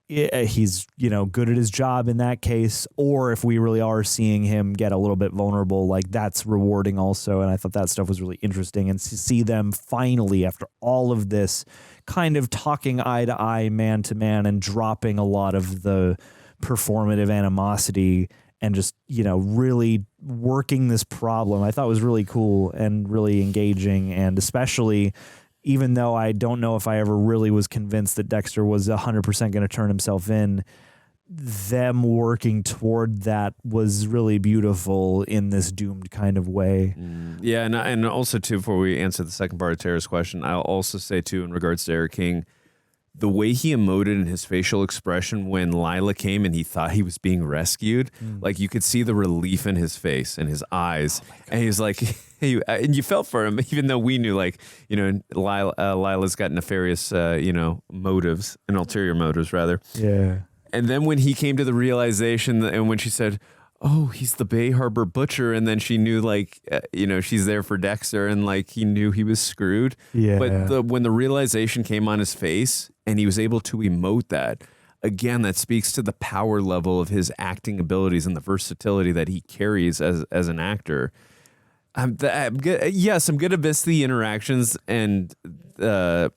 A: he's good at his job in that case. Or if we really are seeing him get a little bit vulnerable, like that's rewarding also. And I thought that stuff was really interesting. And to see them finally, after all of this, kind of talking eye to eye, man to man, and dropping a lot of the performative animosity and just really working this problem, I thought was really cool and really engaging. And especially, even though I don't know if I ever really was convinced that Dexter was 100% going to turn himself in, them working toward that was really beautiful in this doomed kind of way.
B: Yeah, and also too, before we answer the second part of Tara's question, I'll also say too, in regards to Erik King, the way he emoted in his facial expression when Lila came and he thought he was being rescued, like you could see the relief in his face and his eyes. And he was like, hey, and you felt for him, even though we knew Lila's got nefarious, motives and ulterior motives rather.
A: Yeah.
B: And then when he came to the realization and when she said, oh, he's the Bay Harbor butcher. And then she knew she's there for Dexter and like he knew he was screwed.
A: Yeah.
B: But when the realization came on his face and he was able to emote that, again, that speaks to the power level of his acting abilities and the versatility that he carries as an actor. I'm good. Yes, I'm going to miss the interactions and the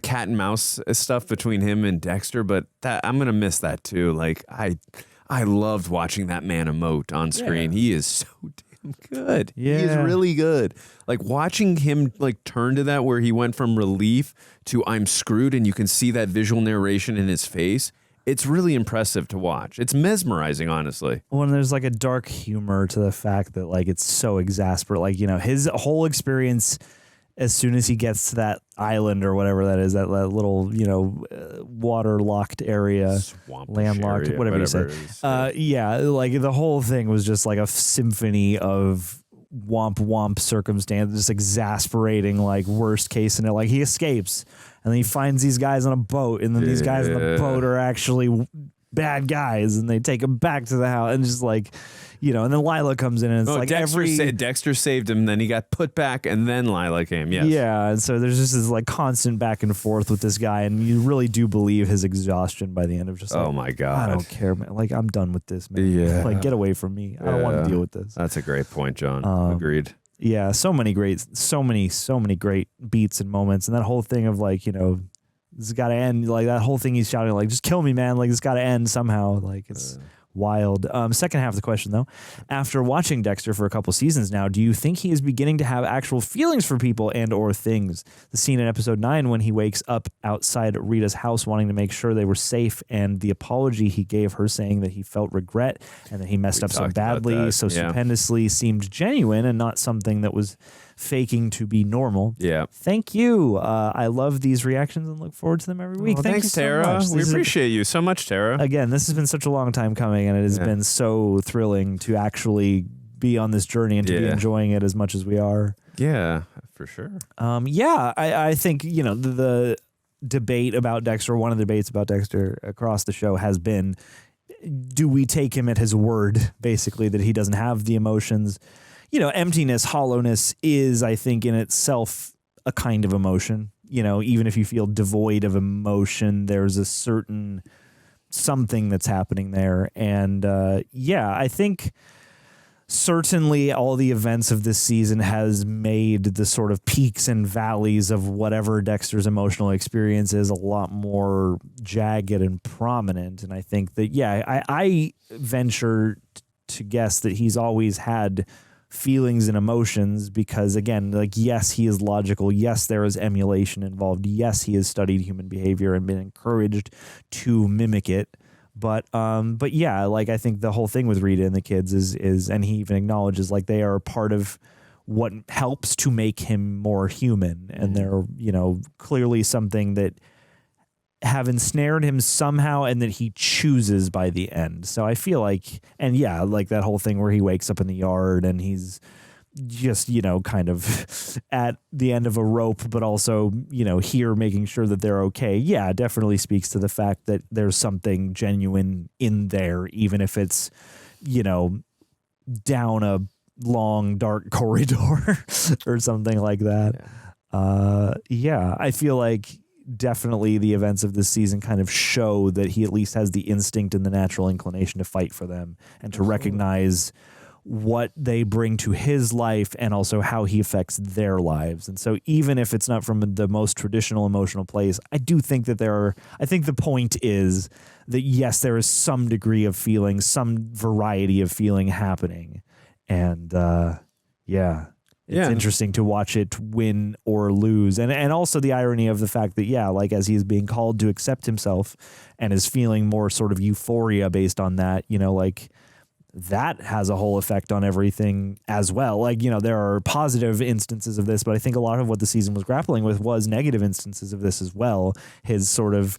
B: cat and mouse stuff between him and Dexter, but I'm going to miss that too. Like I loved watching that man emote on screen. Yeah. He is so damn good.
A: Yeah.
B: He is really good. Like watching him like turn to that where he went from relief to I'm screwed and you can see that visual narration in his face. It's really impressive to watch. It's mesmerizing, honestly.
A: When there's like a dark humor to the fact that like it's so exasperating, like, his whole experience as soon as he gets to that island or whatever that is, that little, water-locked area, landlocked,
B: area,
A: whatever you say. Yeah, like the whole thing was just like a symphony of womp circumstance, just exasperating, like worst case scenario. Like he escapes and then he finds these guys on a boat and then these guys on the boat are actually bad guys and they take him back to the house and just like, and then Lila comes in and it's like
B: Dexter saved him, then he got put back and then Lila came. Yes.
A: Yeah. And so there's just this like constant back and forth with this guy and you really do believe his exhaustion by the end of just like,
B: oh my God,
A: I don't care, man. Like I'm done with this, man.
B: Yeah.
A: Like get away from me. I don't want to deal with this.
B: That's a great point, John. Agreed.
A: Yeah. So many great beats and moments. And that whole thing of like, this has got to end. Like that whole thing he's shouting like, just kill me, man. Like it's got to end somehow. Like it's wild. Second half of the question though, after watching Dexter for a couple seasons now, do you think he is beginning to have actual feelings for people and or things? The scene in episode 9 when he wakes up outside Rita's house wanting to make sure they were safe and the apology he gave her saying that he felt regret and that he messed up so badly, so stupendously seemed genuine and not something that was faking to be normal.
B: Yeah.
A: Thank you. I love these reactions and look forward to them every week.
B: Well,
A: Thank
B: thanks,
A: you so
B: Tara.
A: much.
B: We appreciate you so much, Tara.
A: Again, this has been such a long time coming, and it has been so thrilling to actually be on this journey and to be enjoying it as much as we are.
B: Yeah, for sure.
A: I think, the debate about Dexter, one of the debates about Dexter across the show has been, do we take him at his word, basically, that he doesn't have the emotions? Emptiness, hollowness is, I think, in itself a kind of emotion. Even if you feel devoid of emotion, there's a certain something that's happening there. And I think certainly all the events of this season has made the sort of peaks and valleys of whatever Dexter's emotional experience is a lot more jagged and prominent. And I think that, I venture to guess that he's always had feelings and emotions because, again, yes, he is logical. Yes, there is emulation involved. Yes, he has studied human behavior and been encouraged to mimic it. But I think the whole thing with Rita and the kids is, and he even acknowledges, they are part of what helps to make him more human. And they're, clearly something that have ensnared him somehow and that he chooses by the end. So I feel that whole thing where he wakes up in the yard and he's just, kind of at the end of a rope, but also, here making sure that they're okay. Yeah, it definitely speaks to the fact that there's something genuine in there, even if it's, down a long, dark corridor or something like that. I feel like definitely the events of this season kind of show that he at least has the instinct and the natural inclination to fight for them and to recognize what they bring to his life and also how he affects their lives. And so even if it's not from the most traditional emotional place, I do think that I think the point is that yes, there is some degree of feeling, some variety of feeling happening. And it's interesting to watch it win or lose. And also the irony of the fact that, as he's being called to accept himself and is feeling more sort of euphoria based on that, that has a whole effect on everything as well. There are positive instances of this, but I think a lot of what the season was grappling with was negative instances of this as well. His sort of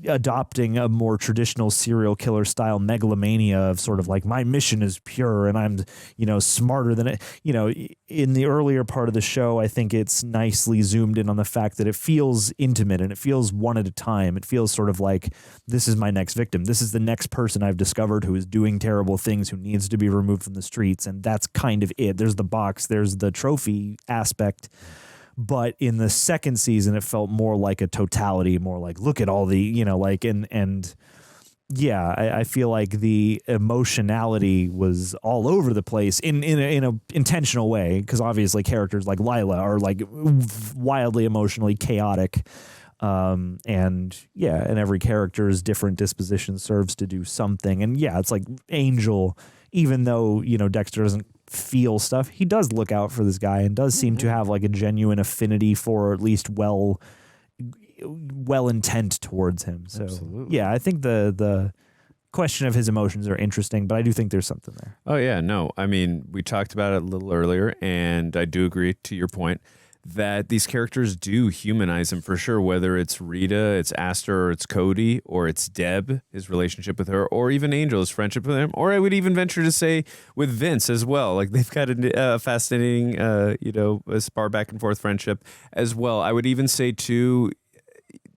A: adopting a more traditional serial killer style megalomania of sort of my mission is pure and I'm, smarter than it. In the earlier part of the show, I think it's nicely zoomed in on the fact that it feels intimate and it feels one at a time. It feels sort of like, this is my next victim. This is the next person I've discovered who is doing terrible things, who needs to be removed from the streets. And that's kind of it. There's the box, there's the trophy aspect. But in the second season, it felt more like a totality, more like, look at all the, I feel like the emotionality was all over the place in a intentional way, because obviously characters like Lila are wildly emotionally chaotic. And every character's different disposition serves to do something. And it's like Angel, even though, Dexter doesn't feel stuff, he does look out for this guy and does seem to have a genuine affinity for, or at least well intent towards him. So
B: Absolutely.
A: I think the question of his emotions are interesting, but I do think there's something there.
B: Oh yeah, no, I mean, we talked about it a little earlier, and I do agree to your point that these characters do humanize him for sure, whether it's Rita, it's Aster, or it's Cody, or it's Deb, his relationship with her, or even Angel, his friendship with him, or I would even venture to say with Vince as well. They've got a fascinating, a spar back and forth friendship as well. I would even say too,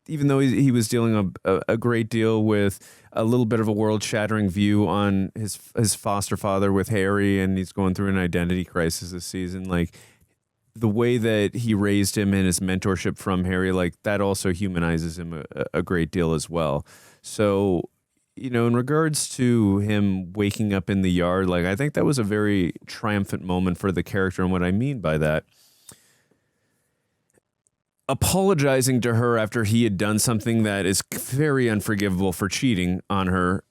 B: even though he was dealing a great deal with a little bit of a world-shattering view on his foster father with Harry, and he's going through an identity crisis this season, the way that he raised him and his mentorship from Harry, that also humanizes him a great deal as well. So, in regards to him waking up in the yard, I think that was a very triumphant moment for the character. And what I mean by that, apologizing to her after he had done something that is very unforgivable for cheating on her,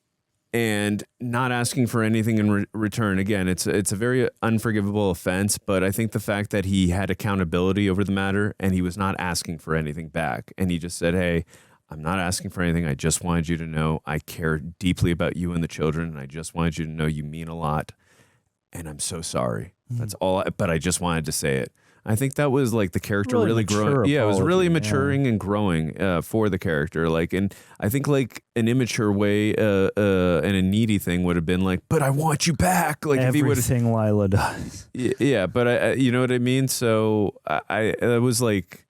B: and not asking for anything in return. Again, it's a very unforgivable offense, but I think the fact that he had accountability over the matter and he was not asking for anything back, and he just said, hey, I'm not asking for anything. I just wanted you to know I care deeply about you and the children, and I just wanted you to know you mean a lot. and I'm so sorry. That's all. But I just wanted to say it. I think that was like the character really growing. Yeah, it was really maturing and growing for the character. Like, and I think like an immature way and a needy thing would have been like, but I want you back. Like
A: everything Lila does.
B: Yeah, but I you know what I mean? So I was like,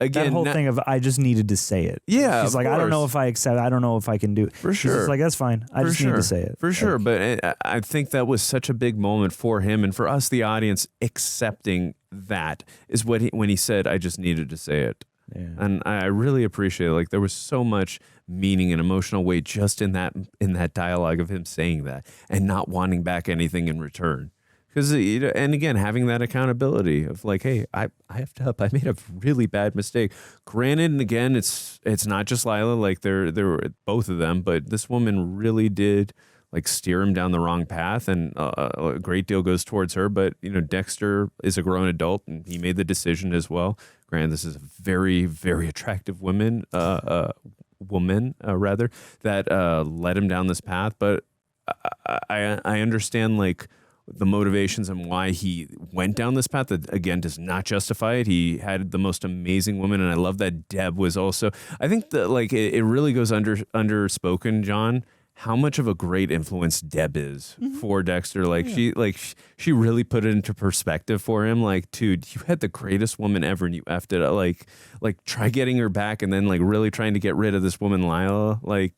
B: again,
A: that whole thing of I just needed to say it.
B: Yeah,
A: she's like, I don't know if I accept. I don't know if I can do it.
B: For sure.
A: She's like, that's fine. I just need to say it.
B: For sure. But I think that was such a big moment for him and for us, the audience, accepting that is what when he said, I just needed to say it.
A: Yeah.
B: And I really appreciate it. Like there was so much meaning and emotional weight just in that dialogue of him saying that and not wanting back anything in return. Because, and again, having that accountability of like, hey, I effed up. I made a really bad mistake. Granted, and again, it's not just Lila. Like there were both of them, but this woman really did like steer him down the wrong path, and a great deal goes towards her. But Dexter is a grown adult, and he made the decision as well. Granted, this is a very, very attractive woman that led him down this path. But I understand like the motivations and why he went down this path. That again does not justify it. He had the most amazing woman, and I love that Deb was also. I think that like it really goes underspoken, John, how much of a great influence Deb is for Dexter. Like she really put it into perspective for him. Like, dude, you had the greatest woman ever, and you effed it up. Like try getting her back, and then like really trying to get rid of this woman Lila. Like,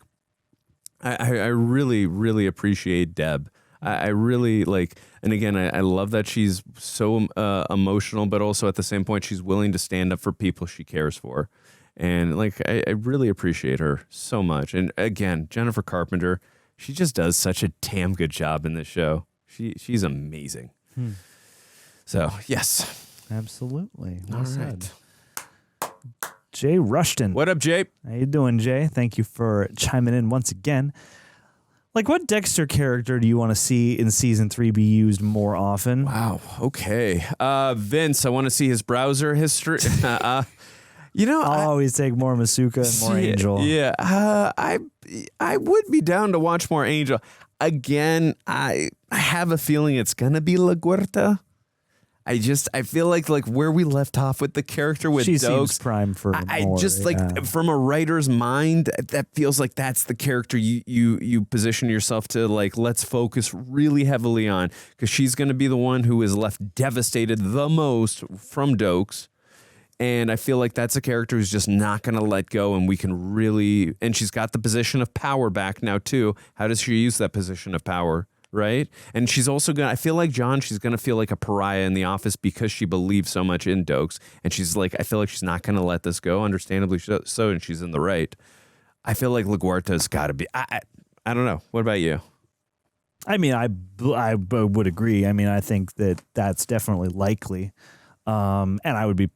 B: I really, really appreciate Deb. I really like, and again, I love that she's so emotional, but also at the same point, she's willing to stand up for people she cares for. And like, I really appreciate her so much. And again, Jennifer Carpenter, she just does such a damn good job in this show. She's amazing. So, yes.
A: Absolutely. Well
B: All
A: said.
B: right.
A: Jay Rushton.
B: What up, Jay?
A: How you doing, Jay? Thank you for chiming in once again. Like, what Dexter character do you want to see in season 3 be used more often?
B: Wow. Okay. Vince, I want to see his browser history. I'll
A: always take more Masuka and more Angel.
B: Yeah. I would be down to watch more Angel. Again, I have a feeling it's going to be La Guerta. I feel like where we left off with the character with
A: she
B: Doakes,
A: seems prime for more,
B: from a writer's mind, that feels like that's the character you position yourself to like, let's focus really heavily on, because she's going to be the one who is left devastated the most from Doakes. And I feel like that's a character who's just not going to let go, and we can really, and she's got the position of power back now too. How does she use that position of power? Right. And she's also going to, I feel like, John, she's going to feel like a pariah in the office because she believes so much in Doakes. And she's like, I feel like she's not going to let this go, understandably so, and she's in the right. I feel like La Guerta's got to be, I don't know. What about you?
A: I mean, I would agree. I mean, I think that that's definitely likely. And I would be,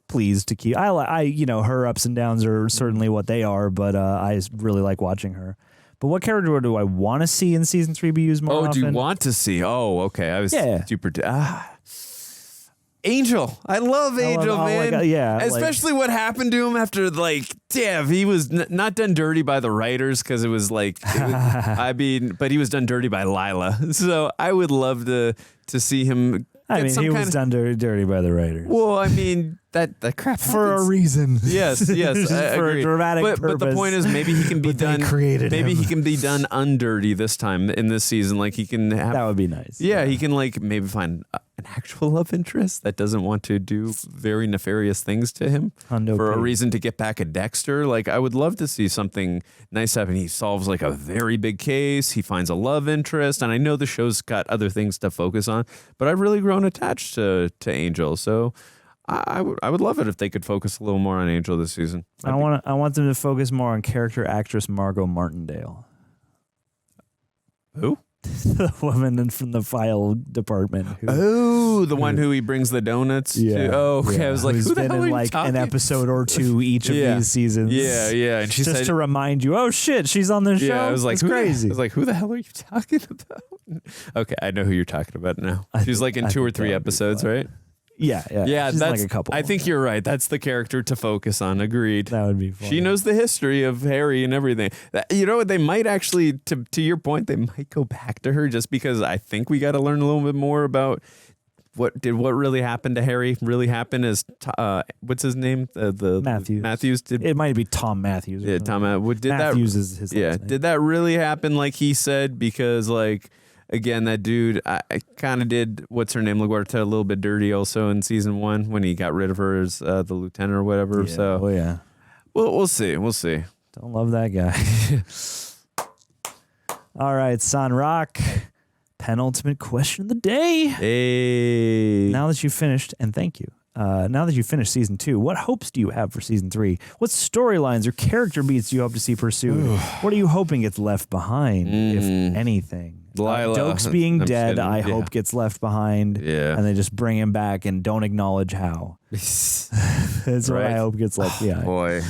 A: pleased to keep, her ups and downs are certainly what they are, but I really like watching her. But what character do I want to see in season 3 be used more often?
B: Oh, do you want to see? Oh, okay. I was super... Angel. I love Angel, man. Especially what happened to him after, he was not done dirty by the writers, because it was but he was done dirty by Lila. So I would love to see him...
A: he was done dirty by the writers.
B: Well, I mean, that crap happens.
A: For a reason.
B: Yes, I
A: for
B: agree.
A: a dramatic purpose.
B: But the point is, maybe he can be done. He can be done undirty this time in this season. Like he can have.
A: That would be nice.
B: Yeah, he can maybe find an actual love interest that doesn't want to do very nefarious things to him for a reason to get back at Dexter. Like, I would love to see something nice happen. He solves a very big case. He finds a love interest, and I know the show's got other things to focus on, but I've really grown attached to Angel. So I would love it if they could focus a little more on Angel this season.
A: I want them to focus more on character actress Margot Martindale.
B: Who?
A: The woman from the file department.
B: The one who he brings the donuts to? Oh, okay. Yeah. I was like,
A: who's
B: who the hell are you talking?
A: An episode or two each of these seasons.
B: Yeah. And she
A: just
B: said,
A: to remind you, oh shit, she's on the show.
B: Yeah, I was like,
A: it's crazy.
B: I was like, who the hell are you talking about? Okay, I know who you're talking about now. She's in 2 or 3 episodes, right?
A: Yeah.
B: Yeah,
A: She's
B: that's
A: like a couple.
B: I think you're right. That's the character to focus on. Agreed.
A: That would be fun.
B: She knows the history of Harry and everything. You know what? They might actually, to your point, they might go back to her just because I think we got to learn a little bit more about what really happened to Harry. Really happened as what's his name? The
A: Matthews. It might be Tom Matthews.
B: Yeah, Tom. Did
A: Matthews
B: that?
A: Is his
B: Yeah.
A: last name.
B: Did that really happen like he said? Because like. Again, that dude, I kind of did, what's her name, LaGuardia, a little bit dirty also in season 1 when he got rid of her as the lieutenant or whatever.
A: Yeah.
B: So,
A: yeah.
B: Well, we'll see. We'll see.
A: Don't love that guy. All right, San Rock, penultimate question of the day.
B: Hey.
A: Now that you've finished, and thank you. Now that you've finished season 2, what hopes do you have for season 3? What storylines or character beats do you hope to see pursued? What are you hoping gets left behind, if anything?
B: Lila.
A: Doakes being
B: I'm
A: dead,
B: kidding.
A: I hope gets left behind.
B: Yeah.
A: And they just bring him back and don't acknowledge how. That's what I hope gets left behind.
B: Boy.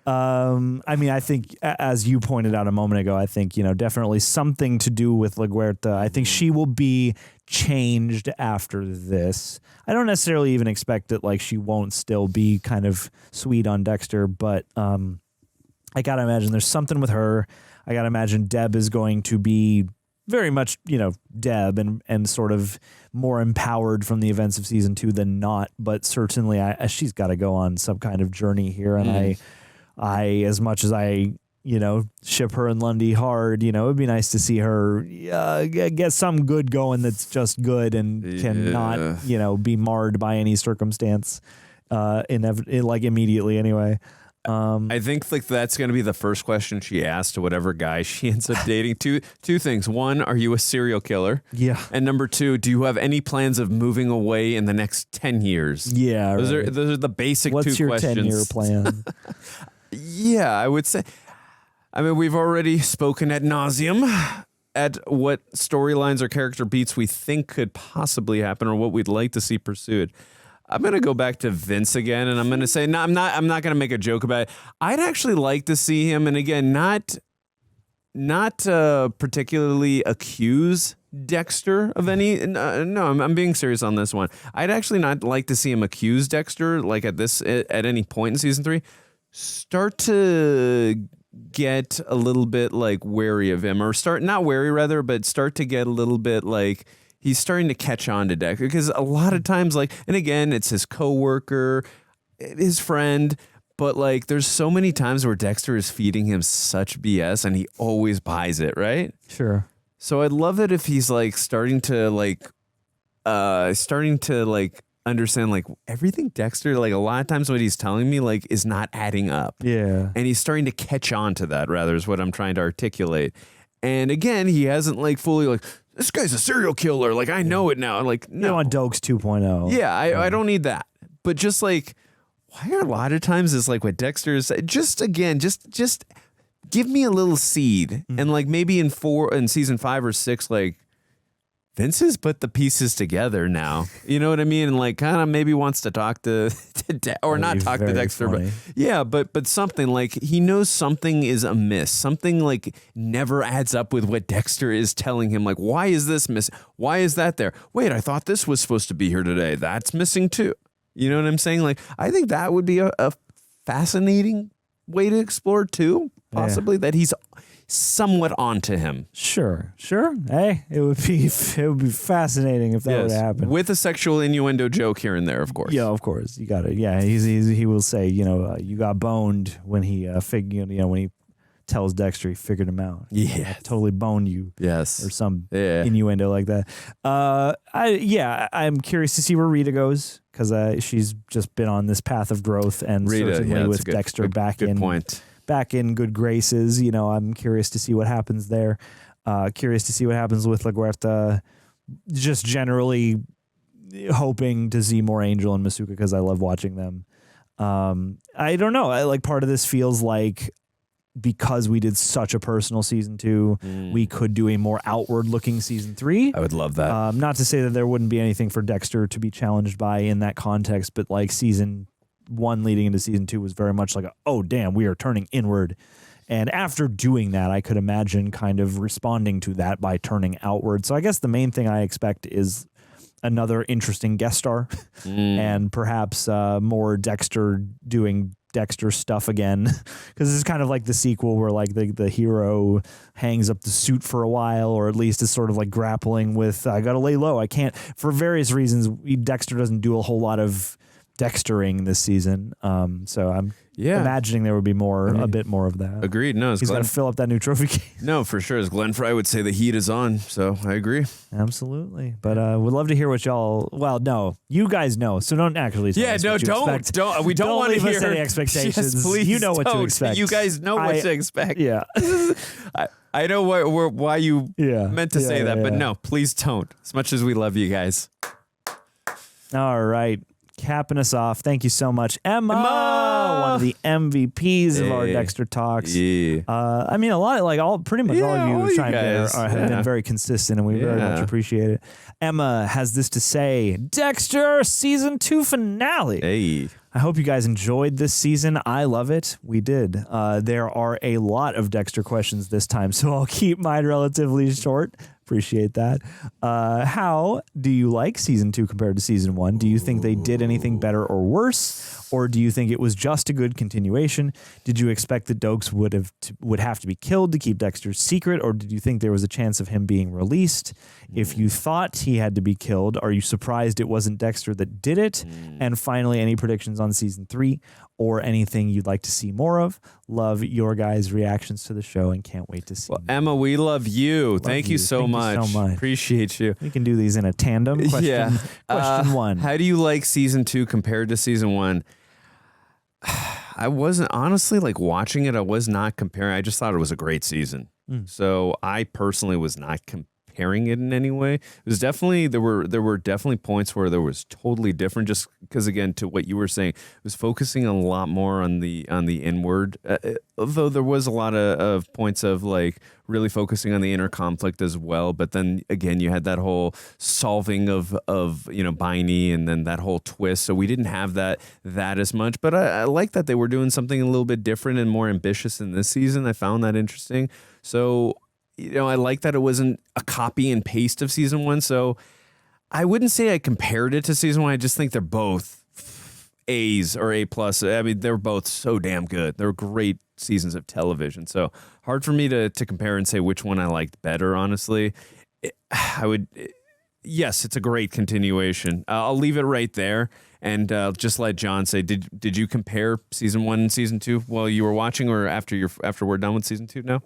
A: I mean, I think, as you pointed out a moment ago, I think, definitely something to do with LaGuardia. I think she will be changed after this. I don't necessarily even expect that, like, she won't still be kind of sweet on Dexter, but I got to imagine there's something with her. I got to imagine Deb is going to be very much, Deb and sort of more empowered from the events of season 2 than not, but certainly she's got to go on some kind of journey here. And I, as much as I, ship her and Lundy hard, it'd be nice to see her get some good going that's just good and cannot, be marred by any circumstance, immediately anyway.
B: I think like that's going to be the first question she asks to whatever guy she ends up dating. Two things. One, are you a serial killer?
A: Yeah.
B: And number 2, do you have any plans of moving away in the next 10 years?
A: Yeah.
B: Those are the basic
A: What's
B: 2
A: your
B: questions.
A: 10-year plan?
B: Yeah, I would say. I mean, we've already spoken ad nauseum at what storylines or character beats we think could possibly happen or what we'd like to see pursued. I'm going to go back to Vince again, and I'm going to say, no, I'm not going to make a joke about it. I'd actually like to see him, and again, not particularly accuse Dexter of any. No, I'm being serious on this one. I'd actually not like to see him accuse Dexter, like at any point in season 3. Start to get a little bit like wary of him, or not wary rather, but start to get a little bit like. He's starting to catch on to Dexter because a lot of times, like, and again, it's his coworker, his friend, but like, there's so many times where Dexter is feeding him such BS and he always buys it, right?
A: Sure.
B: So I'd love it if he's like starting to understand like everything Dexter, like a lot of times what he's telling me like is not adding up.
A: Yeah.
B: And he's starting to catch on to that rather is what I'm trying to articulate. And again, he hasn't like fully like, this guy's a serial killer. Like, I know it now. Like, no.
A: You want Doakes 2.0.
B: Yeah, I don't need that. But just like, why are a lot of times it's like what Dexter is, just give me a little seed. And like maybe in season 5 or 6, like Vince has put the pieces together now. You know what I mean? And like kind of maybe wants to talk to or not talk to Dexter,
A: funny.
B: but yeah, but something like he knows something is amiss. Something like never adds up with what Dexter is telling him. Like, why is this missing? Why is that there? Wait, I thought this was supposed to be here today. That's missing too. You know what I'm saying? Like, I think that would be a fascinating way to explore too. Possibly that he's somewhat onto him.
A: Sure. Hey, it would be fascinating if that would happen.
B: With a sexual innuendo joke here and there, of course.
A: Yeah, of course. You got it. Yeah, he will say, you got boned when he when he tells Dexter he figured him out.
B: Yeah,
A: I totally boned you.
B: Yes,
A: or some innuendo like that. I'm curious to see where Rita goes because she's just been on this path of growth and certainly with Dexter back in good graces. I'm curious to see what happens there. Curious to see what happens with LaGuardia. Just generally hoping to see more Angel and Masuka because I love watching them. I don't know. Part of this feels like because we did such a personal season 2, we could do a more outward looking season 3.
B: I would love that.
A: Not to say that there wouldn't be anything for Dexter to be challenged by in that context, but like season 1 leading into season 2 was very much like, oh, damn, we are turning inward. And after doing that, I could imagine kind of responding to that by turning outward. So I guess the main thing I expect is another interesting guest star and perhaps more Dexter doing Dexter stuff again, because this is kind of like the sequel where like the hero hangs up the suit for a while, or at least is sort of like grappling with, I gotta lay low, I can't, for various reasons. Dexter doesn't do a whole lot of Dextering this season, so I'm imagining there would be a bit more of that.
B: Agreed. No,
A: he's got to fill up that new trophy case.
B: No, for sure. As Glenn Fry would say, the heat is on. So I agree.
A: Absolutely. But we'd love to hear what y'all. Well, no, you guys know, so don't actually. Tell us what you expect.
B: We don't want to
A: leave
B: hear
A: us any expectations.
B: Yes, please,
A: you know what to expect.
B: You guys know what to expect.
A: Yeah.
B: I know why you meant to say that, but no, please don't. As much as we love you guys.
A: All right. Capping us off. Thank you so much, Emma. One of the MVPs of our Dexter Talks.
B: Yeah.
A: I mean, a lot, like pretty much all of you who chimed in have been very consistent, and we very much appreciate it. Emma has this to say: Dexter season 2 finale.
B: Hey.
A: I hope you guys enjoyed this season. I love it. We did. There are a lot of Dexter questions this time, so I'll keep mine relatively short. Appreciate that. How do you like season 2 compared to season 1? Do you think they did anything better or worse? Or do you think it was just a good continuation? Did you expect that Doakes would have to be killed to keep Dexter's secret? Or did you think there was a chance of him being released? If you thought he had to be killed, are you surprised it wasn't Dexter that did it? And finally, any predictions on season 3 or anything you'd like to see more of? Love your guys' reactions to the show and can't wait to see.
B: Well, Emma, we love you. Thank you so much. Appreciate you.
A: We can do these in a tandem. Question 1.
B: How do you like season 2 compared to season 1? I wasn't, honestly, like watching it, I was not comparing. I just thought it was a great season. So I personally was not comparing it in any way. It was definitely, there were definitely points where there was totally different, just because, again, to what you were saying, it was focusing a lot more on the inward, although there was a lot of points of like really focusing on the inner conflict as well. But then again, you had that whole solving of Biney, and then that whole twist. So we didn't have that as much, but I like that they were doing something a little bit different and more ambitious in this season. I found that interesting. So, I like that it wasn't a copy and paste of season 1. So I wouldn't say I compared it to season 1. I just think they're both A's or A+. I mean, they're both so damn good. They're great seasons of television. So hard for me to compare and say which one I liked better, honestly. Yes, it's a great continuation. I'll leave it right there and just let John say, did you compare season 1 and season 2 while you were watching, or after we're done with season 2 now?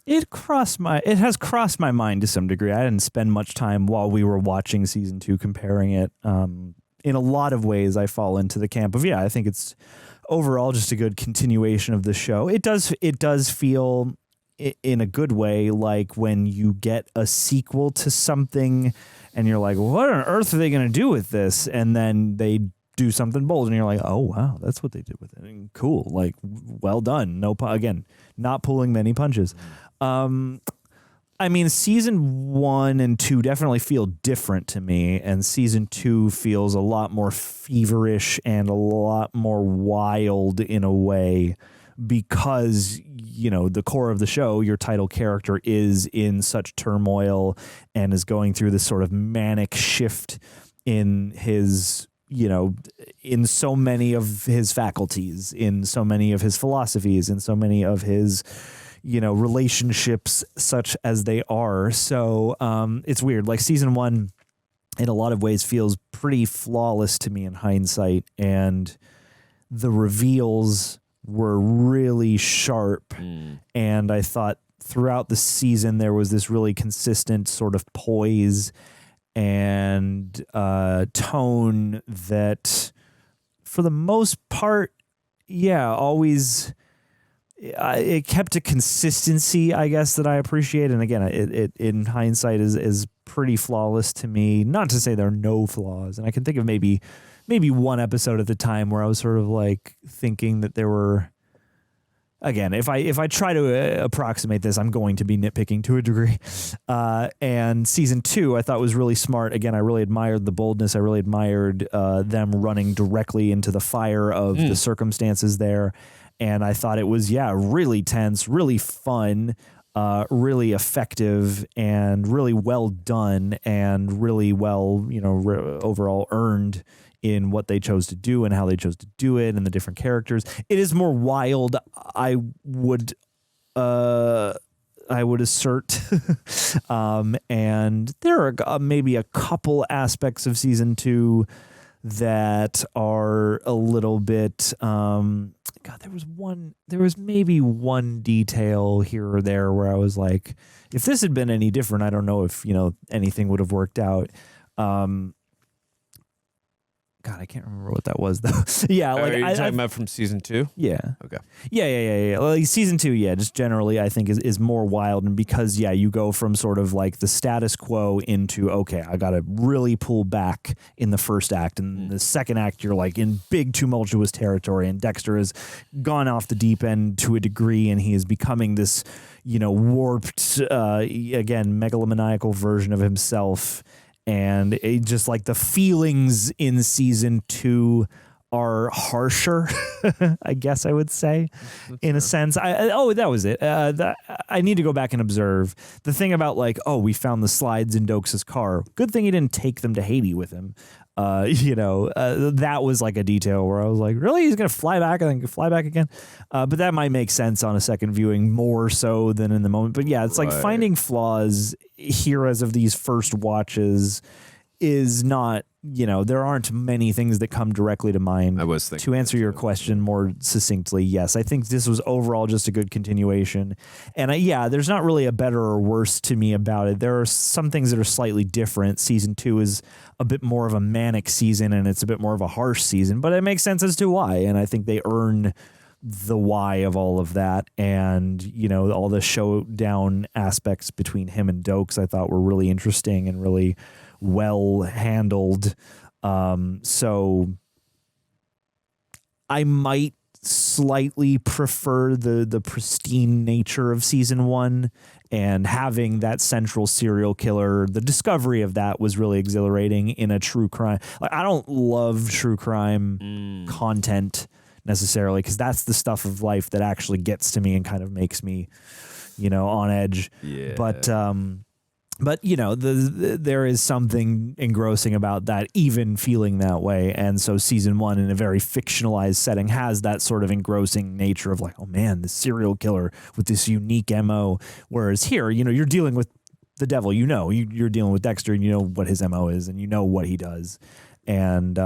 A: It has crossed my mind to some degree. I didn't spend much time while we were watching season 2 comparing it. In a lot of ways, I fall into the camp of, I think it's overall just a good continuation of the show. It does feel in a good way like when you get a sequel to something and you're like, what on earth are they going to do with this? And then they do something bold and you're like, oh wow, that's what they did with it. And cool, like well done. Again, not pulling many punches. I mean, season 1 and 2 definitely feel different to me, and season 2 feels a lot more feverish and a lot more wild in a way, because the core of the show, your title character, is in such turmoil and is going through this sort of manic shift in his in so many of his faculties, in so many of his philosophies, in so many of his relationships, such as they are. So it's weird. Like season 1 in a lot of ways feels pretty flawless to me in hindsight, and the reveals were really sharp. And I thought throughout the season there was this really consistent sort of poise and tone that, for the most part, always it kept a consistency, I guess, that I appreciate. And again, it in hindsight is pretty flawless to me. Not to say there are no flaws, and I can think of maybe one episode at the time where I was sort of like thinking that there were. Again, if I try to approximate this, I'm going to be nitpicking to a degree. And season 2, I thought was really smart. Again, I really admired the boldness. I really admired them running directly into the fire of the circumstances there. And I thought it was, really tense, really fun. really effective and really well done and really well, overall earned in what they chose to do and how they chose to do it and the different characters. It is more wild, I would assert. And there are maybe a couple aspects of season 2 that are a little bit, there was maybe one detail here or there where I was like, if this had been any different, I don't know if, anything would have worked out. God, I can't remember what that was though. Yeah,
B: Are you talking about from season 2?
A: Yeah.
B: Okay.
A: Yeah. Like season 2, just generally I think is more wild, and because you go from sort of like the status quo into, okay, I got to really pull back in the first act, and the second act you're like in big tumultuous territory, and Dexter has gone off the deep end to a degree, and he is becoming this, warped, again, megalomaniacal version of himself. And it just like the feelings in season 2 are harsher, I guess I would say, in a sense. That was it. I need to go back and observe the thing about like, we found the slides in Doakes' car. Good thing he didn't take them to Haiti with him. That was like a detail where I was like, really? He's going to fly back and then fly back again? But that might make sense on a second viewing more so than in the moment. But yeah, it's like finding flaws here as of these first watches is not, there aren't many things that come directly to mind.
B: I was thinking
A: to answer your question more succinctly, yes, I think this was overall just a good continuation. And there's not really a better or worse to me about it. There are some things that are slightly different. Season 2 is a bit more of a manic season, and it's a bit more of a harsh season, but it makes sense as to why. And I think they earn the why of all of that. And, all the showdown aspects between him and Doakes I thought were really interesting and really well handled. So I might slightly prefer the pristine nature of season 1, and having that central serial killer, the discovery of that was really exhilarating in a true crime. Like, I don't love true crime content necessarily, because that's the stuff of life that actually gets to me and kind of makes me, on edge.
B: Yeah.
A: But there is something engrossing about that, even feeling that way. And so season 1 in a very fictionalized setting has that sort of engrossing nature of like, oh man, the serial killer with this unique MO. Whereas here, you're dealing with the devil, you're dealing with Dexter, and you know what his MO is, and you know what he does. And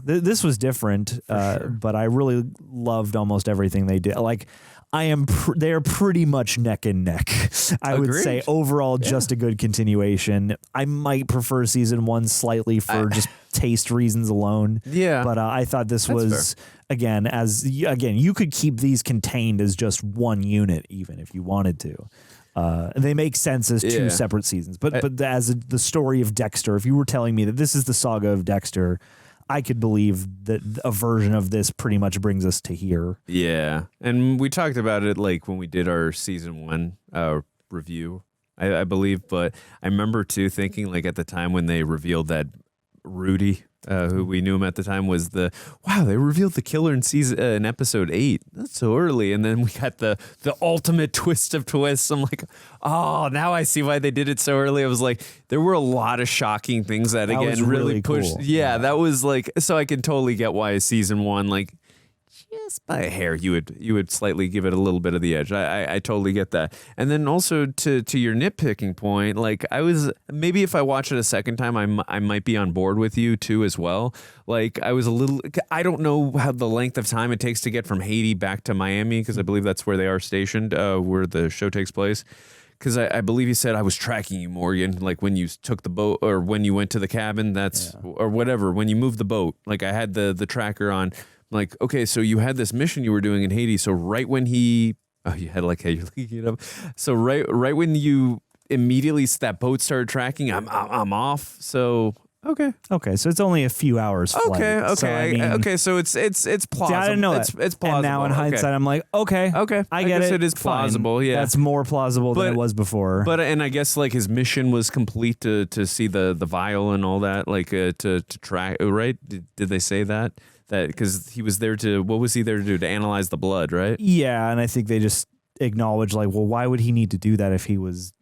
A: this was different, sure. But I really loved almost everything they did. Like, they are pretty much neck and neck. I would say overall, just a good continuation. I might prefer season 1 slightly for just taste reasons alone.
B: Yeah,
A: but I thought this was again, you could keep these contained as just one unit, even if you wanted to. They make sense as 2 separate seasons, but as the story of Dexter, if you were telling me that this is the saga of Dexter, I could believe that a version of this pretty much brings us to here.
B: Yeah, and we talked about it like when we did our season 1 review, I believe. But I remember too thinking like at the time when they revealed that Rudy, who we knew him at the time, was they revealed the killer in episode 8. That's so early. And then we got the ultimate twist of twists. I'm like, oh, now I see why they did it so early. I was like, there were a lot of shocking things that again really pushed. Cool. Yeah, that was like, so I can totally get why season 1, like, just by a hair, you would slightly give it a little bit of the edge. I totally get that. And then also to your nitpicking point, like maybe if I watch it a second time, I might be on board with you too as well. Like I don't know how the length of time it takes to get from Haiti back to Miami, because I believe that's where they are stationed, where the show takes place. Because I believe you said I was tracking you, Morgan, like when you took the boat or when you went to the cabin, or whatever, when you moved the boat, like I had the tracker on. Like, okay, so you had this mission you were doing in Haiti. So right when you had like, hey, you're looking it up. So right when you immediately that boat started tracking, I'm off. So okay, so
A: it's only a few hours flight.
B: Okay, so it's plausible.
A: I didn't know
B: it's plausible.
A: And now in hindsight, I'm like, okay, I get it.
B: It is plausible.
A: Fine.
B: Yeah,
A: that's more plausible than it was before.
B: But and I guess like his mission was complete to see the vial and all that, like to track. Right? Did they say that? That because he was there what was he there to do? To analyze the blood, right?
A: Yeah, and I think they just acknowledge like, well, why would he need to do that if he was,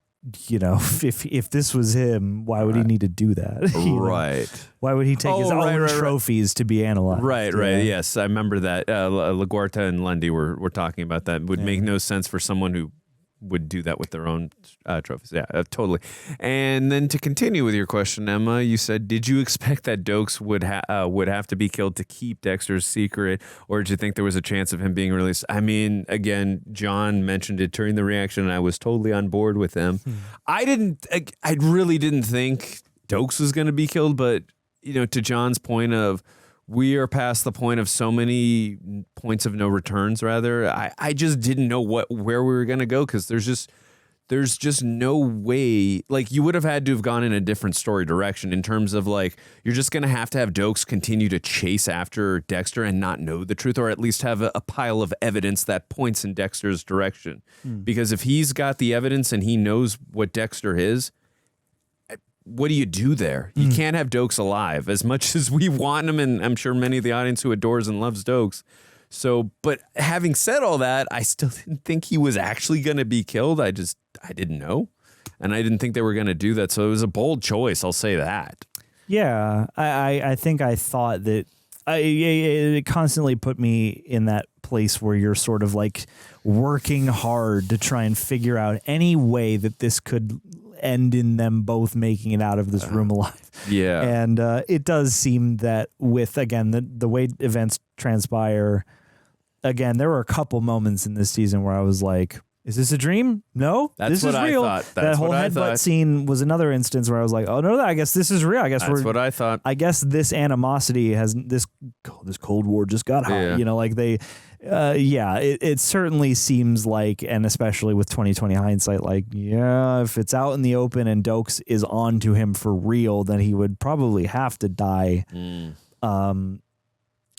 A: if this was him, why would he need to do that?
B: Right.
A: Why would he take his own trophies to be analyzed?
B: Right. Yes, I remember that. LaGuarta and Lundy were talking about that. It would make no sense for someone who would do that with their own trophies. Yeah, totally. And then to continue with your question, Emma, you said, did you expect that Doakes would have to be killed to keep Dexter's secret, or did you think there was a chance of him being released? I mean, again, John mentioned it during the reaction, and I was totally on board with him. I really didn't think Doakes was going to be killed, but to John's point of, we are past the point of so many points of no returns, rather. I just didn't know where we were going to go, because there's just no way. Like, you would have had to have gone in a different story direction in terms of, like, you're just going to have Doakes continue to chase after Dexter and not know the truth, or at least have a pile of evidence that points in Dexter's direction. Because if he's got the evidence and he knows what Dexter is, what do you do there? You can't have Doakes alive, as much as we want him, and I'm sure many of the audience who adores and loves Doakes. So, but having said all that, I still didn't think he was actually going to be killed. I didn't know, and I didn't think they were going to do that. So it was a bold choice, I'll say that.
A: Yeah, I think I thought that it constantly put me in that place where you're sort of like working hard to try and figure out any way that this could end in them both making it out of this room alive.
B: Yeah.
A: And it does seem that with, again, the way events transpire, again, there were a couple moments in this season where I was like, is this a dream? No, this is real. That whole headbutt scene was another instance where I was like, oh no, I guess this is real. I guess
B: that's what I thought.
A: I guess this animosity has this Cold War just got hot.
B: Yeah.
A: Like they, it certainly seems like, and especially with 2020 hindsight, like, if it's out in the open and Doakes is on to him for real, then he would probably have to die.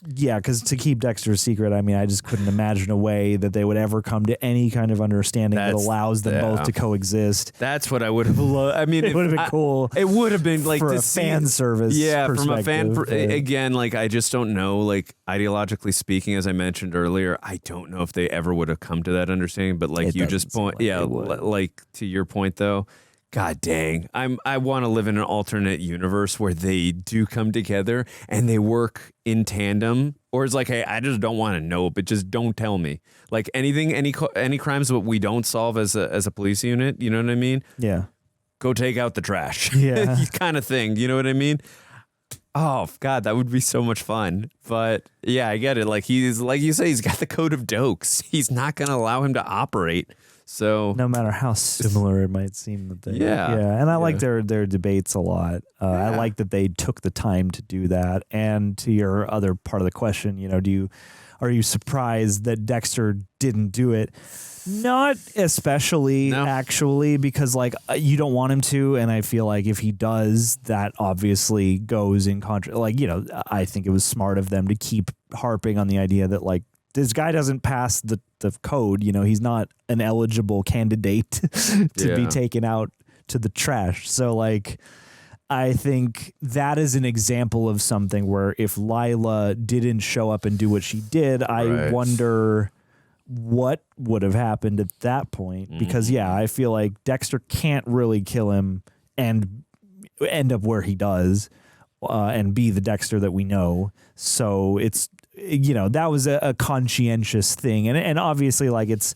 A: Because to keep Dexter's secret, I mean, I just couldn't imagine a way that they would ever come to any kind of understanding that allows them both to coexist.
B: That's what I would have loved. I mean,
A: it would have been cool.
B: It would have been like
A: for a fan service.
B: Yeah, from a fan. Again, like, I just don't know. Like, ideologically speaking, as I mentioned earlier, I don't know if they ever would have come to that understanding. But like you just point, like to your point though. God dang, I want to live in an alternate universe where they do come together and they work in tandem, or it's like, hey, I just don't want to know, but just don't tell me. Like anything, any crimes that we don't solve as a police unit, you know what I mean?
A: Yeah.
B: Go take out the trash.
A: Yeah.
B: kind of thing, you know what I mean? Oh God, that would be so much fun. But yeah, I get it. Like, he's, like you say, he's got the code of Doakes. He's not going to allow him to operate. So
A: no matter how similar it might seem that they,
B: yeah,
A: and I like their debates a lot. I like that they took the time to do that. And to your other part of the question, are you surprised that Dexter didn't do it? Not especially, actually, because like you don't want him to, and I feel like if he does, that obviously goes in contra. Like, I think it was smart of them to keep harping on the idea that like, this guy doesn't pass the code, he's not an eligible candidate to be taken out to the trash. So like, I think that is an example of something where if Lila didn't show up and do what she did, I wonder what would have happened at that point. Because I feel like Dexter can't really kill him and end up where he does and be the Dexter that we know. So it's, that was a conscientious thing. And obviously, like, it's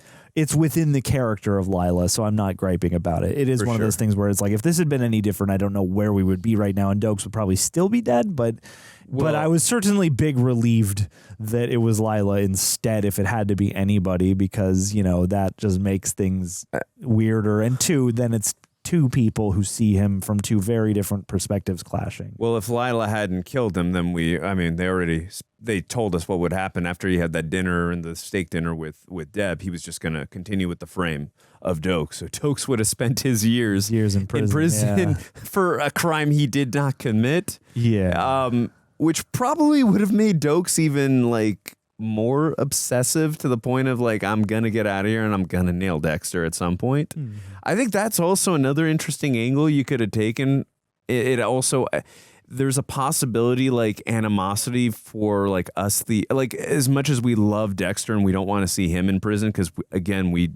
A: within the character of Lila, so I'm not griping about it. It is one of those things where it's like, if this had been any different, I don't know where we would be right now, and Doakes would probably still be dead, but I was certainly big relieved that it was Lila instead if it had to be anybody, because, that just makes things weirder. And then it's two people who see him from two very different perspectives clashing.
B: Well, if Lila hadn't killed him, then they told us what would happen after he had that dinner and the steak dinner with Deb. He was just going to continue with the frame of Doakes. So Doakes would have spent his years in prison for a crime he did not commit.
A: Yeah.
B: Which probably would have made Doakes even like more obsessive to the point of like, I'm gonna get out of here and I'm gonna nail Dexter at some point. I think that's also another interesting angle you could have taken. It also, there's a possibility like animosity for like us, like as much as we love Dexter and we don't want to see him in prison, because again, we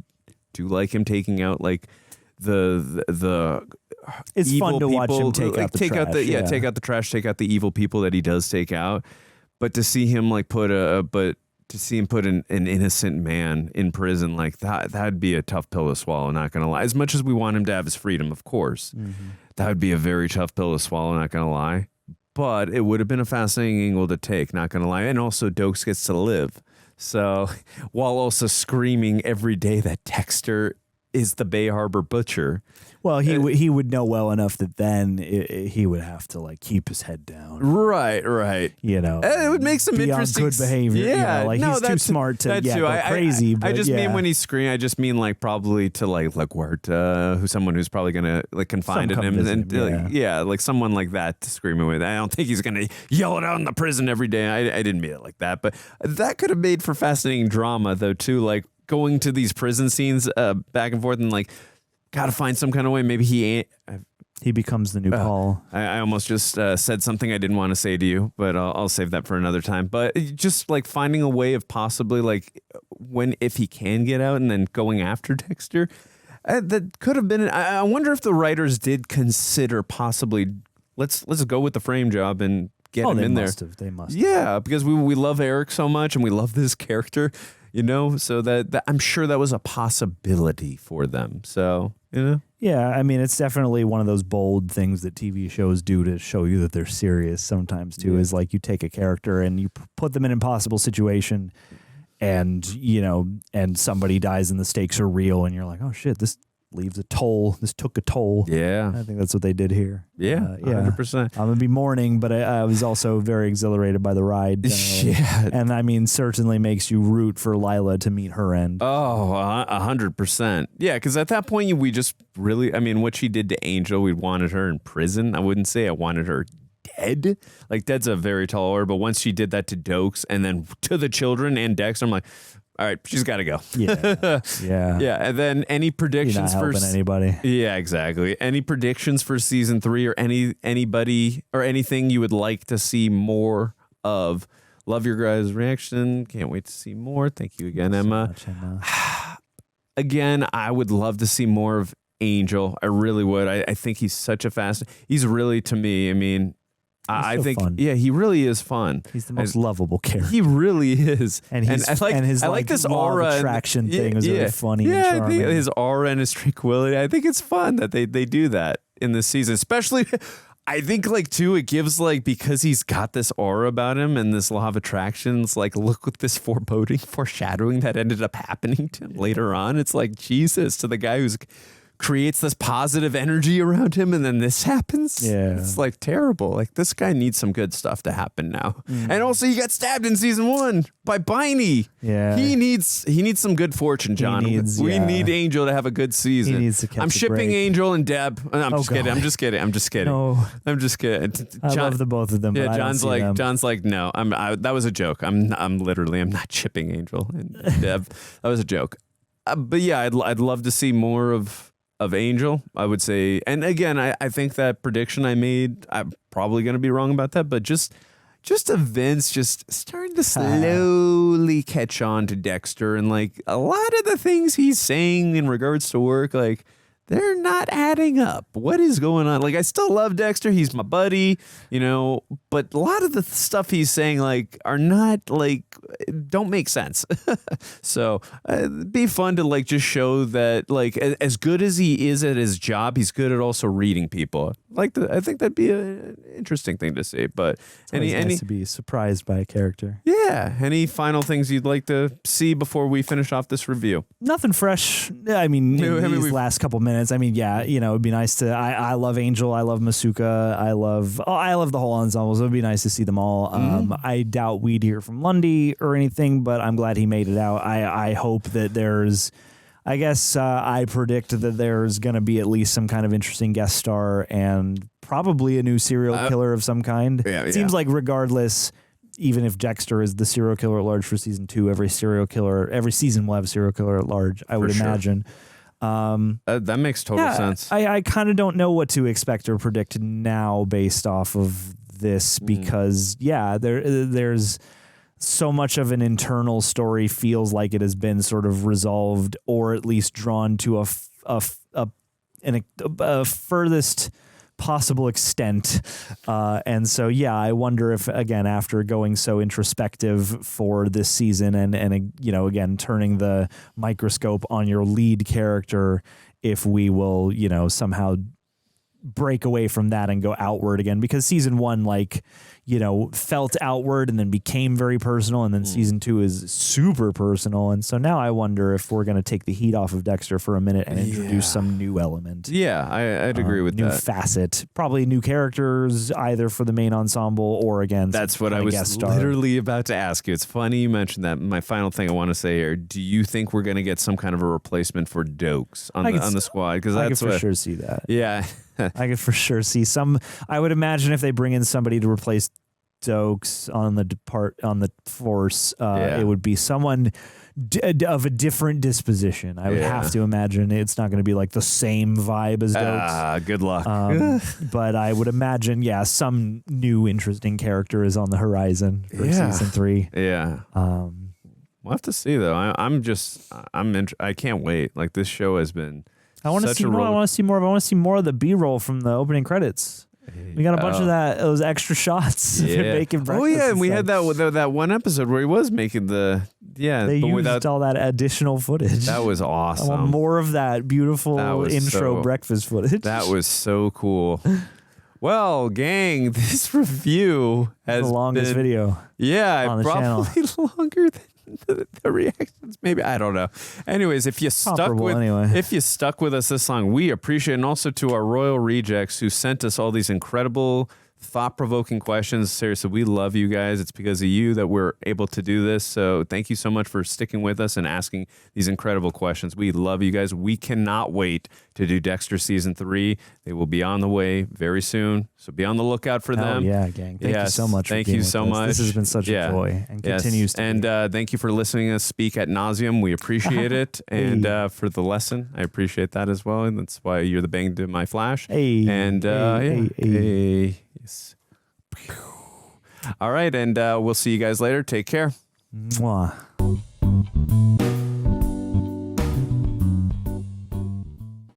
B: do like him taking out like the
A: It's
B: evil
A: fun to watch him
B: people,
A: take
B: like,
A: out the trash.
B: take out the trash, take out the evil people that he does take out. But to see him like put an innocent man in prison, like that'd be a tough pill to swallow, not gonna lie. As much as we want him to have his freedom, of course, that would be a very tough pill to swallow, not gonna lie. But it would have been a fascinating angle to take, not gonna lie. And also Doakes gets to live. So while also screaming every day that Dexter is the Bay Harbor butcher.
A: Well, he would know well enough that then he would have to like keep his head down.
B: Right.
A: You know,
B: it would make some
A: be
B: interesting
A: on good behavior.
B: Yeah,
A: you know, like he's too smart to go crazy.
B: I
A: but
B: just
A: yeah.
B: mean when he's screaming, I just mean like probably to like someone who's probably gonna like confide in him, and like someone like that to scream with. I don't think he's gonna yell it out in the prison every day. I didn't mean it like that, but that could have made for fascinating drama though too. Like going to these prison scenes back and forth and like. Got to find some kind of way. Maybe he
A: becomes the new Paul.
B: I almost just said something I didn't want to say to you, but I'll save that for another time. But just like finding a way of possibly like if he can get out and then going after Dexter, that could have been. I wonder if the writers did consider possibly let's go with the frame job and get him in there.
A: They must.
B: Yeah, because we love Erik so much and we love this character. You know, so that I'm sure that was a possibility for them. So, you know.
A: Yeah, I mean, it's definitely one of those bold things that TV shows do to show you that they're serious sometimes, too, is like you take a character and you put them in an impossible situation and, you know, and somebody dies and the stakes are real and you're like, oh, shit, this leaves a toll. This took a toll.
B: Yeah.
A: I think that's what they did here.
B: Yeah, 100%.
A: I'm going to be mourning, but I was also very exhilarated by the ride.
B: Yeah.
A: And I mean, certainly makes you root for Lila to meet her end.
B: Oh, 100%. Yeah, because at that point, we just really, I mean, what she did to Angel, we wanted her in prison. I wouldn't say I wanted her dead. Like, dead's a very tall order, but once she did that to Doakes and then to the children and Dexter, I'm like, all right, she's got to go.
A: Yeah.
B: And then any predictions
A: You're not helping anybody?
B: Yeah, exactly. Any predictions for season 3 or anybody or anything you would like to see more of? Love your guys' reaction. Can't wait to see more. Thank you again, Emma. Again, I would love to see more of Angel. I really would. I think he's such a he's really, to me, I mean, I think,
A: fun.
B: Yeah, he really is fun.
A: He's the most lovable character.
B: He really is,
A: and his
B: I like this aura
A: attraction thing is really funny.
B: Yeah,
A: and charming.
B: I think his aura and his tranquility. I think it's fun that they do that in this season, especially. I think like too, it gives like because he's got this aura about him and this law of attractions. Like, look at this foreshadowing that ended up happening to him later on. It's like Jesus to the guy who's. Creates this positive energy around him and then this happens.
A: Yeah.
B: It's like terrible. Like this guy needs some good stuff to happen now. And also he got stabbed in season 1 by Biney.
A: Yeah.
B: He needs some good fortune, John. We need Angel to have a good season.
A: He needs to catch
B: I'm
A: a
B: shipping
A: break.
B: Angel and Deb. I'm just kidding.
A: No.
B: I'm just kidding.
A: I love the both of them.
B: Yeah,
A: but
B: John's like, no. That was a joke. I'm not shipping Angel and Deb. That was a joke. But yeah, I'd love to see more of Angel, I would say. And again, I think that prediction I made, I'm probably going to be wrong about that, but just events just starting to slowly catch on to Dexter. And like a lot of the things he's saying in regards to work, like they're not adding up. What is going on? Like, I still love Dexter. He's my buddy, you know, but a lot of the stuff he's saying, like, are not, like, don't make sense. So it'd be fun to, like, just show that, like, as good as he is at his job, he's good at also reading people. I think that'd be an interesting thing to see. But
A: it's nice to be surprised by a character.
B: Yeah. Any final things you'd like to see before we finish off this review?
A: Nothing fresh. I mean, in these last couple minutes. I mean, yeah, you know, it'd be nice to. I love Angel. I love Masuka. I love the whole ensembles. It would be nice to see them all. I doubt we'd hear from Lundy or anything, but I'm glad he made it out. I hope that there's. I guess I predict that there's going to be at least some kind of interesting guest star and probably a new serial killer of some kind. It seems like regardless, even if Dexter is the serial killer at large for season 2, every season will have a serial killer at large, I would imagine.
B: That makes total sense.
A: I kind of don't know what to expect or predict now based off of this because, there's so much of an internal story feels like it has been sort of resolved or at least drawn to a furthest possible extent. And so, yeah, I wonder if, again, after going so introspective for this season and again, turning the microscope on your lead character, if we will, somehow break away from that and go outward again, because season 1, felt outward and then became very personal, and then season 2 is super personal. And so now I wonder if we're going to take the heat off of Dexter for a minute and introduce some new element.
B: Yeah, I'd agree with
A: new
B: that.
A: New facet, probably new characters either for the main ensemble or again.
B: That's what I was literally about to ask you. It's funny you mentioned that. My final thing I want to say here: do you think we're going to get some kind of a replacement for Doakes on the squad? Because
A: I could for sure see that.
B: Yeah.
A: I could for sure see some. I would imagine if they bring in somebody to replace Doakes on the force, it would be someone of a different disposition. I would have to imagine it's not going to be like the same vibe as Doakes.
B: Good luck.
A: But I would imagine, some new interesting character is on the horizon for season 3.
B: Yeah. We'll have to see though. I can't wait. Like, this show has been.
A: I want to see more. I want to see more. I want to see more of the B-roll from the opening credits. We got a bunch of those extra shots of him making breakfast.
B: Oh yeah, and we had that one episode where he was making
A: they used all that additional footage.
B: That was awesome.
A: I want more of that beautiful intro breakfast footage.
B: That was so cool. Well, gang, this review has
A: the longest video.
B: Yeah,
A: on the
B: probably
A: channel.
B: longer than the reactions, maybe. I don't know. Anyways, if you stuck with us this long, we appreciate it. And also to our royal rejects who sent us all these incredible, thought-provoking questions. Seriously, we love you guys. It's because of you that we're able to do this. So thank you so much for sticking with us and asking these incredible questions. We love you guys. We cannot wait to do Dexter season 3. They will be on the way very soon. So be on the lookout for them.
A: Yeah, gang. Thank you so much.
B: Thank you so much.
A: This has been such a joy and continues to
B: be. And thank you for listening to us speak ad nauseum. We appreciate it. And for the lesson, I appreciate that as well. And that's why you're the bang to my flash. And yes. All right, and we'll see you guys later. Take care.
A: Mwah.